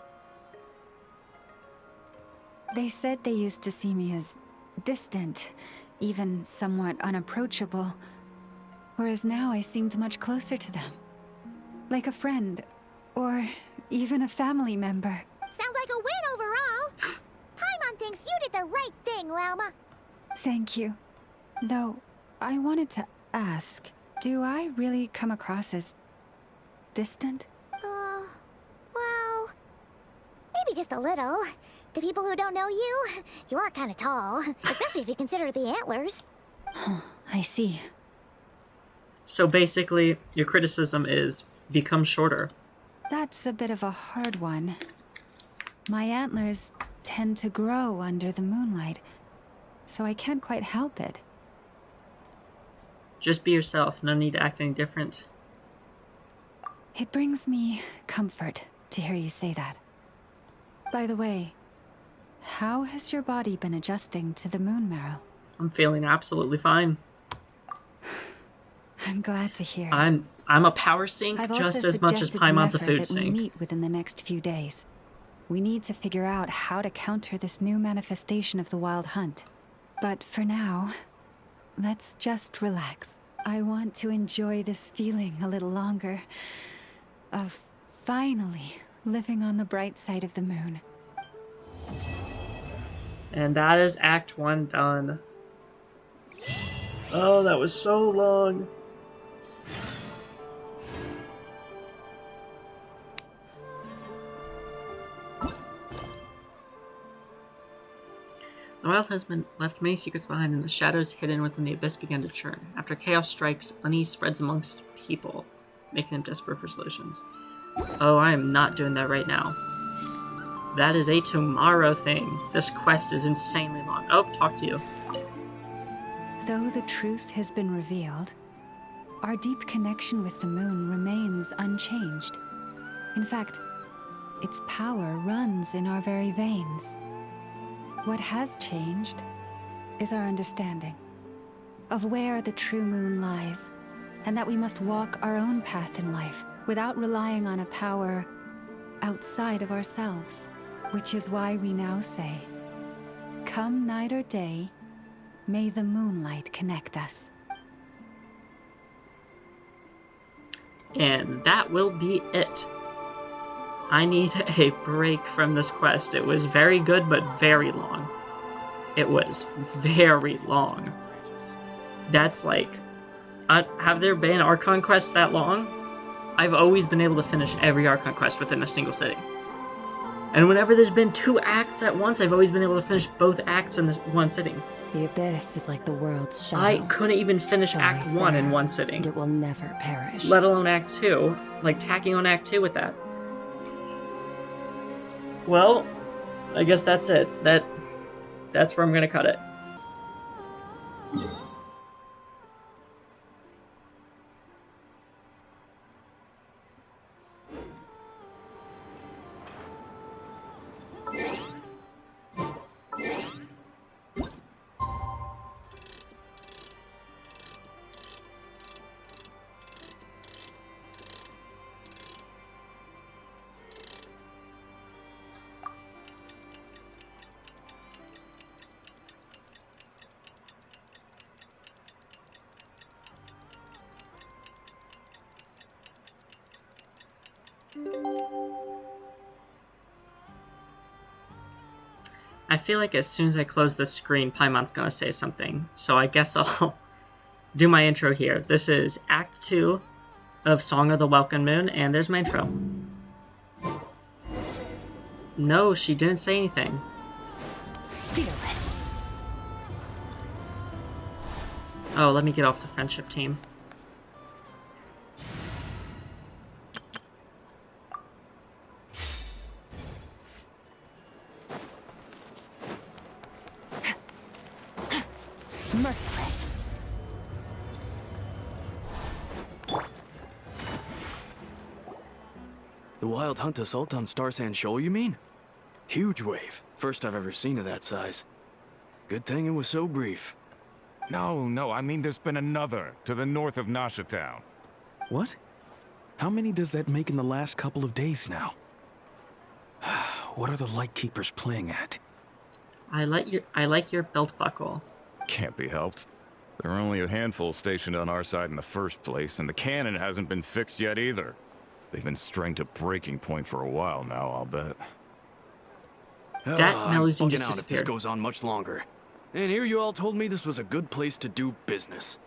They said they used to see me as distant, even somewhat unapproachable, whereas now I seemed much closer to them. Like a friend, or even a family member. Sounds like a win overall. Paimon thinks you did the right thing, Lauma. Thank you. Though, I wanted to ask, do I really come across as distant? Well, maybe just a little. To people who don't know you, you are kind of tall, especially if you consider the antlers. I see. So basically, your criticism is become shorter. That's a bit of a hard one. My antlers tend to grow under the moonlight, so I can't quite help it. Just be yourself, no need to act any different. It brings me comfort to hear you say that. By the way, how has your body been adjusting to the moon marrow? I'm feeling absolutely fine. I'm glad to hear. I'm a power sink I've just also as much as suggested some Paimon's a effort food that we sink. meet within the next few days. We need to figure out how to counter this new manifestation of the Wild Hunt. But for now, let's just relax. I want to enjoy this feeling a little longer of finally living on the bright side of the moon. And that is Act 1 done. Oh, that was so long. The Wild Husband left many secrets behind, and the shadows hidden within the abyss began to churn. After chaos strikes, unease spreads amongst people, making them desperate for solutions. Oh, I am not doing that right now. That is a tomorrow thing. This quest is insanely long. Oh, talk to you. Though the truth has been revealed, our deep connection with the moon remains unchanged. In fact, its power runs in our very veins. What has changed is our understanding of where the true moon lies, and that we must walk our own path in life without relying on a power outside of ourselves. Which is why we now say, come night or day, may the moonlight connect us. And that will be it. I need a break from this quest. It was very good, but very long. It was very long. That's like... have there been Archon quests that long? I've always been able to finish every Archon quest within a single sitting. And whenever there's been 2 acts at once, I've always been able to finish both acts in this one sitting. The abyss is like the world's shadow. I couldn't even finish Act 1 in one sitting. And it will never perish. Let alone Act 2. Like, tacking on Act 2 with that. Well, I guess that's it. That's where I'm gonna cut it. I feel like as soon as I close the screen, Paimon's gonna say something. So I guess I'll do my intro here. This is Act 2 of Song of the Welkin Moon, and there's my intro. No, she didn't say anything. Fearless. Oh, let me get off the friendship team. Merciless. The wild hunt assault on Star Sand Shoal, you mean? Huge wave. First I've ever seen of that size. Good thing it was so brief. No, I mean there's been another to the north of Nasha Town. What? How many does that make in the last couple of days now? What are the Lightkeepers playing at? I like your belt buckle. Can't be helped. There are only a handful stationed on our side in the first place, and the cannon hasn't been fixed yet either. They've been strained to breaking point for a while now, I'll bet. That Melusine I'm just bugging out if this disappeared. goes on much longer. And here you all told me this was a good place to do business.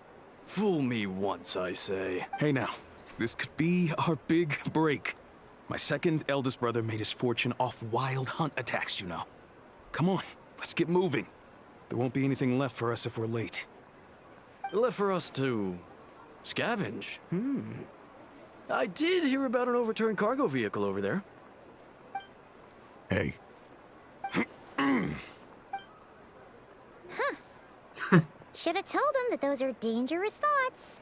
Fool me once, I say. Hey now, this could be our big break. My second eldest brother made his fortune off wild hunt attacks, you know. Come on, let's get moving. There won't be anything left for us if we're late. Left for us to scavenge. I did hear about an overturned cargo vehicle over there. Hey. Should have told him that those are dangerous thoughts.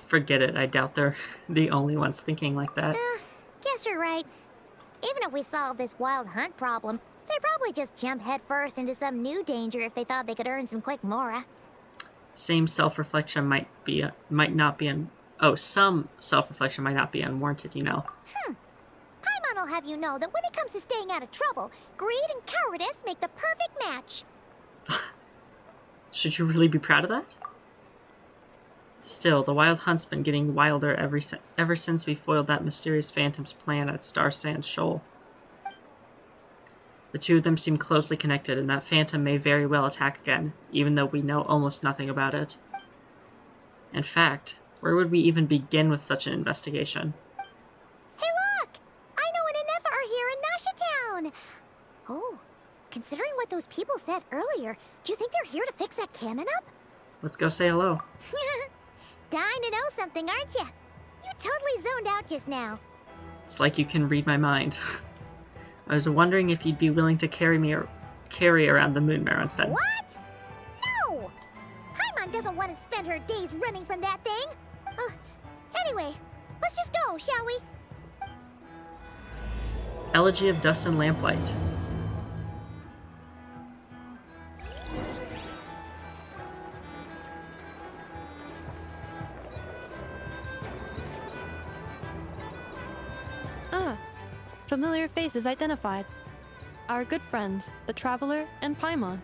Forget it, I doubt they're the only ones thinking like that. Guess you're right. Even if we solve this wild hunt problem, they'd probably just jump headfirst into some new danger if they thought they could earn some quick mora. Same self-reflection might not be unwarranted, you know. Paimon will have you know that when it comes to staying out of trouble, greed and cowardice make the perfect match. Should you really be proud of that? Still, the wild hunt's been getting wilder ever since we foiled that mysterious phantom's plan at Star Sand Shoal. The two of them seem closely connected, and that phantom may very well attack again, even though we know almost nothing about it. In fact, where would we even begin with such an investigation? Hey look! I know an Enough are here in Nasha Town! Oh, considering what those people said earlier, do you think they're here to fix that cannon up? Let's go say hello. Dying to know something, aren't you? You totally zoned out just now. It's like you can read my mind. I was wondering if you'd be willing to carry around the moon marrow instead. What? No! Paimon doesn't want to spend her days running from that thing. Anyway, let's just go, shall we? Elegy of Dust and Lamplight. Familiar faces identified. Our good friends, the Traveler and Paimon.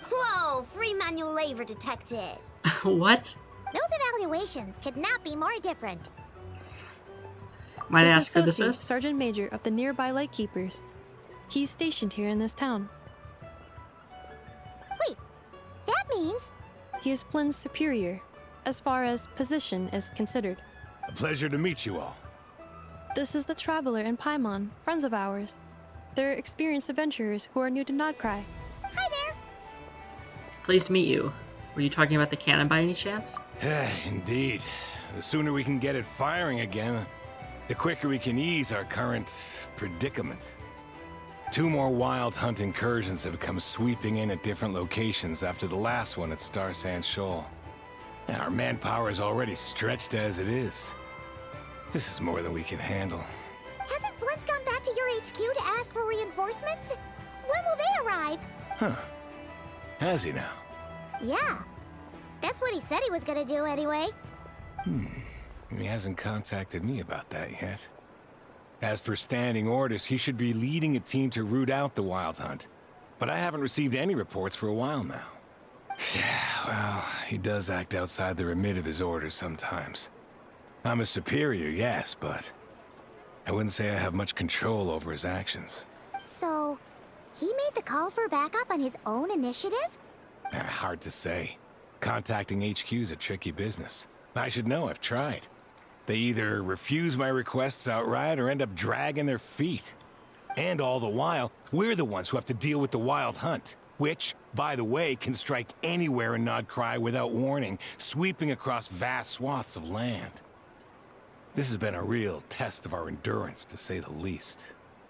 Whoa, free manual labor detected. What? Those evaluations could not be more different. Might I ask who this is? Sergeant Major of the nearby Lightkeepers. He's stationed here in this town. Wait, that means... He is Flynn's superior, as far as position is considered. A pleasure to meet you all. This is the Traveler and Paimon, friends of ours. They're experienced adventurers who are new to Nodcry. Hi there! Pleased to meet you. Were you talking about the cannon by any chance? Indeed. The sooner we can get it firing again, the quicker we can ease our current predicament. 2 more wild hunt incursions have come sweeping in at different locations after the last one at Star Sand Shoal. Our manpower is already stretched as it is. This is more than we can handle. Hasn't Flint's gone back to your HQ to ask for reinforcements? When will they arrive? Huh. Has he now? Yeah. That's what he said he was gonna do anyway. He hasn't contacted me about that yet. As per standing orders, he should be leading a team to root out the wild hunt. But I haven't received any reports for a while now. Yeah, well, he does act outside the remit of his orders sometimes. I'm a superior, yes, but I wouldn't say I have much control over his actions. So, he made the call for backup on his own initiative? Hard to say. Contacting HQ's a tricky business. I should know, I've tried. They either refuse my requests outright or end up dragging their feet. And all the while, we're the ones who have to deal with the Wild Hunt, which, by the way, can strike anywhere in Nodcry without warning, sweeping across vast swaths of land. This has been a real test of our endurance, to say the least.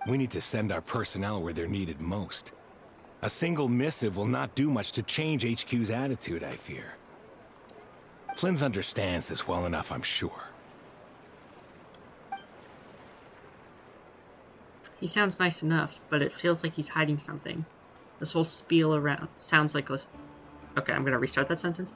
We need to send our personnel where they're needed most. A single missive will not do much to change HQ's attitude, I fear. Flynn's understands this well enough, I'm sure. He sounds nice enough, but it feels like he's hiding something. This whole spiel around sounds like a... Okay, I'm gonna restart that sentence.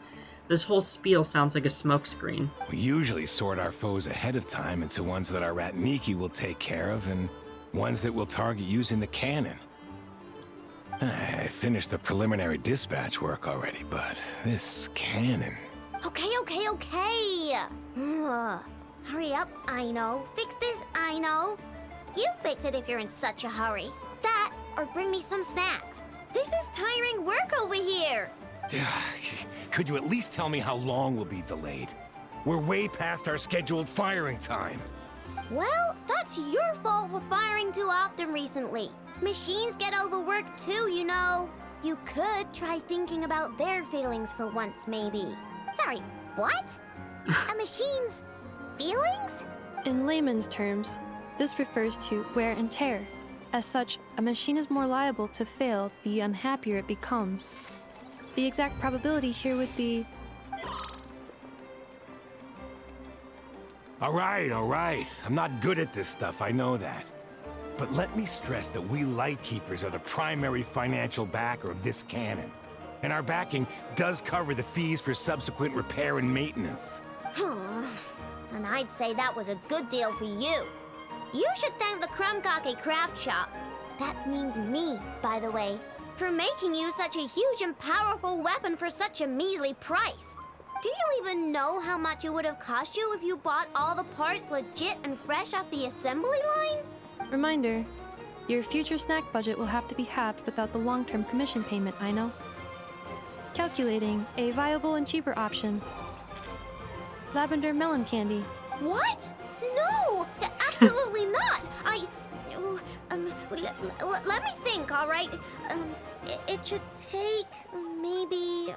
This whole spiel sounds like a smokescreen. We usually sort our foes ahead of time into ones that our Ratniki will take care of, and ones that we'll target using the cannon. I finished the preliminary dispatch work already, but this cannon... Okay. Hurry up, I know. Fix this, I know. You fix it if you're in such a hurry. That, or bring me some snacks. This is tiring work over here. Could you at least tell me how long we'll be delayed? We're way past our scheduled firing time. Well, that's your fault for firing too often recently. Machines get overworked too, you know. You could try thinking about their feelings for once, maybe. Sorry, what? A machine's feelings? In layman's terms, this refers to wear and tear. As such, a machine is more liable to fail the unhappier it becomes. The exact probability here would be... All right. I'm not good at this stuff, I know that. But let me stress that we Lightkeepers are the primary financial backer of this cannon. And our backing does cover the fees for subsequent repair and maintenance. And I'd say that was a good deal for you. You should thank the Krumkake Craft Shop. That means me, by the way, for making you such a huge and powerful weapon for such a measly price. Do you even know how much it would have cost you if you bought all the parts legit and fresh off the assembly line? Reminder, your future snack budget will have to be halved without the long-term commission payment, I know. Calculating a viable and cheaper option. Lavender melon candy. What? No! Absolutely not! Let me think, all right? It should take maybe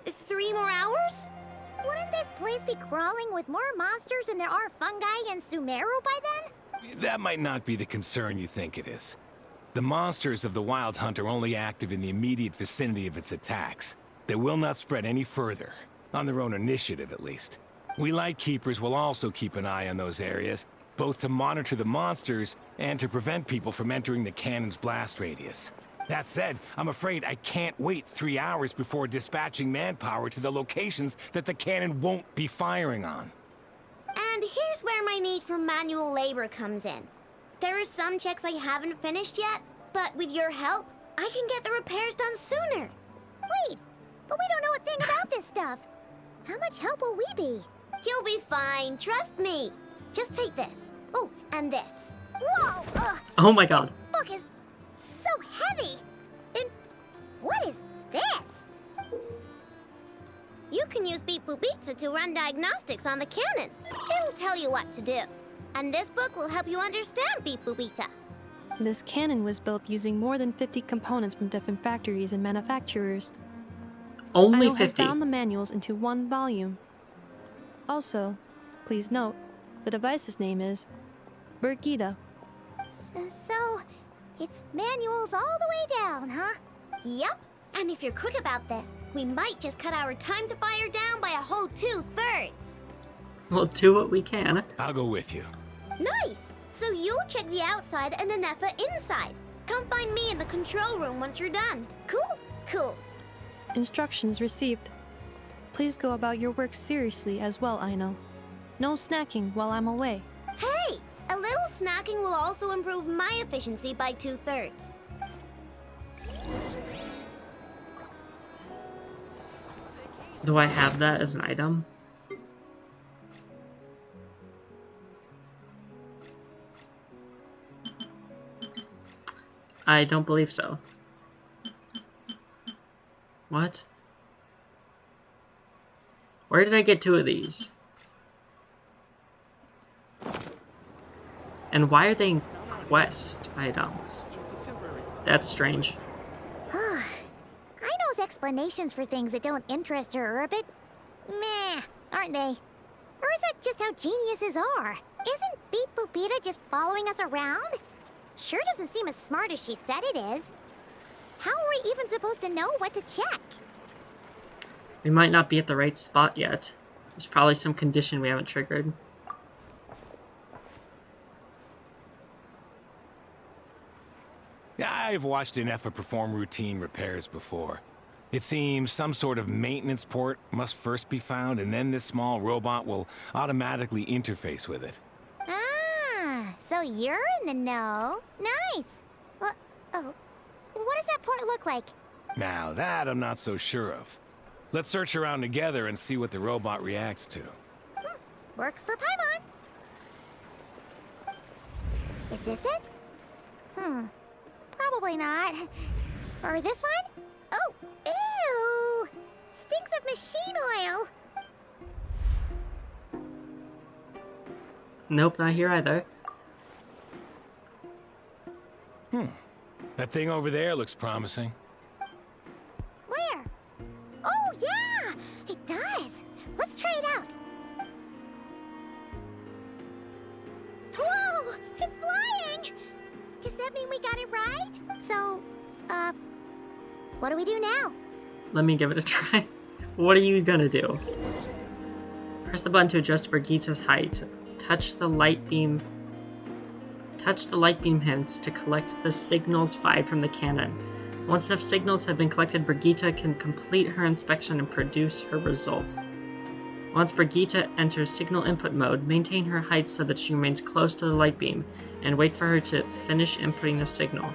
3 more hours? Wouldn't this place be crawling with more monsters than there are fungi and Sumeru by then? That might not be the concern you think it is. The monsters of the Wild Hunt are only active in the immediate vicinity of its attacks. They will not spread any further, on their own initiative at least. We Lightkeepers will also keep an eye on those areas, both to monitor the monsters and to prevent people from entering the cannon's blast radius. That said, I'm afraid I can't wait 3 hours before dispatching manpower to the locations that the cannon won't be firing on. And here's where my need for manual labor comes in. There are some checks I haven't finished yet, but with your help, I can get the repairs done sooner. Wait, but we don't know a thing about this stuff. How much help will we be? You'll be fine, trust me. Just take this. Oh, and this. Whoa! Oh my god. This book is so heavy. And what is this? You can use Beep Boop Pizza to run diagnostics on the cannon. It'll tell you what to do. And this book will help you understand Beep Boop Pizza. This cannon was built using more than 50 components from different factories and manufacturers. Only I 50. have bound the manuals into one volume. Also, please note, the device's name is Birgitta. So, it's manuals all the way down, huh? Yep. And if you're quick about this, we might just cut our time to fire down by a whole 2/3. We'll do what we can. I'll go with you. Nice! So you'll check the outside and Anefa inside. Come find me in the control room once you're done. Cool. Instructions received. Please go about your work seriously as well, Aino. No snacking while I'm away. Hey! A little snacking will also improve my efficiency by 2/3. Do I have that as an item? I don't believe so. What? Where did I get 2 of these? And why are they in quest items? That's strange. I know explanations for things that don't interest her are a bit meh, aren't they? Or is that just how geniuses are? Isn't Beep Boopita just following us around? Sure doesn't seem as smart as she said it is. How are we even supposed to know what to check? We might not be at the right spot yet. There's probably some condition we haven't triggered. Yeah, I've watched an Effa perform routine repairs before. It seems some sort of maintenance port must first be found, and then this small robot will automatically interface with it. Ah, so you're in the know. Nice. Well, oh, what does that port look like? Now that I'm not so sure of. Let's search around together and see what the robot reacts to. Works for Paimon. Is this it? Probably not. Or this one? Oh, ew! Stinks of machine oil. Nope, not here either. That thing over there looks promising. Where? Oh, yeah! It does. Let's try it out. Whoa! It's flying! Does that mean we got it right? So, what do we do now? Let me give it a try. What are you gonna do? Press the button to adjust Brigitta's height. Touch the light beam hints to collect the signals fired from the cannon. Once enough signals have been collected, Brigitta can complete her inspection and produce her results. Once Brigitta enters signal input mode, maintain her height so that she remains close to the light beam, and wait for her to finish inputting the signal.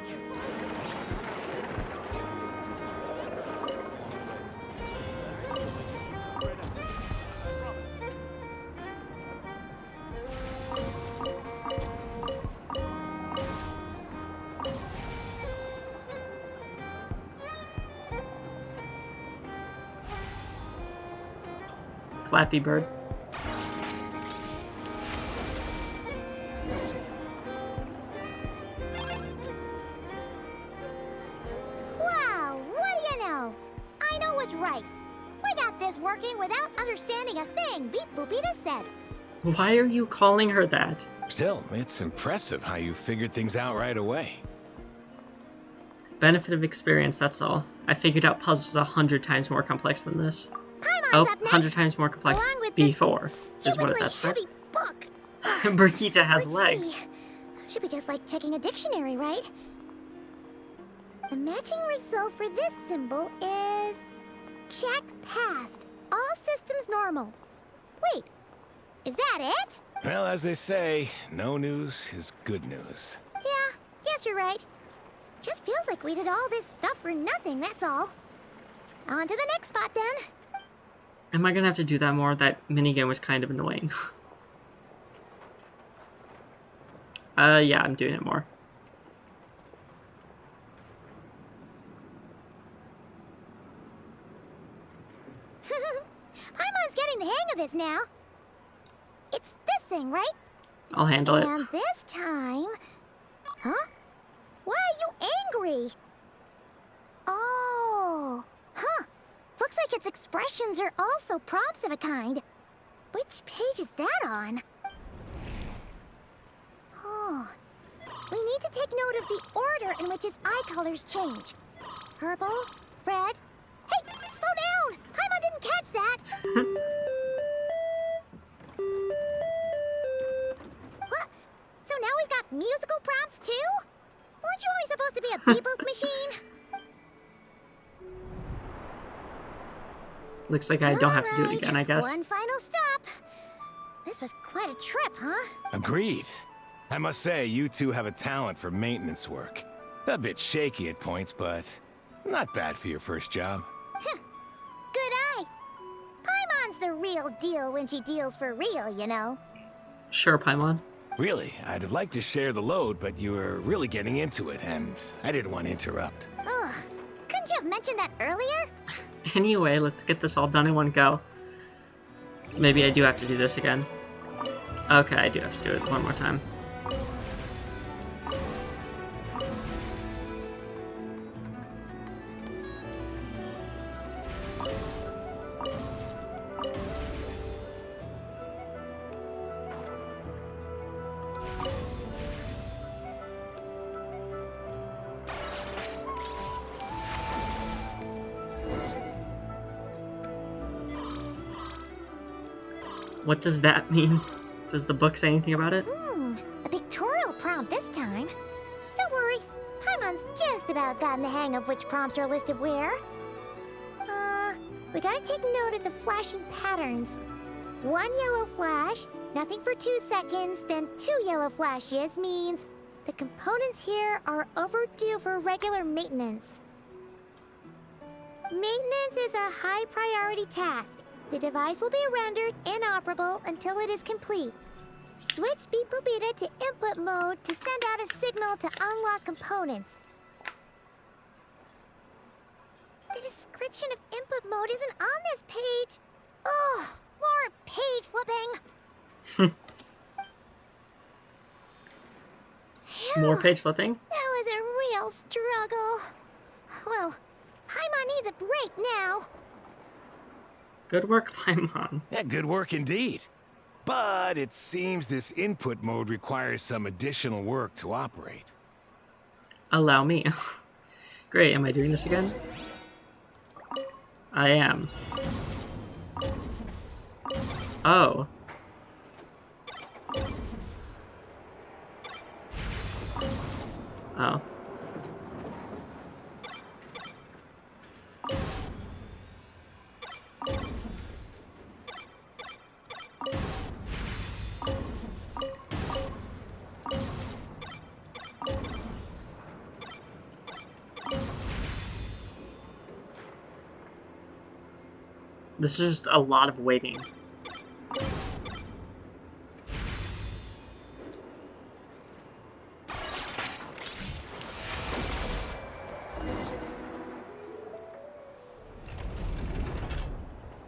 Flappy Bird. Wow, what do you know? I know what's right. We got this working without understanding a thing Beep Boopita said. Why are you calling her that? Still, it's impressive how you figured things out right away. Benefit of experience, that's all. I figured out puzzles 100 times more complex than this. Paimon's up 100 next, times more complex along with before, this is what stupidly that said. heavy book. Brigitta has Let's legs. see. Should be just like checking a dictionary, right? The matching result for this symbol is... check passed. All systems normal. Wait, is that it? Well, as they say, no news is good news. Yeah, guess you're right. Just feels like we did all this stuff for nothing, that's all. On to the next spot, then. Am I gonna have to do that more? That minigame was kind of annoying. Yeah, I'm doing it more. Paimon's getting the hang of this now. It's this thing, right? I'll handle it. And this time... Huh? Why are you angry? Oh. Huh. Looks like its expressions are also prompts of a kind. Which page is that on? Oh. We need to take note of the order in which its eye colors change. Purple, red... Hey, slow down! Paimon didn't catch that! What? So now we've got musical prompts too? Weren't you only supposed to be a beep-boop machine? Looks like I don't have to do it again, I guess. One final stop. This was quite a trip, huh? Agreed. I must say, you two have a talent for maintenance work. A bit shaky at points, but not bad for your first job. Good eye. Paimon's the real deal when she deals for real, you know. Sure, Paimon. Really, I'd have liked to share the load, but you were really getting into it, and I didn't want to interrupt. Ugh. Couldn't you have mentioned that earlier? Anyway, let's get this all done in one go. Maybe I do have to do this again. Okay, I do have to do it one more time. What does that mean? Does the book say anything about it? A pictorial prompt this time. Don't worry, Paimon's just about gotten the hang of which prompts are listed where. We gotta take note of the flashing patterns. 1 yellow flash, nothing for 2 seconds, then 2 yellow flashes means the components here are overdue for regular maintenance. Maintenance is a high priority task. The device will be rendered inoperable until it is complete. Switch Beep Boopita to input mode to send out a signal to unlock components. The description of input mode isn't on this page. Ugh, more page flipping. More page flipping? That was a real struggle. Well, Paimon needs a break now. Good work, Paimon. Yeah, good work indeed. But it seems this input mode requires some additional work to operate. Allow me. Great, am I doing this again? I am. Oh. Oh. This is just a lot of waiting.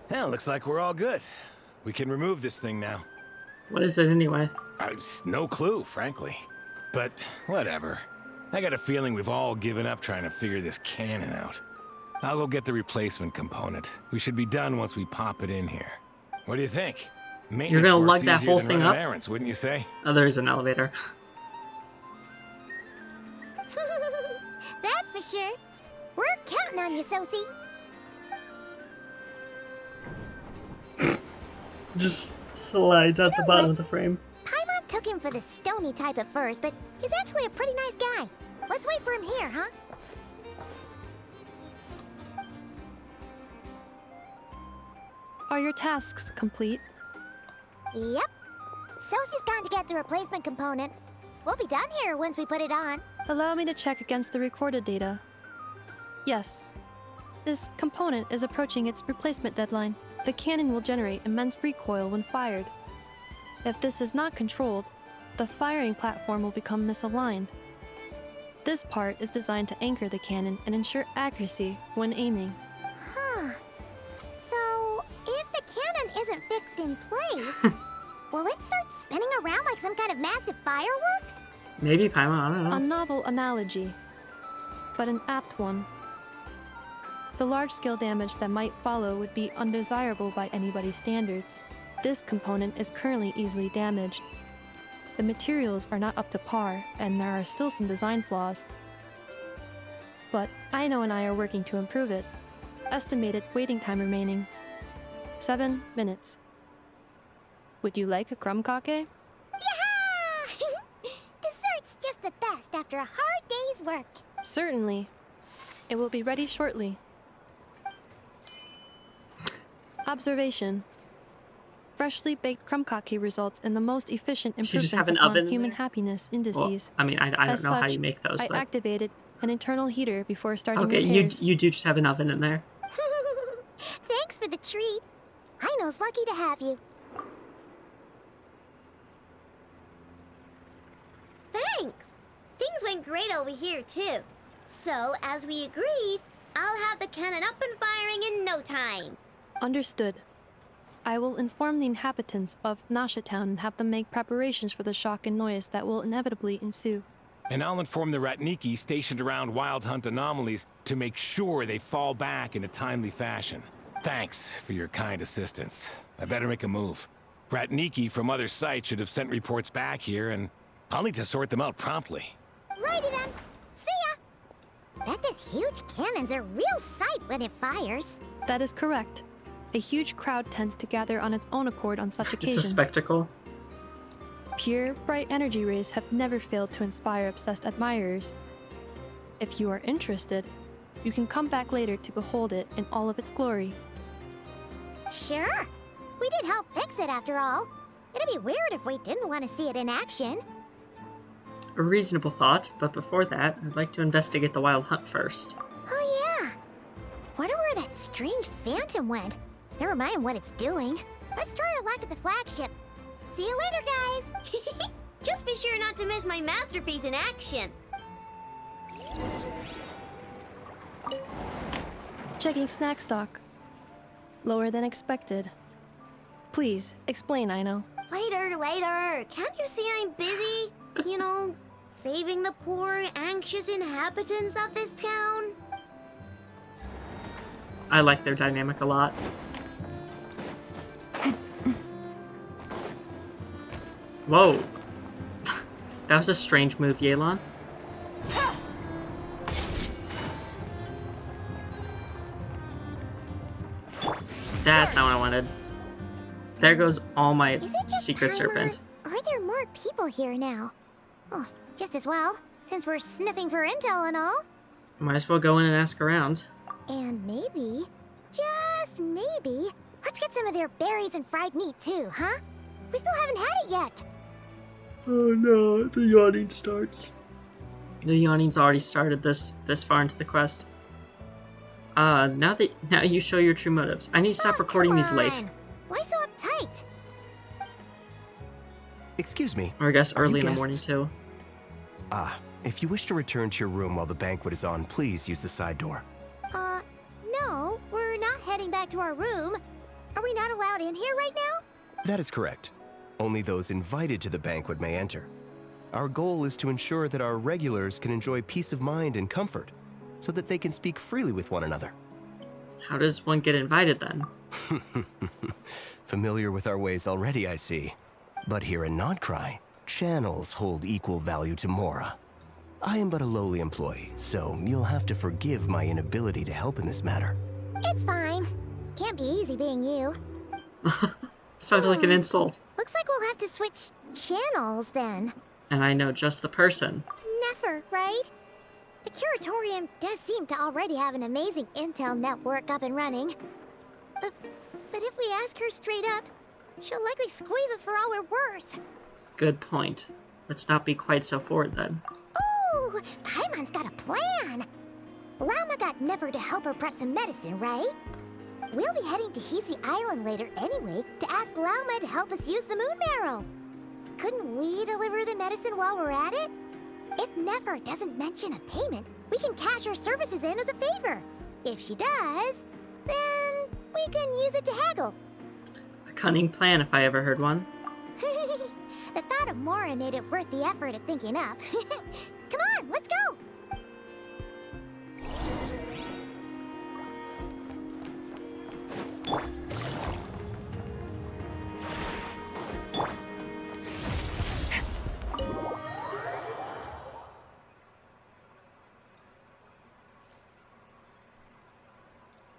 Well, looks like we're all good. We can remove this thing now. What is it anyway? No clue, frankly. But whatever. I got a feeling we've all given up trying to figure this cannon out. I'll go get the replacement component. We should be done once we pop it in here. What do you think? You're gonna lug that whole thing up? Errands, wouldn't you say? Oh, there is an elevator. That's for sure. We're counting on you, Sosie. Just slides out the bottom of the frame. Paimon took him for the stony type at first, but he's actually a pretty nice guy. Let's wait for him here, huh? Are your tasks complete? Yep. Sosie's gone to get the replacement component. We'll be done here once we put it on. Allow me to check against the recorded data. Yes. This component is approaching its replacement deadline. The cannon will generate immense recoil when fired. If this is not controlled, the firing platform will become misaligned. This part is designed to anchor the cannon and ensure accuracy when aiming. Huh. So, if the cannon isn't fixed in place, will it start spinning around like some kind of massive firework? Maybe, Paimon, I don't know. A novel analogy, but an apt one. The large-scale damage that might follow would be undesirable by anybody's standards. This component is currently easily damaged. The materials are not up to par, and there are still some design flaws. But Aino and I are working to improve it. Estimated waiting time remaining: 7 minutes. Would you like a crumb-cake? Yeah! Dessert's just the best after a hard day's work. Certainly. It will be ready shortly. Observation. Freshly baked crumb-cake results in the most efficient improvements upon human happiness indices. Well, I mean, I don't know how you make those, I but... activated an internal heater before starting Okay, repairs. you do just have an oven in there. Thanks for the treat. Aino's lucky to have you. things went great over here, too. So, as we agreed, I'll have the cannon up and firing in no time. Understood. I will inform the inhabitants of Nasha Town and have them make preparations for the shock and noise that will inevitably ensue. And I'll inform the Ratniki stationed around Wild Hunt anomalies to make sure they fall back in a timely fashion. Thanks for your kind assistance. I better make a move. Ratniki from other sites should have sent reports back here, and I'll need to sort them out promptly. Righty then. See ya! Bet this huge cannon's a real sight when it fires. That is correct. A huge crowd tends to gather on its own accord on such occasions. It's a spectacle. Pure, bright energy rays have never failed to inspire obsessed admirers. If you are interested, you can come back later to behold it in all of its glory. Sure. We did help fix it after all. It'd be weird if we didn't want to see it in action. A reasonable thought, but before that, I'd like to investigate the Wild Hunt first. Oh yeah. Wonder where that strange phantom went. Never mind what it's doing. Let's try our luck at the flagship. See you later, guys! Just be sure not to miss my masterpiece in action. Checking snack stock. Lower than expected. Please, explain, Aino. Later. Can't you see I'm busy? You know, saving the poor, anxious inhabitants of this town? I like their dynamic a lot. Whoa. That was a strange move, Yelan. That's not what I wanted. There goes all my secret serpent. Or are there more people here now? Oh, just as well, since we're sniffing for intel and all. Might as well go in and ask around. And maybe, just maybe, let's get some of their berries and fried meat too, huh? We still haven't had it yet. Oh no, the yawning starts. The yawning's already started this far into the quest. Now you show your true motives. I need to stop recording these late. Why so uptight? Excuse me. Or I guess Are early you in the guests? morning too. If you wish to return to your room while the banquet is on, please use the side door. No, we're not heading back to our room. Are we not allowed in here right now? That is correct. Only those invited to the banquet may enter. Our goal is to ensure that our regulars can enjoy peace of mind and comfort, so that they can speak freely with one another. How does one get invited then? Familiar with our ways already, I see. But here in Nodcry, channels hold equal value to Mora. I am but a lowly employee, so you'll have to forgive my inability to help in this matter. It's fine. Can't be easy being you. Sounded like an insult. Looks like we'll have to switch channels then. And I know just the person. Never, right? The Curatorium does seem to already have an amazing intel network up and running. But if we ask her straight up, she'll likely squeeze us for all we're worth. Good point. Let's not be quite so forward then. Ooh, Paimon's got a plan. Llama got Never to help her prep some medicine, right? We'll be heading to Hisi Island later anyway to ask Llama to help us use the moon marrow. Couldn't we deliver the medicine while we're at it? If Never doesn't mention a payment, we can cash our services in as a favor. If she does, then we can use it to haggle. A cunning plan if I ever heard one. The thought of Mora made it worth the effort of thinking up. Come on, let's go!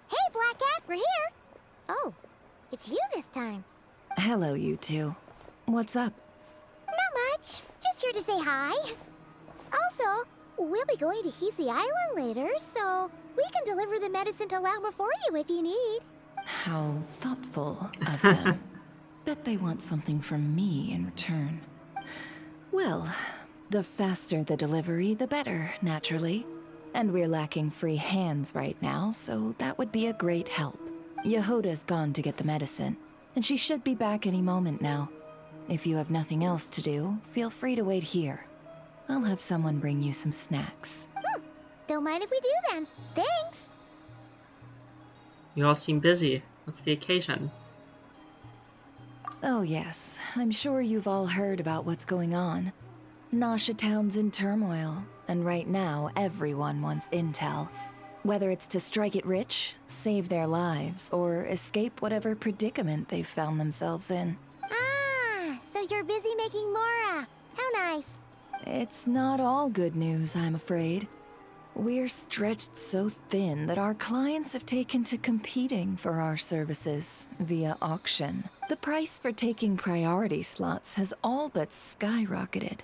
Hey, Black Cat, we're here! Oh, it's you this time. Hello, you two. What's up? Not much. Just here to say hi. Also, we'll be going to Hisi Island later, so we can deliver the medicine to Lauma for you if you need. How thoughtful of them. Bet they want something from me in return. Well, the faster the delivery, the better, naturally. And we're lacking free hands right now, so that would be a great help. Yehoda's gone to get the medicine, and she should be back any moment now. If you have nothing else to do, feel free to wait here. I'll have someone bring you some snacks. Don't mind if we do then. Thanks. You all seem busy. What's the occasion? Oh yes, I'm sure you've all heard about what's going on. Nasha Town's in turmoil, and right now everyone wants intel. Whether it's to strike it rich, save their lives, or escape whatever predicament they've found themselves in. Ah, so you're busy making Mora. How nice. It's not all good news, I'm afraid. We're stretched so thin that our clients have taken to competing for our services via auction. The price for taking priority slots has all but skyrocketed.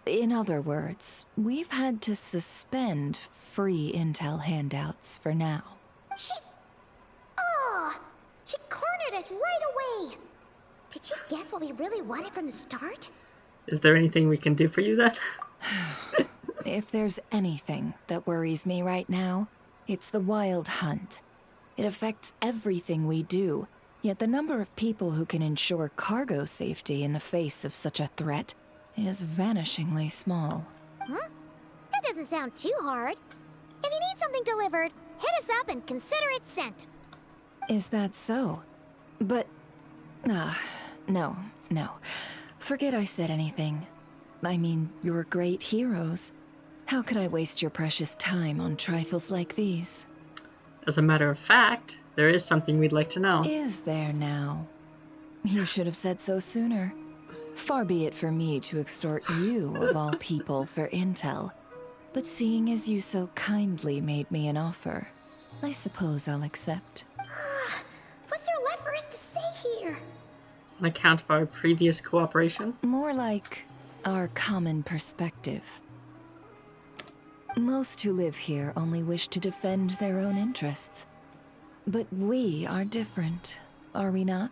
In other words, we've had to suspend free intel handouts for now. She cornered us right away. Did she guess what we really wanted from the start? Is there anything we can do for you then? If there's anything that worries me right now, it's the wild hunt. It affects everything we do, yet the number of people who can ensure cargo safety in the face of such a threat is vanishingly small. Huh? That doesn't sound too hard. If you need something delivered, hit us up and consider it sent. Is that so? But... no. Forget I said anything. I mean, you're great heroes. How could I waste your precious time on trifles like these? As a matter of fact, there is something we'd like to know. Is there now? You should have said so sooner. Far be it for me to extort you, of all people, for intel. But seeing as you so kindly made me an offer, I suppose I'll accept. What's there left for us to say here? On account of our previous cooperation? More like our common perspective. Most who live here only wish to defend their own interests. But we are different, are we not?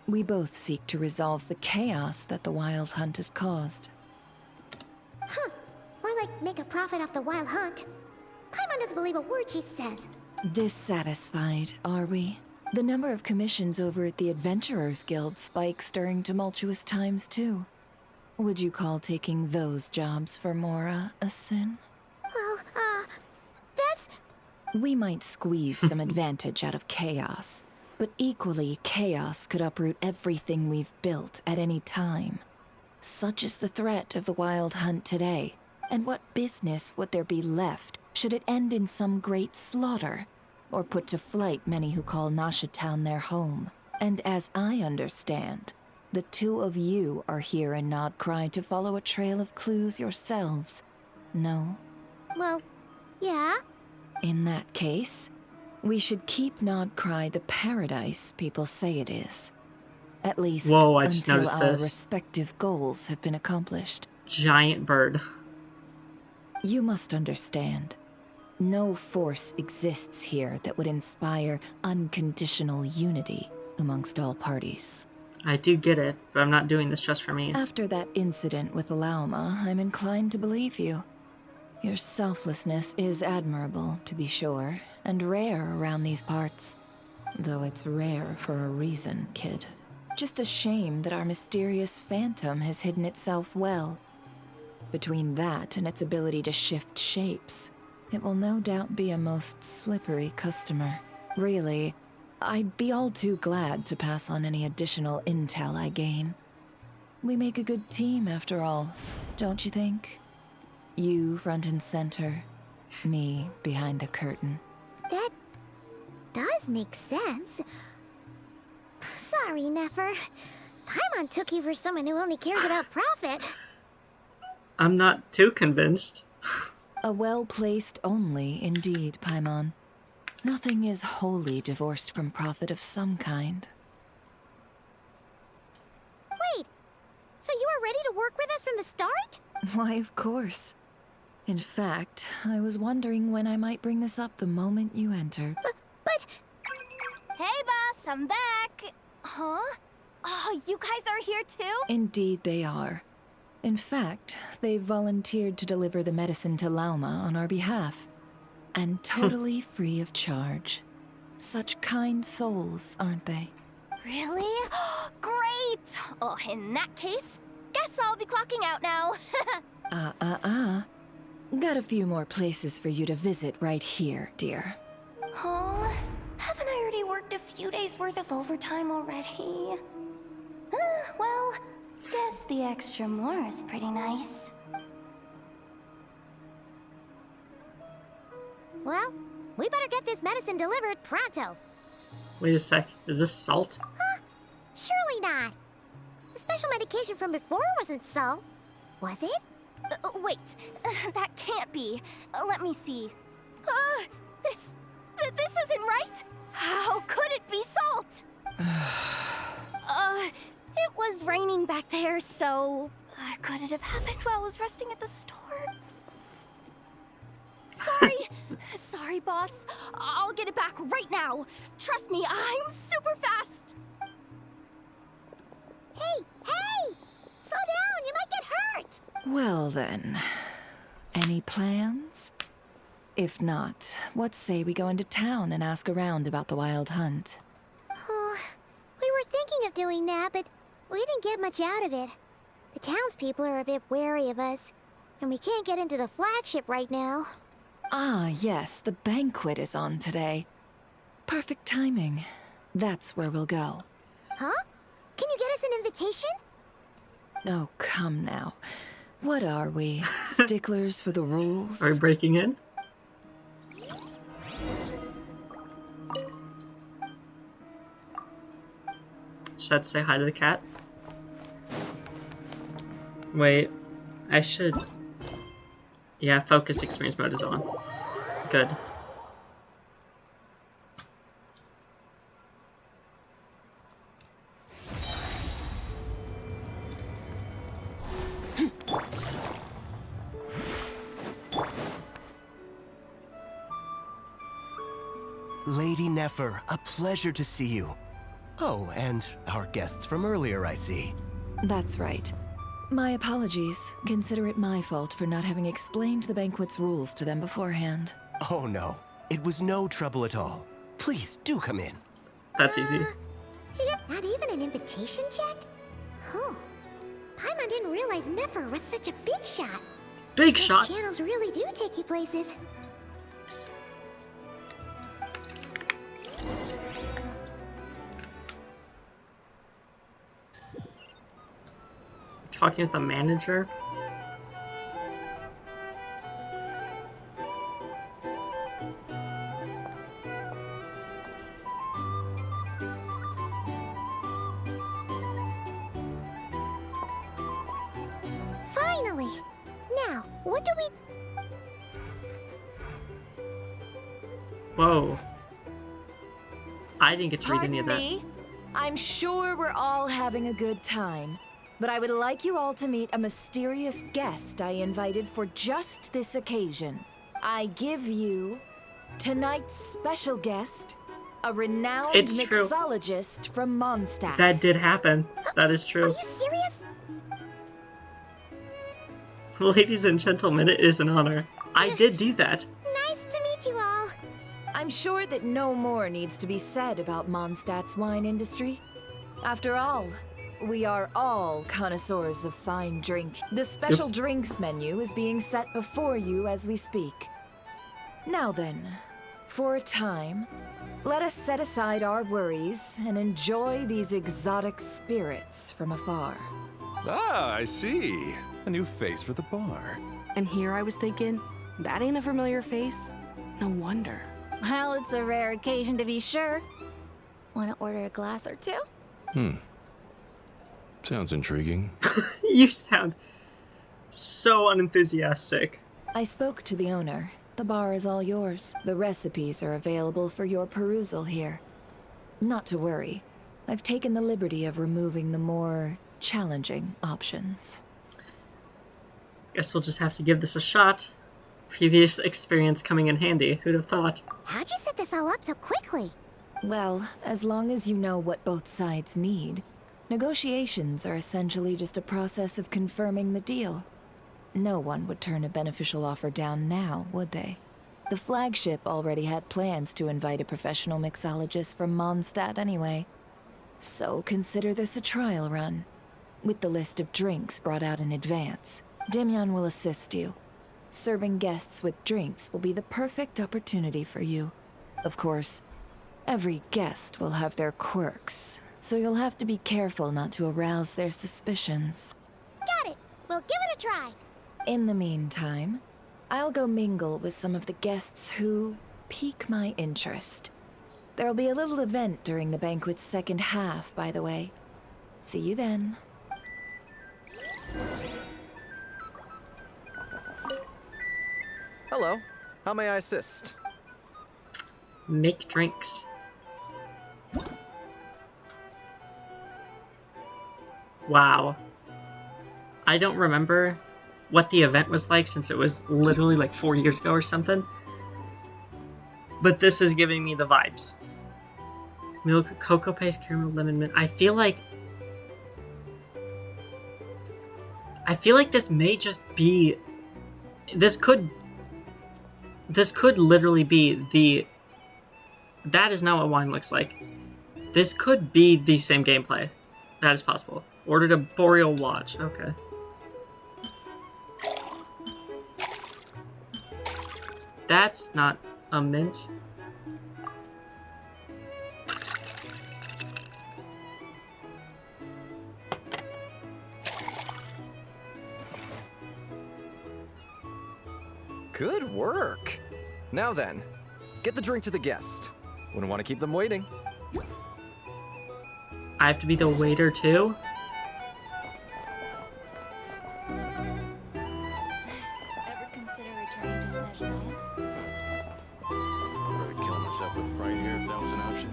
We both seek to resolve the chaos that the Wild Hunt has caused. Or like make a profit off the Wild Hunt. Paimon doesn't believe a word she says. Dissatisfied, are we? The number of commissions over at the Adventurers Guild spikes during tumultuous times, too. Would you call taking those jobs for Mora a sin? Well, that's... We might squeeze some advantage out of chaos, but equally, chaos could uproot everything we've built at any time. Such is the threat of the Wild Hunt today, and what business would there be left should it end in some great slaughter, or put to flight many who call Nasha Town their home? And as I understand, the two of you are here in Nodcry to follow a trail of clues yourselves, no? Well, yeah. In that case, we should keep Nodcry the paradise people say it is. At least Whoa, I just until noticed our this. respective goals have been accomplished. Giant bird. You must understand. No force exists here that would inspire unconditional unity amongst all parties. I do get it, but I'm not doing this just for me. After that incident with Lauma, I'm inclined to believe you. Your selflessness is admirable, to be sure, and rare around these parts. Though it's rare for a reason, kid. Just a shame that our mysterious phantom has hidden itself well. Between that and its ability to shift shapes, it will no doubt be a most slippery customer. Really, I'd be all too glad to pass on any additional intel I gain. We make a good team, after all, don't you think? You front and center, me behind the curtain. That does make sense. Sorry, Nefer. Paimon took you for someone who only cares about profit. I'm not too convinced. A well-placed only, indeed, Paimon. Nothing is wholly divorced from profit of some kind. Wait, so you were ready to work with us from the start? Why, of course. In fact, I was wondering when I might bring this up the moment you entered. But... Hey, boss, I'm back. Huh? Oh, you guys are here too? Indeed they are. In fact, they've volunteered to deliver the medicine to Lauma on our behalf. And totally free of charge. Such kind souls, aren't they? Really? Great! Oh, in that case, guess I'll be clocking out now. Got a few more places for you to visit right here, dear. Oh, haven't I already worked a few days worth of overtime already? Well, guess the extra more is pretty nice. Well, we better get this medicine delivered pronto. Wait a sec. Is this salt? Huh? Surely not. The special medication from before wasn't salt, was it? Wait, that can't be. Let me see. This isn't right. How could it be salt? It was raining back there, so could it have happened while I was resting at the store? Sorry, boss. I'll get it back right now. Trust me, I'm super fast. Hey! Slow down, you might get hurt! Well then, any plans? If not, what say we go into town and ask around about the wild hunt? Oh, we were thinking of doing that, but we didn't get much out of it. The townspeople are a bit wary of us, and we can't get into the flagship right now. Ah, yes, the banquet is on today. Perfect timing. That's where we'll go. Huh? Can you get us an invitation? Oh, come now. What are we? Sticklers for the rules? Are we breaking in? Should I say hi to the cat? Wait, I should... Yeah, focused experience mode is on. Good. Lady Nefer, a pleasure to see you. Oh, and our guests from earlier, I see. That's right. My apologies. Consider it my fault for not having explained the banquet's rules to them beforehand. Oh no, it was no trouble at all. Please, do come in. That's easy. Not even an invitation check? Oh. Paimon didn't realize Nefer was such a big shot. Big Those shot? channels really do take you places. Talking with the manager? Finally! Now, what do we... Whoa. I didn't get to read any of that. Me? I'm sure we're all having a good time. But I would like you all to meet a mysterious guest I invited for just this occasion. I give you tonight's special guest, a renowned mixologist from Mondstadt. That did happen. That is true. Are you serious? Ladies and gentlemen, it is an honor. I did do that. Nice to meet you all. I'm sure that no more needs to be said about Mondstadt's wine industry. After all, we are all connoisseurs of fine drink. The special drinks menu is being set before you as we speak. Now then, for a time, let us set aside our worries and enjoy these exotic spirits from afar. Ah, I see. A new face for the bar. And here I was thinking, that ain't a familiar face. No wonder. Well, it's a rare occasion to be sure. Want to order a glass or two? Sounds intriguing. You sound so unenthusiastic. I spoke to the owner. The bar is all yours. The recipes are available for your perusal here. Not to worry. I've taken the liberty of removing the more challenging options. Guess we'll just have to give this a shot. Previous experience coming in handy. Who'd have thought? How'd you set this all up so quickly? Well, as long as you know what both sides need, negotiations are essentially just a process of confirming the deal. No one would turn a beneficial offer down now, would they? The flagship already had plans to invite a professional mixologist from Mondstadt anyway. So consider this a trial run, with the list of drinks brought out in advance. Demyon will assist you. Serving guests with drinks will be the perfect opportunity for you. Of course, every guest will have their quirks, so you'll have to be careful not to arouse their suspicions. Got it. We'll give it a try. In the meantime, I'll go mingle with some of the guests who pique my interest. There'll be a little event during the banquet's second half, by the way. See you then. Hello. How may I assist? Make drinks. Wow. I don't remember what the event was like since it was literally like 4 years ago or something. But this is giving me the vibes. Milk, cocoa paste, caramel, lemon, mint. I feel like this may just be... This could literally be the... That is not what wine looks like. This could be the same gameplay. That is possible. Ordered a boreal watch. Okay. That's not a mint. Good work. Now then, get the drink to the guest. Wouldn't want to keep them waiting. I have to be the waiter too? Ever consider returning to Snezhnaya? I'd rather kill myself with fright here if that was an option.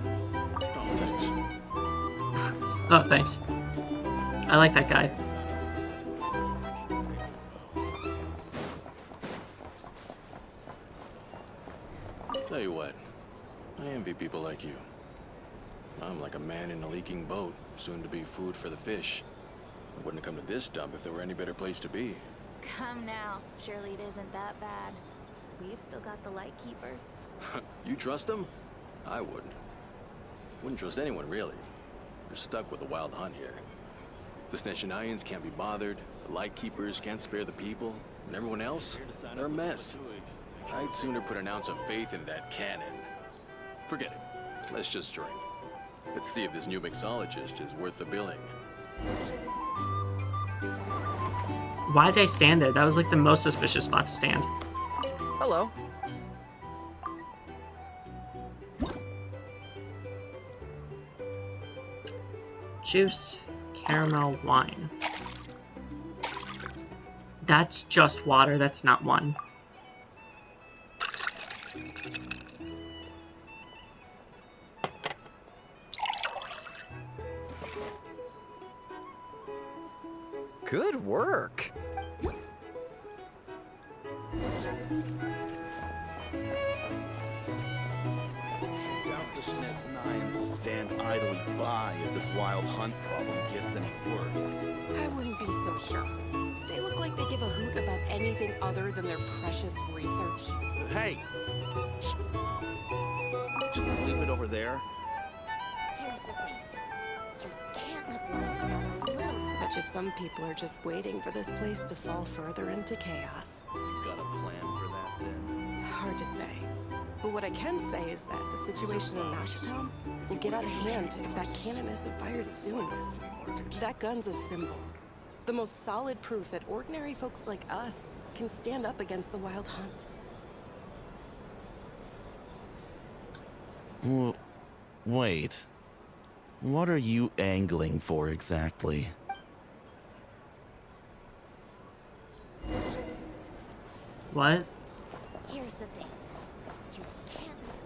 Oh, thanks. Oh, thanks. I like that guy. Tell you what, I envy people like you. I'm like a man in a leaking boat, soon to be food for the fish. I wouldn't have come to this dump if there were any better place to be. Come now. Surely it isn't that bad. We've still got the light keepers. You trust them? I wouldn't. Wouldn't trust anyone, really. We're stuck with the wild hunt here. The Snezhnayans can't be bothered, the light keepers can't spare the people, and everyone else, they're a mess. I'd sooner put an ounce of faith in that cannon. Forget it. Let's just drink. Let's see if this new mixologist is worth the billing. Why did I stand there? That was like the most suspicious spot to stand. Hello. Juice, caramel, wine. That's just water, that's not wine. Good work. The Snezhnayans will stand idly by if this wild hunt problem gets any worse. I wouldn't be so sure. They look like they give a hoot about anything other than their precious research. Hey! Just leave it over there. Here's the thing. You can't live life without a little... Bet you some people are just waiting for this place to fall further into chaos. You've got a plan for that, then? Hard to say. But what I can say is that the situation in Nashitam will get out of hand if that cannon isn't fired soon. That gun's a symbol. The most solid proof that ordinary folks like us can stand up against the wild hunt. Wait. What are you angling for exactly? What? Here's the thing. You can't live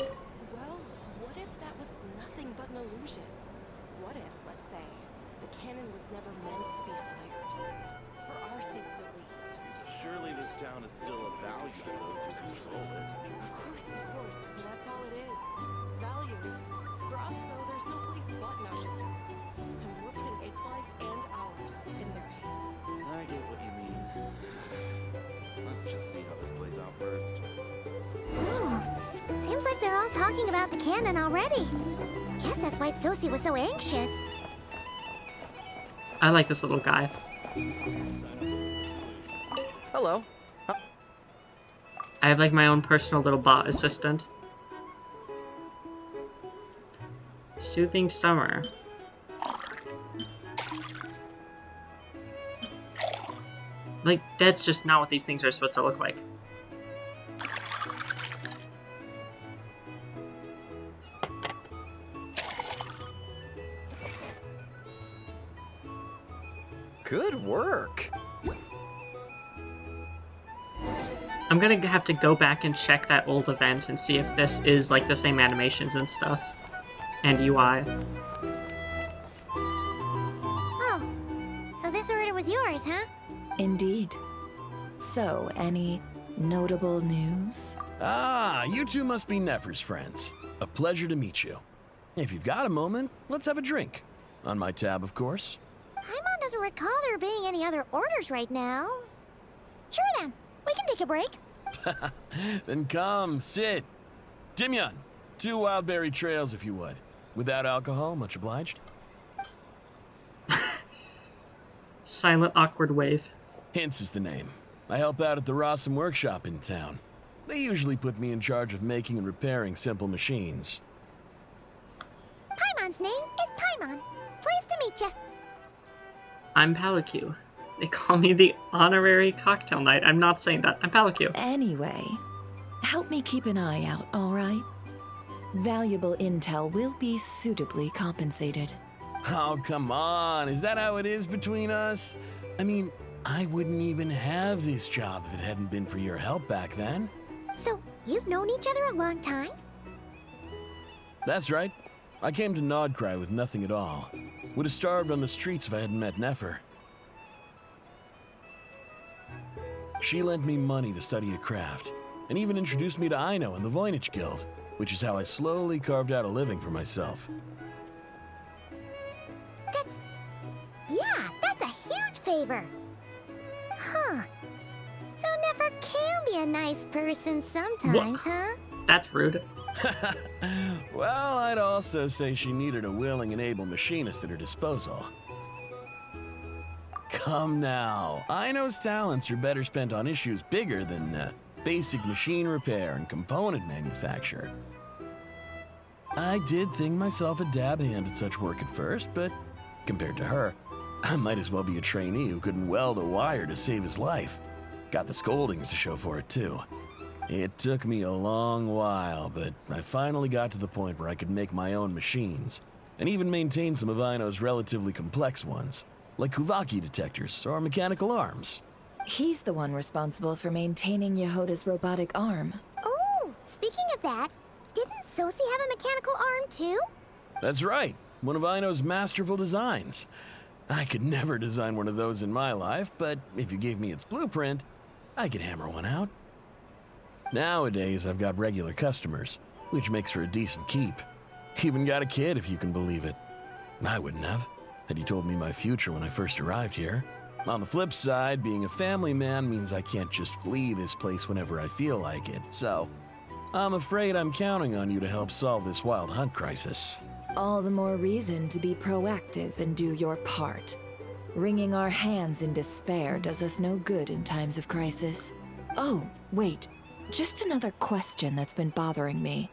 life. Well, what if that was nothing but an illusion? What if, let's say, the cannon was never meant to be fired? For our sakes, at least. Surely this town is still of value to those who control it. Of course, but that's all it is. Value. For us, though, there's no place but Nashitam. And we're putting its life and ours in their hands. I get what you mean. Let's just see how this plays out first. Seems like they're all talking about the cannon already. Guess that's why Sosie was so anxious. I like this little guy. Hello. I have like my own personal little bot assistant. Soothing summer. Like, that's just not what these things are supposed to look like. Good work. I'm gonna have to go back and check that old event and see if this is like the same animations and stuff. And UI. Oh, so this order was yours, huh? Indeed. So, any notable news? Ah, you two must be Nefer's friends. A pleasure to meet you. If you've got a moment, let's have a drink. On my tab, of course. Paimon doesn't recall there being any other orders right now. Sure then, we can take a break. Then come, sit. Dimyon, 2 wildberry trails if you would. Without alcohol, much obliged. Silent awkward wave. Hints is the name. I help out at the Rossum workshop in town. They usually put me in charge of making and repairing simple machines. Paimon's name is Paimon. Pleased to meet you. I'm Palokyu. They call me the honorary cocktail knight. I'm not saying that. I'm Palokyu. Anyway, help me keep an eye out, all right? Valuable intel will be suitably compensated. Oh, come on. Is that how it is between us? I mean, I wouldn't even have this job if it hadn't been for your help back then. So, you've known each other a long time? That's right. I came to Nodcry with nothing at all. Would have starved on the streets if I hadn't met Nefer. She lent me money to study a craft, and even introduced me to Aino and the Voynich Guild, which is how I slowly carved out a living for myself. That's a huge favor. Huh. So Nefer can be a nice person sometimes, huh? That's rude. Well, I'd also say she needed a willing and able machinist at her disposal. Come now, Aino's talents are better spent on issues bigger than basic machine repair and component manufacture. I did think myself a dab hand at such work at first, but compared to her, I might as well be a trainee who couldn't weld a wire to save his life. Got the scoldings to show for it, too. It took me a long while, but I finally got to the point where I could make my own machines, and even maintain some of Aino's relatively complex ones, like Kuvaki detectors or mechanical arms. He's the one responsible for maintaining Yehoda's robotic arm. Oh, speaking of that, didn't Sosi have a mechanical arm too? That's right, one of Aino's masterful designs. I could never design one of those in my life, but if you gave me its blueprint, I could hammer one out. Nowadays, I've got regular customers, which makes for a decent keep. Even got a kid, if you can believe it. I wouldn't have, had you told me my future when I first arrived here. On the flip side, being a family man means I can't just flee this place whenever I feel like it, so I'm afraid I'm counting on you to help solve this wild hunt crisis. All the more reason to be proactive and do your part. Wringing our hands in despair does us no good in times of crisis. Oh, wait. Just another question that's been bothering me.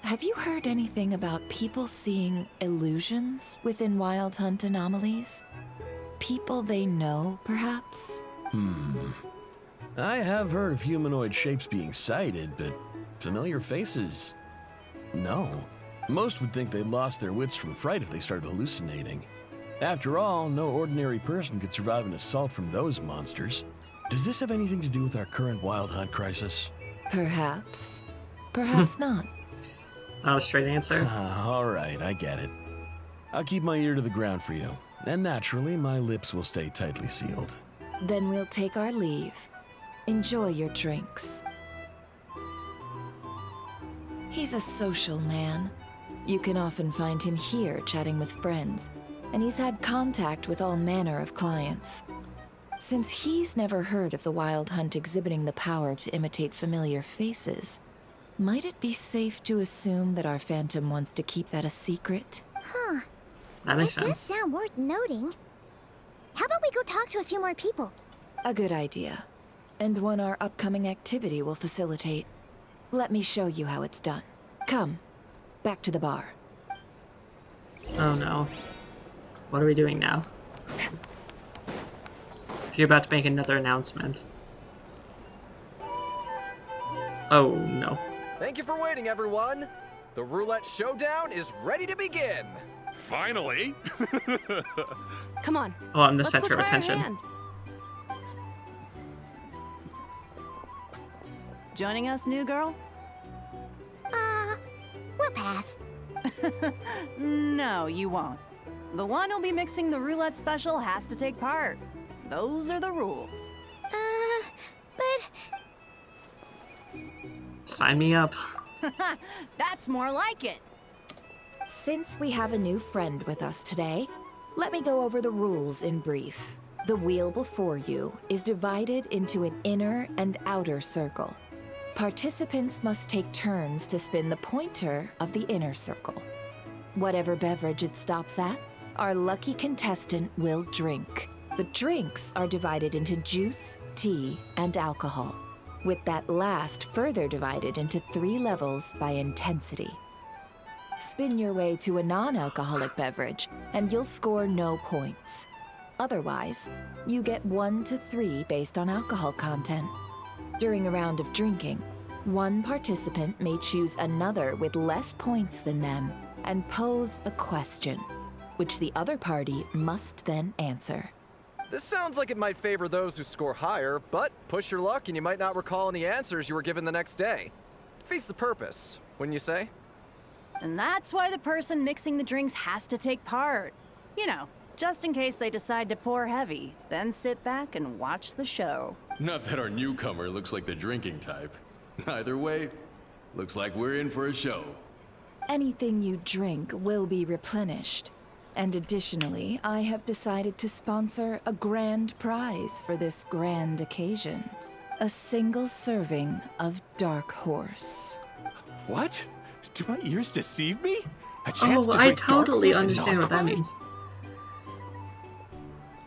Have you heard anything about people seeing illusions within Wild Hunt anomalies? People they know, perhaps? I have heard of humanoid shapes being sighted, but familiar faces? No. Most would think they'd lost their wits from fright if they started hallucinating. After all, no ordinary person could survive an assault from those monsters. Does this have anything to do with our current Wild Hunt crisis? Perhaps. Perhaps not. Not a straight answer. All right, I get it. I'll keep my ear to the ground for you. And naturally, my lips will stay tightly sealed. Then we'll take our leave. Enjoy your drinks. He's a social man. You can often find him here chatting with friends, and he's had contact with all manner of clients. Since he's never heard of the Wild Hunt exhibiting the power to imitate familiar faces, might it be safe to assume that our Phantom wants to keep that a secret? Huh. That makes It does sense. sound worth noting. How about we go talk to a few more people? A good idea. And one our upcoming activity will facilitate. Let me show you how it's done. Come, back to the bar. Oh no. What are we doing now? If you're about to make another announcement. Oh no. Thank you for waiting, everyone. The roulette showdown is ready to begin. Finally! Come on. Oh, I'm the let's center go of try our attention. hand. Joining us, new girl? We'll pass. No, you won't. The one who'll be mixing the roulette special has to take part. Those are the rules. But... Sign me up. That's more like it. Since we have a new friend with us today, let me go over the rules in brief. The wheel before you is divided into an inner and outer circle. Participants must take turns to spin the pointer of the inner circle. Whatever beverage it stops at, our lucky contestant will drink. The drinks are divided into juice, tea, and alcohol, with that last further divided into 3 levels by intensity. Spin your way to a non-alcoholic beverage, and you'll score no points. Otherwise, you get 1 to 3 based on alcohol content. During a round of drinking, one participant may choose another with less points than them and pose a question, which the other party must then answer. This sounds like it might favor those who score higher, but push your luck and you might not recall any answers you were given the next day. Defeats the purpose, wouldn't you say? And that's why the person mixing the drinks has to take part. You know, just in case they decide to pour heavy, then sit back and watch the show. Not that our newcomer looks like the drinking type. Either way, looks like we're in for a show. Anything you drink will be replenished. And additionally, I have decided to sponsor a grand prize for this grand occasion. A single serving of Dark Horse. What? Do my ears deceive me? A chance Oh, to I drink Dark totally Horse and understand not what that cry? means.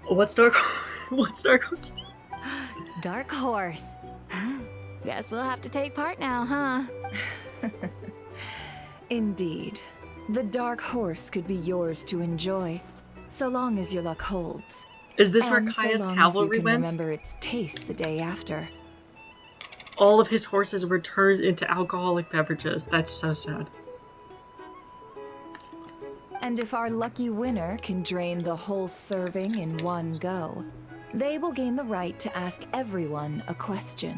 What's Dark What's Dark Horse? Dark Horse. Guess we'll have to take part now, huh? Indeed. The Dark Horse could be yours to enjoy, so long as your luck holds. Is this where And Kaya's so long cavalry as you can went? remember its taste the day after. All of his horses were turned into alcoholic beverages. That's so sad. And if our lucky winner can drain the whole serving in one go, they will gain the right to ask everyone a question,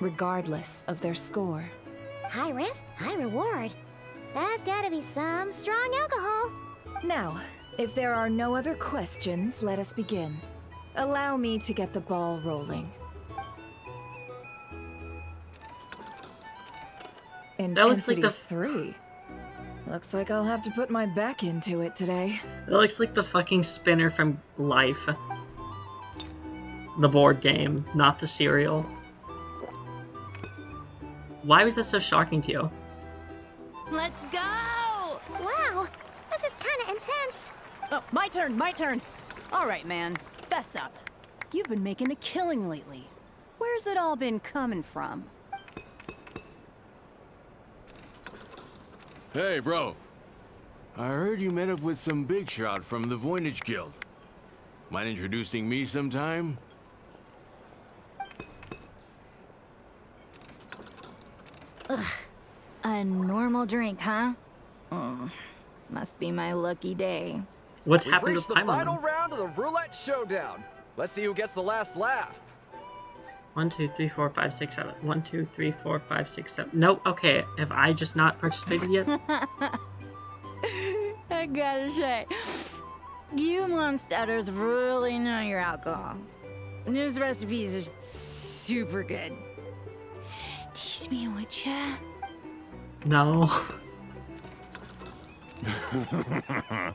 regardless of their score. High risk, high reward. That's gotta be some strong alcohol. Now, if there are no other questions, let us begin. Allow me to get the ball rolling. That looks like Intensity the 3. Looks like I'll have to put my back into it today. That looks like the fucking spinner from Life. The board game, not the cereal. Why was this so shocking to you? Let's go! Wow, this is kinda intense. Oh, my turn, my turn. All right, man, fess up. You've been making a killing lately. Where's it all been coming from? Hey, bro. I heard you met up with some big shot from the Voynich Guild. Mind introducing me sometime? Ugh. A normal drink, huh? Must be my lucky day. What's We've happened reached with the Paimon? final round of the roulette showdown. Let's see who gets the last laugh. 1, 2, 3, 4, 5, 6, 7. 1, 2, 3, 4, 5, 6, 7. Nope. Okay. Have I just not participated yet? I gotta say, you monsters really know your alcohol. These recipes are super good. Teach me, would ya? No. I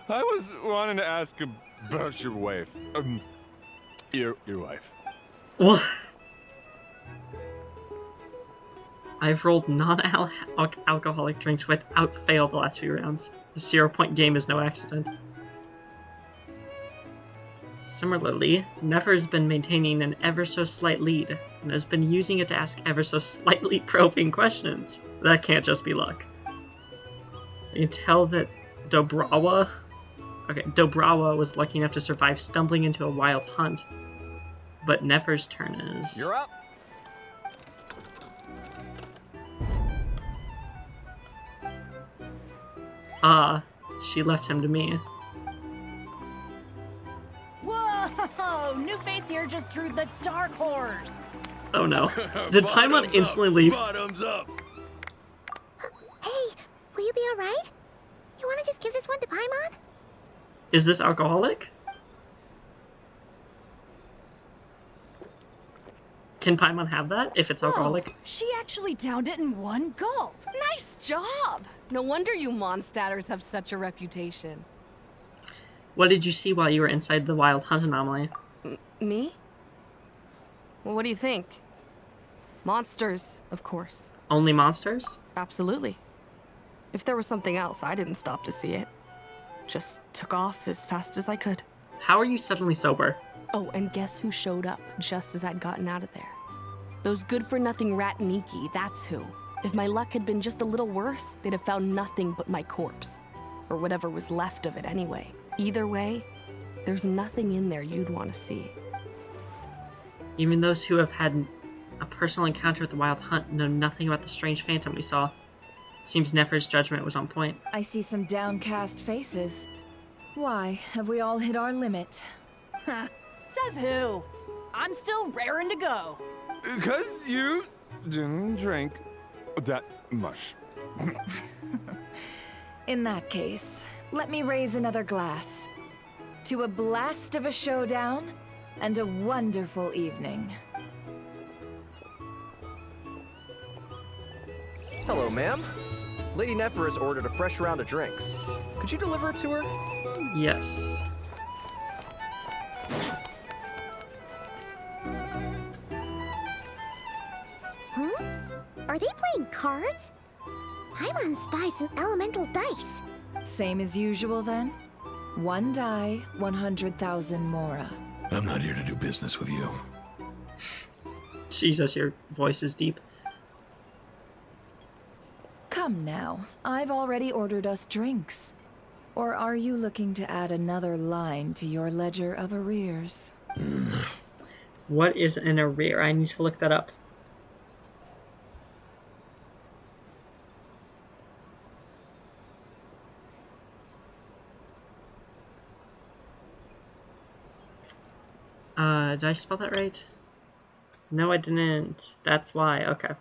was wanting to ask about your wife. Your wife. What? I've rolled non-alcoholic drinks without fail the last few rounds. The 0-point game is no accident. Similarly, Nefer's been maintaining an ever so slight lead, and has been using it to ask ever so slightly probing questions. That can't just be luck. You can tell that Dobrawa was lucky enough to survive stumbling into a wild hunt. But Nefer's turn is... You're up! She left him to me. Whoa! New face here just drew the dark horse. Oh no. Did Paimon instantly leave? Bottoms up! Hey, will you be alright? You wanna just give this one to Paimon? Is this alcoholic? Can Paimon have that if it's alcoholic? She actually downed it in one gulp. Nice job! No wonder you Mondstadters have such a reputation. What did you see while you were inside the wild hunt anomaly? Me? Well, what do you think? Monsters, of course. Only monsters? Absolutely. If there was something else, I didn't stop to see it. Just took off as fast as I could. How are you suddenly sober? Oh, and guess who showed up just as I'd gotten out of there? Those good-for-nothing rat Niki, that's who. If my luck had been just a little worse, they'd have found nothing but my corpse. Or whatever was left of it anyway. Either way, there's nothing in there you'd want to see. Even those who have had a personal encounter with the wild hunt know nothing about the strange phantom we saw. It seems Nefer's judgment was on point. I see some downcast faces. Why, have we all hit our limit? Says who? I'm still raring to go. Because you didn't drink that much. In that case, let me raise another glass. To a blast of a showdown and a wonderful evening. Hello, ma'am. Lady Nefer has ordered a fresh round of drinks. Could you deliver it to her? Yes. Huh? Are they playing cards? Paimon spies some elemental dice. Same as usual then? 1 die, 100,000 mora. I'm not here to do business with you. Jesus, your voice is deep. Come now, I've already ordered us drinks. Or are you looking to add another line to your ledger of arrears? What is an arrear? I need to look that up. Did I spell that right? No, I didn't. That's why. Okay.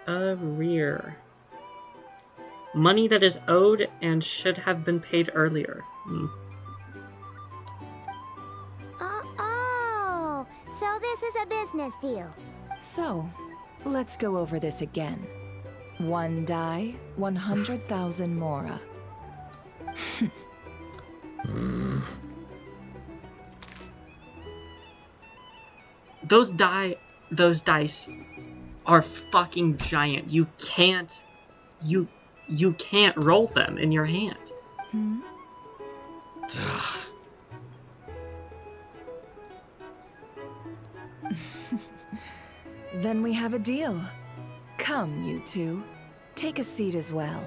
Arrear. Money that is owed and should have been paid earlier. Oh, so this is a business deal. So, let's go over this again. 1 die, 100,000 mora. Those dice are fucking giant. You can't roll them in your hand. Then we have a deal. Come, you two. Take a seat as well.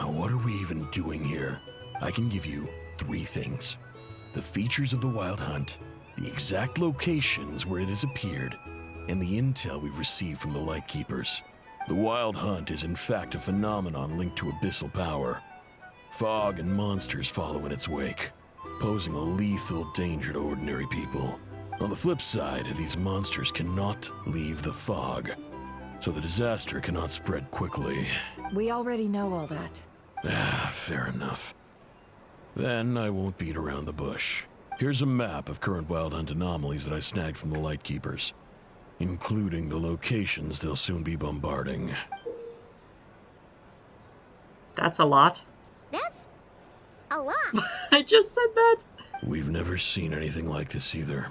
What are we even doing here? I can give you 3 things. The features of the Wild Hunt, the exact locations where it has appeared, and the intel we've received from the Lightkeepers. The Wild Hunt is in fact a phenomenon linked to abyssal power. Fog and monsters follow in its wake, posing a lethal danger to ordinary people. On the flip side, these monsters cannot leave the fog, so the disaster cannot spread quickly. We already know all that. Fair enough. Then I won't beat around the bush. Here's a map of current Wild Hunt anomalies that I snagged from the Lightkeepers, including the locations they'll soon be bombarding. That's a lot. That's a lot. I just said that. We've never seen anything like this either.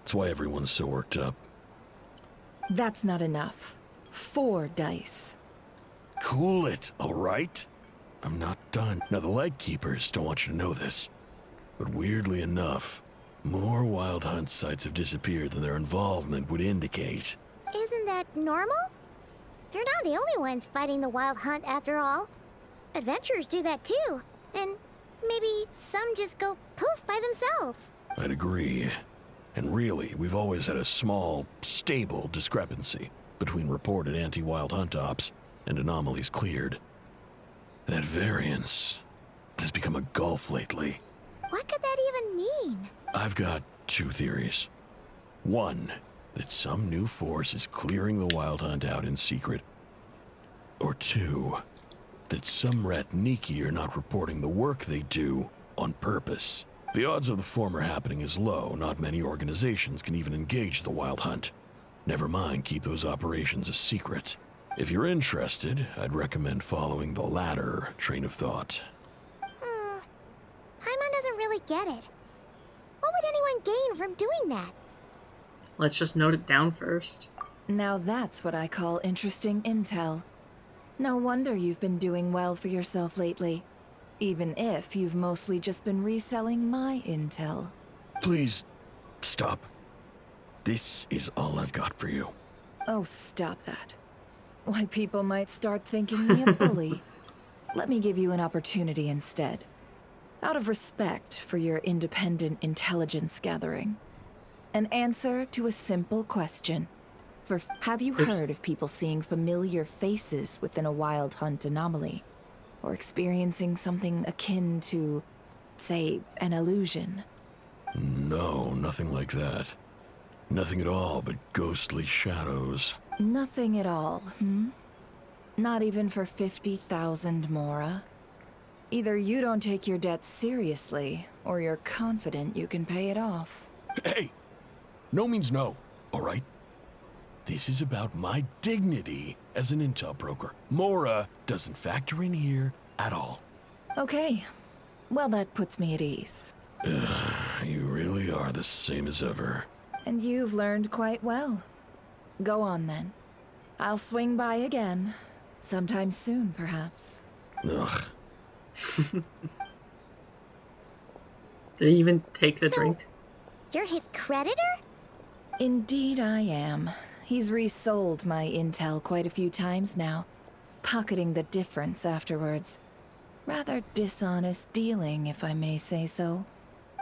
That's why everyone's so worked up. That's not enough. 4 dice. Cool it, all right? I'm not done. Now, the Lightkeepers don't want you to know this, but weirdly enough, more Wild Hunt sites have disappeared than their involvement would indicate. Isn't that normal? They're not the only ones fighting the Wild Hunt after all. Adventurers do that too. And maybe some just go poof by themselves. I'd agree. And really, we've always had a small, stable discrepancy between reported anti-Wild Hunt ops and anomalies cleared. That variance has become a gulf lately. What could that even mean? I've got two theories. One, that some new force is clearing the Wild Hunt out in secret. Or two, that some Ratniki are not reporting the work they do on purpose. The odds of the former happening is low. Not many organizations can even engage the Wild Hunt. Never mind keep those operations a secret. If you're interested, I'd recommend following the latter train of thought. Paimon doesn't really get it. What would anyone gain from doing that? Let's just note it down first. Now that's what I call interesting intel. No wonder you've been doing well for yourself lately. Even if you've mostly just been reselling my intel. Please, stop. This is all I've got for you. Oh, stop that. Why, people might start thinking me a bully. Let me give you an opportunity instead. Out of respect for your independent intelligence gathering. An answer to a simple question. Have you heard of people seeing familiar faces within a Wild Hunt anomaly? Or experiencing something akin to, say, an illusion? No, nothing like that. Nothing at all but ghostly shadows. Nothing at all, Not even for 50,000 Mora? Either you don't take your debt seriously, or you're confident you can pay it off. Hey! No means no, all right? This is about my dignity as an intel broker. Mora doesn't factor in here at all. Okay. Well, that puts me at ease. You really are the same as ever. And you've learned quite well. Go on, then. I'll swing by again. Sometime soon, perhaps. Ugh. Did he even take the drink? You're his creditor? Indeed I am. He's resold my intel quite a few times now, pocketing the difference afterwards. Rather dishonest dealing, if I may say so.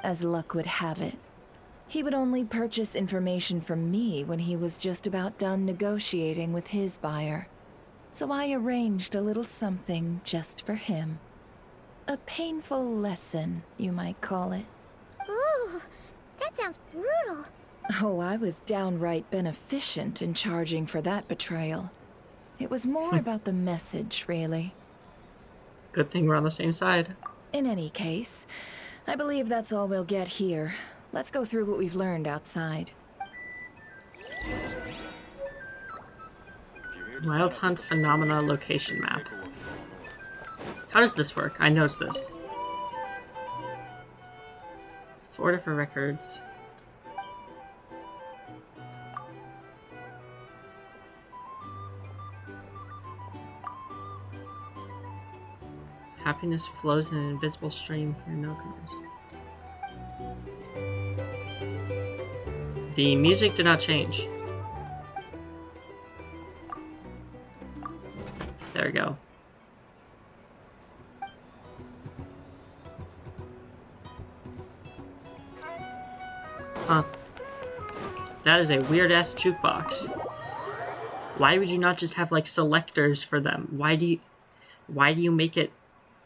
As luck would have it, he would only purchase information from me when he was just about done negotiating with his buyer. So I arranged a little something just for him. A painful lesson, you might call it. Ooh, that sounds brutal. Oh, I was downright beneficent in charging for that betrayal. It was more about the message, really. Good thing we're on the same side. In any case, I believe that's all we'll get here. Let's go through what we've learned outside. Wild Hunt Phenomena Location Map. How does this work? I noticed this. 4 different records. Happiness flows in an invisible stream. Here, no colors. The music did not change. There we go. Huh. That is a weird-ass jukebox. Why would you not just have, like, selectors for them? Why do you make it,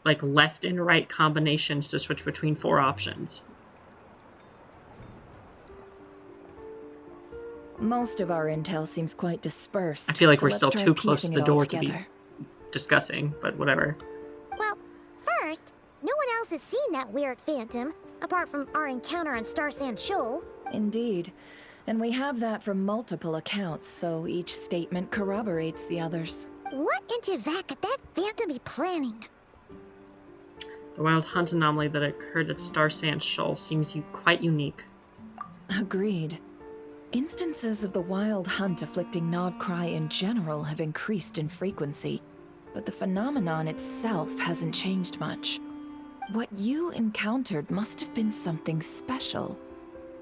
like, left and right combinations to switch between 4 options? Most of our intel seems quite dispersed. I feel like so we're still let's try too close to piecing the it all door to be together. discussing, but whatever. Well, first, no one else has seen that weird phantom, apart from our encounter on Star Sand Shoal. Indeed. And we have that from multiple accounts, so each statement corroborates the others. What in Tevak could that phantom be planning? The Wild Hunt anomaly that occurred at Star Sand Shoal seems quite unique. Agreed. Instances of the Wild Hunt afflicting Nodcry in general have increased in frequency, but the phenomenon itself hasn't changed much. What you encountered must have been something special,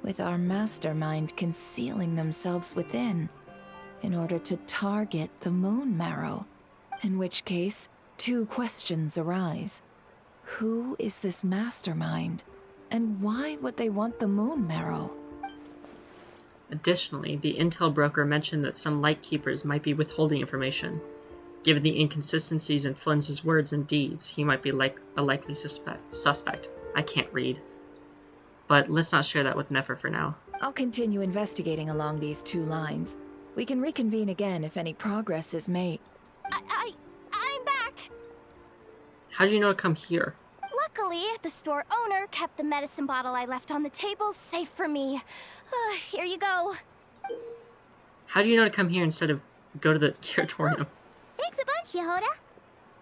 with our mastermind concealing themselves within, in order to target the moon marrow. In which case, two questions arise. Who is this mastermind, and why would they want the moon marrow? Additionally, the intel broker mentioned that some Lightkeepers might be withholding information. Given the inconsistencies in Flynn's words and deeds, he might be a likely suspect. I can't read. But let's not share that with Nefer for now. I'll continue investigating along these two lines. We can reconvene again if any progress is made. I'm back! How do you know to come here? Luckily, the store owner kept the medicine bottle I left on the table safe for me. Here you go. How do you know to come here instead of go to the curatorium? Thanks a bunch, Yehoda.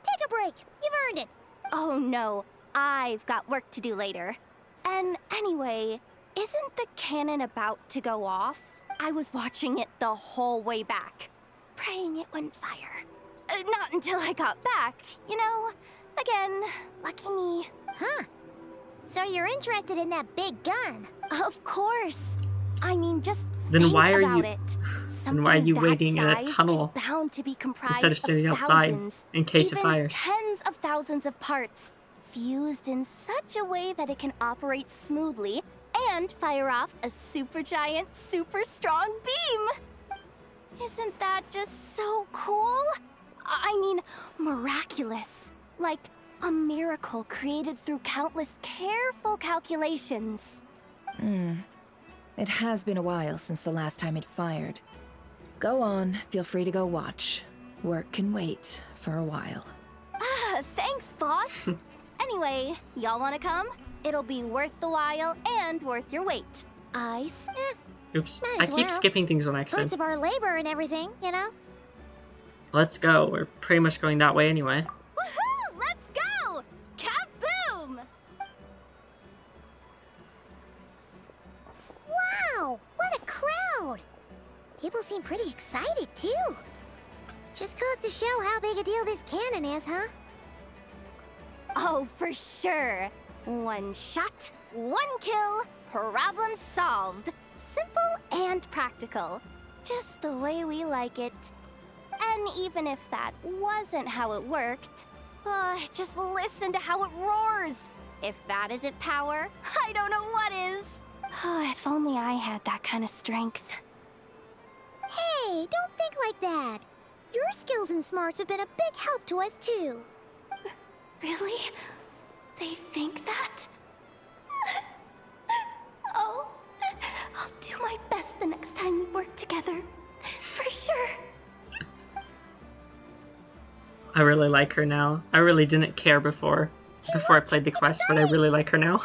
Take a break. You've earned it. Oh no, I've got work to do later. And anyway, isn't the cannon about to go off? I was watching it the whole way back, praying it wouldn't fire. Not until I got back, you know? Again, lucky me. Huh. So you're interested in that big gun? Of course. I mean, just then think why are about you? it. Then why are you waiting in a Size tunnel is bound to be comprised instead of standing of outside thousands, in case of even fires? tens of thousands of parts, fused in such a way that it can operate smoothly and fire off a supergiant, super strong beam. Isn't that just so cool? I mean, miraculous. Like a miracle created through countless careful calculations. It has been a while since the last time it fired. Go on, feel free to go watch. Work can wait for a while. Thanks, boss. Anyway, y'all wanna come? It'll be worth the while and worth your wait. Ice? Oops, Might I as keep well. skipping things on accident. Fruits of our labor and everything, you know? Let's go. We're pretty much going that way anyway. Woohoo! Let's go! Kaboom! Wow! What a crowd! People seem pretty excited, too. Just goes to show how big a deal this cannon is, huh? Oh, for sure. One shot, one kill, problem solved. Simple and practical. Just the way we like it. And even if that wasn't how it worked, just listen to how it roars. If that isn't power, I don't know what is. If only I had that kind of strength. Hey, don't think like that. Your skills and smarts have been a big help to us, too. Really? They think that? Oh, I'll do my best the next time we work together. For sure. I really like her now. I really didn't care before I played the quest, but I really like her now.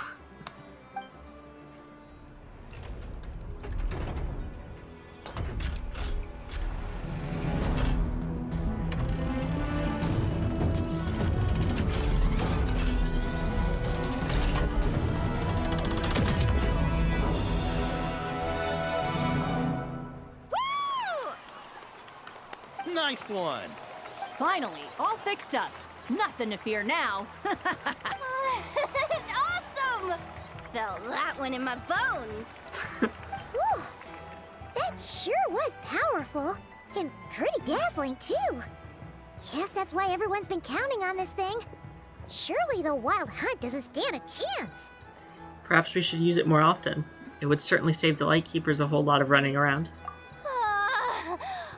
Nice one! Finally, all fixed up. Nothing to fear now. Awesome! Felt that one in my bones. Whew. That sure was powerful. And pretty dazzling, too. Guess that's why everyone's been counting on this thing. Surely the Wild Hunt doesn't stand a chance. Perhaps we should use it more often. It would certainly save the Lightkeepers a whole lot of running around.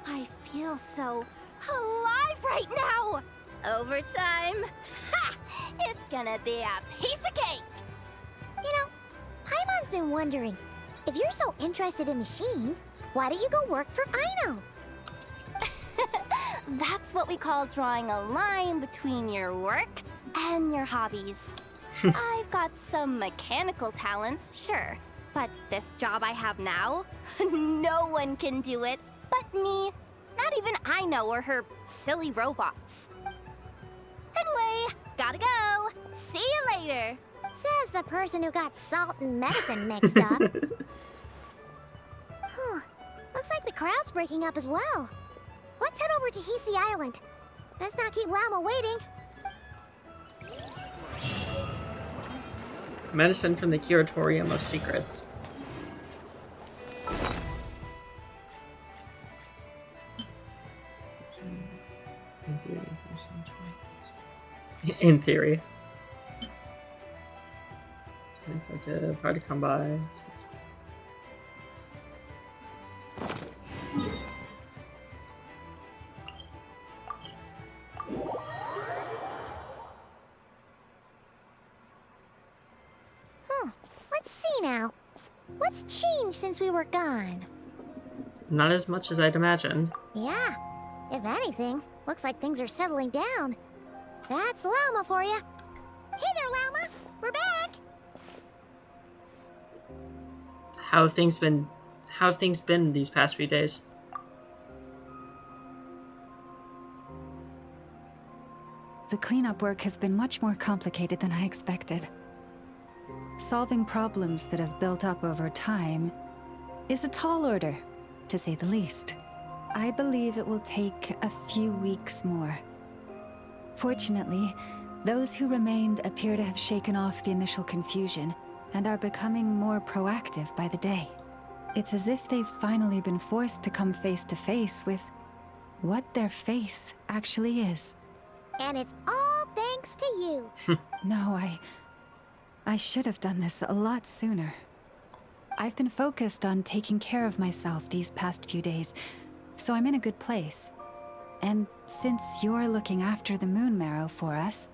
I feel so alive right now. Overtime. Ha! It's gonna be a piece of cake. You know, Paimon's been wondering, if you're so interested in machines, why don't you go work for Aino? That's what we call drawing a line between your work and your hobbies. I've got some mechanical talents, sure. But this job I have now, no one can do it but me. Not even Aino or her silly robots. Anyway, gotta go. See you later. Says the person who got salt and medicine mixed up. Huh. Looks like the crowd's breaking up as well. Let's head over to Hisi Island. Best not keep Llama waiting. Medicine from the Curatorium of Secrets. In theory. Hard to come by. Let's see now. What's changed since we were gone? Not as much as I'd imagined. Yeah. If anything, looks like things are settling down. That's Llama for you. Hey there, Llama. We're back. How have things been these past few days? The cleanup work has been much more complicated than I expected. Solving problems that have built up over time is a tall order, to say the least. I believe it will take a few weeks more. Fortunately, those who remained appear to have shaken off the initial confusion and are becoming more proactive by the day. It's as if they've finally been forced to come face to face with what their faith actually is. And it's all thanks to you. No, I should have done this a lot sooner. I've been focused on taking care of myself these past few days, so I'm in a good place. And since you're looking after the Moon Marrow for us,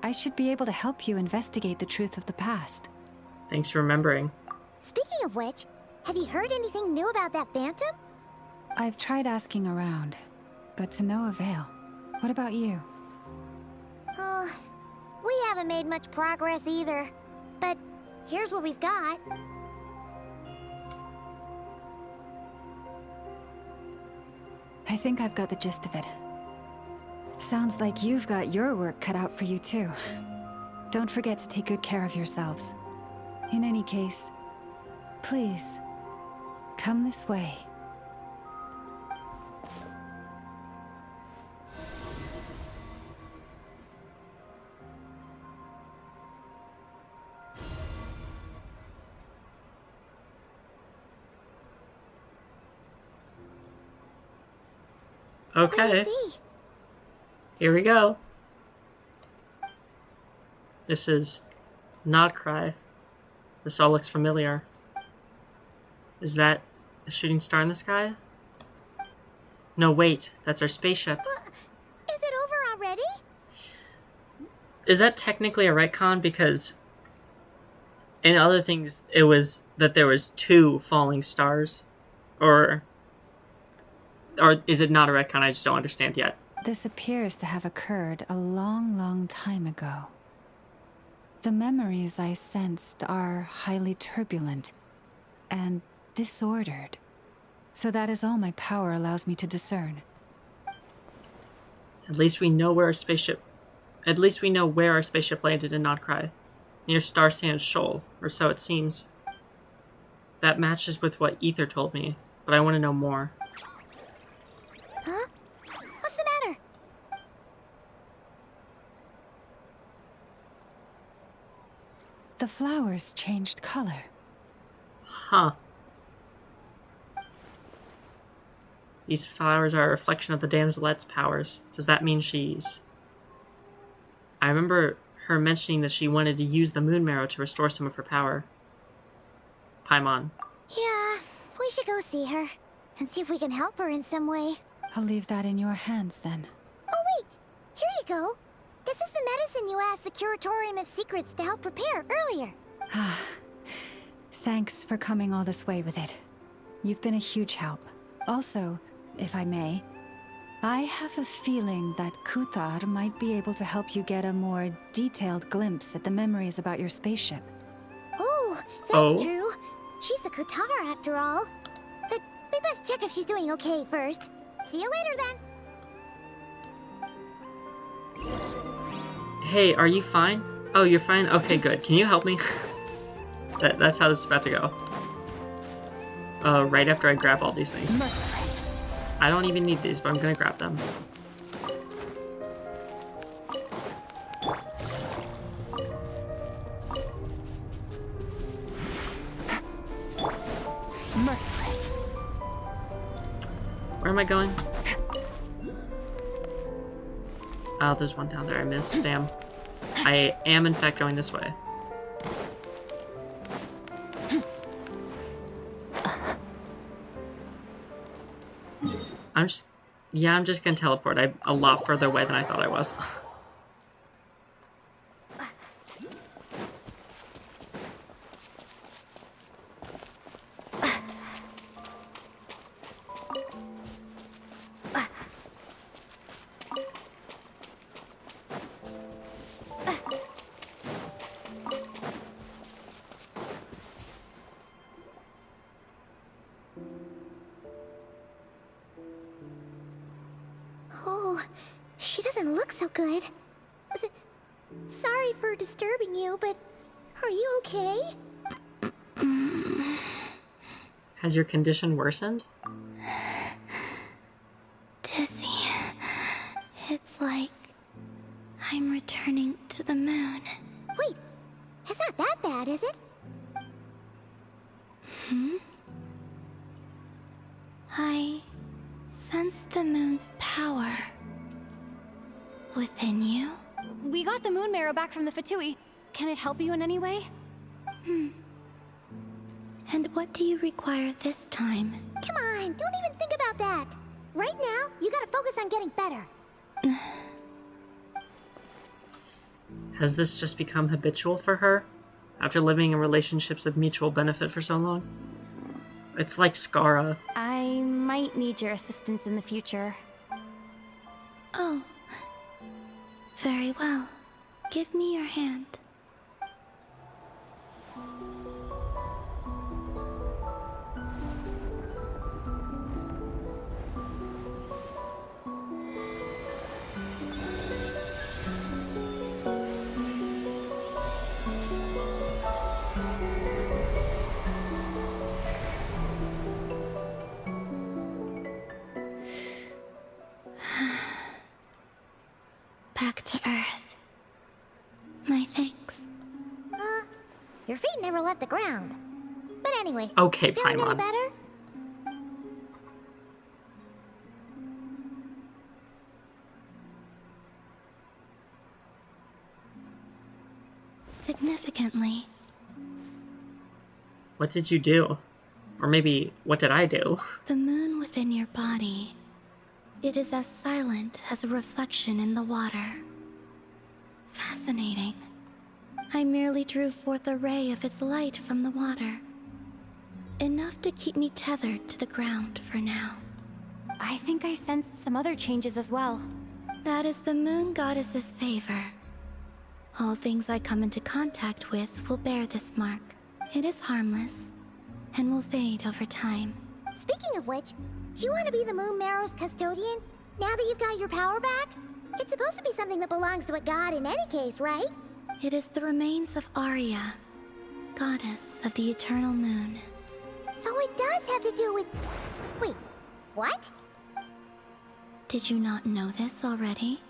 I should be able to help you investigate the truth of the past. Thanks for remembering. Speaking of which, have you heard anything new about that Phantom? I've tried asking around, but to no avail. What about you? Oh, we haven't made much progress either. But here's what we've got. I think I've got the gist of it. Sounds like you've got your work cut out for you too. Don't forget to take good care of yourselves. In any case, please, come this way. Okay. Here we go. This is Nodcry. This all looks familiar. Is that a shooting star in the sky? No, wait. That's our spaceship. Is it over already? Is that technically a retcon? Because in other things, it was that there was 2 falling stars. Or is it not a retcon? I just don't understand yet. This appears to have occurred a long, long time ago. The memories I sensed are highly turbulent and disordered. So that is all my power allows me to discern. At least we know where our spaceship landed in Nodcry, near Star Sand Shoal, or so it seems. That matches with what Ether told me, but I want to know more. Huh? What's the matter? The flowers changed color. Huh. These flowers are a reflection of the damselet's powers. Does that mean she's... I remember her mentioning that she wanted to use the Moon Marrow to restore some of her power. Paimon. Yeah, we should go see her and see if we can help her in some way. I'll leave that in your hands then. Oh wait, here you go. This is the medicine you asked the Curatorium of Secrets to help prepare earlier. Thanks for coming all this way with it. You've been a huge help. Also, if I may, I have a feeling that Kuthar might be able to help you get a more detailed glimpse at the memories about your spaceship. Oh, that's true. She's the Kuthar after all. But we best check if she's doing okay first. See you later then. Hey, are you fine? Oh, you're fine? Okay, good. Can you help me? That's how this is about to go. Right after I grab all these things. I don't even need these, but I'm gonna grab them. Where am I going? Oh, there's one down there I missed. Damn. I am, in fact, going this way. I'm just gonna teleport. I'm a lot further away than I thought I was. Oh, she doesn't look so good. Sorry for disturbing you, but are you okay? Has your condition worsened? Dizzy. It's like I'm returning to the moon. Wait, it's not that bad, is it? I sense the moon's power within you. We got the moon marrow back from the Fatui. Can it help you in any way? And what do you require this time? Come on, don't even think about that. Right now, you gotta focus on getting better. Has this just become habitual for her? After living in relationships of mutual benefit for so long? It's like Skara. I might need your assistance in the future. Oh. Very well. Give me your hand. Back to Earth. My thanks. Your feet never left the ground. But anyway, Okay, feeling any Paimon. better? Significantly. What did you do? Or maybe, what did I do? The moon within your body. It is as silent as a reflection in the water. Fascinating. I merely drew forth a ray of its light from the water. Enough to keep me tethered to the ground for now. I think I sensed some other changes as well. That is the moon goddess's favor. All things I come into contact with will bear this mark. It is harmless, and will fade over time. Speaking of which, do you want to be the Moon Marrow's custodian, now that you've got your power back? It's supposed to be something that belongs to a god in any case, right? It is the remains of Arya, goddess of the eternal moon. So it does have to do with... Wait, what? Did you not know this already?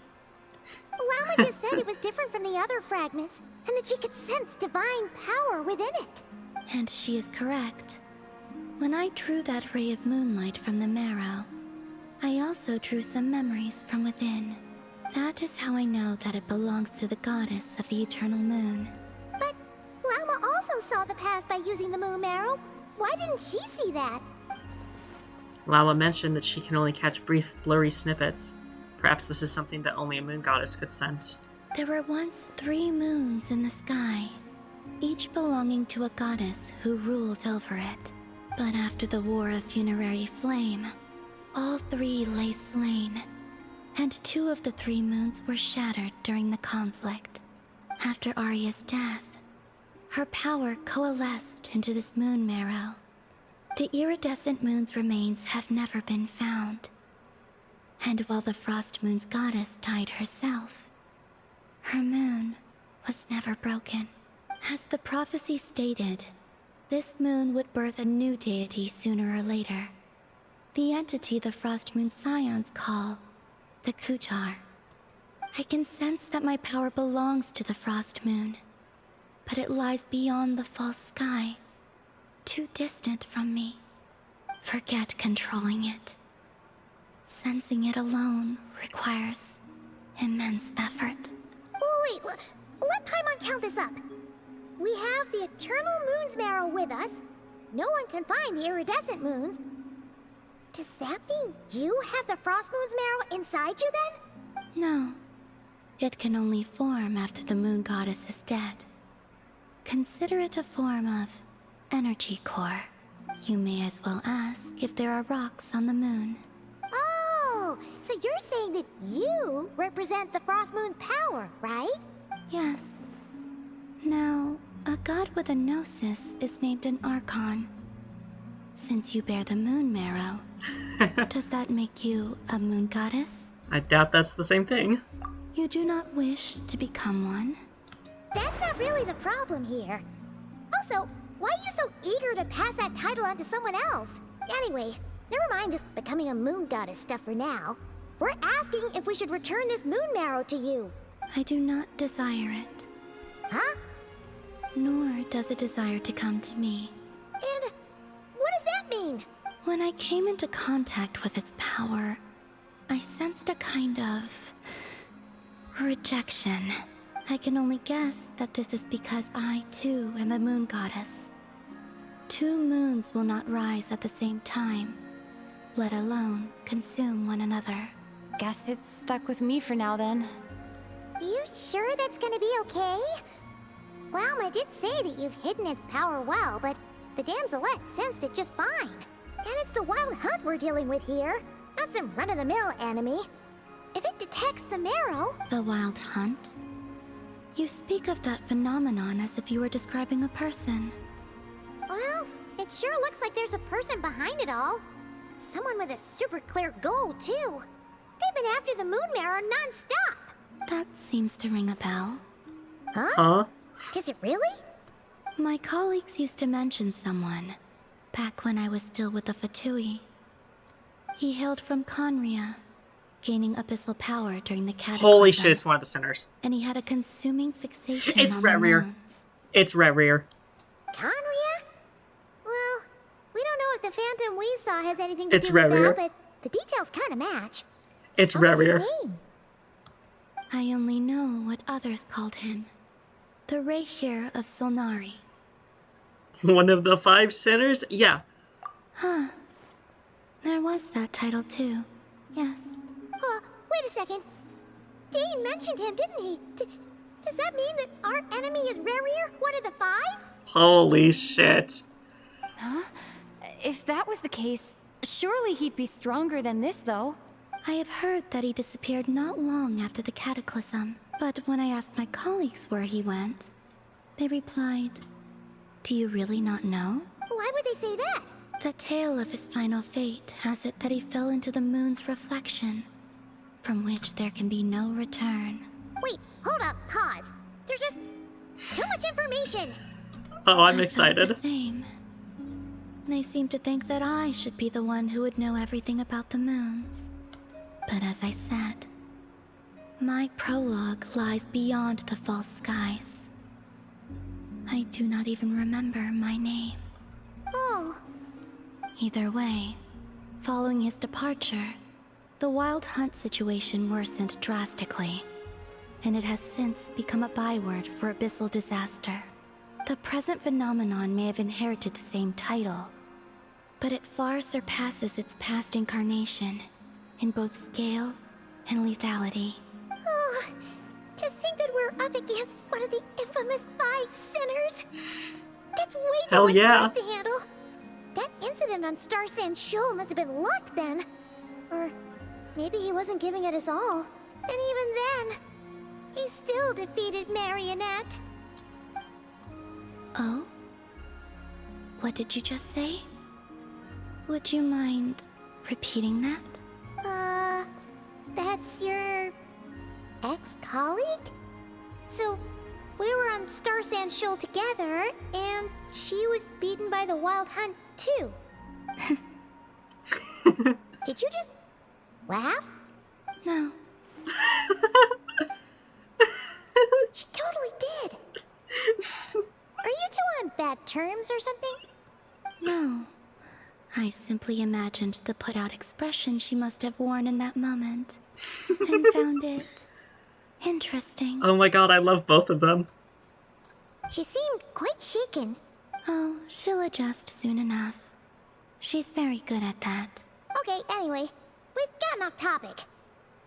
Llama just said it was different from the other fragments, and that she could sense divine power within it. And she is correct. When I drew that ray of moonlight from the marrow, I also drew some memories from within. That is how I know that it belongs to the goddess of the eternal moon. But Llama also saw the past by using the Moon Marrow. Why didn't she see that? Lala mentioned that she can only catch brief, blurry snippets. Perhaps this is something that only a moon goddess could sense. There were once 3 moons in the sky, each belonging to a goddess who ruled over it. But after the War of Funerary Flame, all 3 lay slain, and 2 of the 3 moons were shattered during the conflict. After Arya's death, her power coalesced into this moon marrow. The iridescent moon's remains have never been found. And while the Frost Moon's goddess died herself, her moon was never broken. As the prophecy stated, this moon would birth a new deity sooner or later. The entity the Frost Moon Scions call the Kutar. I can sense that my power belongs to the Frost Moon, but it lies beyond the false sky, too distant from me. Forget controlling it. sensing it alone requires immense effort. Oh, wait, let Paimon count this up. We have the Eternal Moon's Marrow with us. No one can find the iridescent moons. Does that mean you have the Frost Moon's Marrow inside you then? No. It can only form after the Moon Goddess is dead. Consider it a form of energy core. You may as well ask if there are rocks on the moon. Oh, so you're saying that you represent the Frost Moon's power, right? Yes. Now, a god with a gnosis is named an Archon. Since you bear the moon marrow, does that make you a moon goddess? I doubt that's the same thing. You do not wish to become one? That's not really the problem here. Also, why are you so eager to pass that title on to someone else? Anyway, never mind this becoming a moon goddess stuff for now. We're asking if we should return this moon marrow to you. I do not desire it. Huh? Nor does it desire to come to me. And what does that mean? When I came into contact with its power, I sensed a kind of rejection. I can only guess that this is because I, too, am a moon goddess. 2 moons will not rise at the same time, let alone consume one another. Guess it's stuck with me for now then. You sure that's gonna be okay? Lauma did say that you've hidden its power well, but the damselette sensed it just fine. And it's the wild hunt we're dealing with here, not some run-of-the-mill enemy. If it detects the marrow... The wild hunt? You speak of that phenomenon as if you were describing a person. Well, it sure looks like there's a person behind it all. Someone with a super clear goal, too. They've been after the moon marrow non-stop. That seems to ring a bell. Huh? Is it really? My colleagues used to mention someone, back when I was still with the Fatui. He hailed from Conria, gaining abyssal power during the cataclysm. Holy shit, it's one of the sinners. And he had a consuming fixation It's on Ret the Rear. moons. It's Ret Rear. Conria? Well, we don't know if the phantom we saw has anything to It's do with Ret Rear. that, but the details kind of match. It's What Ret was his Rear. name? I only know what others called him. The Reihir of Solnari. One of the 5 sinners? Yeah. Huh. There was that title too. Yes. Wait a second. Dane mentioned him, didn't he? Does that mean that our enemy is Rerir, one of the 5? Holy shit. Huh? If that was the case, surely he'd be stronger than this, though. I have heard that he disappeared not long after the cataclysm, but when I asked my colleagues where he went, they replied, "Do you really not know?" Why would they say that? The tale of his final fate has it that he fell into the moon's reflection, from which there can be no return. Wait, hold up, pause. There's just too much information. Oh, I'm I excited. felt the same. They seem to think that I should be the one who would know everything about the moons. But as I said, my prologue lies beyond the false skies. I do not even remember my name. Oh. Either way, following his departure, the wild hunt situation worsened drastically, and it has since become a byword for abyssal disaster. The present phenomenon may have inherited the same title, but it far surpasses its past incarnation in both scale and lethality. Oh, to think that we're up against one of the infamous 5 sinners. That's way too Hell much yeah. for us to handle. That incident on Star Sand Shoal must have been luck then. Or maybe he wasn't giving it his all. And even then, he still defeated Marionette. Oh? What did you just say? Would you mind repeating that? That's your ex-colleague? So, we were on Star Sand Shoal together, and she was beaten by the Wild Hunt, too. Did you just laugh? No. She totally did. Are you two on bad terms or something? No. I simply imagined the put-out expression she must have worn in that moment, and found it interesting. Oh my god, I love both of them. She seemed quite shaken. Oh, she'll adjust soon enough. She's very good at that. Okay, anyway, we've gotten off topic.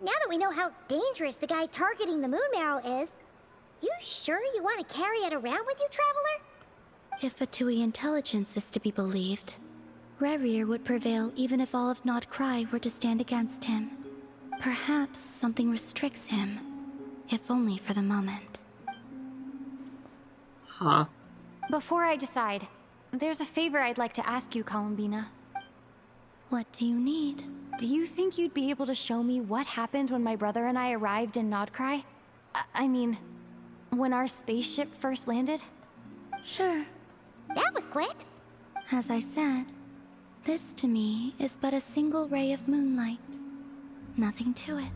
Now that we know how dangerous the guy targeting the moon marrow is, you sure you want to carry it around with you, Traveler? If Fatui intelligence is to be believed, Rerir would prevail even if all of Nod Cry were to stand against him. Perhaps something restricts him, if only for the moment. Huh. Before I decide, there's a favor I'd like to ask you, Columbina. What do you need? Do you think you'd be able to show me what happened when my brother and I arrived in Nodcry? I mean, when our spaceship first landed? Sure. That was quick. As I said, this to me is but a single ray of moonlight. Nothing to it.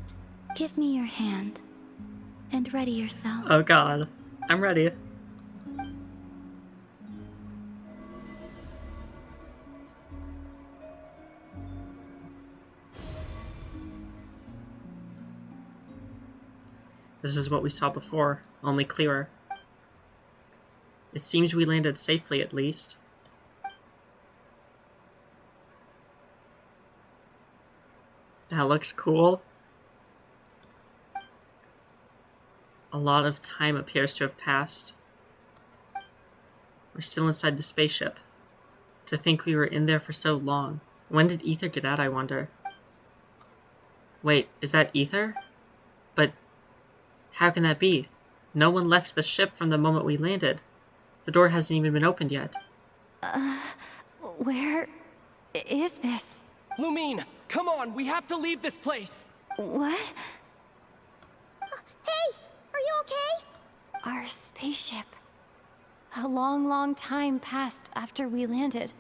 Give me your hand, and ready yourself. Oh god, I'm ready. This is what we saw before, only clearer. It seems we landed safely, at least. That looks cool. A lot of time appears to have passed. We're still inside the spaceship. To think we were in there for so long. When did Ether get out, I wonder? Wait, is that Ether? But how can that be? No one left the ship from the moment we landed. The door hasn't even been opened yet. Where is this? Lumine, come on, we have to leave this place. What? Hey, are you okay? Our spaceship. A long, long time passed after we landed.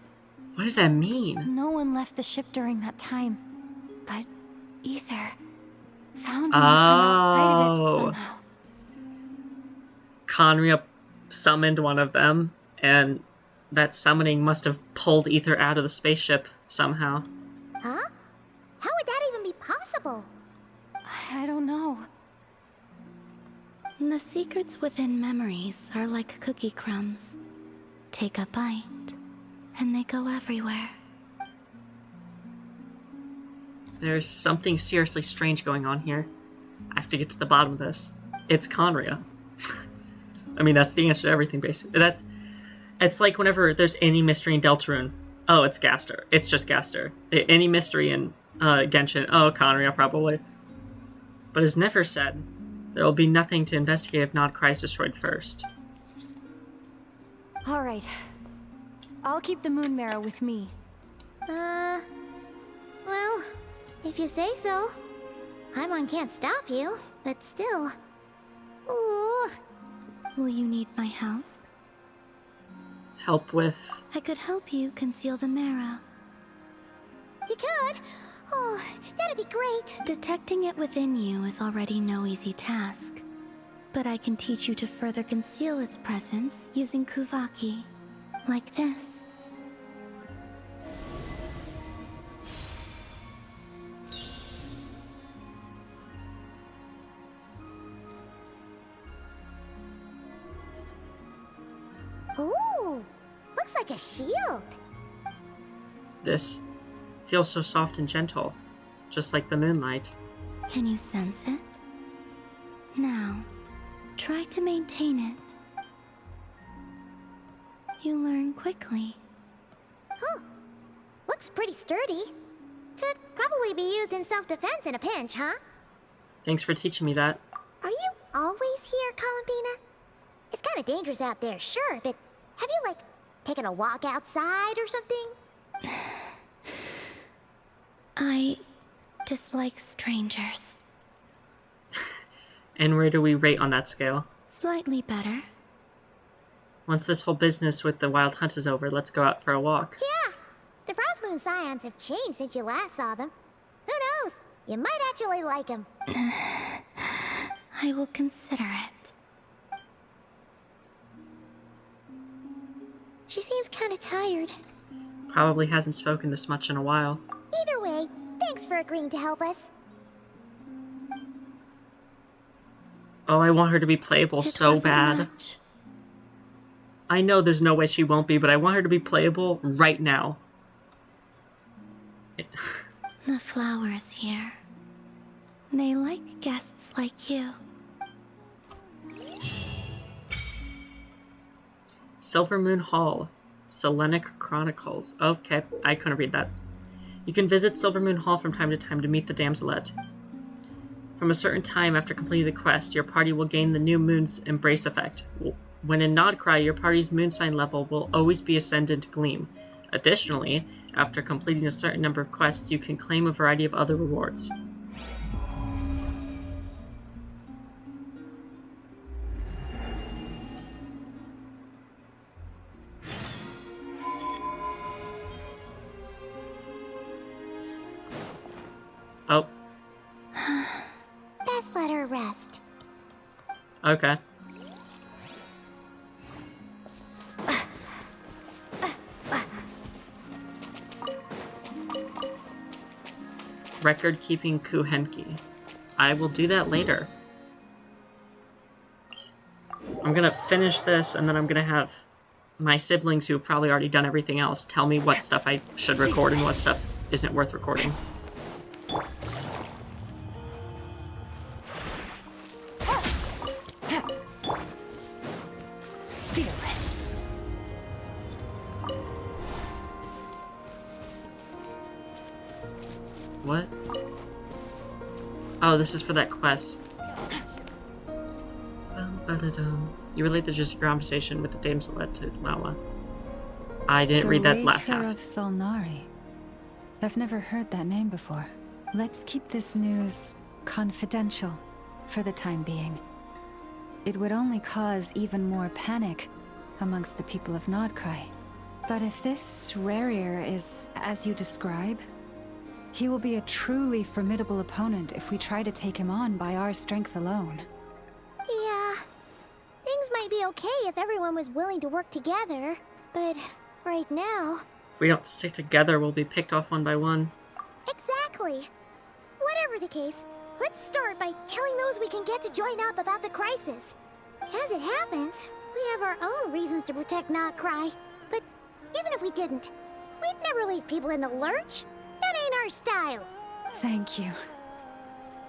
What does that mean? No one left the ship during that time. But Ether found me from outside of it somehow. Conria summoned one of them, and that summoning must have pulled Ether out of the spaceship somehow. Huh? How would that even be possible? I don't know. The secrets within memories are like cookie crumbs. Take a bite, and they go everywhere. There's something seriously strange going on here. I have to get to the bottom of this. It's Conria. I mean, that's the answer to everything, basically. It's like whenever there's any mystery in Deltarune. Oh, it's Gaster. It's just Gaster. Any mystery in Genshin. Oh, Conria, probably. But as Nefer said, there will be nothing to investigate if Nodcry is destroyed first. Alright. I'll keep the moon marrow with me. Well, if you say so. Paimon can't stop you, but still. Ooh. Will you need my help? Help with? I could help you conceal the marrow. You could? Oh, that'd be great. Detecting it within you is already no easy task. But I can teach you to further conceal its presence using Kuvaki. Like this. Ooh, looks like a shield. This feels so soft and gentle, just like the moonlight. Can you sense it? Now, try to maintain it. You learn quickly. Huh. Looks pretty sturdy. Could probably be used in self-defense in a pinch, huh? Thanks for teaching me that. Are you always here, Columbina? It's kind of dangerous out there, sure, but have you, like, taken a walk outside or something? I dislike strangers. And where do we rate on that scale? Slightly better. Once this whole business with the wild hunt is over, let's go out for a walk. Yeah, the Frost Moon Scions have changed since you last saw them. Who knows? You might actually like them. I will consider it. She seems kind of tired. Probably hasn't spoken this much in a while. Either way, thanks for agreeing to help us. Oh, I want her to be playable so bad. Much. I know there's no way she won't be, but I want her to be playable right now. The flowers here. They like guests like you. Silvermoon Hall. Selenic Chronicles. Okay, I couldn't read that. You can visit Silvermoon Hall from time to time to meet the damselette. From a certain time after completing the quest, your party will gain the new moon's embrace effect. When in Nodcry, your party's moon sign level will always be Ascendant Gleam. Additionally, after completing a certain number of quests, you can claim a variety of other rewards. Oh. Best let her rest. Okay. Record-keeping Kuhenki. I will do that later. I'm gonna finish this, and then I'm gonna have my siblings, who have probably already done everything else, tell me what stuff I should record and what stuff isn't worth recording. What? Oh, this is for that quest. You relate the gist of your conversation with the damselette to Lala. I didn't read that last half. Of Solnari. I've never heard that name before. Let's keep this news confidential for the time being. It would only cause even more panic amongst the people of Nodcry. But if this Rarier is as you describe, he will be a truly formidable opponent if we try to take him on by our strength alone. Yeah. Things might be okay if everyone was willing to work together, but right now... If we don't stick together, we'll be picked off one by one. Exactly. Whatever the case, let's start by telling those we can get to join up about the crisis. As it happens, we have our own reasons to protect Nodcry, but even if we didn't, we'd never leave people in the lurch. That ain't our style. Thank you.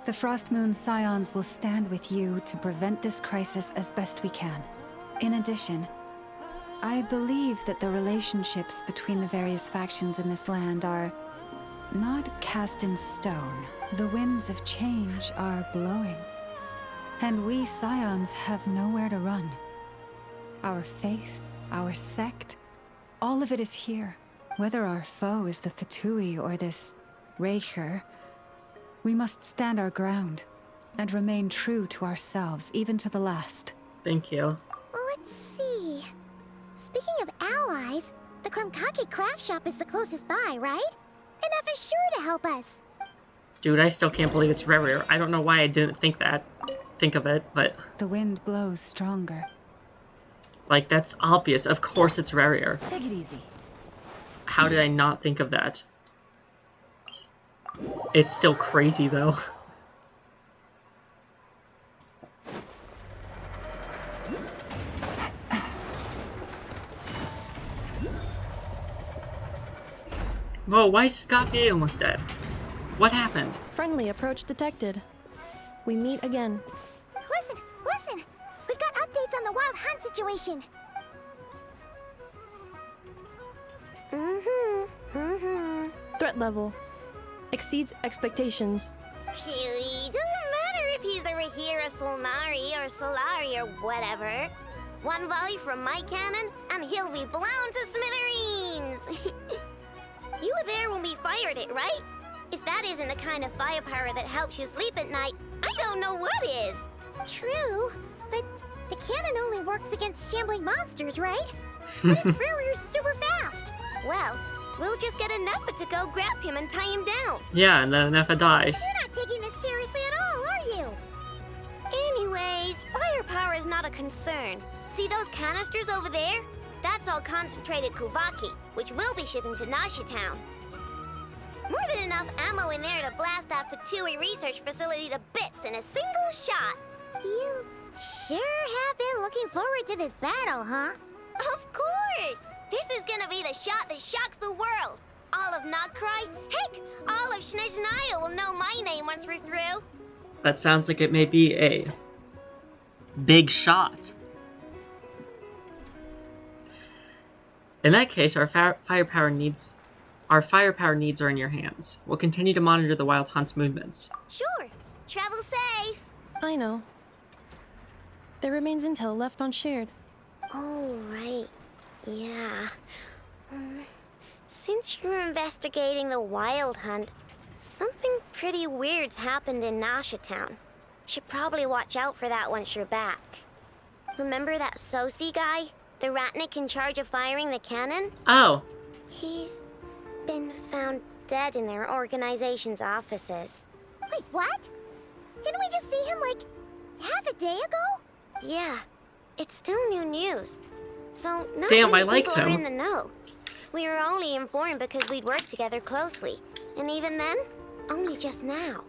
The Frostmoon Scions will stand with you to prevent this crisis as best we can. In addition, I believe that the relationships between the various factions in this land are not cast in stone. The winds of change are blowing. And we Scions have nowhere to run. Our faith, our sect, all of it is here. Whether our foe is the Fatui or this Raker, we must stand our ground and remain true to ourselves, even to the last. Thank you. Let's see. Speaking of allies, the Krumkake craft shop is the closest by, right? And F is sure to help us. Dude, I still can't believe it's Rarier. I don't know why I didn't think of it, but... The wind blows stronger. Like, that's obvious. Of course it's Rarier. Take it easy. How did I not think of that? It's still crazy, though. Whoa, why is Scofier almost dead? What happened? Friendly approach detected. We meet again. Listen! We've got updates on the Wild Hunt situation. Threat level exceeds expectations. Phew, doesn't matter if he's the Rahira Solnari or Solari or whatever. One volley from my cannon, and he'll be blown to smithereens! You were there when we fired it, right? If that isn't the kind of firepower that helps you sleep at night, I don't know what is! True, but the cannon only works against shambling monsters, right? But it's Rarier's super fast! Well, we'll just get an Nepha to go grab him and tie him down. Yeah, and then Nepha dies. You're not taking this seriously at all, are you? Anyways, firepower is not a concern. See those canisters over there? That's all concentrated Kubaki, which we'll be shipping to Nasha Town. More than enough ammo in there to blast that Fatui research facility to bits in a single shot. You sure have been looking forward to this battle, huh? Of course! This is gonna be the shot that shocks the world. All of Notcry, heck, all of Snezhnaya will know my name once we're through. That sounds like it may be a big shot. In that case, our firepower needs are in your hands. We'll continue to monitor the Wild Hunt's movements. Sure. Travel safe. I know. There remains intel left unshared. Oh, right. Yeah. Since you're investigating the Wild Hunt, something pretty weird's happened in Nasha Town. Should probably watch out for that once you're back. Remember that Sosi guy? The Ratnik in charge of firing the cannon? Oh. He's been found dead in their organization's offices. Wait, what? Didn't we just see him, like, half a day ago? Yeah. It's still new news. So not Damn, many I liked people are him. in the know. We were only informed because we'd worked together closely. And even then, only just now.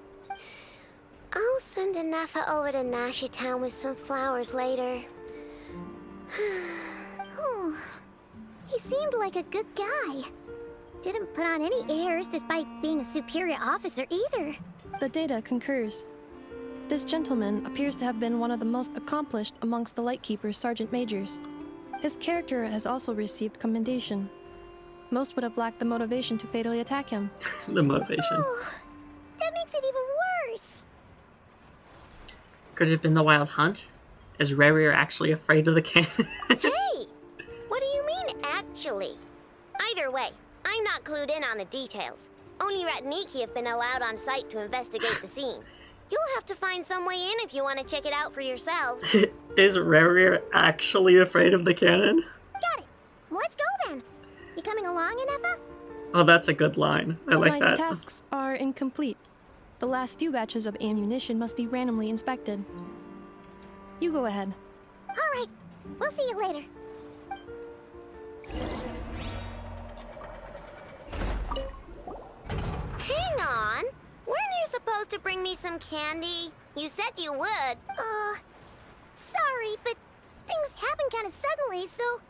I'll send Anafa over to Nasha Town with some flowers later. Oh, he seemed like a good guy. Didn't put on any airs despite being a superior officer either. The data concurs. This gentleman appears to have been one of the most accomplished amongst the Lightkeeper's sergeant majors. His character has also received commendation. Most would have lacked the motivation to fatally attack him. The motivation. Oh, that makes it even worse. Could it have been the Wild Hunt? Is Rerir actually afraid of the cannon? Hey! What do you mean, actually? Either way, I'm not clued in on the details. Only Ratniki have been allowed on site to investigate the scene. You'll have to find some way in if you want to check it out for yourselves. Is Rerir actually afraid of the cannon? Got it. Let's go then. You coming along, Anafa? Oh, that's a good line. I like My that. tasks are incomplete. The last few batches of ammunition must be randomly inspected. You go ahead. All right. We'll see you later. Hang on. Weren't you supposed to bring me some candy? You said you would. Sorry, but things happened kind of suddenly, so...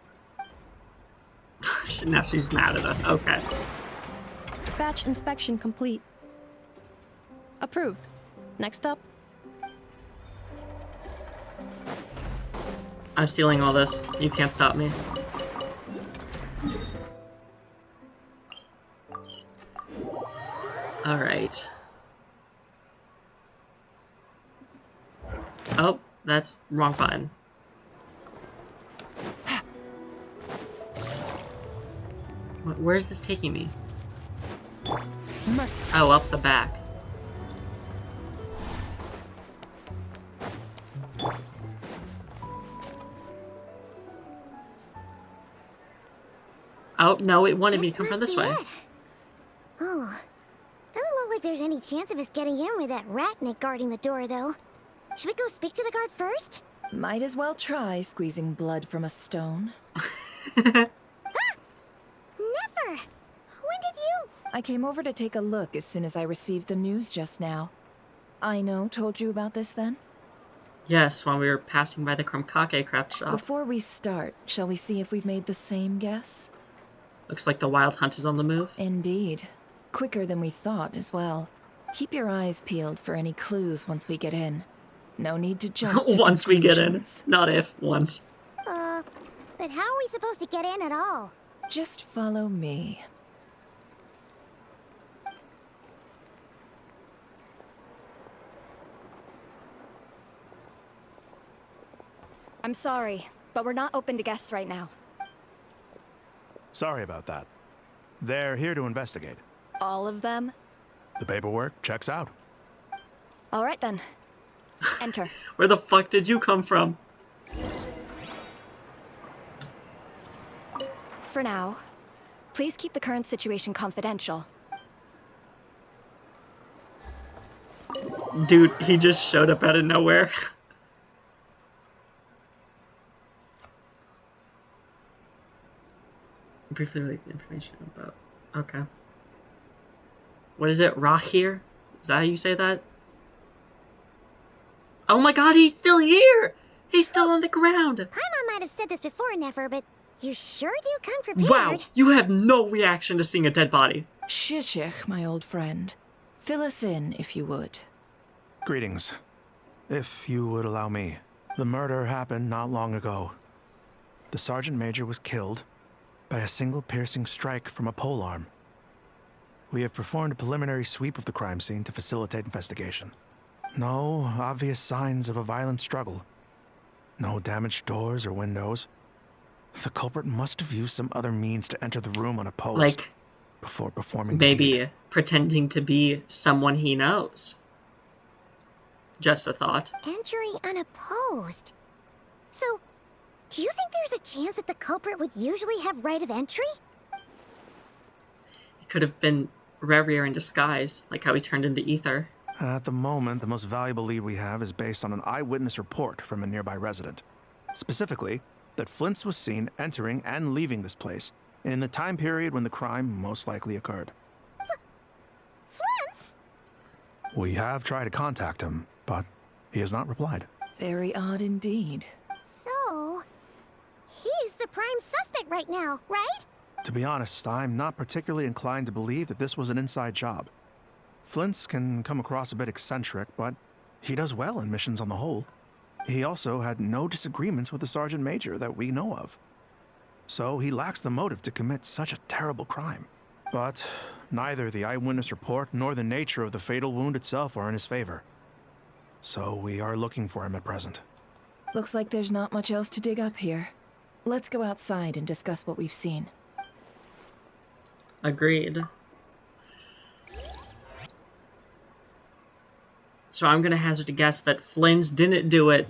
Now she's mad at us. Okay. Batch inspection complete. Approved. Next up. I'm stealing all this. You can't stop me. Alright. Oh, that's wrong button. Where's this taking me? Oh, up the back. Oh, no, it wanted me to come from this way. Oh, doesn't look like there's any chance of us getting in with that Ratnik guarding the door, though. Should we go speak to the guard first? Might as well try squeezing blood from a stone. Never! When did you... I came over to take a look as soon as I received the news just now. Aino told you about this then? Yes, when we were passing by the Krumkake craft shop. Before we start, shall we see if we've made the same guess? Looks like the Wild Hunt is on the move. Indeed. Quicker than we thought as well. Keep your eyes peeled for any clues once we get in. No need to jump to once we get in. conclusions. Not if, once. But how are we supposed to get in at all? Just follow me. I'm sorry, but we're not open to guests right now. Sorry about that. They're here to investigate. All of them? The paperwork checks out. All right then. Enter. Where the fuck did you come from? For now, please keep the current situation confidential. Dude, he just showed up out of nowhere. Briefly relate the information about... Okay. What is it? Rock here? Is that how you say that? Oh my god, he's still here! He's still on the ground! Paimon might have said this before, Never, but you sure do come prepared. Wow, you have no reaction to seeing a dead body. Shishich, my old friend. Fill us in, if you would. Greetings. If you would allow me. The murder happened not long ago. The Sergeant Major was killed by a single piercing strike from a polearm. We have performed a preliminary sweep of the crime scene to facilitate investigation. No obvious signs of a violent struggle. No damaged doors or windows. The culprit must have used some other means to enter the room unopposed. Like, before performing maybe pretending to be someone he knows. Just a thought. Entering unopposed. So, do you think there's a chance that the culprit would usually have right of entry? It could have been Rerir in disguise, like how he turned into Ether. At the moment, the most valuable lead we have is based on an eyewitness report from a nearby resident. Specifically, that Flint's was seen entering and leaving this place in the time period when the crime most likely occurred. Flint's? We have tried to contact him, but he has not replied. Very odd indeed. So, he's the prime suspect right now, right? To be honest, I'm not particularly inclined to believe that this was an inside job. Flint's can come across a bit eccentric, but he does well in missions on the whole. He also had no disagreements with the Sergeant Major that we know of. So he lacks the motive to commit such a terrible crime. But neither the eyewitness report nor the nature of the fatal wound itself are in his favor. So we are looking for him at present. Looks like there's not much else to dig up here. Let's go outside and discuss what we've seen. Agreed. So I'm gonna hazard a guess that Flynn's didn't do it,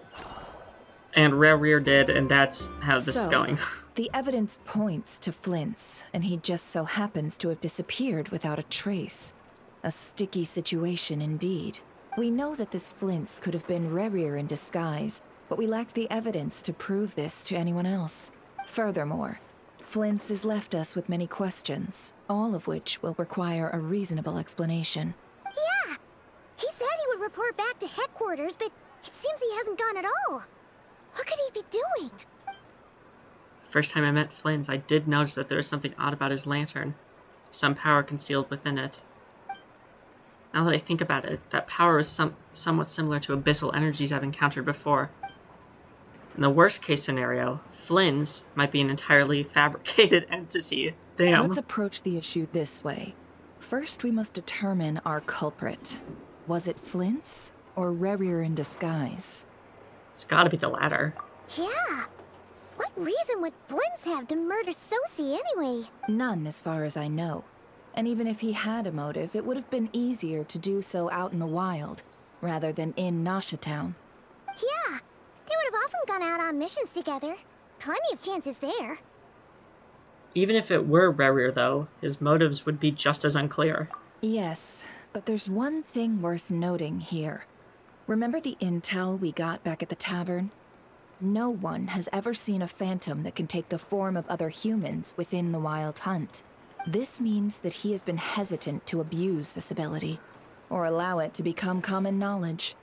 and Rerir did, and that's how this is going. The evidence points to Flint's, and he just so happens to have disappeared without a trace. A sticky situation indeed. We know that this Flint's could have been Rerir in disguise, but we lack the evidence to prove this to anyone else. Furthermore, Flint's has left us with many questions, all of which will require a reasonable explanation. Yeah! He said he would report back to headquarters, but it seems he hasn't gone at all. What could he be doing? First time I met Flynn's, I did notice that there was something odd about his lantern. Some power concealed within it. Now that I think about it, that power is somewhat similar to abyssal energies I've encountered before. In the worst case scenario, Flynn's might be an entirely fabricated entity. Damn. Let's approach the issue this way. First, we must determine our culprit. Was it Flint's or Rerir in disguise? It's gotta be the latter. Yeah. What reason would Flint's have to murder Sosie anyway? None, as far as I know. And even if he had a motive, it would have been easier to do so out in the wild, rather than in Nasha Town. Yeah. They would have often gone out on missions together. Plenty of chances there. Even if it were Rerir, though, his motives would be just as unclear. Yes, but there's one thing worth noting here. Remember the intel we got back at the tavern? No one has ever seen a phantom that can take the form of other humans within the Wild Hunt. This means that he has been hesitant to abuse this ability, or allow it to become common knowledge.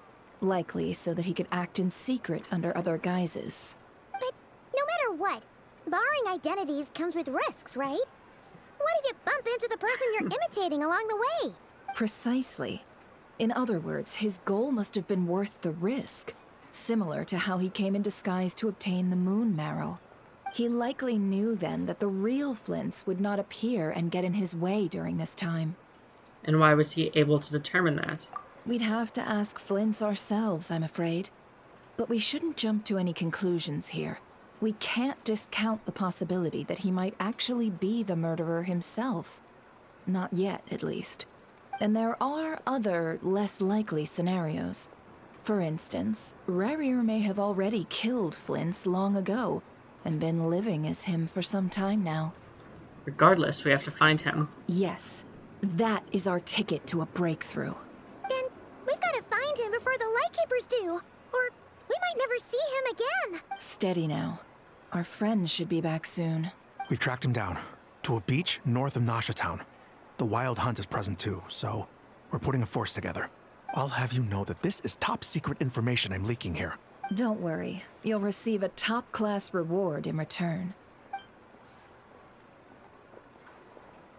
Likely so that he could act in secret under other guises. But no matter what, barring identities comes with risks, right? What if you bump into the person you're imitating along the way? Precisely. In other words, his goal must have been worth the risk, similar to how he came in disguise to obtain the moon marrow. He likely knew then that the real Flint's would not appear and get in his way during this time. And why was he able to determine that? We'd have to ask Flint's ourselves, I'm afraid. But we shouldn't jump to any conclusions here. We can't discount the possibility that he might actually be the murderer himself. Not yet, at least. And there are other, less likely scenarios. For instance, Rerir may have already killed Flint's long ago, and been living as him for some time now. Regardless, we have to find him. Yes, that is our ticket to a breakthrough. Then we've got to find him before the Lightkeepers do, or we might never see him again. Steady now. Our friend should be back soon. We've tracked him down. to a beach north of Nasha Town. The Wild Hunt is present too, so we're putting a force together. I'll have you know that this is top secret information I'm leaking here. Don't worry. You'll receive a top-class reward in return.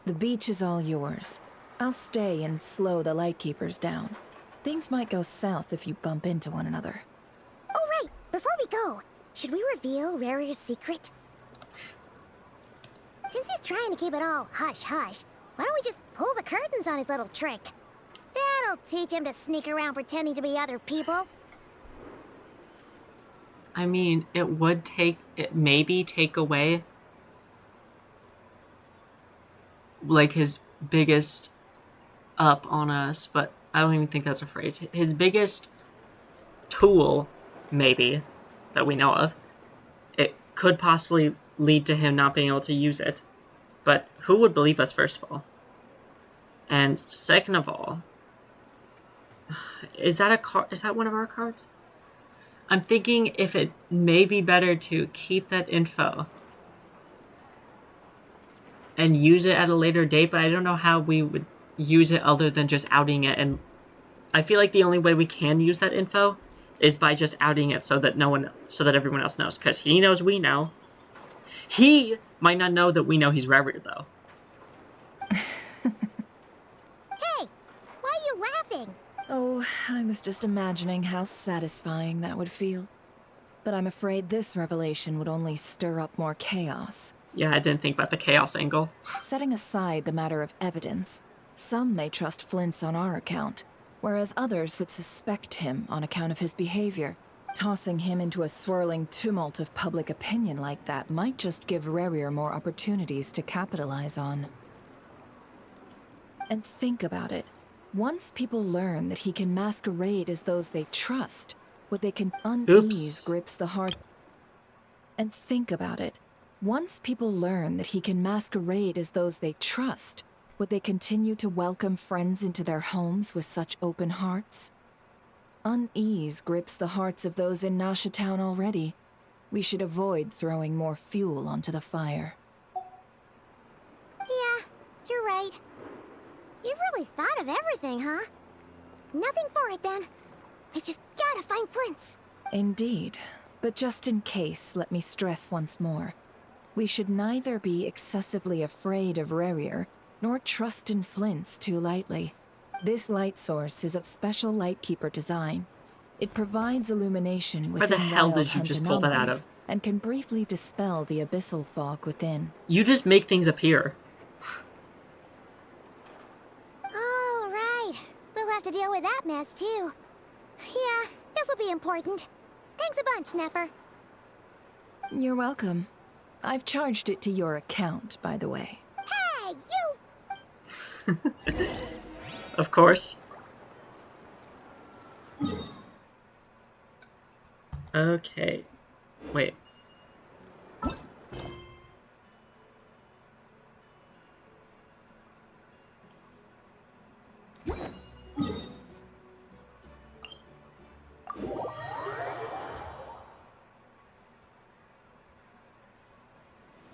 The beach is all yours. I'll stay and slow the Lightkeepers down. Things might go south if you bump into one another. Oh, right. Before we go, should we reveal Rarier's secret? Since he's trying to keep it all hush-hush, why don't we just pull the curtains on his little trick? That'll teach him to sneak around pretending to be other people. I mean, it would maybe take away like his biggest up on us, but I don't even think that's a phrase. His biggest tool, maybe, that we know of. It could possibly lead to him not being able to use it. But who would believe us, first of all? And second of all, is that a card? Is that one of our cards? I'm thinking if it may be better to keep that info and use it at a later date, but I don't know how we would use it other than just outing it. And I feel like the only way we can use that info is by just outing it so that everyone else knows, because he knows we know. He might not know that we know he's Rarier, though. Hey, why are you laughing? Oh, I was just imagining how satisfying that would feel. But I'm afraid this revelation would only stir up more chaos. Yeah, I didn't think about the chaos angle. Setting aside the matter of evidence, some may trust Flint's on our account, whereas others would suspect him on account of his behavior. Tossing him into a swirling tumult of public opinion like that might just give Rarier more opportunities to capitalize on. And think about it. Once people learn that he can masquerade as those they trust, what they can unease grips the heart. And think about it. Once people learn that he can masquerade as those they trust, would they continue to welcome friends into their homes with such open hearts? Unease grips the hearts of those in Nasha Town already. We should avoid throwing more fuel onto the fire. Yeah, you're right. You've really thought of everything, huh? Nothing for it, then. I've just gotta find Flint's. Indeed. But just in case, let me stress once more. We should neither be excessively afraid of Rarier, nor trust in Flint's too lightly. This light source is of special Lightkeeper design. It provides illumination within Where the hell Wild did you Hunt just pull that out anomalies, of? and can briefly dispel the abyssal fog within. You just make things appear. All right. We'll have to deal with that mess, too. Yeah, this'll be important. Thanks a bunch, Nefer. You're welcome. I've charged it to your account, by the way. Hey, you! Of course. Okay. Wait.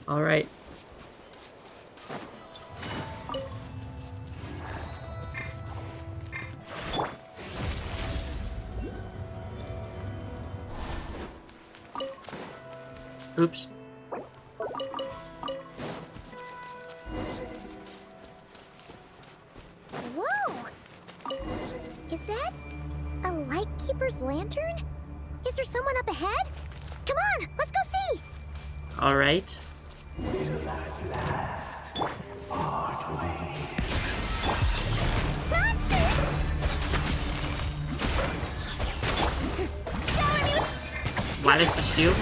All right. Oops. Whoa! Is that a Lightkeeper's lantern? Is there someone up ahead? Come on, let's go see! All right. Why did I switch to you?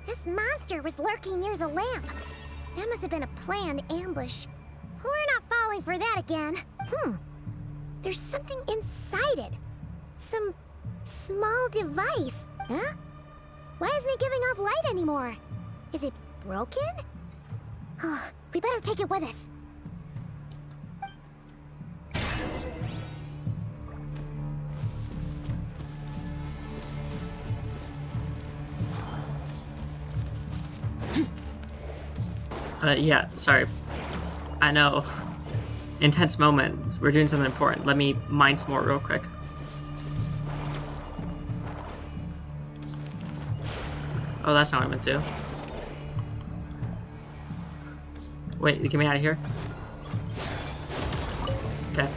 This monster was lurking near the lamp. That must have been a planned ambush. We're not falling for that again. There's something inside it. Some small device. Huh? Why isn't it giving off light anymore? Is it broken? Oh, we better take it with us. Yeah, sorry. I know. Intense moment. We're doing something important. Let me mine some more real quick. Oh, that's not what I meant to do. Wait, get me out of here. Okay.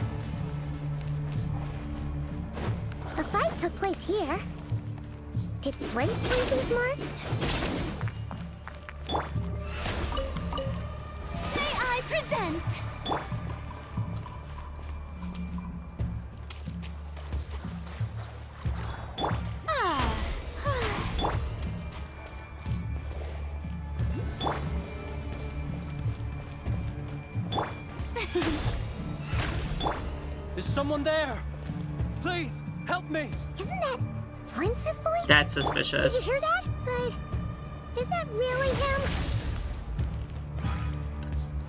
A fight took place here. Did Flint leave these marks? May I present? Is someone there? Please, help me! Isn't that Flint's voice? That's suspicious. Did you hear that? But is that really him?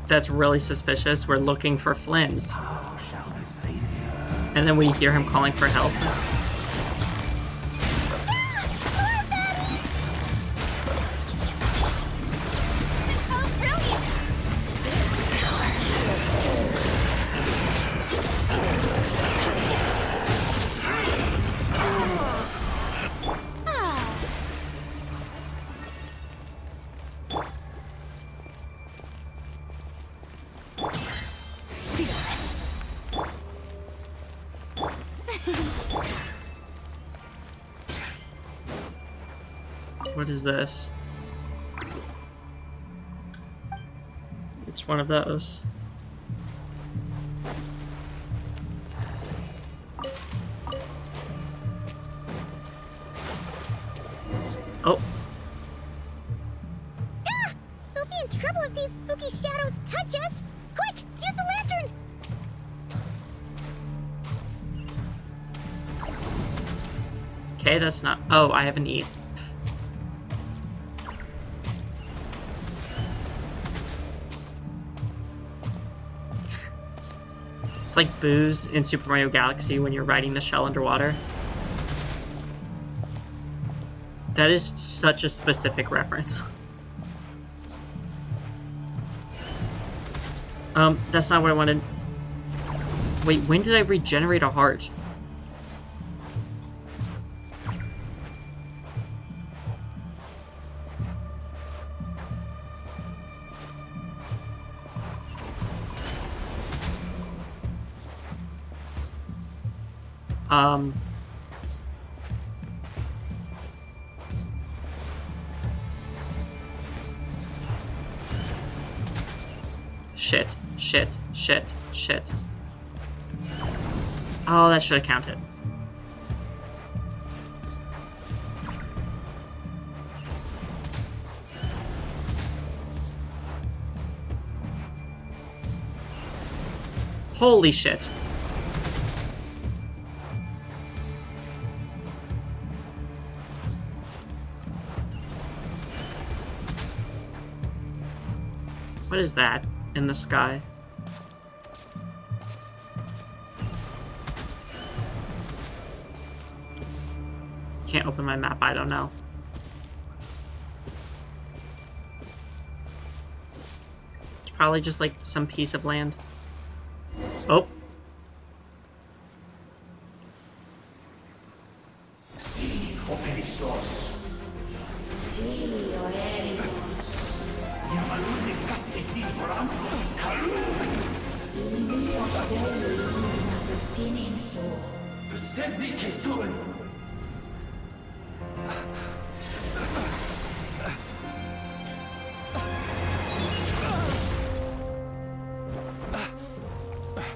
That's really suspicious. We're looking for Flynn's. And then we hear him calling for help. What is this? It's one of those. Oh. Ah! We'll be in trouble if these spooky shadows touch us! Quick! Use the lantern! Okay, that's not... Oh, I haven't eaten. It's like booze in Super Mario Galaxy when you're riding the shell underwater. That is such a specific reference. That's not what I wanted. Wait, when did I regenerate a heart? Shit. Oh, that should have counted. Holy shit. What is that in the sky? Can't open my map, I don't know. It's probably just like some piece of land. Oh.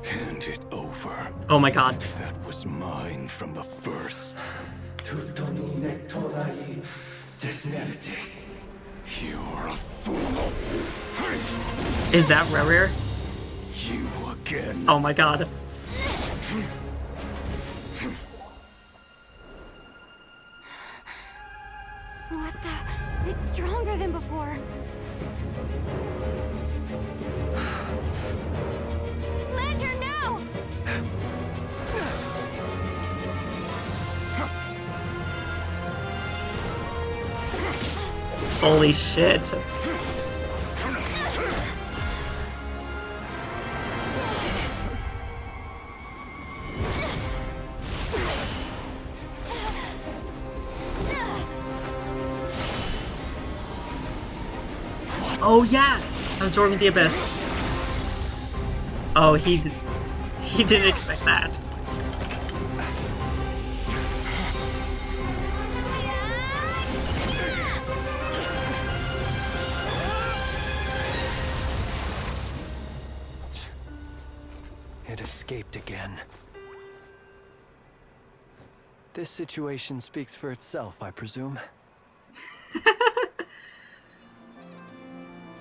Hand it over. Oh my god. That was mine from the first. You're a fool. Is that Rare? You again. Oh my god. What the? It's stronger than before. Lantern now! Holy shit. Oh yeah! Absorbing the abyss. Oh, he didn't expect that. It escaped again. This situation speaks for itself, I presume.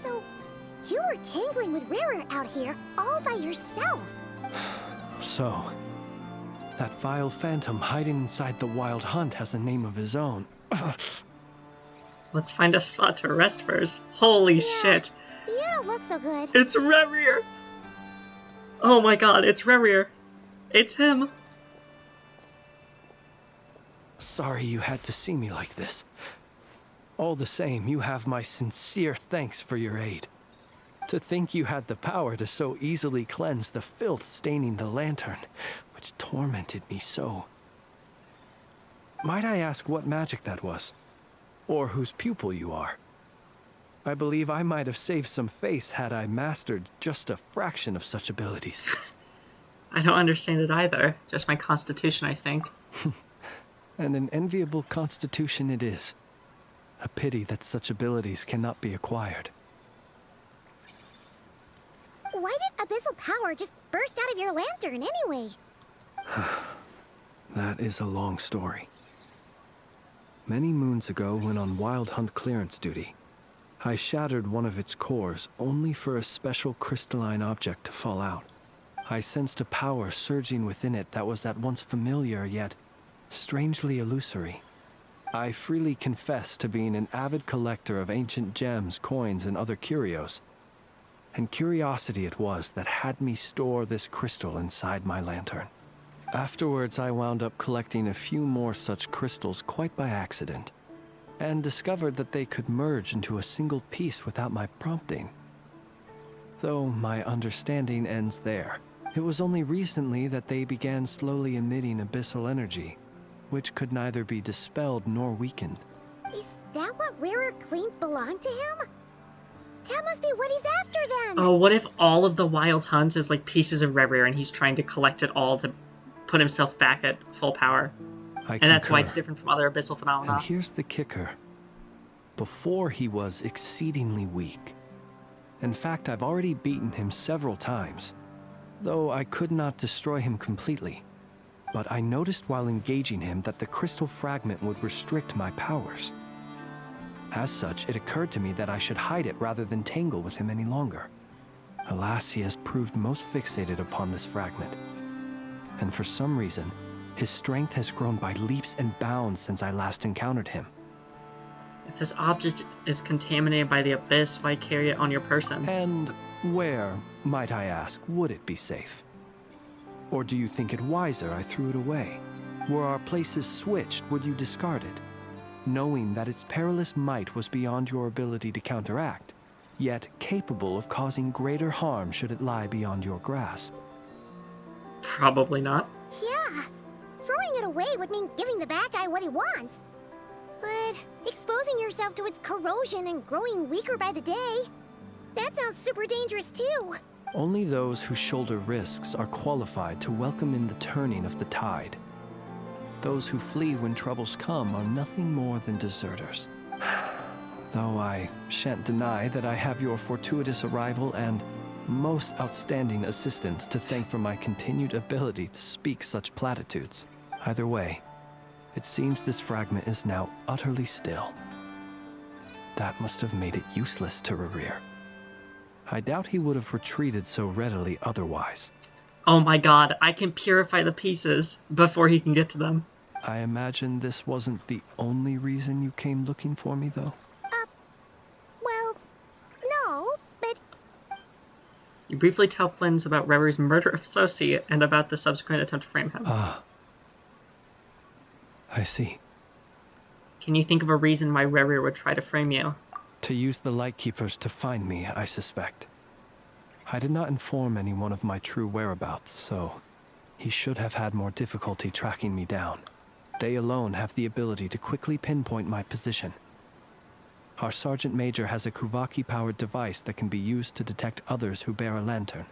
So, you were tangling with Rarer out here all by yourself. So, that vile phantom hiding inside the Wild Hunt has a name of his own. Let's find a spot to rest first. Holy shit. You don't look so good. It's Rerir! Oh my god, it's Rerir. It's him. Sorry you had to see me like this. All the same, you have my sincere thanks for your aid. To think you had the power to so easily cleanse the filth staining the lantern, which tormented me so. Might I ask what magic that was? Or whose pupil you are? I believe I might have saved some face had I mastered just a fraction of such abilities. I don't understand it either. Just my constitution, I think. And an enviable constitution it is. A pity that such abilities cannot be acquired. Why did abyssal power just burst out of your lantern anyway? That is a long story. Many moons ago, when on Wild Hunt clearance duty, I shattered one of its cores only for a special crystalline object to fall out. I sensed a power surging within it that was at once familiar yet strangely illusory. I freely confess to being an avid collector of ancient gems, coins, and other curios. And curiosity it was that had me store this crystal inside my lantern. Afterwards, I wound up collecting a few more such crystals quite by accident, and discovered that they could merge into a single piece without my prompting. Though my understanding ends there. It was only recently that they began slowly emitting abyssal energy, which could neither be dispelled nor weakened. Is that what Rarer claimed belonged to him? That must be what he's after then! Oh, what if all of the Wild Hunt is like pieces of Rerir and he's trying to collect it all to put himself back at full power? And that's why it's different from other abyssal phenomena. And here's the kicker. Before he was exceedingly weak. In fact, I've already beaten him several times, though I could not destroy him completely. But I noticed while engaging him that the crystal fragment would restrict my powers. As such, it occurred to me that I should hide it rather than tangle with him any longer. Alas, he has proved most fixated upon this fragment. And for some reason, his strength has grown by leaps and bounds since I last encountered him. If this object is contaminated by the abyss, why carry it on your person? And where, might I ask, would it be safe? Or do you think it wiser I threw it away? Were our places switched, would you discard it? Knowing that its perilous might was beyond your ability to counteract, yet capable of causing greater harm should it lie beyond your grasp. Probably not. Yeah. Throwing it away would mean giving the bad guy what he wants. But exposing yourself to its corrosion and growing weaker by the day, that sounds super dangerous too. Only those who shoulder risks are qualified to welcome in the turning of the tide. Those who flee when troubles come are nothing more than deserters. Though I shan't deny that I have your fortuitous arrival and most outstanding assistance to thank for my continued ability to speak such platitudes. Either way, it seems this fragment is now utterly still. That must have made it useless to Rerir. I doubt he would have retreated so readily otherwise. Oh my god, I can purify the pieces before he can get to them. I imagine this wasn't the only reason you came looking for me, though? Well, no, but... You briefly tell Flynn's about Rerir's murder of Sosie and about the subsequent attempt to frame him. Ah. I see. Can you think of a reason why Rerir would try to frame you? To use the Lightkeepers to find me, I suspect. I did not inform anyone of my true whereabouts, so he should have had more difficulty tracking me down. They alone have the ability to quickly pinpoint my position. Our Sergeant Major has a Kuvaki-powered device that can be used to detect others who bear a lantern.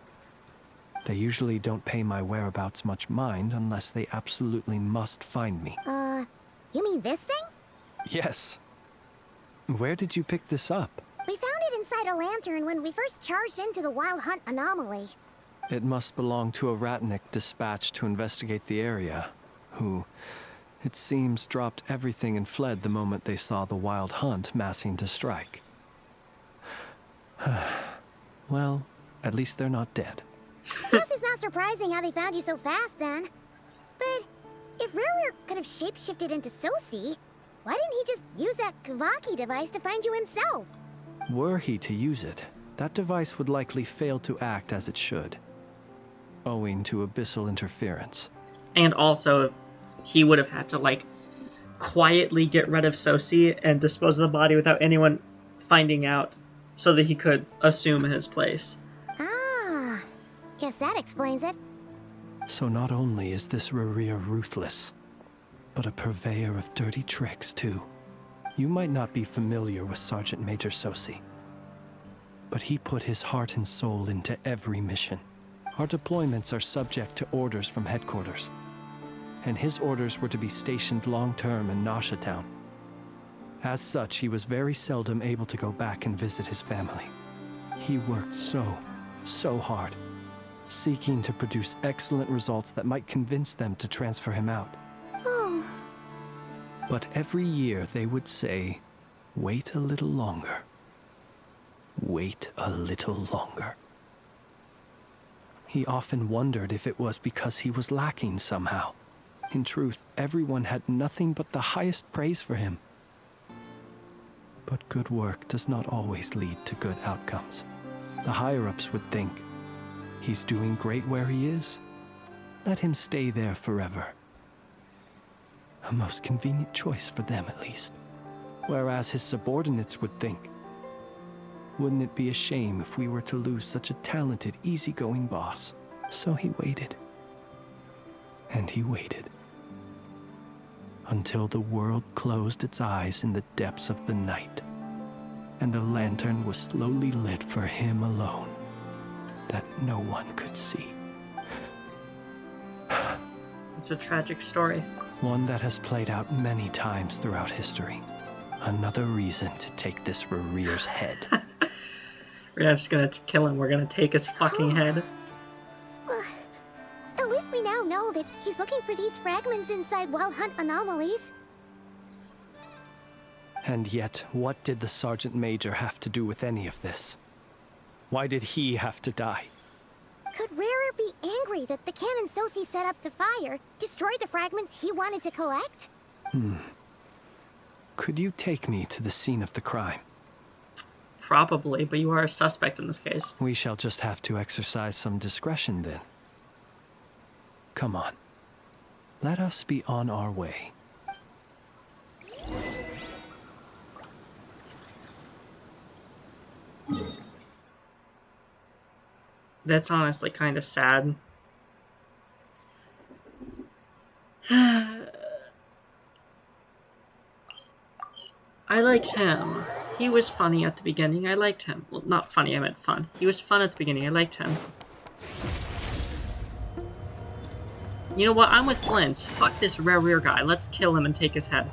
They usually don't pay my whereabouts much mind unless they absolutely must find me. You mean this thing? Yes. Where did you pick this up? We found it inside a lantern when we first charged into the Wild Hunt anomaly. It must belong to a Ratnik dispatched to investigate the area, who, it seems, dropped everything and fled the moment they saw the Wild Hunt massing to strike. Well, at least they're not dead. Guess it's not surprising how they found you so fast, then. But if Ruru could have shapeshifted into Sosi, why didn't he just use that Kavaki device to find you himself? Were he to use it, that device would likely fail to act as it should, owing to abyssal interference. And also, he would have had to, like, quietly get rid of Sosi and dispose of the body without anyone finding out, so that he could assume his place. Ah, guess that explains it. So not only is this Rerir ruthless, but a purveyor of dirty tricks, too. You might not be familiar with Sergeant Major Sosi, but he put his heart and soul into every mission. Our deployments are subject to orders from headquarters, and his orders were to be stationed long-term in Nasha Town. As such, he was very seldom able to go back and visit his family. He worked so hard, seeking to produce excellent results that might convince them to transfer him out. Oh. But every year they would say, wait a little longer. Wait a little longer. He often wondered if it was because he was lacking somehow. In truth, everyone had nothing but the highest praise for him. But good work does not always lead to good outcomes. The higher-ups would think, he's doing great where he is. Let him stay there forever. A most convenient choice for them, at least. Whereas his subordinates would think, wouldn't it be a shame if we were to lose such a talented, easygoing boss? So he waited. And he waited. Until the world closed its eyes in the depths of the night, and a lantern was slowly lit for him alone, that no one could see. It's a tragic story. One that has played out many times throughout history. Another reason to take this Rerir's head. We're not just gonna kill him, we're gonna take his fucking head. At least we now know that he's looking for these fragments inside Wild Hunt anomalies. And yet, what did the Sergeant Major have to do with any of this? Why did he have to die? Could Rarer be angry that the cannon Sosi set up to fire destroyed the fragments he wanted to collect? Could you take me to the scene of the crime? Probably, but you are a suspect in this case. We shall just have to exercise some discretion then. Come on. Let us be on our way. That's honestly kind of sad. I liked him. He was funny at the beginning. I liked him. Well, not funny, I meant fun. He was fun at the beginning. I liked him. You know what? I'm with Flint's. Fuck this Rerir guy. Let's kill him and take his head.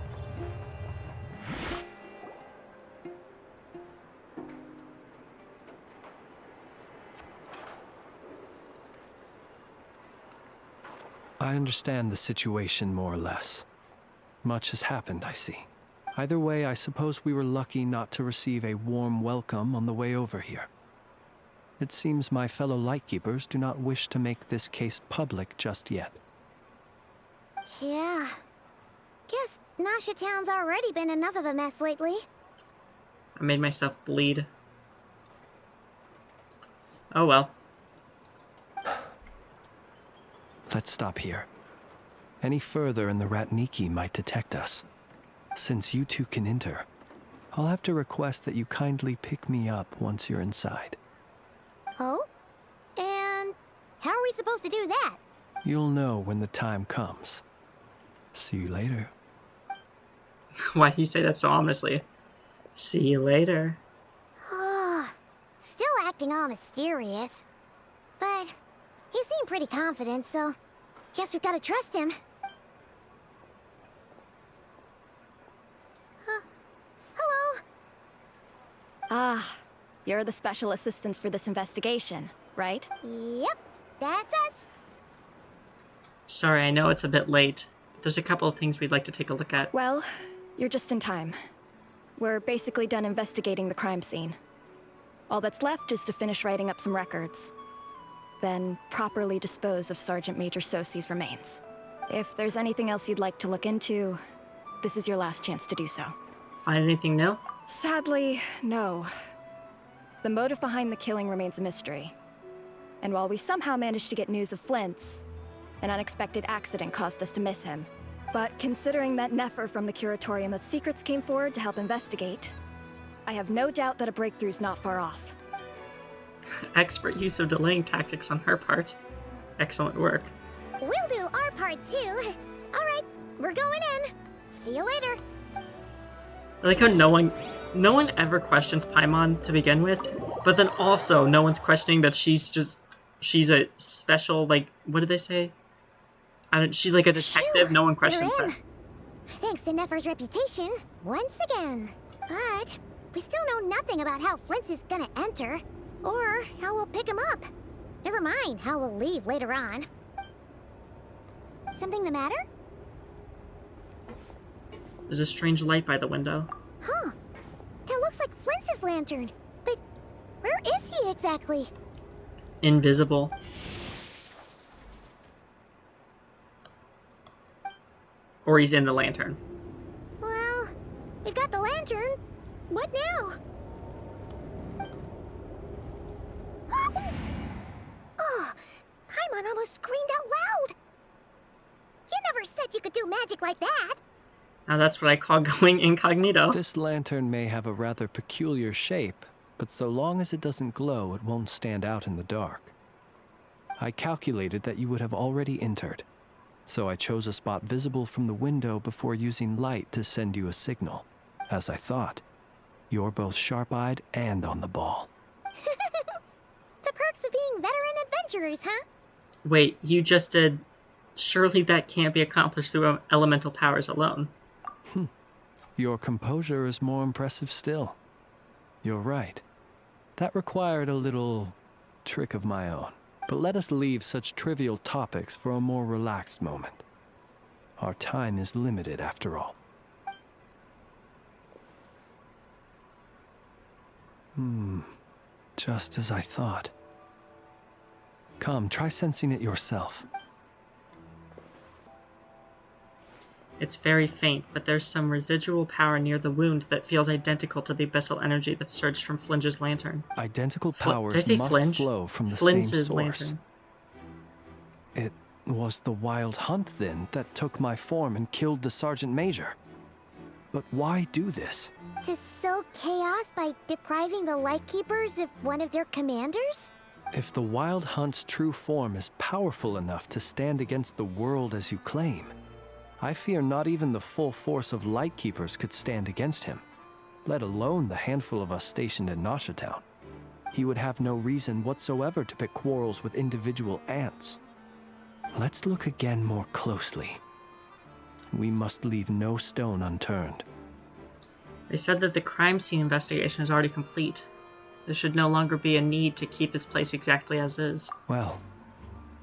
I understand the situation more or less. Much has happened, I see. Either way, I suppose we were lucky not to receive a warm welcome on the way over here. It seems my fellow Lightkeepers do not wish to make this case public just yet. Yeah. Guess Nasha Town's already been enough of a mess lately. I made myself bleed. Oh well. Let's stop here. Any further and the Ratniki might detect us. Since you two can enter, I'll have to request that you kindly pick me up once you're inside. Oh? And how are we supposed to do that? You'll know when the time comes. See you later. Why'd he say that so ominously? See you later. Still acting all mysterious. But he seemed pretty confident, so guess we've got to trust him. Hello? Ah, you're the special assistants for this investigation, right? Yep, that's us. Sorry, I know it's a bit late. There's a couple of things we'd like to take a look at. Well, you're just in time. We're basically done investigating the crime scene. All that's left is to finish writing up some records. Then properly dispose of Sergeant Major Sosie's remains. If there's anything else you'd like to look into, this is your last chance to do so. Find anything new? Sadly, no. The motive behind the killing remains a mystery. And while we somehow managed to get news of Flint's, an unexpected accident caused us to miss him. But considering that Nefer from the Curatorium of Secrets came forward to help investigate, I have no doubt that a breakthrough's not far off. Expert use of delaying tactics on her part. Excellent work. We'll do our part too. Alright, we're going in. See you later. I like how no one ever questions Paimon to begin with, but then also no one's questioning that she's a special, like, what did they say? She's like a detective. No one questions that. Thanks to Nefer's reputation, once again. But we still know nothing about how Flint is gonna enter, or how we'll pick him up. Never mind how we'll leave later on. Something the matter? There's a strange light by the window. Huh. That looks like Flint's lantern. But where is he exactly? Invisible. Or he's in the lantern. Well, we've got the lantern. What now? Oh, Paimon almost screamed out loud. You never said you could do magic like that. Now that's what I call going incognito. This lantern may have a rather peculiar shape, but so long as it doesn't glow, it won't stand out in the dark. I calculated that you would have already entered, so I chose a spot visible from the window before using light to send you a signal. As I thought, you're both sharp-eyed and on the ball. The perks of being veteran adventurers, huh? Wait, you just did... Surely that can't be accomplished through elemental powers alone. Your composure is more impressive still. You're right. That required a little trick of my own. But let us leave such trivial topics for a more relaxed moment. Our time is limited after all. Just as I thought. Come, try sensing it yourself. It's very faint, but there's some residual power near the wound that feels identical to the abyssal energy that surged from Flinge's lantern. Identical powers must flow from the same source. Lantern. It was the Wild Hunt, then, that took my form and killed the Sergeant Major. But why do this? To sow chaos by depriving the Lightkeepers of one of their commanders? If the Wild Hunt's true form is powerful enough to stand against the world as you claim, I fear not even the full force of Lightkeepers could stand against him, let alone the handful of us stationed in Nashatown. He would have no reason whatsoever to pick quarrels with individual ants. Let's look again more closely. We must leave no stone unturned. They said that the crime scene investigation is already complete. There should no longer be a need to keep this place exactly as is. Well,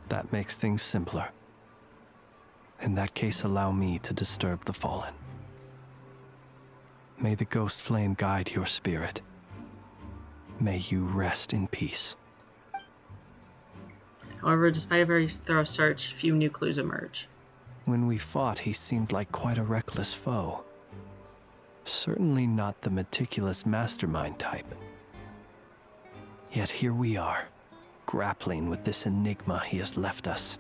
that makes things simpler. In that case, allow me to disturb the fallen. May the ghost flame guide your spirit. May you rest in peace. However, despite a very thorough search, few new clues emerge. When we fought, he seemed like quite a reckless foe. Certainly not the meticulous mastermind type. Yet here we are, grappling with this enigma he has left us.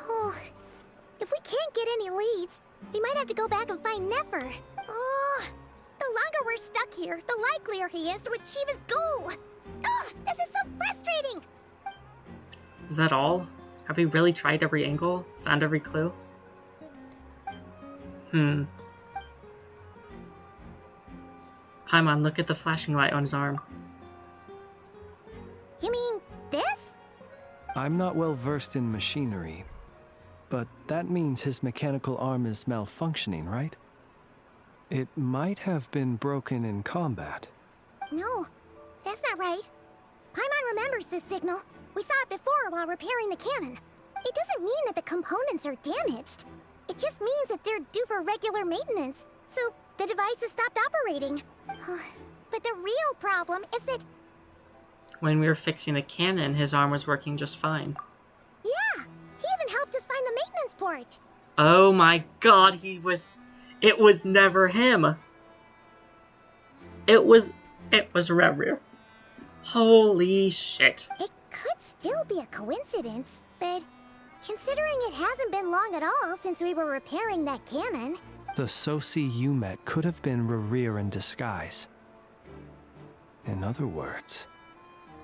Oh, if we can't get any leads, we might have to go back and find Nefer. Oh, the longer we're stuck here, the likelier he is to achieve his goal. Ugh, this is so frustrating. Is that all? Have we really tried every angle? Found every clue? Paimon, look at the flashing light on his arm. You mean this? I'm not well versed in machinery, but that means his mechanical arm is malfunctioning, right? It might have been broken in combat. No, that's not right. Paimon remembers this signal. We saw it before while repairing the cannon. It doesn't mean that the components are damaged. It just means that they're due for regular maintenance, so the device has stopped operating. But the real problem is that... When we were fixing the cannon, his arm was working just fine. Yeah, he even helped us find the maintenance port. Oh my god, it was never him. It was Reverie. Holy shit. It could still be a coincidence, but considering it hasn't been long at all since we were repairing that cannon. The Sosi you met could have been Rerir in disguise. In other words,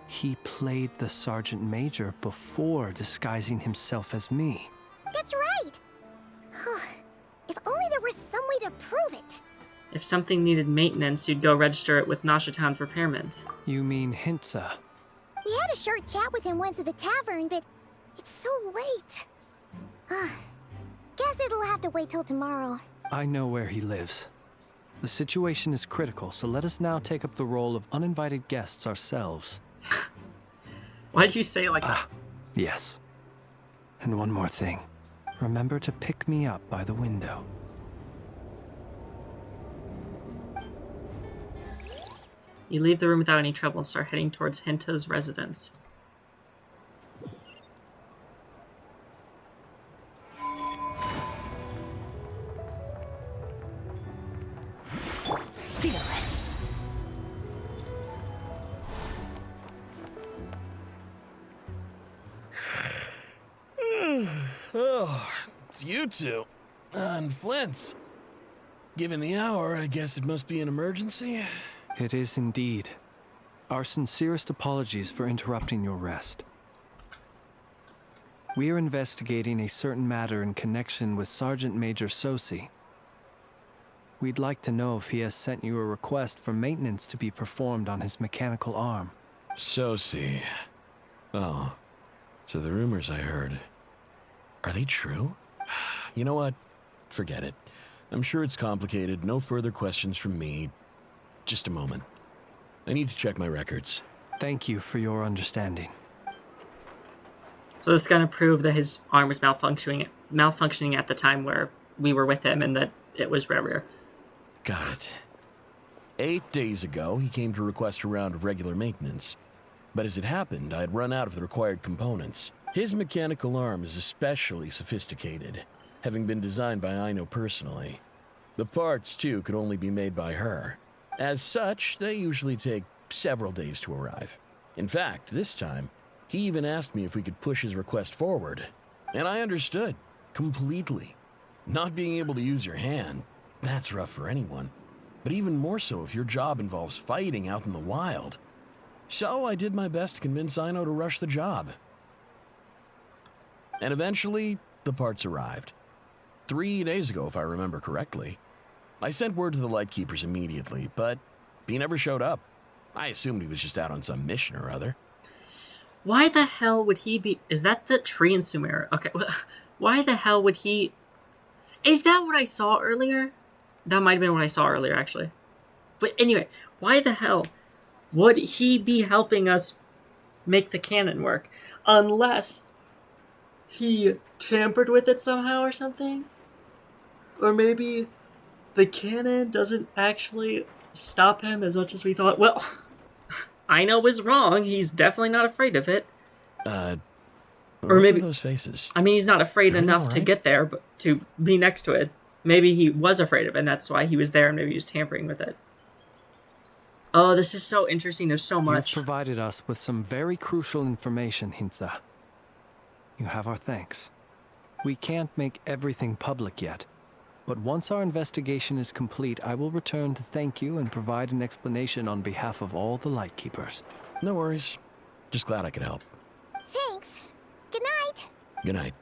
he played the Sergeant Major before disguising himself as me. That's right. If only there was some way to prove it. If something needed maintenance, you'd go register it with Nashatown's repairment. You mean Hintsa? We had a short chat with him once at the tavern, but it's so late. Guess it'll have to wait till tomorrow. I know where he lives. The situation is critical, so let us now take up the role of uninvited guests ourselves. Why'd you say it like that? Yes. And one more thing. Remember to pick me up by the window. You leave the room without any trouble and start heading towards Hinta's residence. Oh, it's you two. And Flint's. Given the hour, I guess it must be an emergency. It is indeed. Our sincerest apologies for interrupting your rest. We are investigating a certain matter in connection with Sergeant Major Sosi. We'd like to know if he has sent you a request for maintenance to be performed on his mechanical arm. Sosi. Oh, so the rumors I heard, are they true? You know what? Forget it. I'm sure it's complicated. No further questions from me. Just a moment. I need to check my records. Thank you for your understanding. So this is going to prove that his arm was malfunctioning at the time where we were with him and that it was Rerir. Got it. 8 days ago, he came to request a round of regular maintenance. But as it happened, I had run out of the required components. His mechanical arm is especially sophisticated, having been designed by Aino personally. The parts, too, could only be made by her. As such, they usually take several days to arrive. In fact, this time, he even asked me if we could push his request forward. And I understood, completely. Not being able to use your hand, that's rough for anyone. But even more so if your job involves fighting out in the wild. So I did my best to convince Aino to rush the job. And eventually, the parts arrived. 3 days ago, if I remember correctly. I sent word to the Lightkeepers immediately, but he never showed up. I assumed he was just out on some mission or other. Why the hell would he be... Is that the tree in Sumeru? Okay, why the hell would he... Is that what I saw earlier? That might have been what I saw earlier, actually. But anyway, why the hell would he be helping us make the cannon work? Unless he tampered with it somehow or something? Or maybe the cannon doesn't actually stop him as much as we thought. Well, Aino was wrong. He's definitely not afraid of it. Or maybe those faces. I mean, he's not afraid enough to get there, but to be next to it. Maybe he was afraid of it, and that's why he was there, and maybe he was tampering with it. Oh, this is so interesting. There's so much. You've provided us with some very crucial information, Hintsa. You have our thanks. We can't make everything public yet, but once our investigation is complete, I will return to thank you and provide an explanation on behalf of all the Lightkeepers. No worries. Just glad I could help. Thanks. Good night. Good night.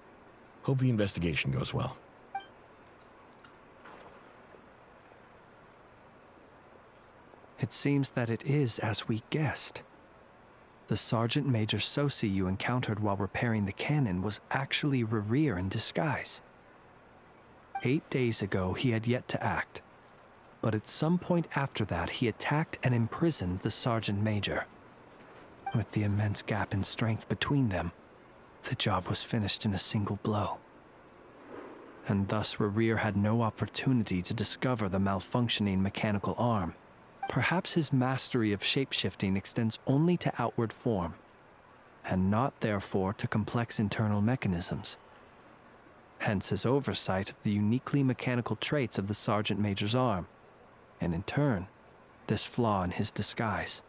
Hope the investigation goes well. It seems that it is as we guessed. The Sergeant Major Sosi you encountered while repairing the cannon was actually Rerir in disguise. 8 days ago, he had yet to act. But at some point after that, he attacked and imprisoned the Sergeant Major. With the immense gap in strength between them, the job was finished in a single blow. And thus Rerir had no opportunity to discover the malfunctioning mechanical arm. Perhaps his mastery of shapeshifting extends only to outward form, and not therefore to complex internal mechanisms. Hence his oversight of the uniquely mechanical traits of the Sergeant Major's arm, and in turn, this flaw in his disguise.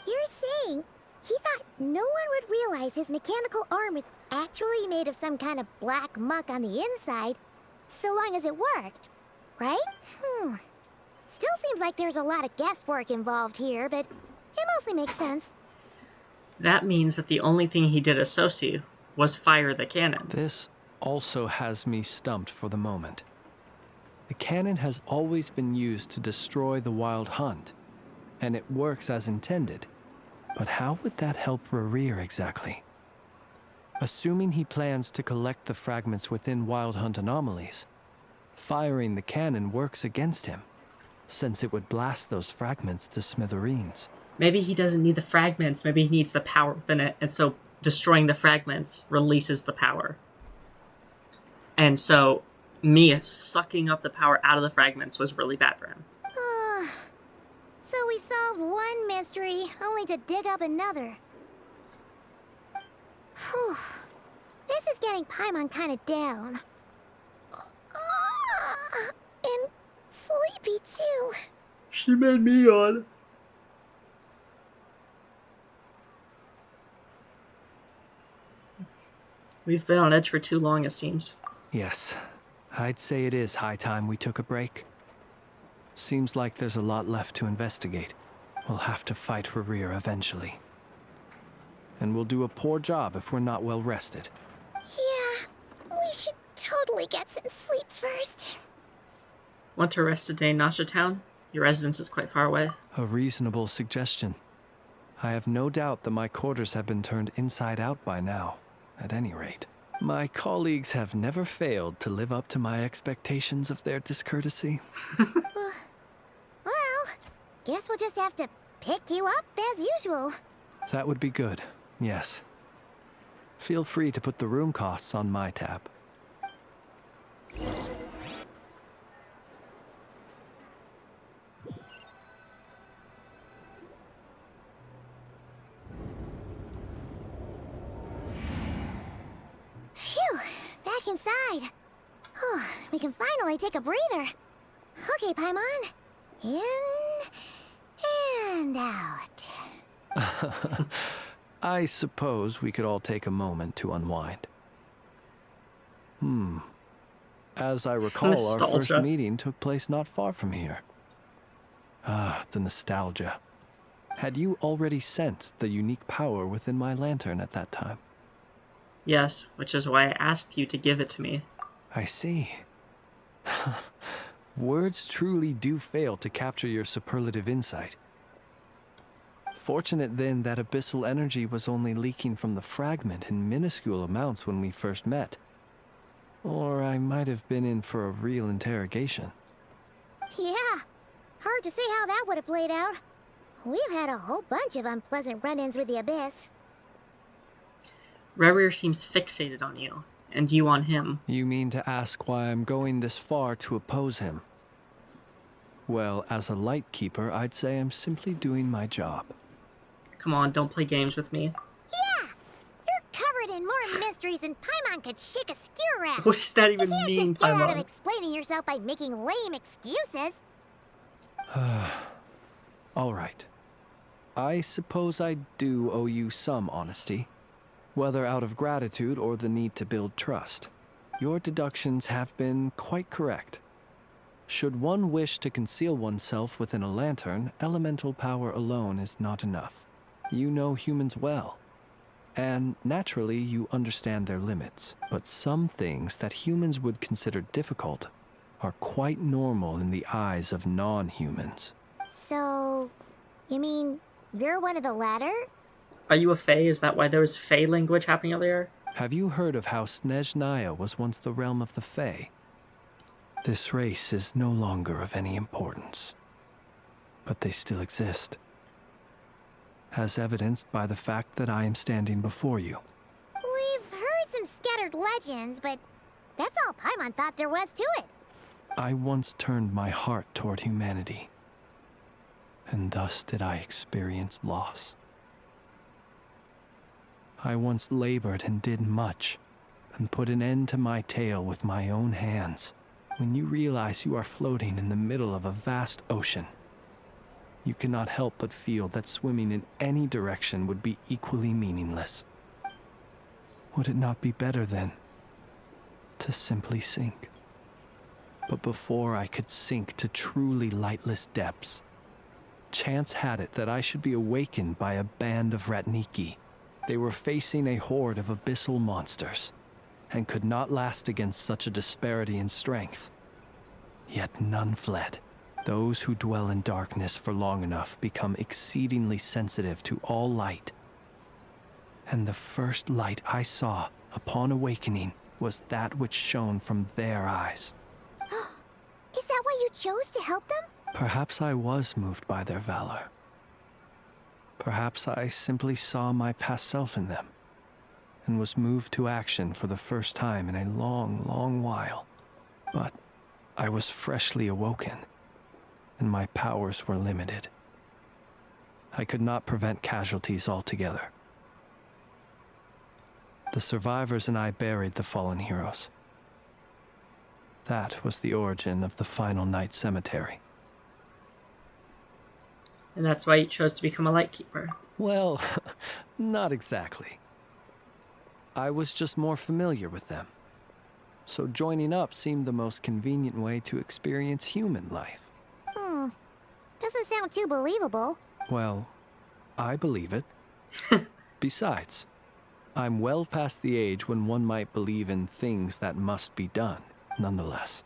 You're saying he thought no one would realize his mechanical arm is actually made of some kind of black muck on the inside, so long as it worked, right? Still seems like there's a lot of guesswork involved here, but it mostly makes sense. That means that the only thing he did as Sosi was fire the cannon. This also has me stumped for the moment. The cannon has always been used to destroy the Wild Hunt, and it works as intended. But how would that help Rerir exactly? Assuming he plans to collect the fragments within Wild Hunt anomalies, firing the cannon works against him, since it would blast those fragments to smithereens. Maybe he doesn't need the fragments, maybe he needs the power within it, and so destroying the fragments releases the power. And so me sucking up the power out of the fragments was really bad for him. So we solved one mystery, only to dig up another. Whew. This is getting Paimon kind of down. And sleepy too. She made me yawn. We've been on edge for too long, it seems. Yes, I'd say it is high time we took a break. Seems like there's a lot left to investigate. We'll have to fight Rerir eventually. And we'll do a poor job if we're not well rested. Yeah, we should totally get some sleep first. Want to rest a day in Nasha Town? Your residence is quite far away. A reasonable suggestion. I have no doubt that my quarters have been turned inside out by now, at any rate. My colleagues have never failed to live up to my expectations of their discourtesy. Well, guess we'll just have to pick you up as usual. That would be good, yes. Feel free to put the room costs on my tab. Phew, back inside. We can finally take a breather. Okay, Paimon. In and out. I suppose we could all take a moment to unwind. As I recall, our first meeting took place not far from here. Ah, the nostalgia. Had you already sensed the unique power within my lantern at that time? Yes, which is why I asked you to give it to me. I see. Words truly do fail to capture your superlative insight. Fortunate then that abyssal energy was only leaking from the fragment in minuscule amounts when we first met. Or I might have been in for a real interrogation. Yeah, hard to say how that would have played out. We've had a whole bunch of unpleasant run-ins with the Abyss. Rerir seems fixated on you, and you on him. You mean to ask why I'm going this far to oppose him? Well, as a light keeper, I'd say I'm simply doing my job. Come on, don't play games with me. Yeah! You're covered in more mysteries than Paimon could shake a skewer at. What does that even you mean, can't just get out of Paimon? explaining yourself by making lame excuses. All right. I suppose I do owe you some honesty, whether out of gratitude or the need to build trust. Your deductions have been quite correct. Should one wish to conceal oneself within a lantern, elemental power alone is not enough. You know humans well, and naturally you understand their limits. But some things that humans would consider difficult are quite normal in the eyes of non-humans. So, you mean you're one of the latter? Are you a Fae? Is that why there was Fae language happening earlier? Have you heard of how Snezhnaya was once the realm of the Fae? This race is no longer of any importance, but they still exist, as evidenced by the fact that I am standing before you. We've heard some scattered legends, but that's all Paimon thought there was to it. I once turned my heart toward humanity, and thus did I experience loss. I once labored and did much, and put an end to my tale with my own hands. When you realize you are floating in the middle of a vast ocean, you cannot help but feel that swimming in any direction would be equally meaningless. Would it not be better, then, to simply sink? But before I could sink to truly lightless depths, chance had it that I should be awakened by a band of Ratniki. They were facing a horde of abyssal monsters, and could not last against such a disparity in strength. Yet none fled. Those who dwell in darkness for long enough become exceedingly sensitive to all light. And the first light I saw upon awakening was that which shone from their eyes. Is that why you chose to help them? Perhaps I was moved by their valor. Perhaps I simply saw my past self in them, and was moved to action for the first time in a long, long while. But I was freshly awoken, and my powers were limited. I could not prevent casualties altogether. The survivors and I buried the fallen heroes. That was the origin of the Final Night Cemetery. And that's why you chose to become a Lightkeeper. Well, not exactly. I was just more familiar with them. So joining up seemed the most convenient way to experience human life. Doesn't sound too believable. Well, I believe it. Besides, I'm well past the age when one might believe in things that must be done, nonetheless.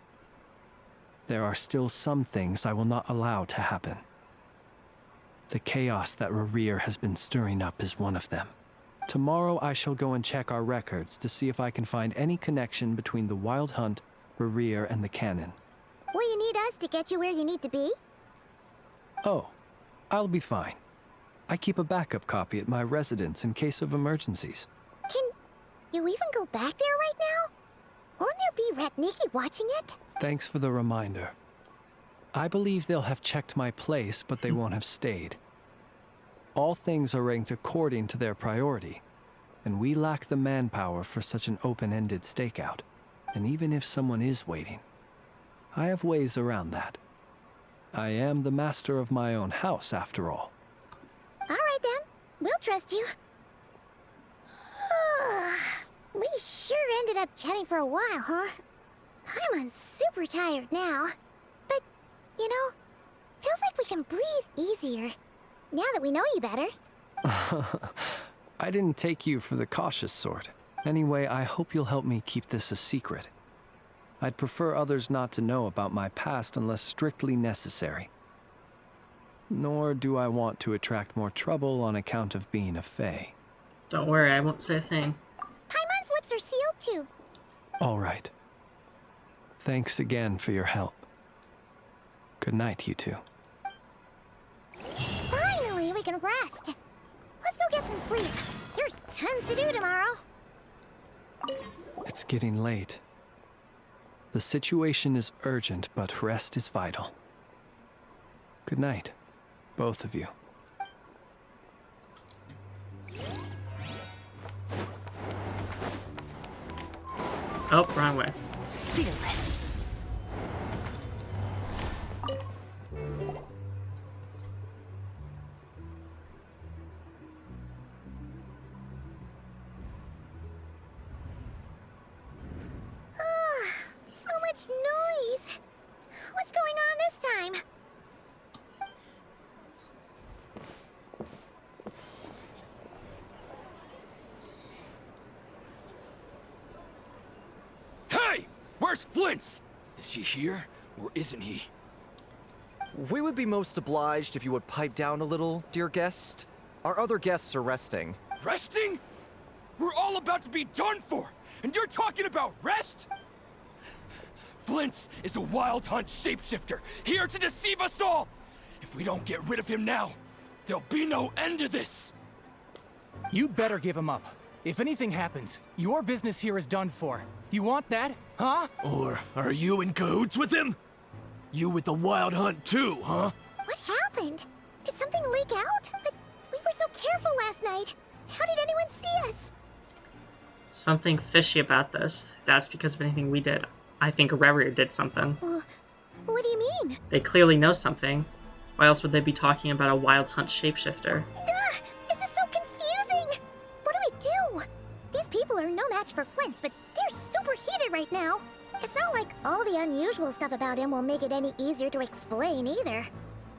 There are still some things I will not allow to happen. The chaos that Rerir has been stirring up is one of them. Tomorrow I shall go and check our records to see if I can find any connection between the Wild Hunt, Rerir, and the Canon. Will you need us to get you where you need to be? Oh, I'll be fine. I keep a backup copy at my residence in case of emergencies. Can you even go back there right now? Won't there be Ratniki watching it? Thanks for the reminder. I believe they'll have checked my place, but they won't have stayed. All things are ranked according to their priority, and we lack the manpower for such an open-ended stakeout. And even if someone is waiting, I have ways around that. I am the master of my own house, after all. All right, then. We'll trust you. We sure ended up chatting for a while, huh? I'm super tired now. But, you know, feels like we can breathe easier, now that we know you better. I didn't take you for the cautious sort. Anyway, I hope you'll help me keep this a secret. I'd prefer others not to know about my past unless strictly necessary. Nor do I want to attract more trouble on account of being a Fae. Don't worry, I won't say a thing. Paimon's lips are sealed too. All right. Thanks again for your help. Good night, you two. Finally, we can rest. Let's go get some sleep. There's tons to do tomorrow. It's getting late. The situation is urgent, but rest is vital. Good night, both of you. Oh, wrong way. Fearless. So much noise. What's going on this time? Hey! Where's Flint's? Is he here, or isn't he? We would be most obliged if you would pipe down a little, dear guest. Our other guests are resting. Resting? We're all about to be done for, and you're talking about rest? Flint's is a wild hunt shapeshifter, here to deceive us all! If we don't get rid of him now, there'll be no end to this! You better give him up. If anything happens, your business here is done for. You want that, huh? Or are you in cahoots with him? You with the wild hunt too, huh? What happened? Did something leak out? But we were so careful last night. How did anyone see us? Something fishy about this. That's because of anything we did. I think Rerir did something. What do you mean? They clearly know something. Why else would they be talking about a wild hunt shapeshifter? This is so confusing! What do we do? These people are no match for Flint's, but they're super heated right now. It's not like all the unusual stuff about him will make it any easier to explain either.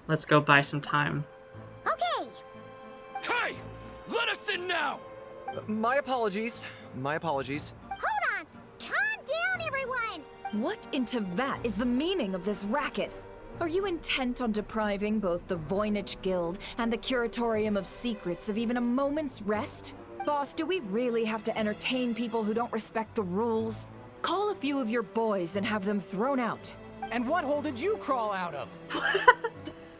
Let's go buy some time. Okay! Hey! Let us in now! My apologies. My apologies. Hold on! Calm down, everyone! What in Tevat is the meaning of this racket? Are you intent on depriving both the Voynich Guild and the Curatorium of Secrets of even a moment's rest? Boss, do we really have to entertain people who don't respect the rules? Call a few of your boys and have them thrown out. And what hole did you crawl out of?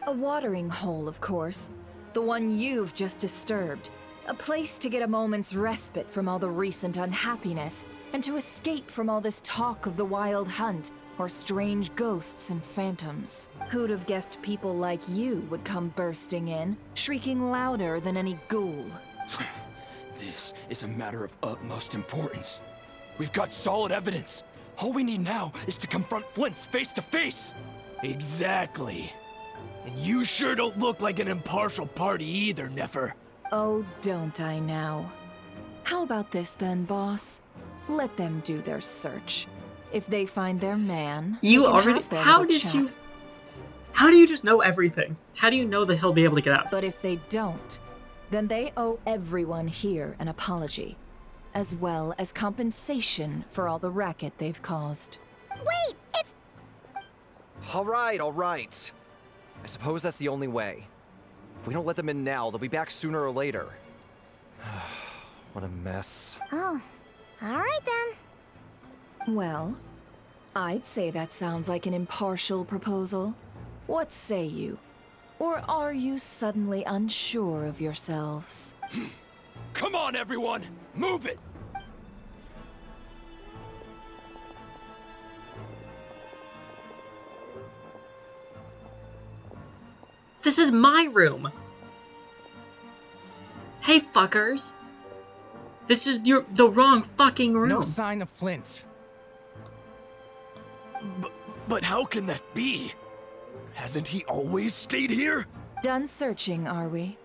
A watering hole, of course. The one you've just disturbed. A place to get a moment's respite from all the recent unhappiness, and to escape from all this talk of the wild hunt, or strange ghosts and phantoms. Who'd have guessed people like you would come bursting in, shrieking louder than any ghoul? This is a matter of utmost importance. We've got solid evidence. All we need now is to confront Flint's face to face. Exactly. And you sure don't look like an impartial party either, Nefer. Oh, don't I now? How about this then, boss? Let them do their search. If they find their man, You they can already. have their How little did chat. you? How do you just know everything? How do you know that he'll be able to get out? But if they don't, then they owe everyone here an apology, as well as compensation for all the racket they've caused. Wait, it's... All right. I suppose that's the only way. If we don't let them in now, they'll be back sooner or later. What a mess. Oh, alright then. Well, I'd say that sounds like an impartial proposal. What say you? Or are you suddenly unsure of yourselves? Come on, everyone! Move it! This is my room! Hey, fuckers! This is the wrong fucking room! No sign of Flint. But how can that be? Hasn't he always stayed here? Done searching, are we?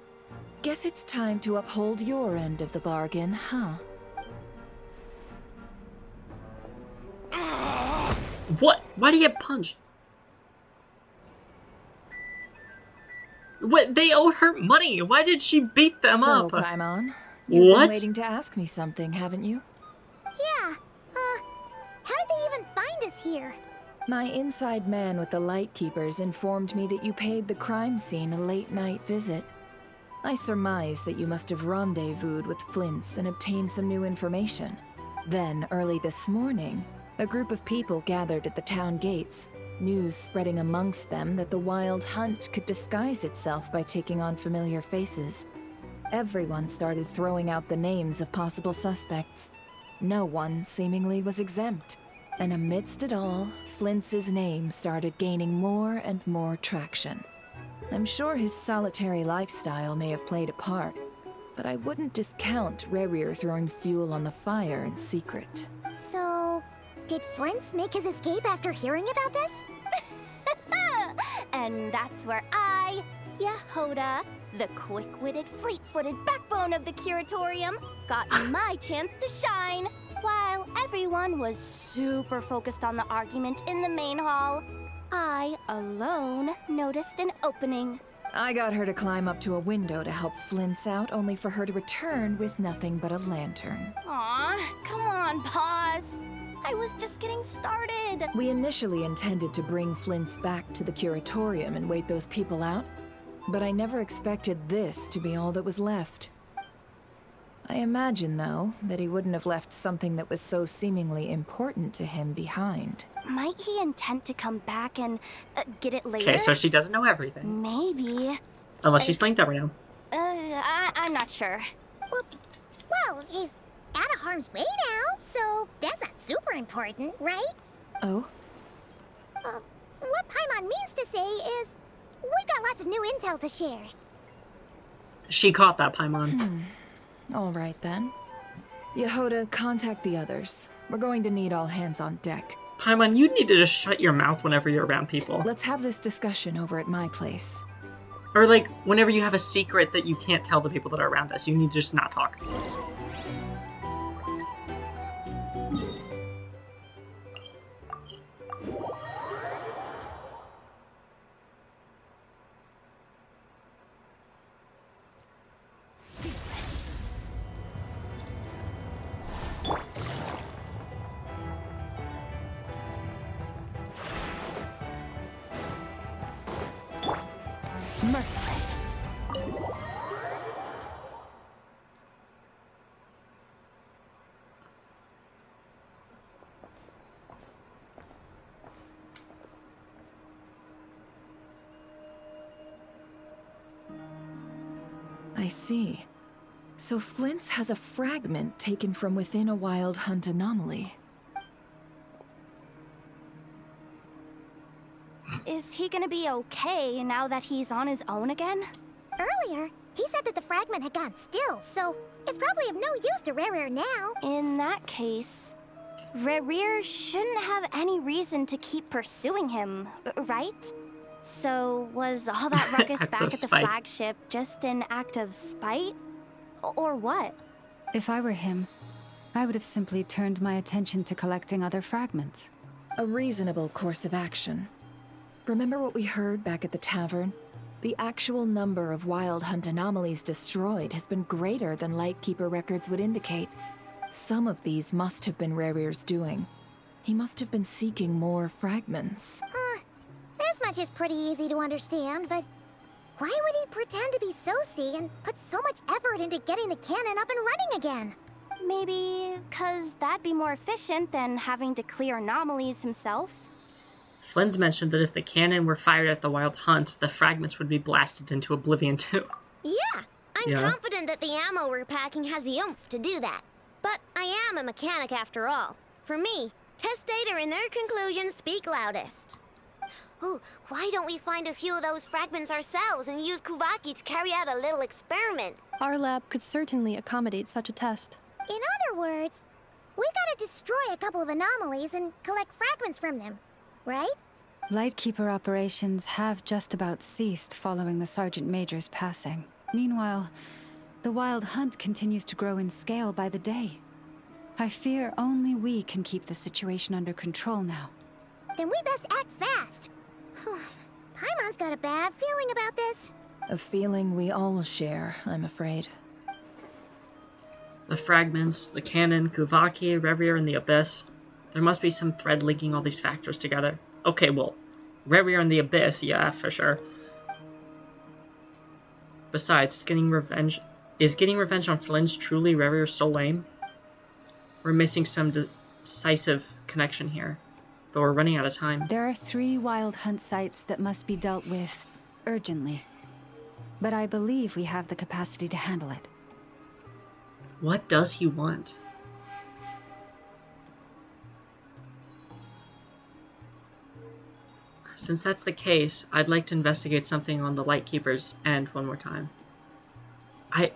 Guess it's time to uphold your end of the bargain, huh? What? Why do you get punched? What? They owed her money! Why did she beat them up? So, Paimon, you've What? been waiting to ask me something, haven't you? Yeah, how did they even find us here? My inside man with the Lightkeepers informed me that you paid the crime scene a late-night visit. I surmise that you must have rendezvoused with Flint's and obtained some new information. Then, early this morning, a group of people gathered at the town gates, news spreading amongst them that the wild hunt could disguise itself by taking on familiar faces. Everyone started throwing out the names of possible suspects. No one, seemingly, was exempt. And amidst it all, Flint's name started gaining more and more traction. I'm sure his solitary lifestyle may have played a part, but I wouldn't discount Rerir throwing fuel on the fire in secret. So, did Flint's make his escape after hearing about this? And that's where I, Yehoda, the quick-witted, fleet-footed backbone of the Curatorium, got my chance to shine. While everyone was super focused on the argument in the main hall, I alone noticed an opening. I got her to climb up to a window to help Flint's out, only for her to return with nothing but a lantern. Aw, come on, pause. I was just getting started. We initially intended to bring Flint's back to the curatorium and wait those people out, but I never expected this to be all that was left. I imagine, though, that he wouldn't have left something that was so seemingly important to him behind. Might he intend to come back and get it later? Okay, so she doesn't know everything. Maybe. Unless she's playing dumb right now. I'm not sure. Well, he's out of harm's way now, so that's not super important, right? Oh? What Paimon means to say is, we've got lots of new intel to share. She caught that, Paimon. All right, then. Yehoda, contact the others. We're going to need all hands on deck. Paimon, you need to just shut your mouth whenever you're around people. Let's have this discussion over at my place. Or, like, whenever you have a secret that you can't tell the people that are around us, you need to just not talk. Merciless. I see. So Flint's has a fragment taken from within a wild hunt anomaly. Is he gonna be okay now that he's on his own again? Earlier, he said that the fragment had gone still, so it's probably of no use to Rare now. In that case, Rare shouldn't have any reason to keep pursuing him, right? So was all that ruckus back at the flagship just an act of spite? Or what? If I were him, I would have simply turned my attention to collecting other fragments. A reasonable course of action. Remember what we heard back at the tavern? The actual number of wild hunt anomalies destroyed has been greater than Lightkeeper records would indicate. Some of these must have been Rare's doing. He must have been seeking more fragments. This much is pretty easy to understand, but why would he pretend to be Soci and put so much effort into getting the cannon up and running again? Maybe 'cause that'd be more efficient than having to clear anomalies himself. Flynn's mentioned that if the cannon were fired at the Wild Hunt, the fragments would be blasted into oblivion too. Yeah, I'm confident that the ammo we're packing has the oomph to do that. But I am a mechanic after all. For me, test data and their conclusions speak loudest. Ooh, why don't we find a few of those fragments ourselves and use Kuvaki to carry out a little experiment? Our lab could certainly accommodate such a test. In other words, we gotta destroy a couple of anomalies and collect fragments from them, right? Lightkeeper operations have just about ceased following the Sergeant Major's passing. Meanwhile, the Wild Hunt continues to grow in scale by the day. I fear only we can keep the situation under control now. Then we best act fast. Paimon's got a bad feeling about this. A feeling we all share, I'm afraid. The fragments, the cannon, Kuvaki, Revir, and the Abyss. There must be some thread linking all these factors together. Okay, well, Revir and the Abyss, yeah, for sure. Besides, getting revenge on Flynn's truly Revir's so lame? We're missing some decisive connection here, but we're running out of time. There are 3 Wild Hunt sites that must be dealt with urgently, but I believe we have the capacity to handle it. What does he want? Since that's the case, I'd like to investigate something on the Lightkeeper's end one more time. I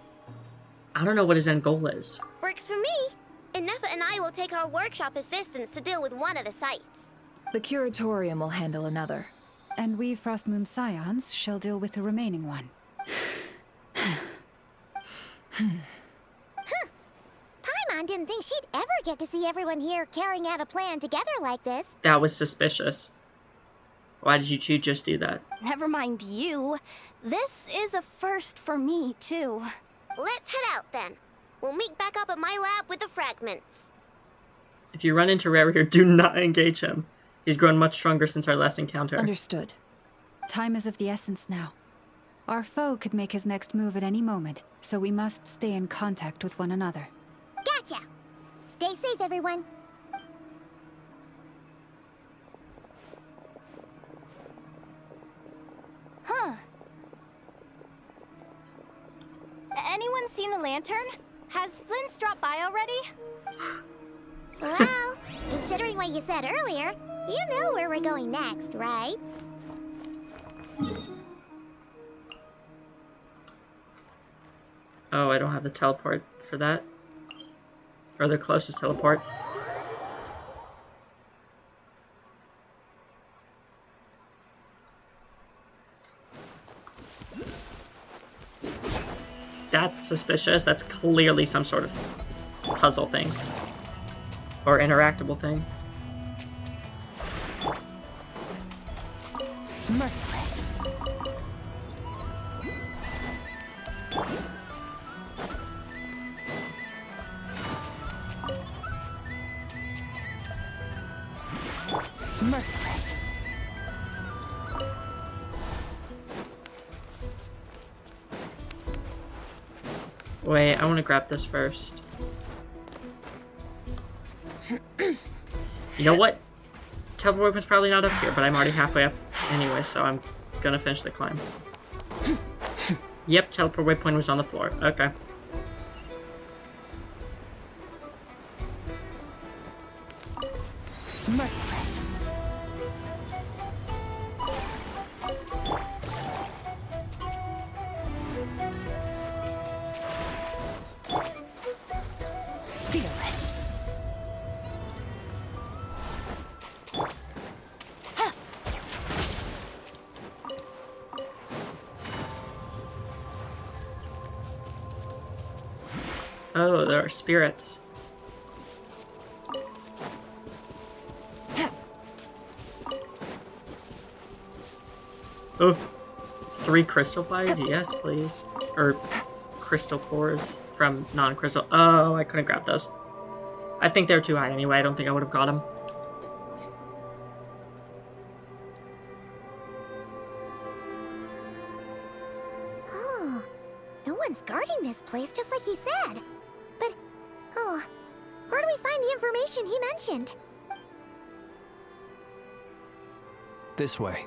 don't know what his end goal is. Works for me. Nefa and I will take our workshop assistants to deal with one of the sites. The Curatorium will handle another. And we Frostmoon Scions shall deal with the remaining one. Paimon didn't think she'd ever get to see everyone here carrying out a plan together like this. That was suspicious. Why did you two just do that? Never mind you. This is a first for me, too. Let's head out then. We'll meet back up at my lab with the fragments. If you run into Rare here, do not engage him. He's grown much stronger since our last encounter. Understood. Time is of the essence now. Our foe could make his next move at any moment, so we must stay in contact with one another. Gotcha! Stay safe, everyone. Huh. Anyone seen the lantern? Has Flint's dropped by already? Well, considering what you said earlier, you know where we're going next, right? Oh, I don't have the teleport for that. Or the closest teleport. That's suspicious. That's clearly some sort of puzzle thing. Or interactable thing. Merciless. Merciless. Wait, I want to grab this first. You know what? Teleport weapon's probably not up here, but I'm already halfway up anyway, so I'm gonna finish the climb. Yep, teleport waypoint was on the floor. Okay. Merciless. Fearless. Oh, there are spirits. Oh, 3 crystal flies? Yes, please. Or crystal cores from non-crystal. Oh, I couldn't grab those. I think they're too high anyway. I don't think I would have got them. Oh, no one's guarding this place, just like he said. But, oh, where do we find the information he mentioned? This way.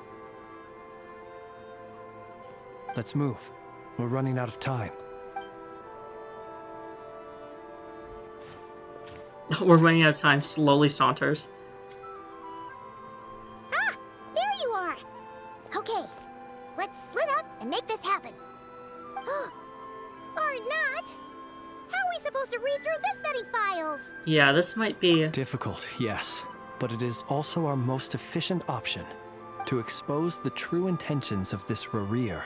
Let's move. We're running out of time. We're running out of time. Slowly saunters. Ah, there you are. Okay, let's split up and make this happen. Or not. How are we supposed to read through this many files? Yeah, this might be difficult, yes, but it is also our most efficient option. To expose the true intentions of this Rarir,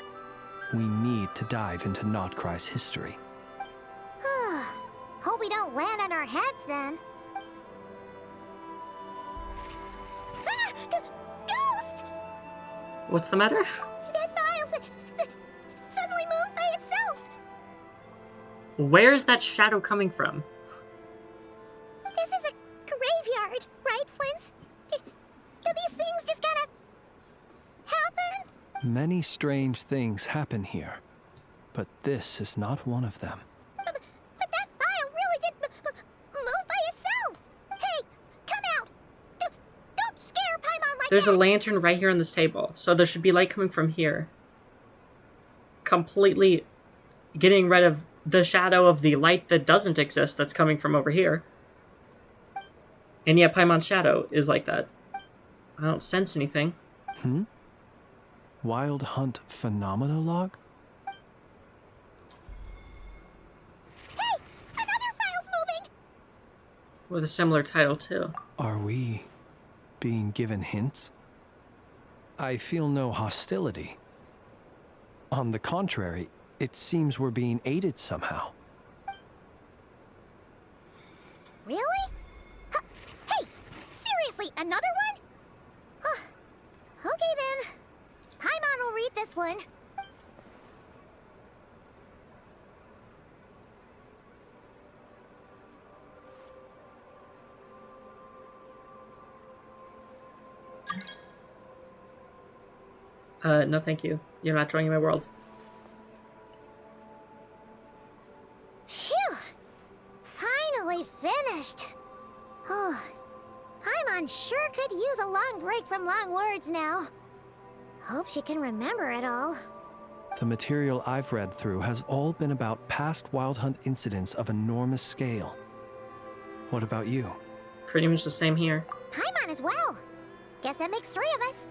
we need to dive into Nodcry's history. Hope we don't land on our heads then. Ah! Ghost! What's the matter? That file suddenly moved by itself. Where's that shadow coming from? This is a graveyard, right, Flint? Do these things just kind of happen? Many strange things happen here, but this is not one of them. But that file really did move by itself. Hey, come out! Don't scare Paimon like There's that. a lantern right here on this table, so there should be light coming from here. Completely getting rid of the shadow of the light that doesn't exist that's coming from over here. And yet Paimon's shadow is like that. I don't sense anything. Wild Hunt Phenomenologue? Hey, another file's moving. With a similar title, too. Are we being given hints? I feel no hostility. On the contrary, it seems we're being aided somehow. Really? Hey, seriously, another one? Okay then. Paimon will read this one. No thank you. You're not joining my world. Phew! Finally finished. Oh, Paimon sure could use a long break from long words now. Hope she can remember it all. The material I've read through has all been about past Wild Hunt incidents of enormous scale. What about you? Pretty much the same here. Paimon as well. Guess that makes 3 of us.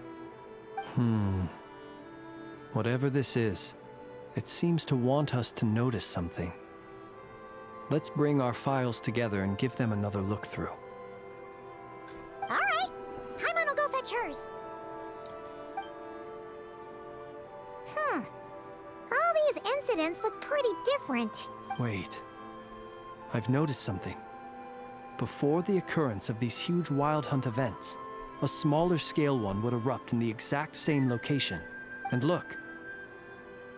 Whatever this is, it seems to want us to notice something. Let's bring our files together and give them another look through. Alright, Paimon will go fetch hers. All these incidents look pretty different. Wait. I've noticed something. Before the occurrence of these huge Wild Hunt events, a smaller scale one would erupt in the exact same location. And look,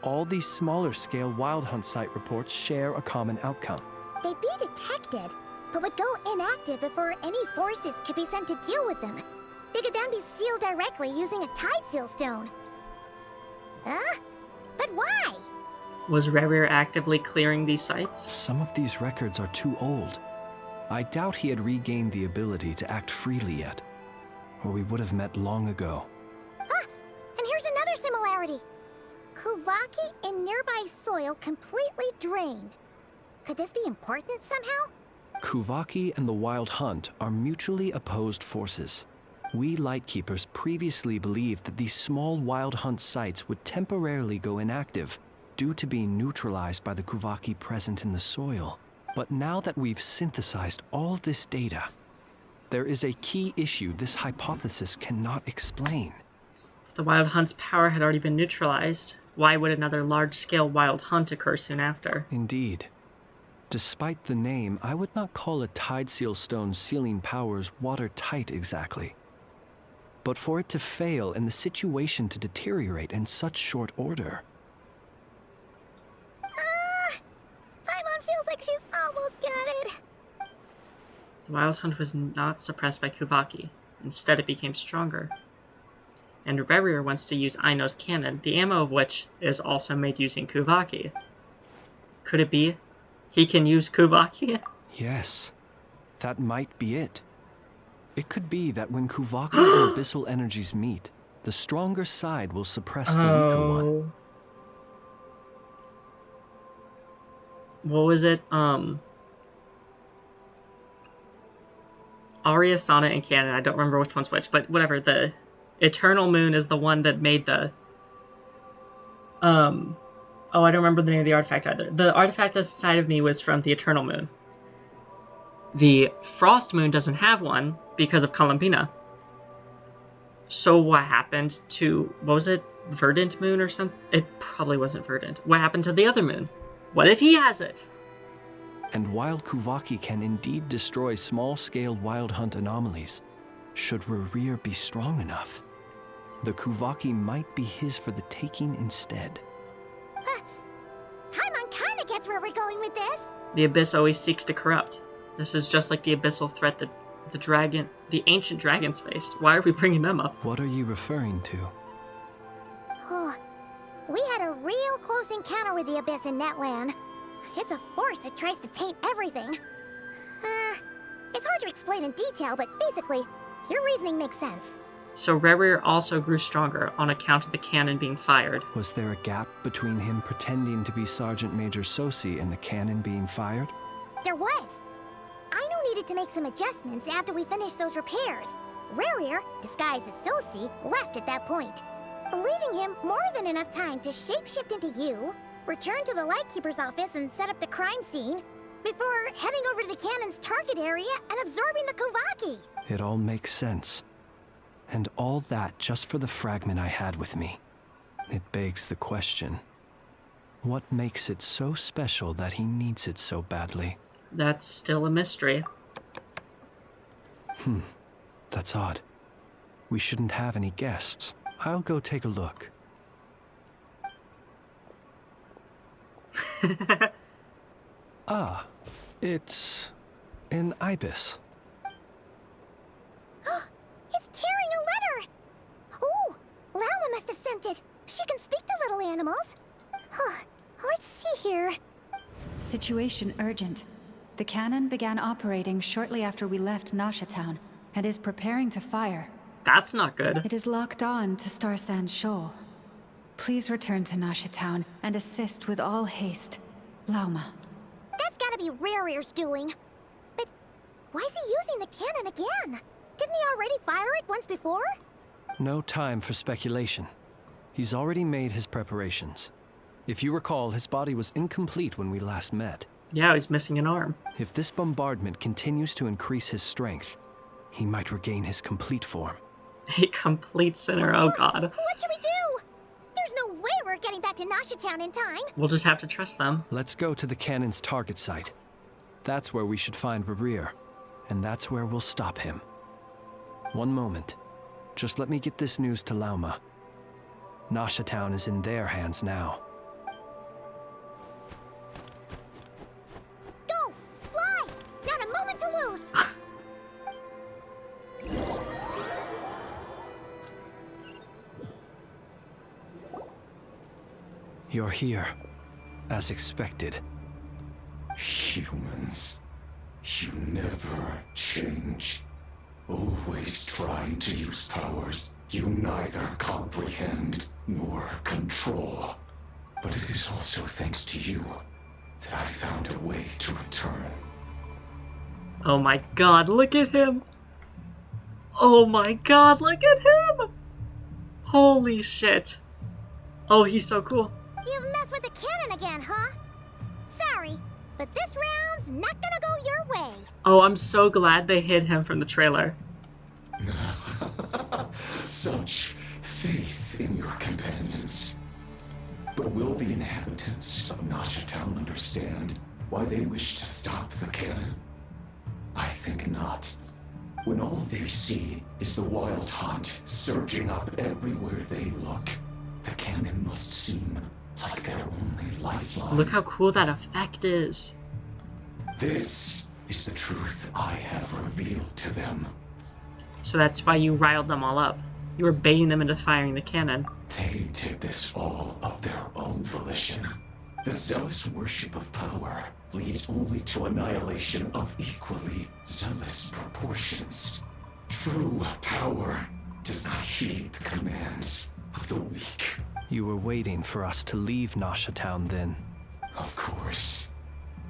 all these smaller scale Wild Hunt site reports share a common outcome. They'd be detected, but would go inactive before any forces could be sent to deal with them. They could then be sealed directly using a tide seal stone. Huh? But why? Was Rerir actively clearing these sites? Some of these records are too old. I doubt he had regained the ability to act freely yet, or we would have met long ago. Ah, and here's another similarity. Kuvaki and nearby soil completely drained. Could this be important somehow? Kuvaki and the Wild Hunt are mutually opposed forces. We Lightkeepers previously believed that these small Wild Hunt sites would temporarily go inactive due to being neutralized by the Kuvaki present in the soil. But now that we've synthesized all this data, there is a key issue this hypothesis cannot explain. If the Wild Hunt's power had already been neutralized, why would another large-scale Wild Hunt occur soon after? Indeed. Despite the name, I would not call a Tide Seal Stone's sealing powers watertight exactly. But for it to fail and the situation to deteriorate in such short order... Paimon feels like she's almost got it. The Wild Hunt was not suppressed by Kuvaki. Instead, it became stronger. And Rerir wants to use Aino's cannon, the ammo of which is also made using Kuvaki. Could it be he can use Kuvaki? Yes, that might be it. It could be that when Kuvaki and Abyssal energies meet, the stronger side will suppress the weaker one. What was it? Arya, Sana, and Canon. I don't remember which one's which, but whatever. The Eternal Moon is the one that made the... Oh, I don't remember the name of the artifact either. The artifact that's inside of me was from the Eternal Moon. The Frost Moon doesn't have one because of Columbina. So what happened to... What was it? Verdant Moon or something? It probably wasn't Verdant. What happened to the other moon? What if he has it? And while Kuvaki can indeed destroy small-scale Wild Hunt anomalies, should Rerir be strong enough, the Kuvaki might be his for the taking instead. Paimon kinda gets where we're going with this. The Abyss always seeks to corrupt. This is just like the abyssal threat that the ancient dragons faced. Why are we bringing them up? What are you referring to? Oh, we had a real close encounter with the Abyss in Netland. It's a force that tries to taint everything. It's hard to explain in detail, but basically, your reasoning makes sense. So Rerir also grew stronger on account of the cannon being fired. Was there a gap between him pretending to be Sergeant Major Sosi and the cannon being fired? There was. Aino needed to make some adjustments after we finished those repairs. Rerir, disguised as Sosi, left at that point, leaving him more than enough time to shapeshift into you, return to the Lightkeeper's office and set up the crime scene, before heading over to the cannon's target area and absorbing the Kuvaki. It all makes sense. And all that just for the fragment I had with me. It begs the question, what makes it so special that he needs it so badly? That's still a mystery. That's odd. We shouldn't have any guests. I'll go take a look. It's an ibis. It's carrying a letter! Ooh, Lama must have sent it. She can speak to little animals. Let's see here. Situation urgent. The cannon began operating shortly after we left Nasha Town and is preparing to fire. That's not good. It is locked on to Star Sand Shoal. Please return to Nasha Town and assist with all haste. Lauma. That's gotta be Rerear's doing. But why is he using the cannon again? Didn't he already fire it once before? No time for speculation. He's already made his preparations. If you recall, his body was incomplete when we last met. Yeah, he's missing an arm. If this bombardment continues to increase his strength, he might regain his complete form. A complete sinner, oh god. What should we do? There's no way we're getting back to Nasha Town in time. We'll just have to trust them. Let's go to the cannon's target site. That's where we should find Rerear, and that's where we'll stop him. One moment. Just let me get this news to Lauma. Nasha Town is in their hands now. Go! Fly! Not a moment to lose! You're here, as expected. Humans, you never change. Always trying to use powers you neither comprehend nor control. But it is also thanks to you that I found a way to return. Oh my god, look at him! Oh my god, look at him! Holy shit. Oh, he's so cool. You've messed with the cannon again, huh? Sorry, but this round's not gonna go your way. Oh, I'm so glad they hid him from the trailer. Such faith in your companions. But will the inhabitants of Nasha Town understand why they wish to stop the cannon? I think not. When all they see is the wild hunt surging up everywhere they look, the cannon must seem like their only lifeline. Look how cool that effect is. This is the truth I have revealed to them. So that's why you riled them all up. You were baiting them into firing the cannon. They did this all of their own volition. The zealous worship of power leads only to annihilation of equally zealous proportions. True power does not heed the commands of the weak. You were waiting for us to leave Nasha Town then. Of course.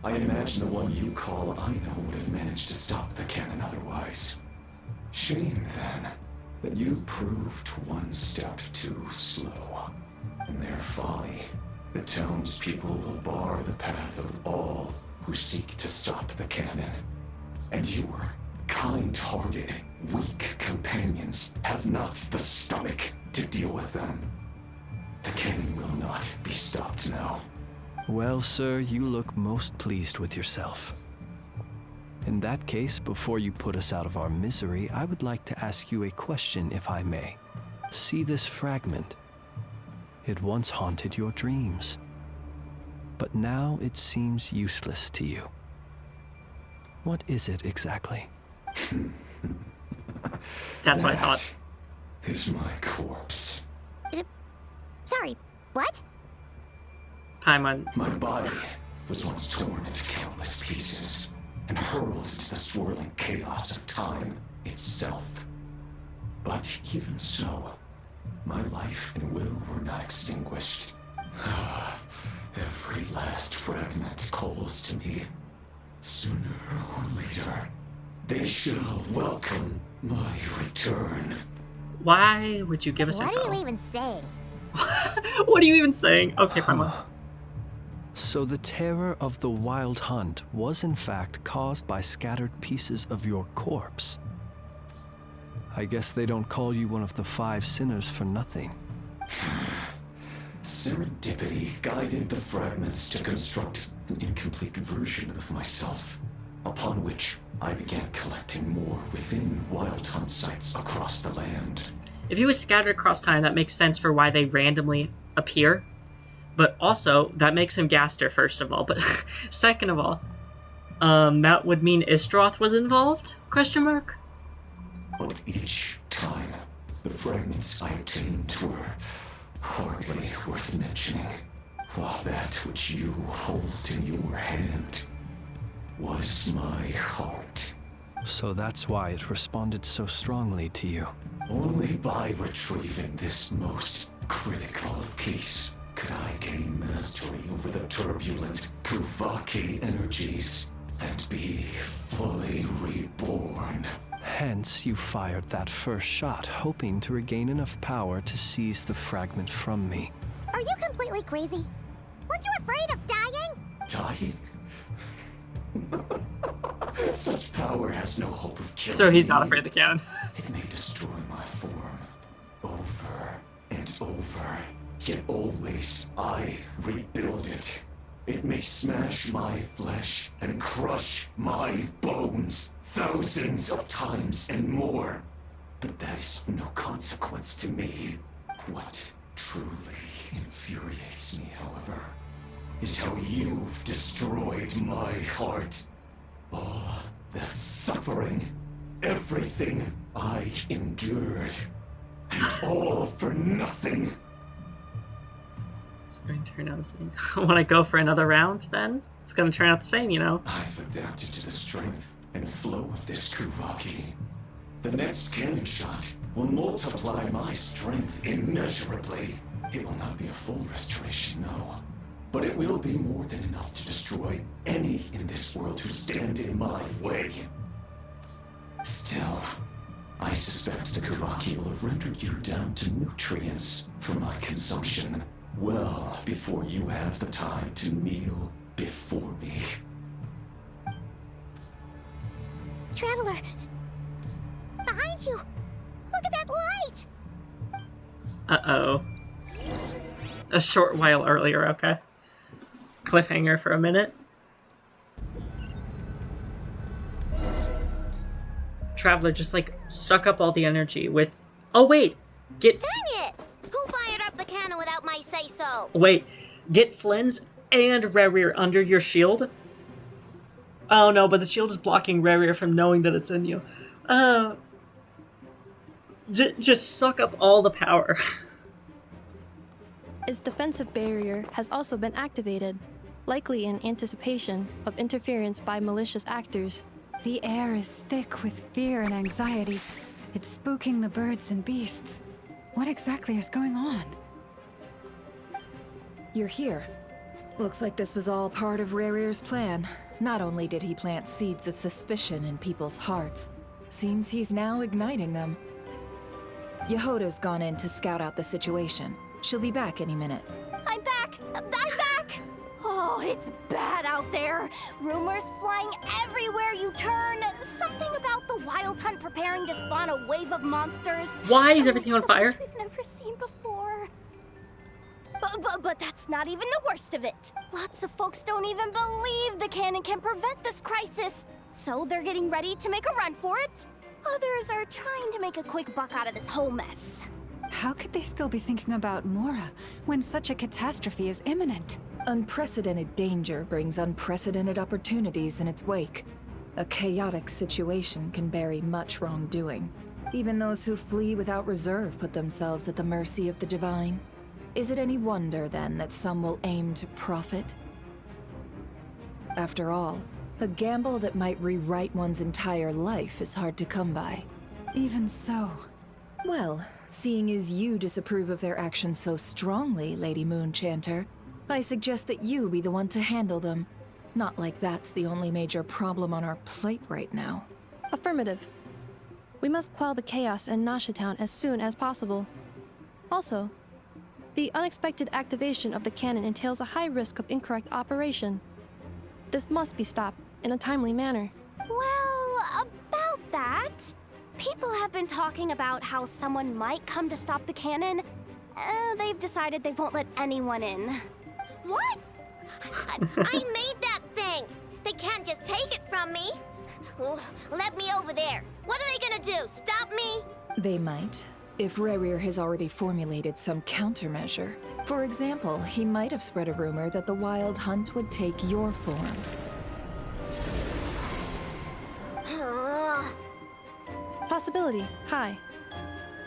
I imagine the one you call Aino would have managed to stop the cannon otherwise. Shame, then, that you proved one step too slow. In their folly, the townspeople will bar the path of all who seek to stop the cannon. And your kind-hearted, weak companions have not the stomach to deal with them. The cannon will not be stopped now. Well, sir, you look most pleased with yourself. In that case, before you put us out of our misery, I would like to ask you a question, if I may. See this fragment? It once haunted your dreams, but now it seems useless to you. What is it exactly? That's what I thought. Is my corpse. Sorry, what? Paimon. My body was once torn into countless pieces and hurled into the swirling chaos of time itself. But even so, my life and will were not extinguished. Every last fragment calls to me. Sooner or later, they shall welcome my return. Why would you give us info? What are you even saying? What are you even saying? Okay, Paimon. So the terror of the wild hunt was in fact caused by scattered pieces of your corpse. I guess they don't call you one of the 5 sinners for nothing. Serendipity guided the fragments to construct an incomplete version of myself, upon which I began collecting more within wild hunt sites across the land. If he was scattered across time, that makes sense for why they randomly appear. But also, that makes him Gaster, first of all. But second of all, that would mean Istroth was involved? Question mark? But each time, the fragments I obtained were hardly worth mentioning, while that which you hold in your hand was my heart. So that's why it responded so strongly to you. Only by retrieving this most critical piece could I gain mastery over the turbulent Kuvaki energies and be fully reborn. Hence, you fired that first shot, hoping to regain enough power to seize the fragment from me. Are you completely crazy? Weren't you afraid of dying? Dying? Such power has no hope of killing So he's not me. afraid of the cannon. It may destroy my form over and over, yet always I rebuild it. It may smash my flesh and crush my bones thousands of times and more, but that is of no consequence to me. What truly infuriates me, however, is how you've destroyed my heart. All that suffering, everything I endured, and all for nothing. It's going to turn out the same. When I go for another round, then it's going to turn out the same, you know. I've adapted to the strength and flow of this Kuvaki. The next cannon shot will multiply my strength immeasurably. It will not be a full restoration, no. But it will be more than enough to destroy any in this world who stand in my way. Still, I suspect the Kuvaki will have rendered you down to nutrients for my consumption well before you have the time to kneel before me. Traveler! Behind you! Look at that light! Uh-oh. A short while earlier, okay. Cliffhanger for a minute. Traveler, just like suck up all the energy with... Oh wait! Get... Dang it! Who fired up the cannon without my say-so? Wait. Get Flynn's and Rerir under your shield. Oh no, but the shield is blocking Rerir from knowing that it's in you. Just suck up all the power. Its defensive barrier has also been activated, likely in anticipation of interference by malicious actors. The air is thick with fear and anxiety. It's spooking the birds and beasts. What exactly is going on? You're here. Looks like this was all part of Rerir's plan. Not only did he plant seeds of suspicion in people's hearts, seems he's now igniting them. Yehoda's gone in to scout out the situation. She'll be back any minute. I'm back! I'm back! Oh, it's bad out there. Rumors flying everywhere you turn. Something about the Wild Hunt preparing to spawn a wave of monsters. Why is everything on fire? We've never seen before. But that's not even the worst of it. Lots of folks don't even believe the cannon can prevent this crisis. So they're getting ready to make a run for it. Others are trying to make a quick buck out of this whole mess. How could they still be thinking about Mora when such a catastrophe is imminent? Unprecedented danger brings unprecedented opportunities in its wake. A chaotic situation can bury much wrongdoing. Even those who flee without reserve put themselves at the mercy of the divine. Is it any wonder, then, that some will aim to profit? After all, a gamble that might rewrite one's entire life is hard to come by. Even so. Well, seeing as you disapprove of their actions so strongly, Lady Moonchanter, I suggest that you be the one to handle them. Not like that's the only major problem on our plate right now. Affirmative. We must quell the chaos in Nasha Town as soon as possible. Also, the unexpected activation of the cannon entails a high risk of incorrect operation. This must be stopped in a timely manner. Well, about that, people have been talking about how someone might come to stop the cannon. They've decided they won't let anyone in. What? I made that thing! They can't just take it from me! Let me over there! What are they gonna do? Stop me? They might, if Rerir has already formulated some countermeasure. For example, he might have spread a rumor that the Wild Hunt would take your form. Possibility high.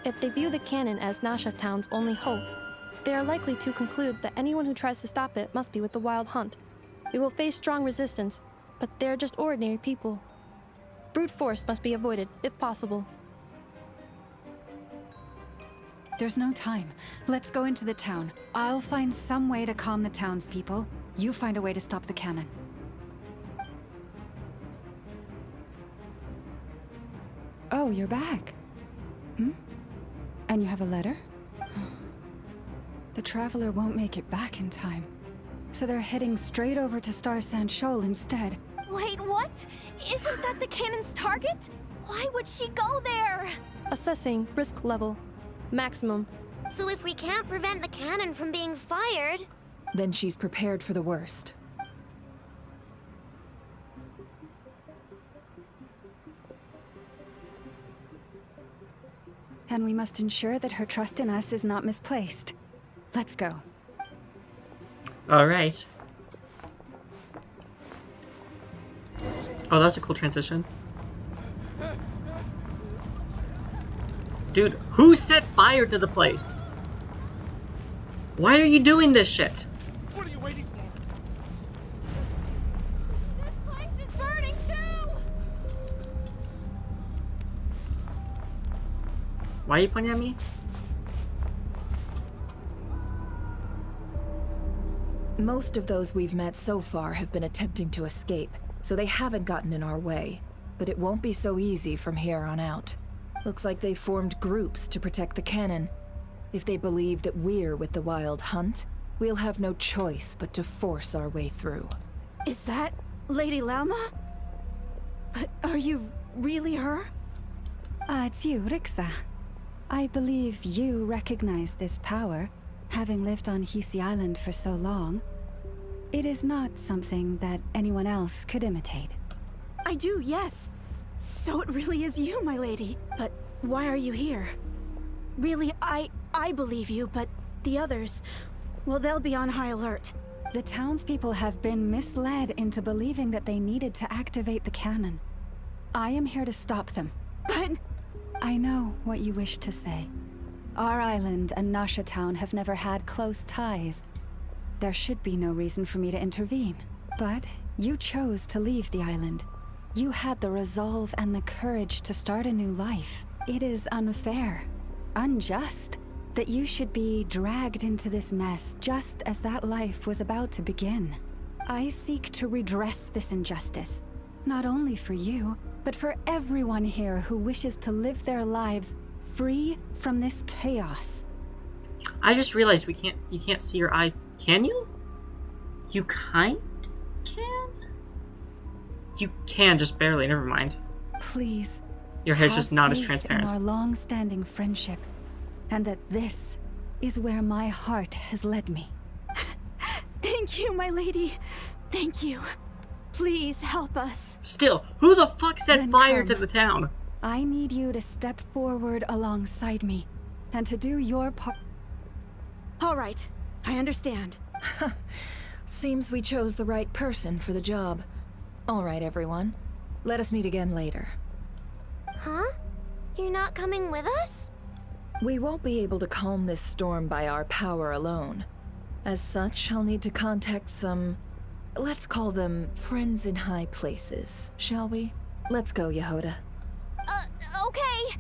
If they view the cannon as Nasha Town's only hope, They are likely to conclude that anyone who tries to stop it must be with the Wild Hunt. We will face strong resistance, but they're just ordinary people. Brute force must be avoided, if possible. There's no time. Let's go into the town. I'll find some way to calm the townspeople. You find a way to stop the cannon. Oh, you're back. And you have a letter? The Traveler won't make it back in time. So they're heading straight over to Star Sand Shoal instead. Wait, what? Isn't that the cannon's target? Why would she go there? Assessing risk level. Maximum. So if we can't prevent the cannon from being fired... Then she's prepared for the worst. And we must ensure that her trust in us is not misplaced. Let's go. All right. Oh, that's a cool transition. Dude, who set fire to the place? Why are you doing this shit? What are you waiting for? This place is burning too! Why are you pointing at me? Most of those we've met so far have been attempting to escape, so they haven't gotten in our way. But it won't be so easy from here on out. Looks like they formed groups to protect the cannon. If they believe that we're with the Wild Hunt, we'll have no choice but to force our way through. Is that Lady Lama? But are you really her? It's you, Rixa. I believe you recognize this power, having lived on Hisi Island for so long. It is not something that anyone else could imitate. I do, yes. So it really is you, my lady. But why are you here? Really, I believe you, but the others, well, they'll be on high alert. The townspeople have been misled into believing that they needed to activate the cannon. I am here to stop them. But... I know what you wish to say. Our island and Nasha Town have never had close ties. There should be no reason for me to intervene. But you chose to leave the island. You had the resolve and the courage to start a new life. It is unfair, unjust, that you should be dragged into this mess just as that life was about to begin. I seek to redress this injustice, not only for you, but for everyone here who wishes to live their lives free from this chaos. I just realized you can't see your eye. Can you? You kind can? You can, just barely, never mind. Please. Your hair's just not as faith transparent. in our long-standing friendship, and that this is where my heart has led me. Thank you, my lady. Thank you. Please help us. Still, who the fuck set Then fire come. to the town? I need you to step forward alongside me, and to do your part. All right, I understand. Seems we chose the right person for the job. All right, everyone. Let us meet again later. Huh? You're not coming with us? We won't be able to calm this storm by our power alone. As such, I'll need to contact some... let's call them friends in high places, shall we? Let's go, Yehoda. Okay.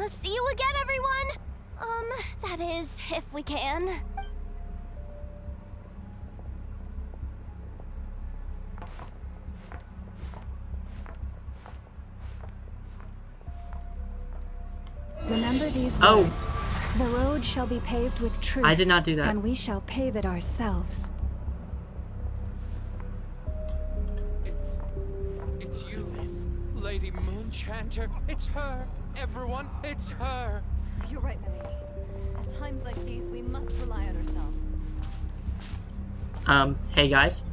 See you again, everyone! That is, if we can. Remember these words. Oh. The road shall be paved with truth. I did not do that. And we shall pave it ourselves. It's you, Lady Moonchanter. It's her. Everyone, it's her. You're right, my lady. At times like these, we must rely on ourselves. Hey guys.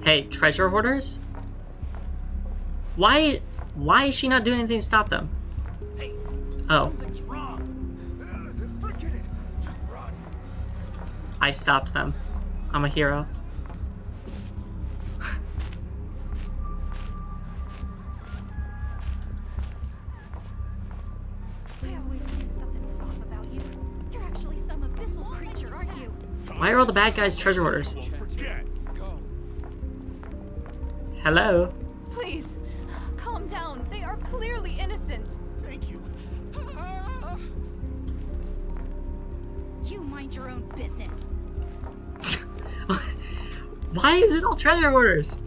Hey, treasure hoarders? Why is she not doing anything to stop them? Hey, oh. Something's wrong. Forget it. Just run. I stopped them. I'm a hero. I always knew something Why are all the bad guys treasure hoarders? Hello? Please, calm down. They are clearly innocent. Thank you. You mind your own business. Why is it all treasure hoarders?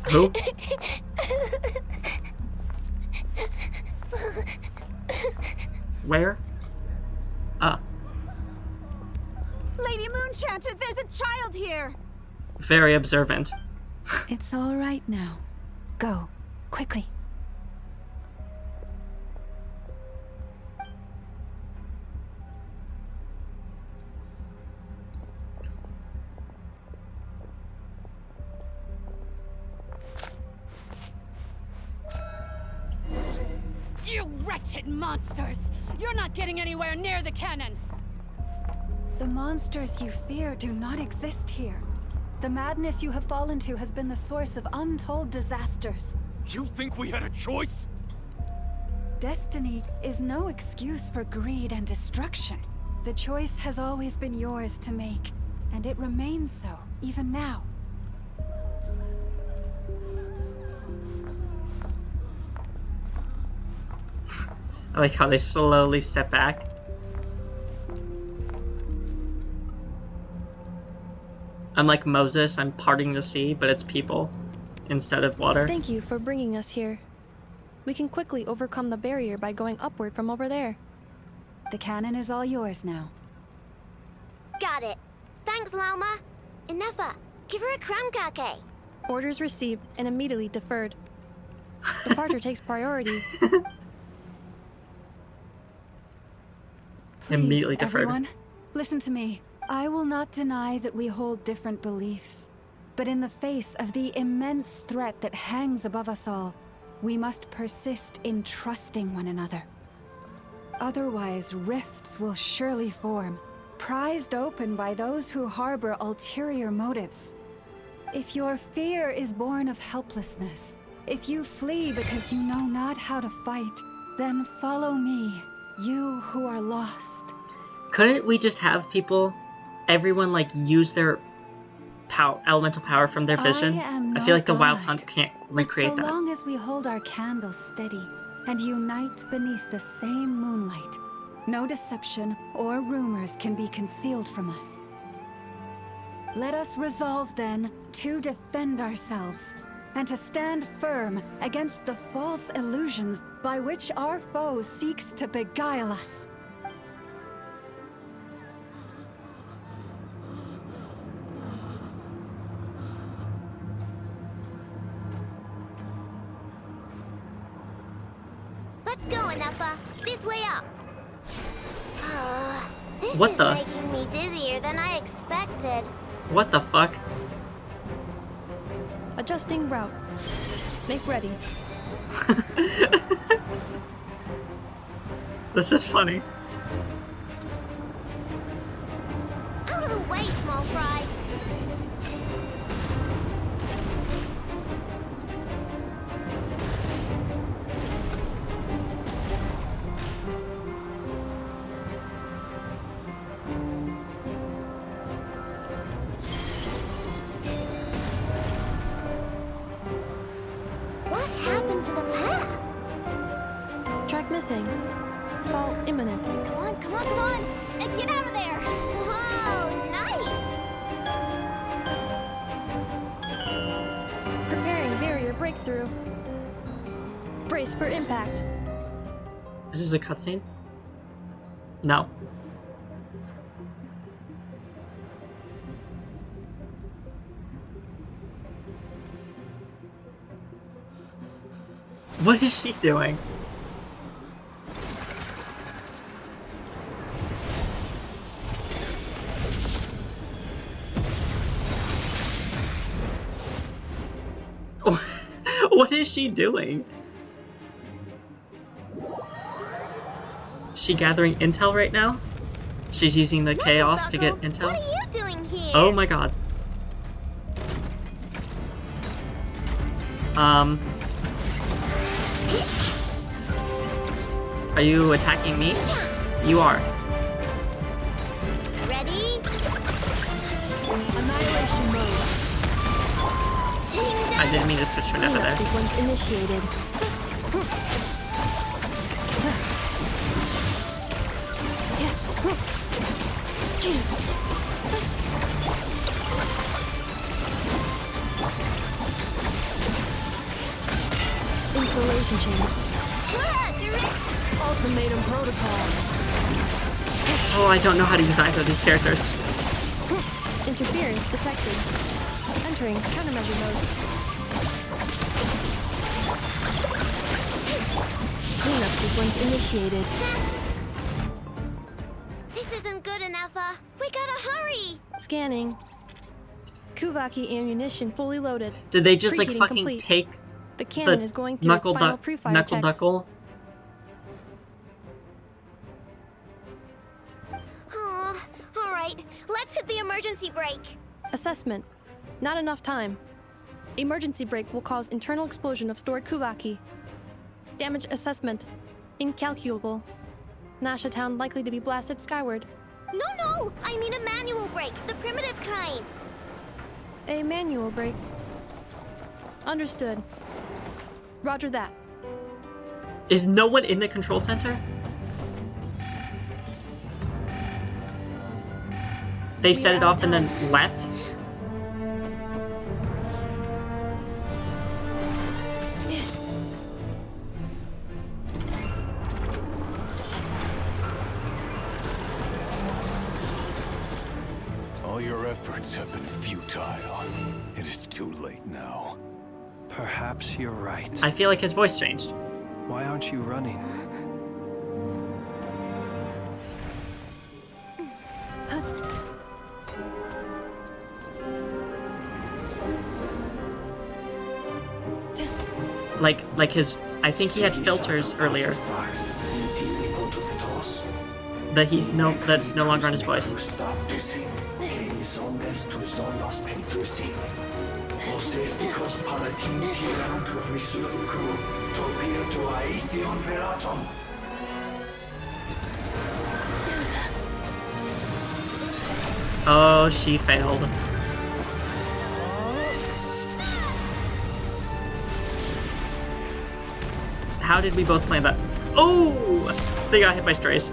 Who? Where? Lady Moonchanter, there's a child here. Very observant. It's all right now. Go, quickly. You wretched monsters! You're not getting anywhere near the cannon! The monsters you fear do not exist here. The madness you have fallen to has been the source of untold disasters. You think we had a choice? Destiny is no excuse for greed and destruction. The choice has always been yours to make, and it remains so, even now. I like how they slowly step back. Unlike Moses, I'm parting the sea, but it's people instead of water. Thank you for bringing us here. We can quickly overcome the barrier by going upward from over there. The cannon is all yours now. Got it. Thanks, Lauma. Enougha, give her a crunkake. Orders received and immediately deferred. Departure takes priority. Please, Immediately deferred. Everyone, listen to me. I will not deny that we hold different beliefs. But in the face of the immense threat that hangs above us all, we must persist in trusting one another. Otherwise, rifts will surely form, prized open by those who harbor ulterior motives. If your fear is born of helplessness, if you flee because you know not how to fight, then follow me, you who are lost. Couldn't we just have people, everyone, like, use their elemental power from their vision? I feel like the Wild Hunt can't recreate So that. long as we hold our candles steady and unite beneath the same moonlight, no deception or rumors can be concealed from us. Let us resolve, then, to defend ourselves and to stand firm against the false illusions by which our foe seeks to beguile us. Let's go, Enougha. This way up. This What is the? making me dizzier than I expected. What the fuck? Adjusting route. Make ready. This is funny. Out of the way, small fry. What happened to the path? Track missing. Fall imminent. Come on, come on, come on! Get out of there! Whoa, nice! Preparing barrier breakthrough. Brace for impact. Is this a cutscene? No. What is she doing? What is she doing? Is she gathering intel right now? She's using the chaos to get intel. What are you doing here? Oh my god. Are you attacking me? You are. Ready? Annihilation mode. I didn't mean to switch to another there. Sequence initiated. Installation change. Ultimatum protocol. Oh, I don't know how to use either of these characters. Interference detected. Entering countermeasure mode. Cleanup sequence initiated. This isn't good enough, we gotta hurry! Scanning. Kuvaki ammunition fully loaded. Did they just like Preheating fucking complete. take The cannon is going through its final pre-fire checks. knuckle? Oh, alright, let's hit the emergency brake. Assessment. Not enough time. Emergency brake will cause internal explosion of stored Kuvaki. Damage assessment. Incalculable. Nasha Town likely to be blasted skyward. No, I mean a manual brake, the primitive kind. A manual brake. Understood. Roger that. Is no one in the control center? They set it off and then left? All your efforts have been futile. It is too late now. Perhaps you're right. I feel like his voice changed. Why aren't you running? Like his, I think he had filters earlier. That's no longer on his voice. Oh, she failed. How did we both plan that? Oh! They got hit by strays.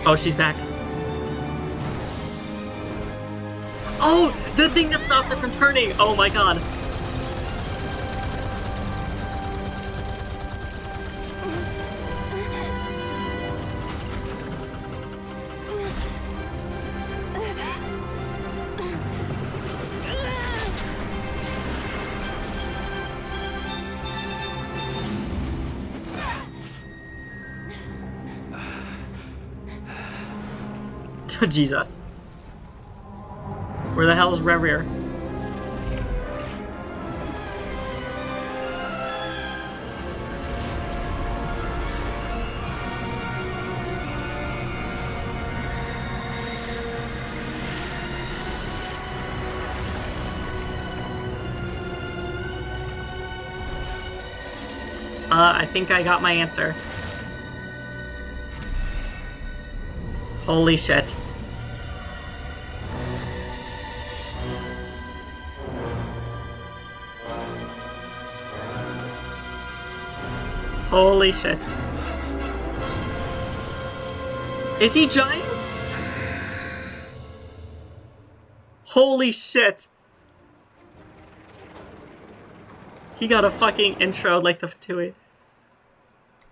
Oh, she's back. Oh, the thing that stops it from turning. Oh my god. Jesus. Where the hell is Rerir? I think I got my answer. Holy shit. Holy shit. Is he giant? Holy shit. He got a fucking intro like the Fatui.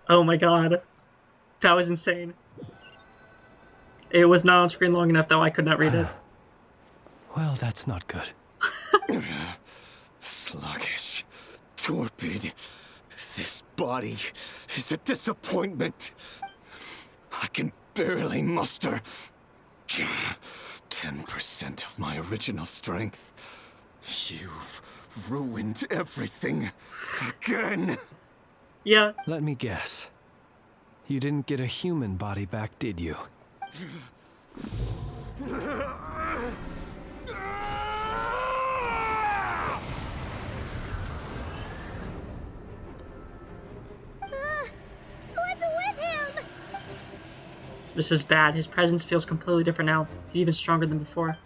Oh my god. That was insane. It was not on screen long enough though, I could not read it. Well, that's not good. Sluggish. Torpid. This body is a disappointment. I can barely muster 10% of my original strength. You've ruined everything again. Yeah. Let me guess. You didn't get a human body back, did you? What's with him? This is bad. His presence feels completely different now. He's even stronger than before.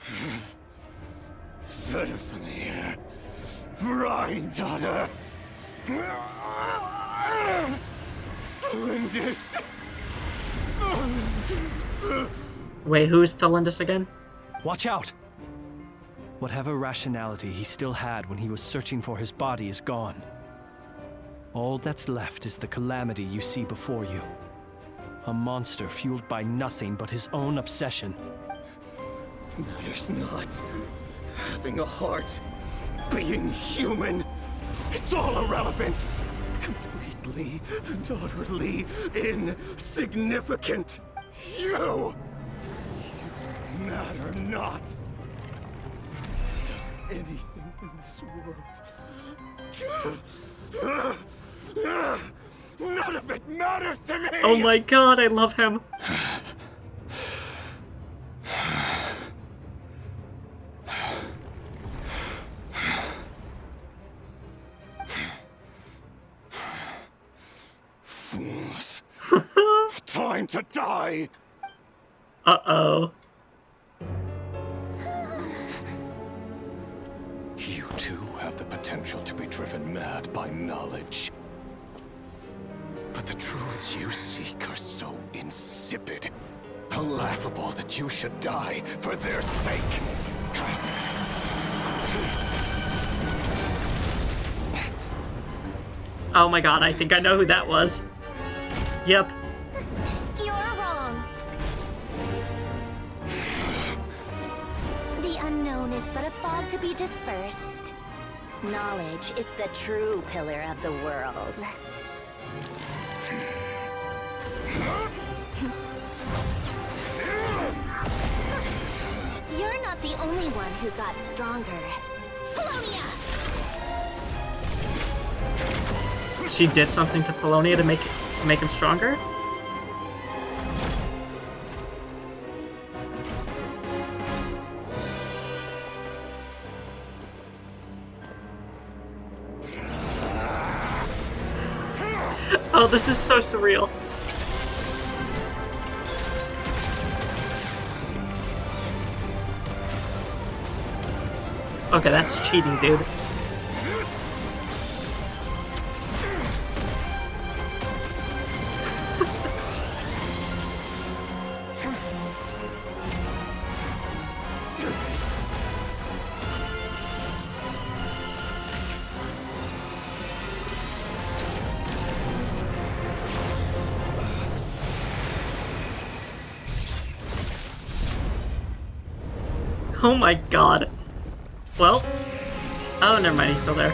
Verfnir. Rheindotter. Flinders. Wait, who is Thelindus again? Watch out! Whatever rationality he still had when he was searching for his body is gone. All that's left is the calamity you see before you. A monster fueled by nothing but his own obsession. Matters not. Having a heart. Being human. It's all irrelevant. Completely and utterly insignificant. You matter not. Does anything in this world. None of it matters to me! Oh my god, I love him. Fools. Time to die! Uh-oh. You too have the potential to be driven mad by knowledge. But the truths you seek are so insipid, laughable that you should die for their sake. Oh my god, I think I know who that was. Yep. You're wrong. The unknown is but a fog to be dispersed. Knowledge is the true pillar of the world. You're not the only one who got stronger. Polonia! She did something to Polonia to make him stronger? Oh, this is so surreal. Okay, that's cheating, dude. Oh my god. Well. Oh, never mind, he's still there.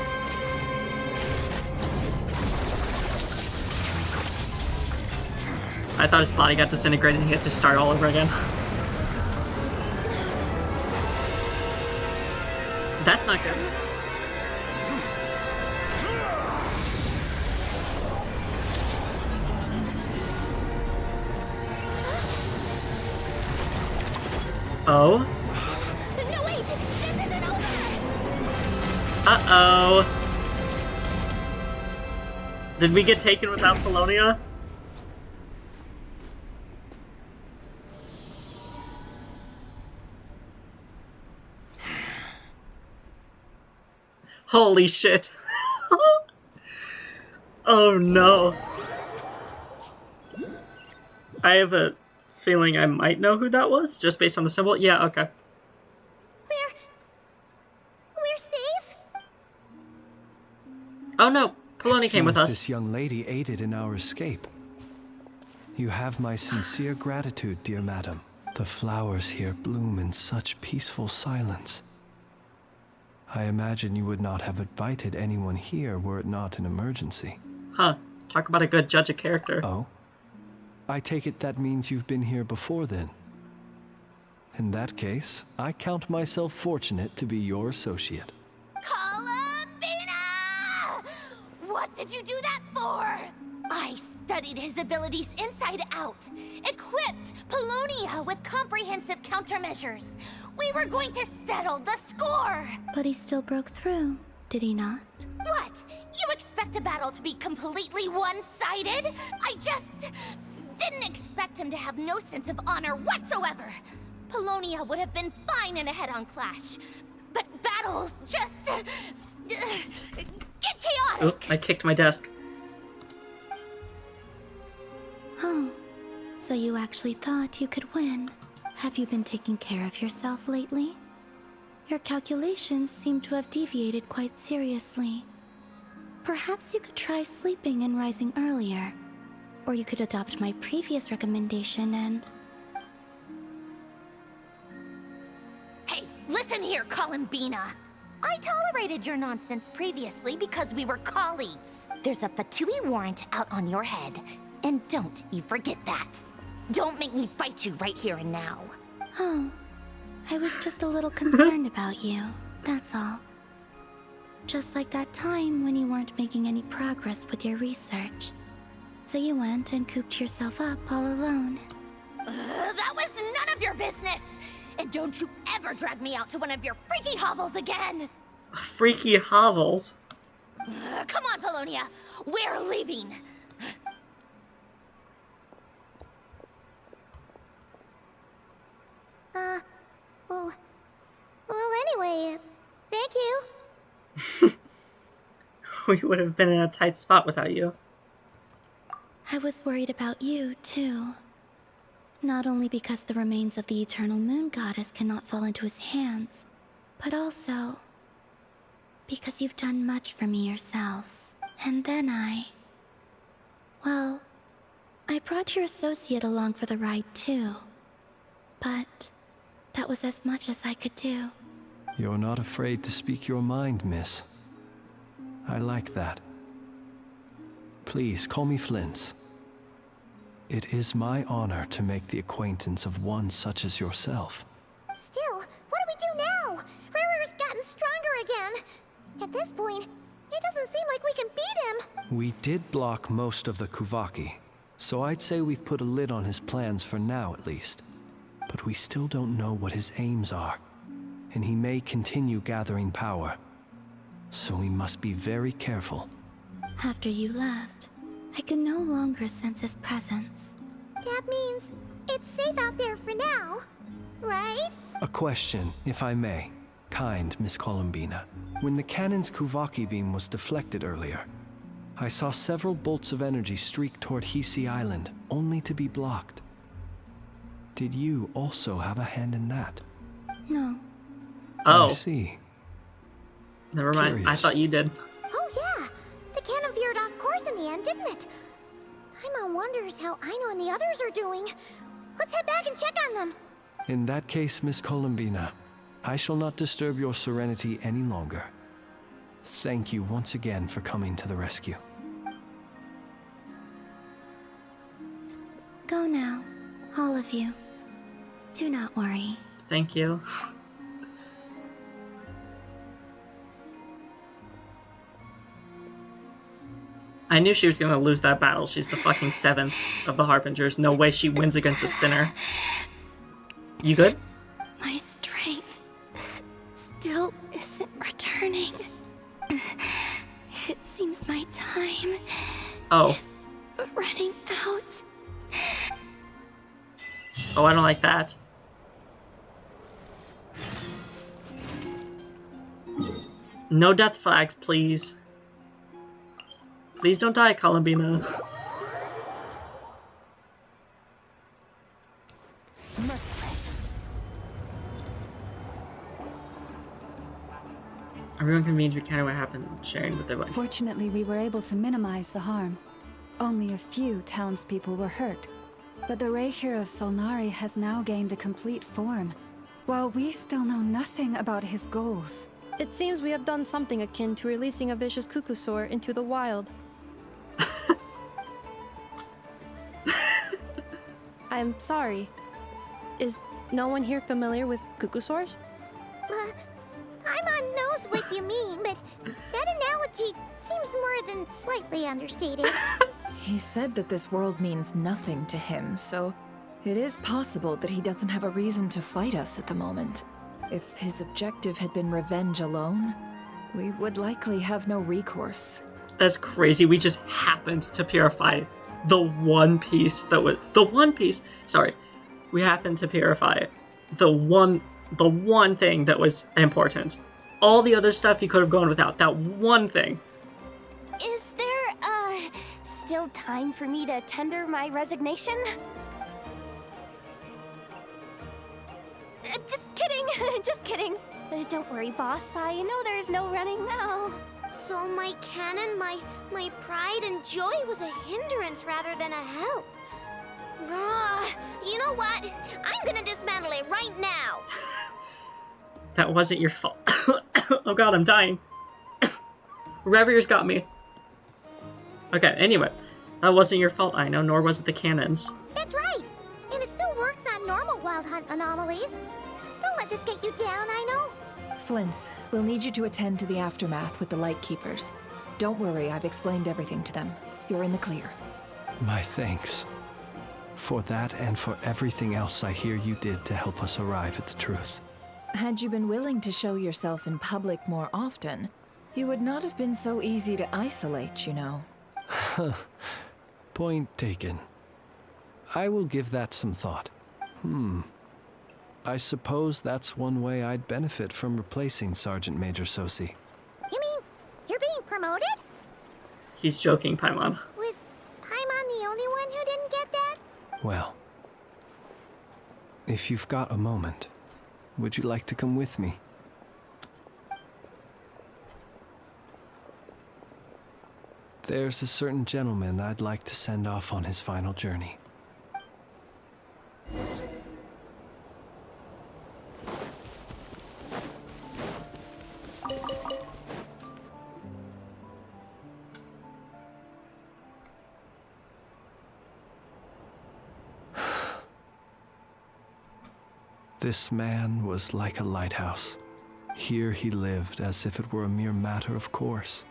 I thought his body got disintegrated and he had to start all over again. That's not good. Oh? No, wait! This isn't over! Uh-oh. Did we get taken without Polonia? Holy shit. Oh no. I have a feeling I might know who that was, just based on the symbol. Yeah, okay. We're safe? Oh no, Polonia came with us. This young lady aided in our escape. You have my sincere gratitude, dear madam. The flowers here bloom in such peaceful silence. I imagine you would not have invited anyone here were it not an emergency. Huh. Talk about a good judge of character. Oh? I take it that means you've been here before then. In that case, I count myself fortunate to be your associate. Columbina! What did you do that for? I studied his abilities inside out, equipped Polonia with comprehensive countermeasures. We were going to settle the score! But he still broke through, did he not? What? You expect a battle to be completely one-sided? I just didn't expect him to have no sense of honor whatsoever. Polonia would have been fine in a head-on clash, but battles just get chaotic. Oop, I kicked my desk. Oh, so you actually thought you could win. Have you been taking care of yourself lately? Your calculations seem to have deviated quite seriously. Perhaps you could try sleeping and rising earlier. Or you could adopt my previous recommendation and... Hey, listen here, Columbina. I tolerated your nonsense previously because we were colleagues. There's a Fatui warrant out on your head, and don't you forget that. Don't make me fight you right here and now. Oh, I was just a little concerned about you, that's all. Just like that time when you weren't making any progress with your research. So you went and cooped yourself up all alone. That was none of your business! And don't you ever drag me out to one of your freaky hovels again! Freaky hovels? Come on, Polonia! We're leaving! Well, anyway, thank you. We would have been in a tight spot without you. I was worried about you, too. Not only because the remains of the Eternal Moon Goddess cannot fall into his hands, but also because you've done much for me yourselves. And then well, I brought your associate along for the ride, too. But that was as much as I could do. You're not afraid to speak your mind, miss. I like that. Please, call me Flint. It is my honor to make the acquaintance of one such as yourself. Still, what do we do now? Riri's gotten stronger again. At this point, it doesn't seem like we can beat him. We did block most of the Kuvaki, so I'd say we've put a lid on his plans for now at least. But we still don't know what his aims are, and he may continue gathering power. So we must be very careful. After you left, I could no longer sense his presence. That means it's safe out there for now, right? A question, if I may. Kind Miss Columbina. When the cannon's Kuvaki beam was deflected earlier, I saw several bolts of energy streak toward Hisi Island, only to be blocked. Did you also have a hand in that? No. Oh. I see. Never mind. Curious. I thought you did. Oh yeah, the cannon veered off course in the end, didn't it? Paimon wonders how Aino and the others are doing. Let's head back and check on them. In that case, Miss Columbina, I shall not disturb your serenity any longer. Thank you once again for coming to the rescue. Go now, all of you. Do not worry. Thank you. I knew she was gonna lose that battle. She's the fucking 7th of the Harbingers. No way she wins against a sinner. You good? My strength still isn't returning. It seems my time is running out. Oh, I don't like that. No death flags, please. Please don't die, Columbina. Everyone convenes recounting what happened, sharing what they like. Fortunately, we were able to minimize the harm. Only a few townspeople were hurt. But the Reikir of Solnari has now gained a complete form, while we still know nothing about his goals. It seems we have done something akin to releasing a vicious Kukusor into the wild. I'm sorry. Is No one here familiar with cuckoosaurs? Paimon knows what you mean, but that analogy seems more than slightly understated. He said that this world means nothing to him, so it is possible that he doesn't have a reason to fight us at the moment. If his objective had been revenge alone, we would likely have no recourse. That's crazy. We just happened to purify the one piece that was... Sorry. We happened to purify the one thing that was important. All the other stuff you could have gone without. That one thing. Is there, still time for me to tender my resignation? Just kidding, just kidding. Don't worry, boss. I know there's no running now. So my cannon, my pride and joy was a hindrance rather than a help. You know what? I'm gonna dismantle it right now. That wasn't your fault. Oh god, I'm dying. Revier's got me. Okay, anyway. That wasn't your fault, I know, nor was it the cannons. That's right. And it still works on normal wild hunt anomalies. Don't let this get you down, I know. Flints, we'll need you to attend to the aftermath with the Lightkeepers. Don't worry, I've explained everything to them. You're in the clear. My thanks. For that and for everything else I hear you did to help us arrive at the truth. Had you been willing to show yourself in public more often, you would not have been so easy to isolate, you know. Point taken. I will give that some thought. I suppose that's one way I'd benefit from replacing Sergeant Major Sosi. You mean you're being promoted? He's joking, Paimon. Was Paimon the only one who didn't get that? Well, if you've got a moment, would you like to come with me? There's a certain gentleman I'd like to send off on his final journey. This man was like a lighthouse. Here he lived as if it were a mere matter of course,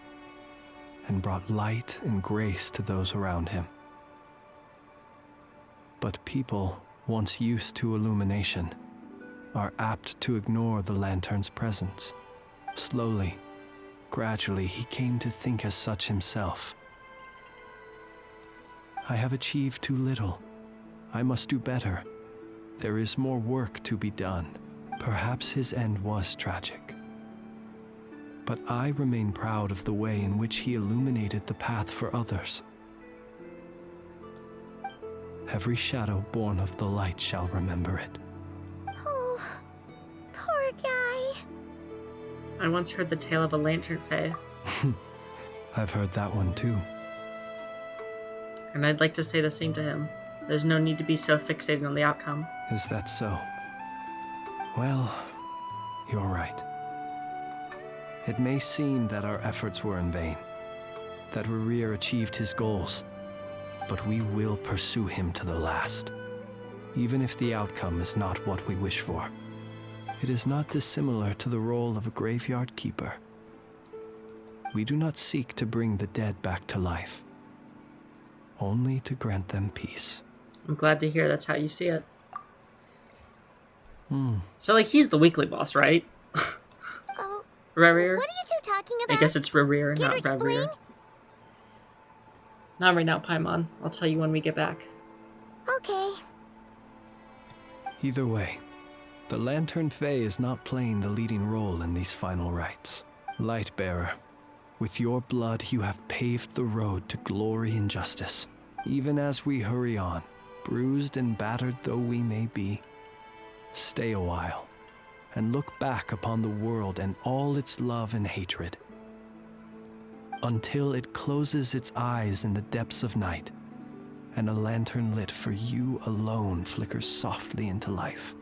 and brought light and grace to those around him. But people, once used to illumination, are apt to ignore the lantern's presence. Slowly, gradually, he came to think as such himself. I have achieved too little. I must do better. There is more work to be done. Perhaps his end was tragic. But I remain proud of the way in which he illuminated the path for others. Every shadow born of the light shall remember it. Oh, poor guy. I once heard the tale of a lantern fae. I've heard that one too. And I'd like to say the same to him. There's no need to be so fixated on the outcome. Is that so? Well, you're right. It may seem that our efforts were in vain, that Rerir achieved his goals, but we will pursue him to the last, even if the outcome is not what we wish for. It is not dissimilar to the role of a graveyard keeper. We do not seek to bring the dead back to life, only to grant them peace. I'm glad to hear that's how you see it. So, like, he's the weekly boss, right? Rerir? What are you two talking about? I guess it's Rerir, Can not you explain? Rerir. Not right now, Paimon. I'll tell you when we get back. Okay. Either way, the Lantern Fae is not playing the leading role in these final rites. Lightbearer, with your blood you have paved the road to glory and justice. Even as we hurry on, bruised and battered though we may be, stay a while and look back upon the world and all its love and hatred, until it closes its eyes in the depths of night and a lantern lit for you alone flickers softly into life.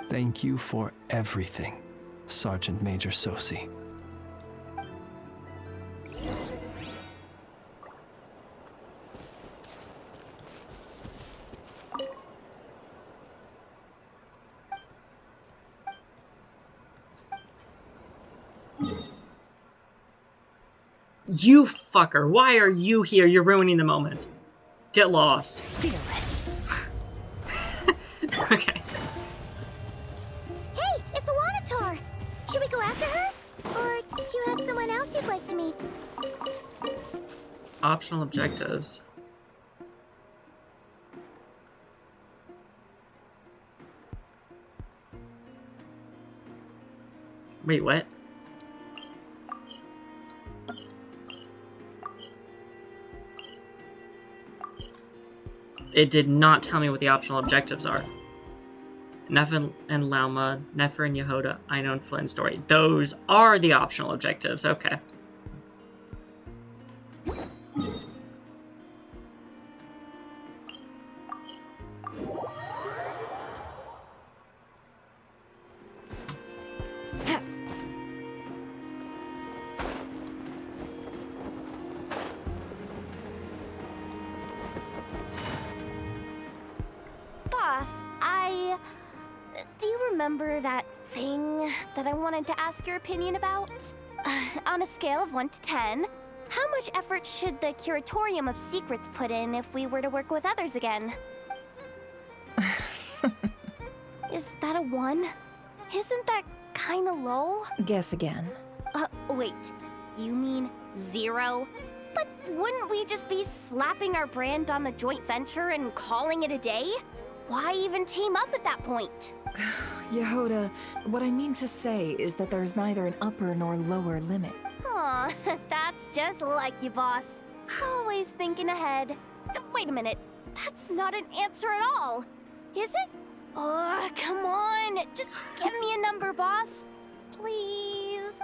Thank you for everything, Sergeant Major Sosi. You fucker, why are you here? You're ruining the moment. Get lost. Fearless. Okay. Hey, it's the Wanator! Should we go after her? Or do you have someone else you'd like to meet? Optional objectives. Wait, what? It did not tell me what the optional objectives are. Neff and Lauma, Nefer and Yehoda, Ino and Flynn's story. Those are the optional objectives, okay. Do you remember that thing that I wanted to ask your opinion about? On a scale of 1 to 10, how much effort should the Curatorium of Secrets put in if we were to work with others again? Is that a 1? Isn't that kinda low? Guess again. Wait. You mean 0? But wouldn't we just be slapping our brand on the joint venture and calling it a day? Why even team up at that point? Yehoda, what I mean to say is that there's neither an upper nor lower limit. Aw, that's just like you, boss. Always thinking ahead. Wait a minute. That's not an answer at all. Is it? Oh, come on. Just give me a number, boss. Please.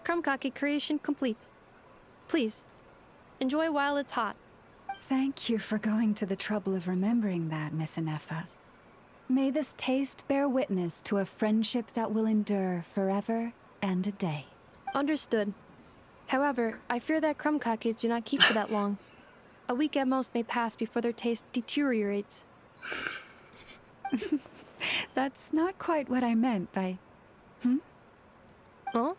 Krumkake creation complete. Please, enjoy while it's hot. Thank you for going to the trouble of remembering that, Miss Anefa. May this taste bear witness to a friendship that will endure forever and a day. Understood. However, I fear that krumkakes do not keep for that long. A week at most may pass before their taste deteriorates. That's not quite what I meant by... Oh?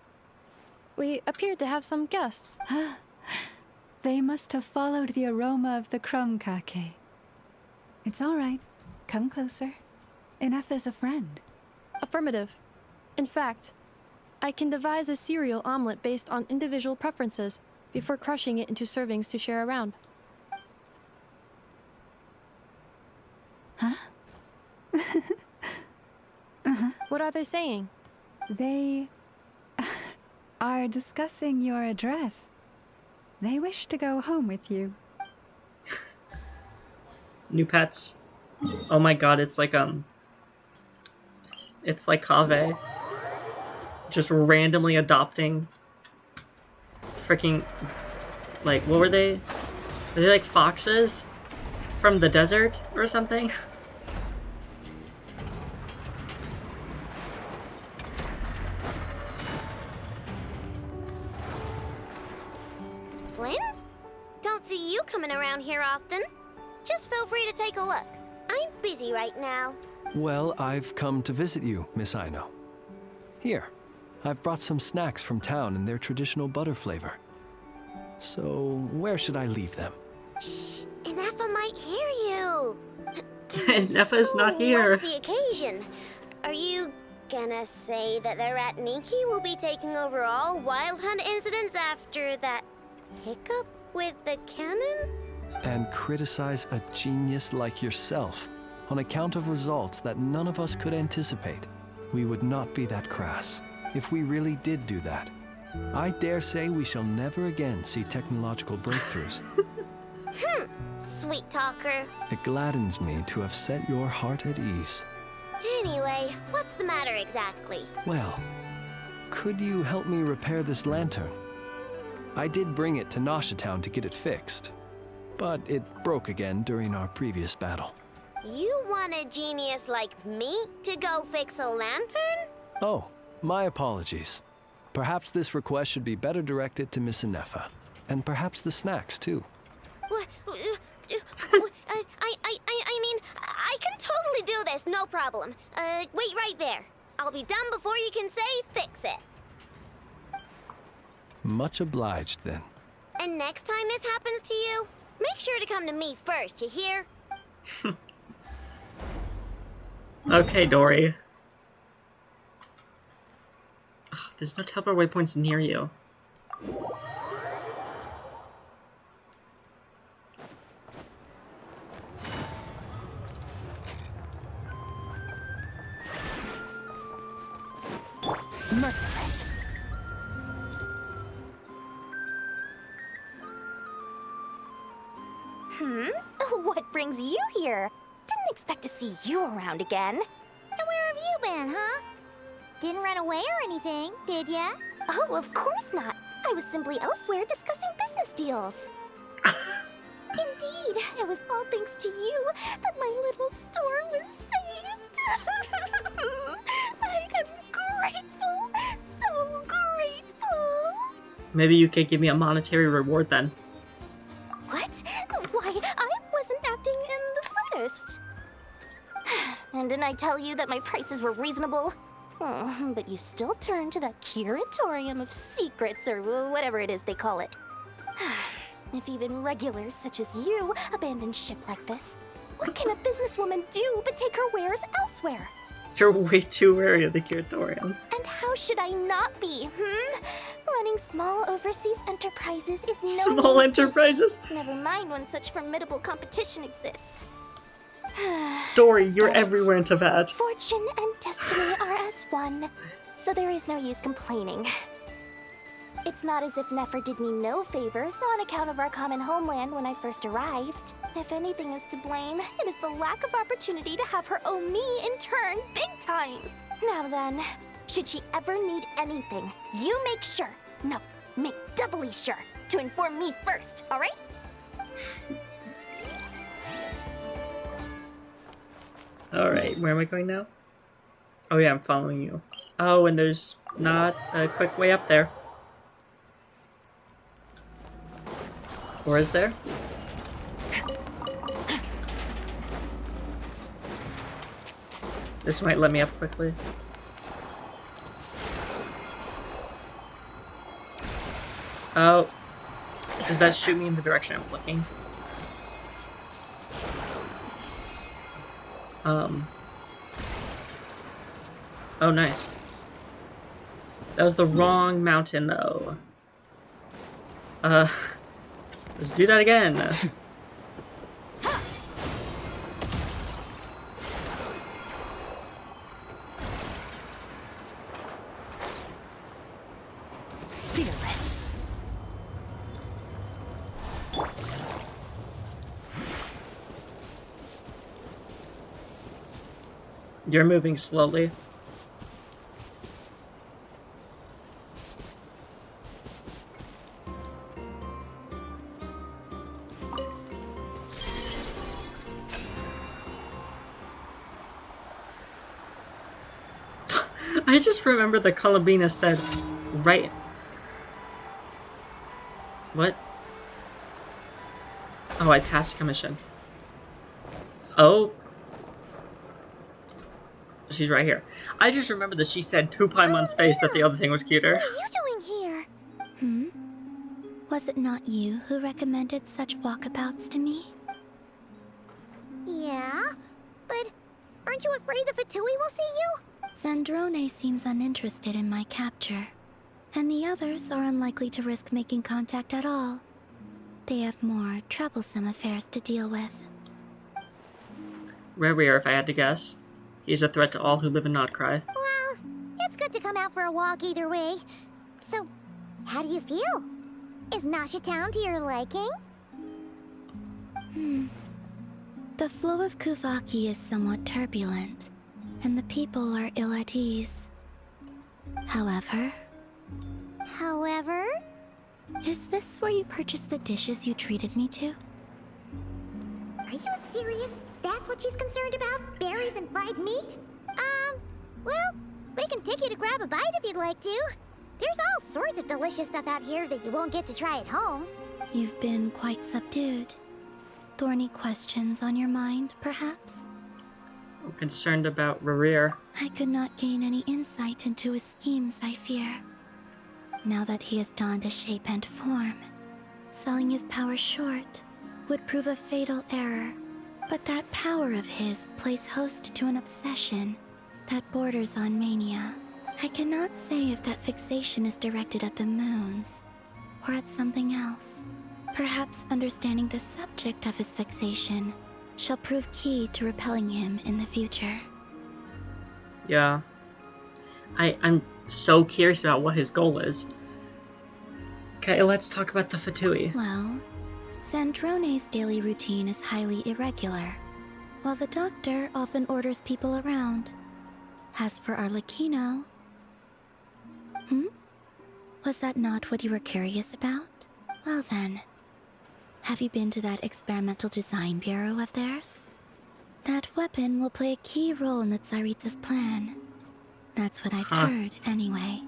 We appeared to have some guests. They must have followed the aroma of the krumkake. It's all right. Come closer. Anefa's a friend. Affirmative. In fact, I can devise a cereal omelet based on individual preferences before crushing it into servings to share around. Huh? What are they saying? They are discussing your address. They wish to go home with you. New pets. Oh my god, it's like Kaveh. Just randomly adopting freaking, like, what were they? Were they like foxes from the desert or something? Flynn's? Don't see you coming around here often. Just feel free to take a look. I'm busy right now. Well, I've come to visit you, Miss Ino. Here, I've brought some snacks from town in their traditional butter flavor. So, where should I leave them? Shh, Anefa might hear you. Anefa's not here. What's the occasion? Are you gonna say that the Ratniki will be taking over all Wild Hunt incidents after that hiccup with the cannon? And criticize a genius like yourself on account of results that none of us could anticipate. We would not be that crass if we really did do that. I dare say we shall never again see technological breakthroughs. Sweet talker. It gladdens me to have set your heart at ease. Anyway, what's the matter exactly? Well, could you help me repair this lantern? I did bring it to Noshatown to get it fixed, but it broke again during our previous battle. You want a genius like me to go fix a lantern? Oh, my apologies. Perhaps this request should be better directed to Miss Inefa. And perhaps the snacks, too. What? I mean, I can totally do this, no problem. Wait right there. I'll be done before you can say fix it. Much obliged, then. And next time this happens to you, make sure to come to me first, you hear? Okay, Dory. Ugh, there's no teleport waypoints near you. Merciless. What brings you here? Didn't expect to see you around again. And where have you been, huh? Didn't run away or anything, did ya? Oh, of course not. I was simply elsewhere discussing business deals. Indeed, it was all thanks to you that my little store was saved. I am grateful, so grateful. Maybe you could give me a monetary reward then. What? Why, I wasn't acting in the slightest. And didn't I tell you that my prices were reasonable? Oh, but you still turn to that curatorium of secrets, or whatever it is they call it. If even regulars such as you abandon ship like this, what can a businesswoman do but take her wares elsewhere? You're way too wary of the curatorium. And how should I not be, Running small overseas enterprises is no Small mean feat. enterprises? Never mind when such formidable competition exists. Dory, you're But everywhere in Tavad. Fortune and destiny are as one, so there is no use complaining. It's not as if Nefer did me no favors on account of our common homeland when I first arrived. If anything is to blame, it is the lack of opportunity to have her owe me in turn big time. Now then, should she ever need anything, you make sure, no, make doubly sure, to inform me first, alright? Alright, where am I going now? Oh yeah, I'm following you. Oh, and there's not a quick way up there. Or is there? This might let me up quickly. Oh. Does that shoot me in the direction I'm looking? Oh, nice. That was the wrong mountain, though. Let's do that again. Fearless. You're moving slowly. I just remember the Columbina said, right. What? Oh, I passed commission. Oh. She's right here. I just remember that she said to Paimon's face that the other thing was cuter. What are you doing here? Was it not you who recommended such walkabouts to me? Yeah, but aren't you afraid the Fatui will see you? Zandrone seems uninterested in my capture, and the others are unlikely to risk making contact at all. They have more troublesome affairs to deal with. Rare, if I had to guess. He's a threat to all who live in Notcry. Well, it's good to come out for a walk either way. So, how do you feel? Is Nasha Town to your liking? The flow of Kuvaki is somewhat turbulent, and the people are ill at ease. However... Is this where you purchased the dishes you treated me to? Are you serious? That's what she's concerned about? Berries and fried meat? Well, We can take you to grab a bite if you'd like to. There's all sorts of delicious stuff out here that you won't get to try at home. You've been quite subdued. Thorny questions on your mind, perhaps? I'm concerned about Rerir. I could not gain any insight into his schemes, I fear. Now that he has donned a shape and form, selling his power short would prove a fatal error. But that power of his plays host to an obsession that borders on mania. I cannot say if that fixation is directed at the moons or at something else. Perhaps understanding the subject of his fixation shall prove key to repelling him in the future. Yeah. I'm so curious about what his goal is. Okay, let's talk about the Fatui. Well, Zandrone's daily routine is highly irregular, while the doctor often orders people around. As for Arlecchino... Was that not what you were curious about? Well then, have you been to that experimental design bureau of theirs? That weapon will play a key role in the Tsaritsa's plan. That's what I've heard, anyway.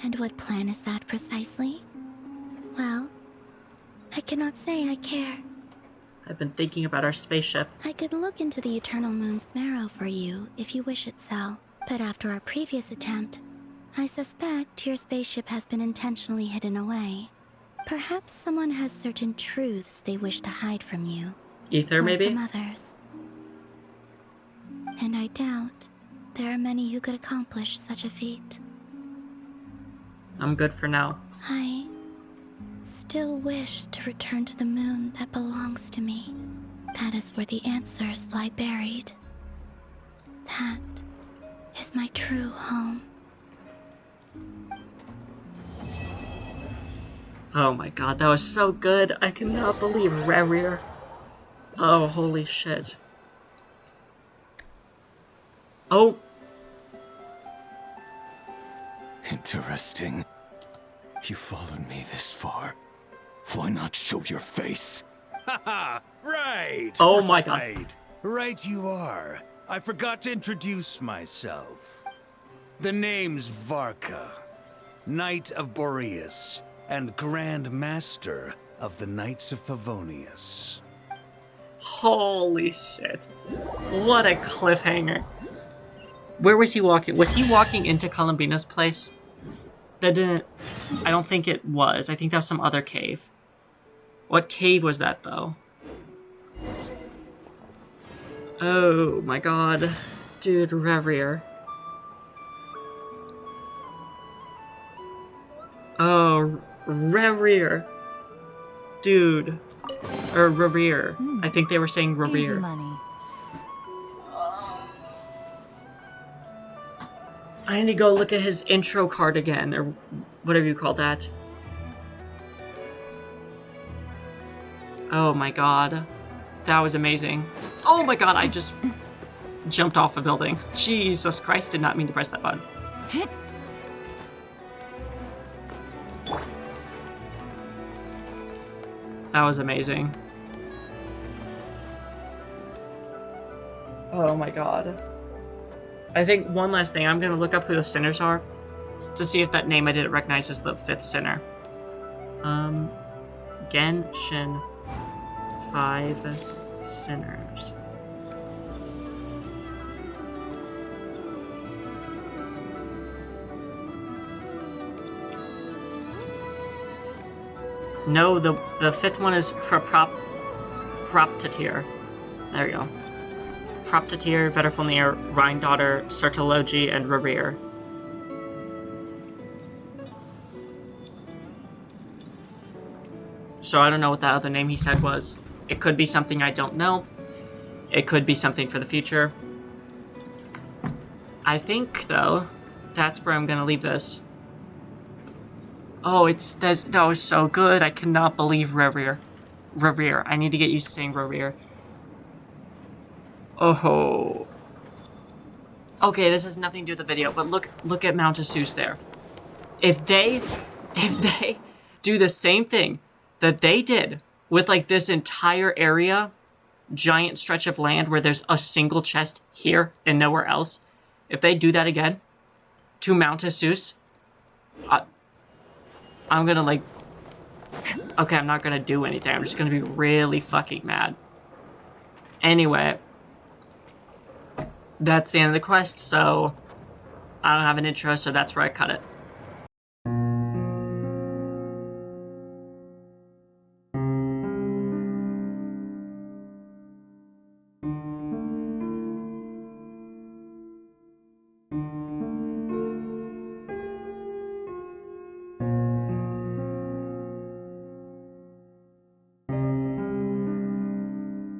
And what plan is that precisely? Well, I cannot say I care. I've been thinking about our spaceship. I could look into the Eternal Moon's marrow for you if you wish it so. But after our previous attempt, I suspect your spaceship has been intentionally hidden away. Perhaps someone has certain truths they wish to hide from you. Ether, or maybe? from others. And I doubt there are many who could accomplish such a feat. I'm good for now. I still wish to return to the moon that belongs to me. That is where the answers lie buried. That is my true home. Oh my god, that was so good. I cannot believe Rerir. Oh, holy shit. Oh. Interesting. You followed me this far. Why not show your face? Haha, right! Oh my god. Right you are. I forgot to introduce myself. The name's Varka, Knight of Boreas, and Grand Master of the Knights of Favonius. Holy shit. What a cliffhanger. Where was he walking? Was he walking into Columbina's place? That didn't... I don't think it was. I think that was some other cave. What cave was that, though? Oh my god. Dude, Rerir. Oh, Rerir. Dude. Or Rerir. I think they were saying Rerir. Easy money. I need to go look at his intro card again, or whatever you call that. Oh my god. That was amazing. Oh my god, I just jumped off a building. Jesus Christ, did not mean to press that button. That was amazing. Oh my god. I think one last thing, I'm gonna look up who the sinners are to see if that name I didn't recognize is the 5th sinner. Genshin 5 sinners. No, the 5th one is for Proptatir. There we go. Proptatir, Vedderfulnir, Rhine-daughter, Sertologi, and Rerir. So I don't know what that other name he said was. It could be something I don't know. It could be something for the future. I think, though, that's where I'm gonna leave this. Oh, that was so good. I cannot believe Rerir. Rerir. I need to get used to saying Rerir. Oh. Okay, this has nothing to do with the video, but look at Mount Asus there. If they do the same thing that they did with like this entire area, giant stretch of land where there's a single chest here and nowhere else, if they do that again, to mount a Zeus. I'm gonna, like... Okay, I'm not gonna do anything. I'm just gonna be really fucking mad. Anyway. That's the end of the quest, so... I don't have an intro, so that's where I cut it.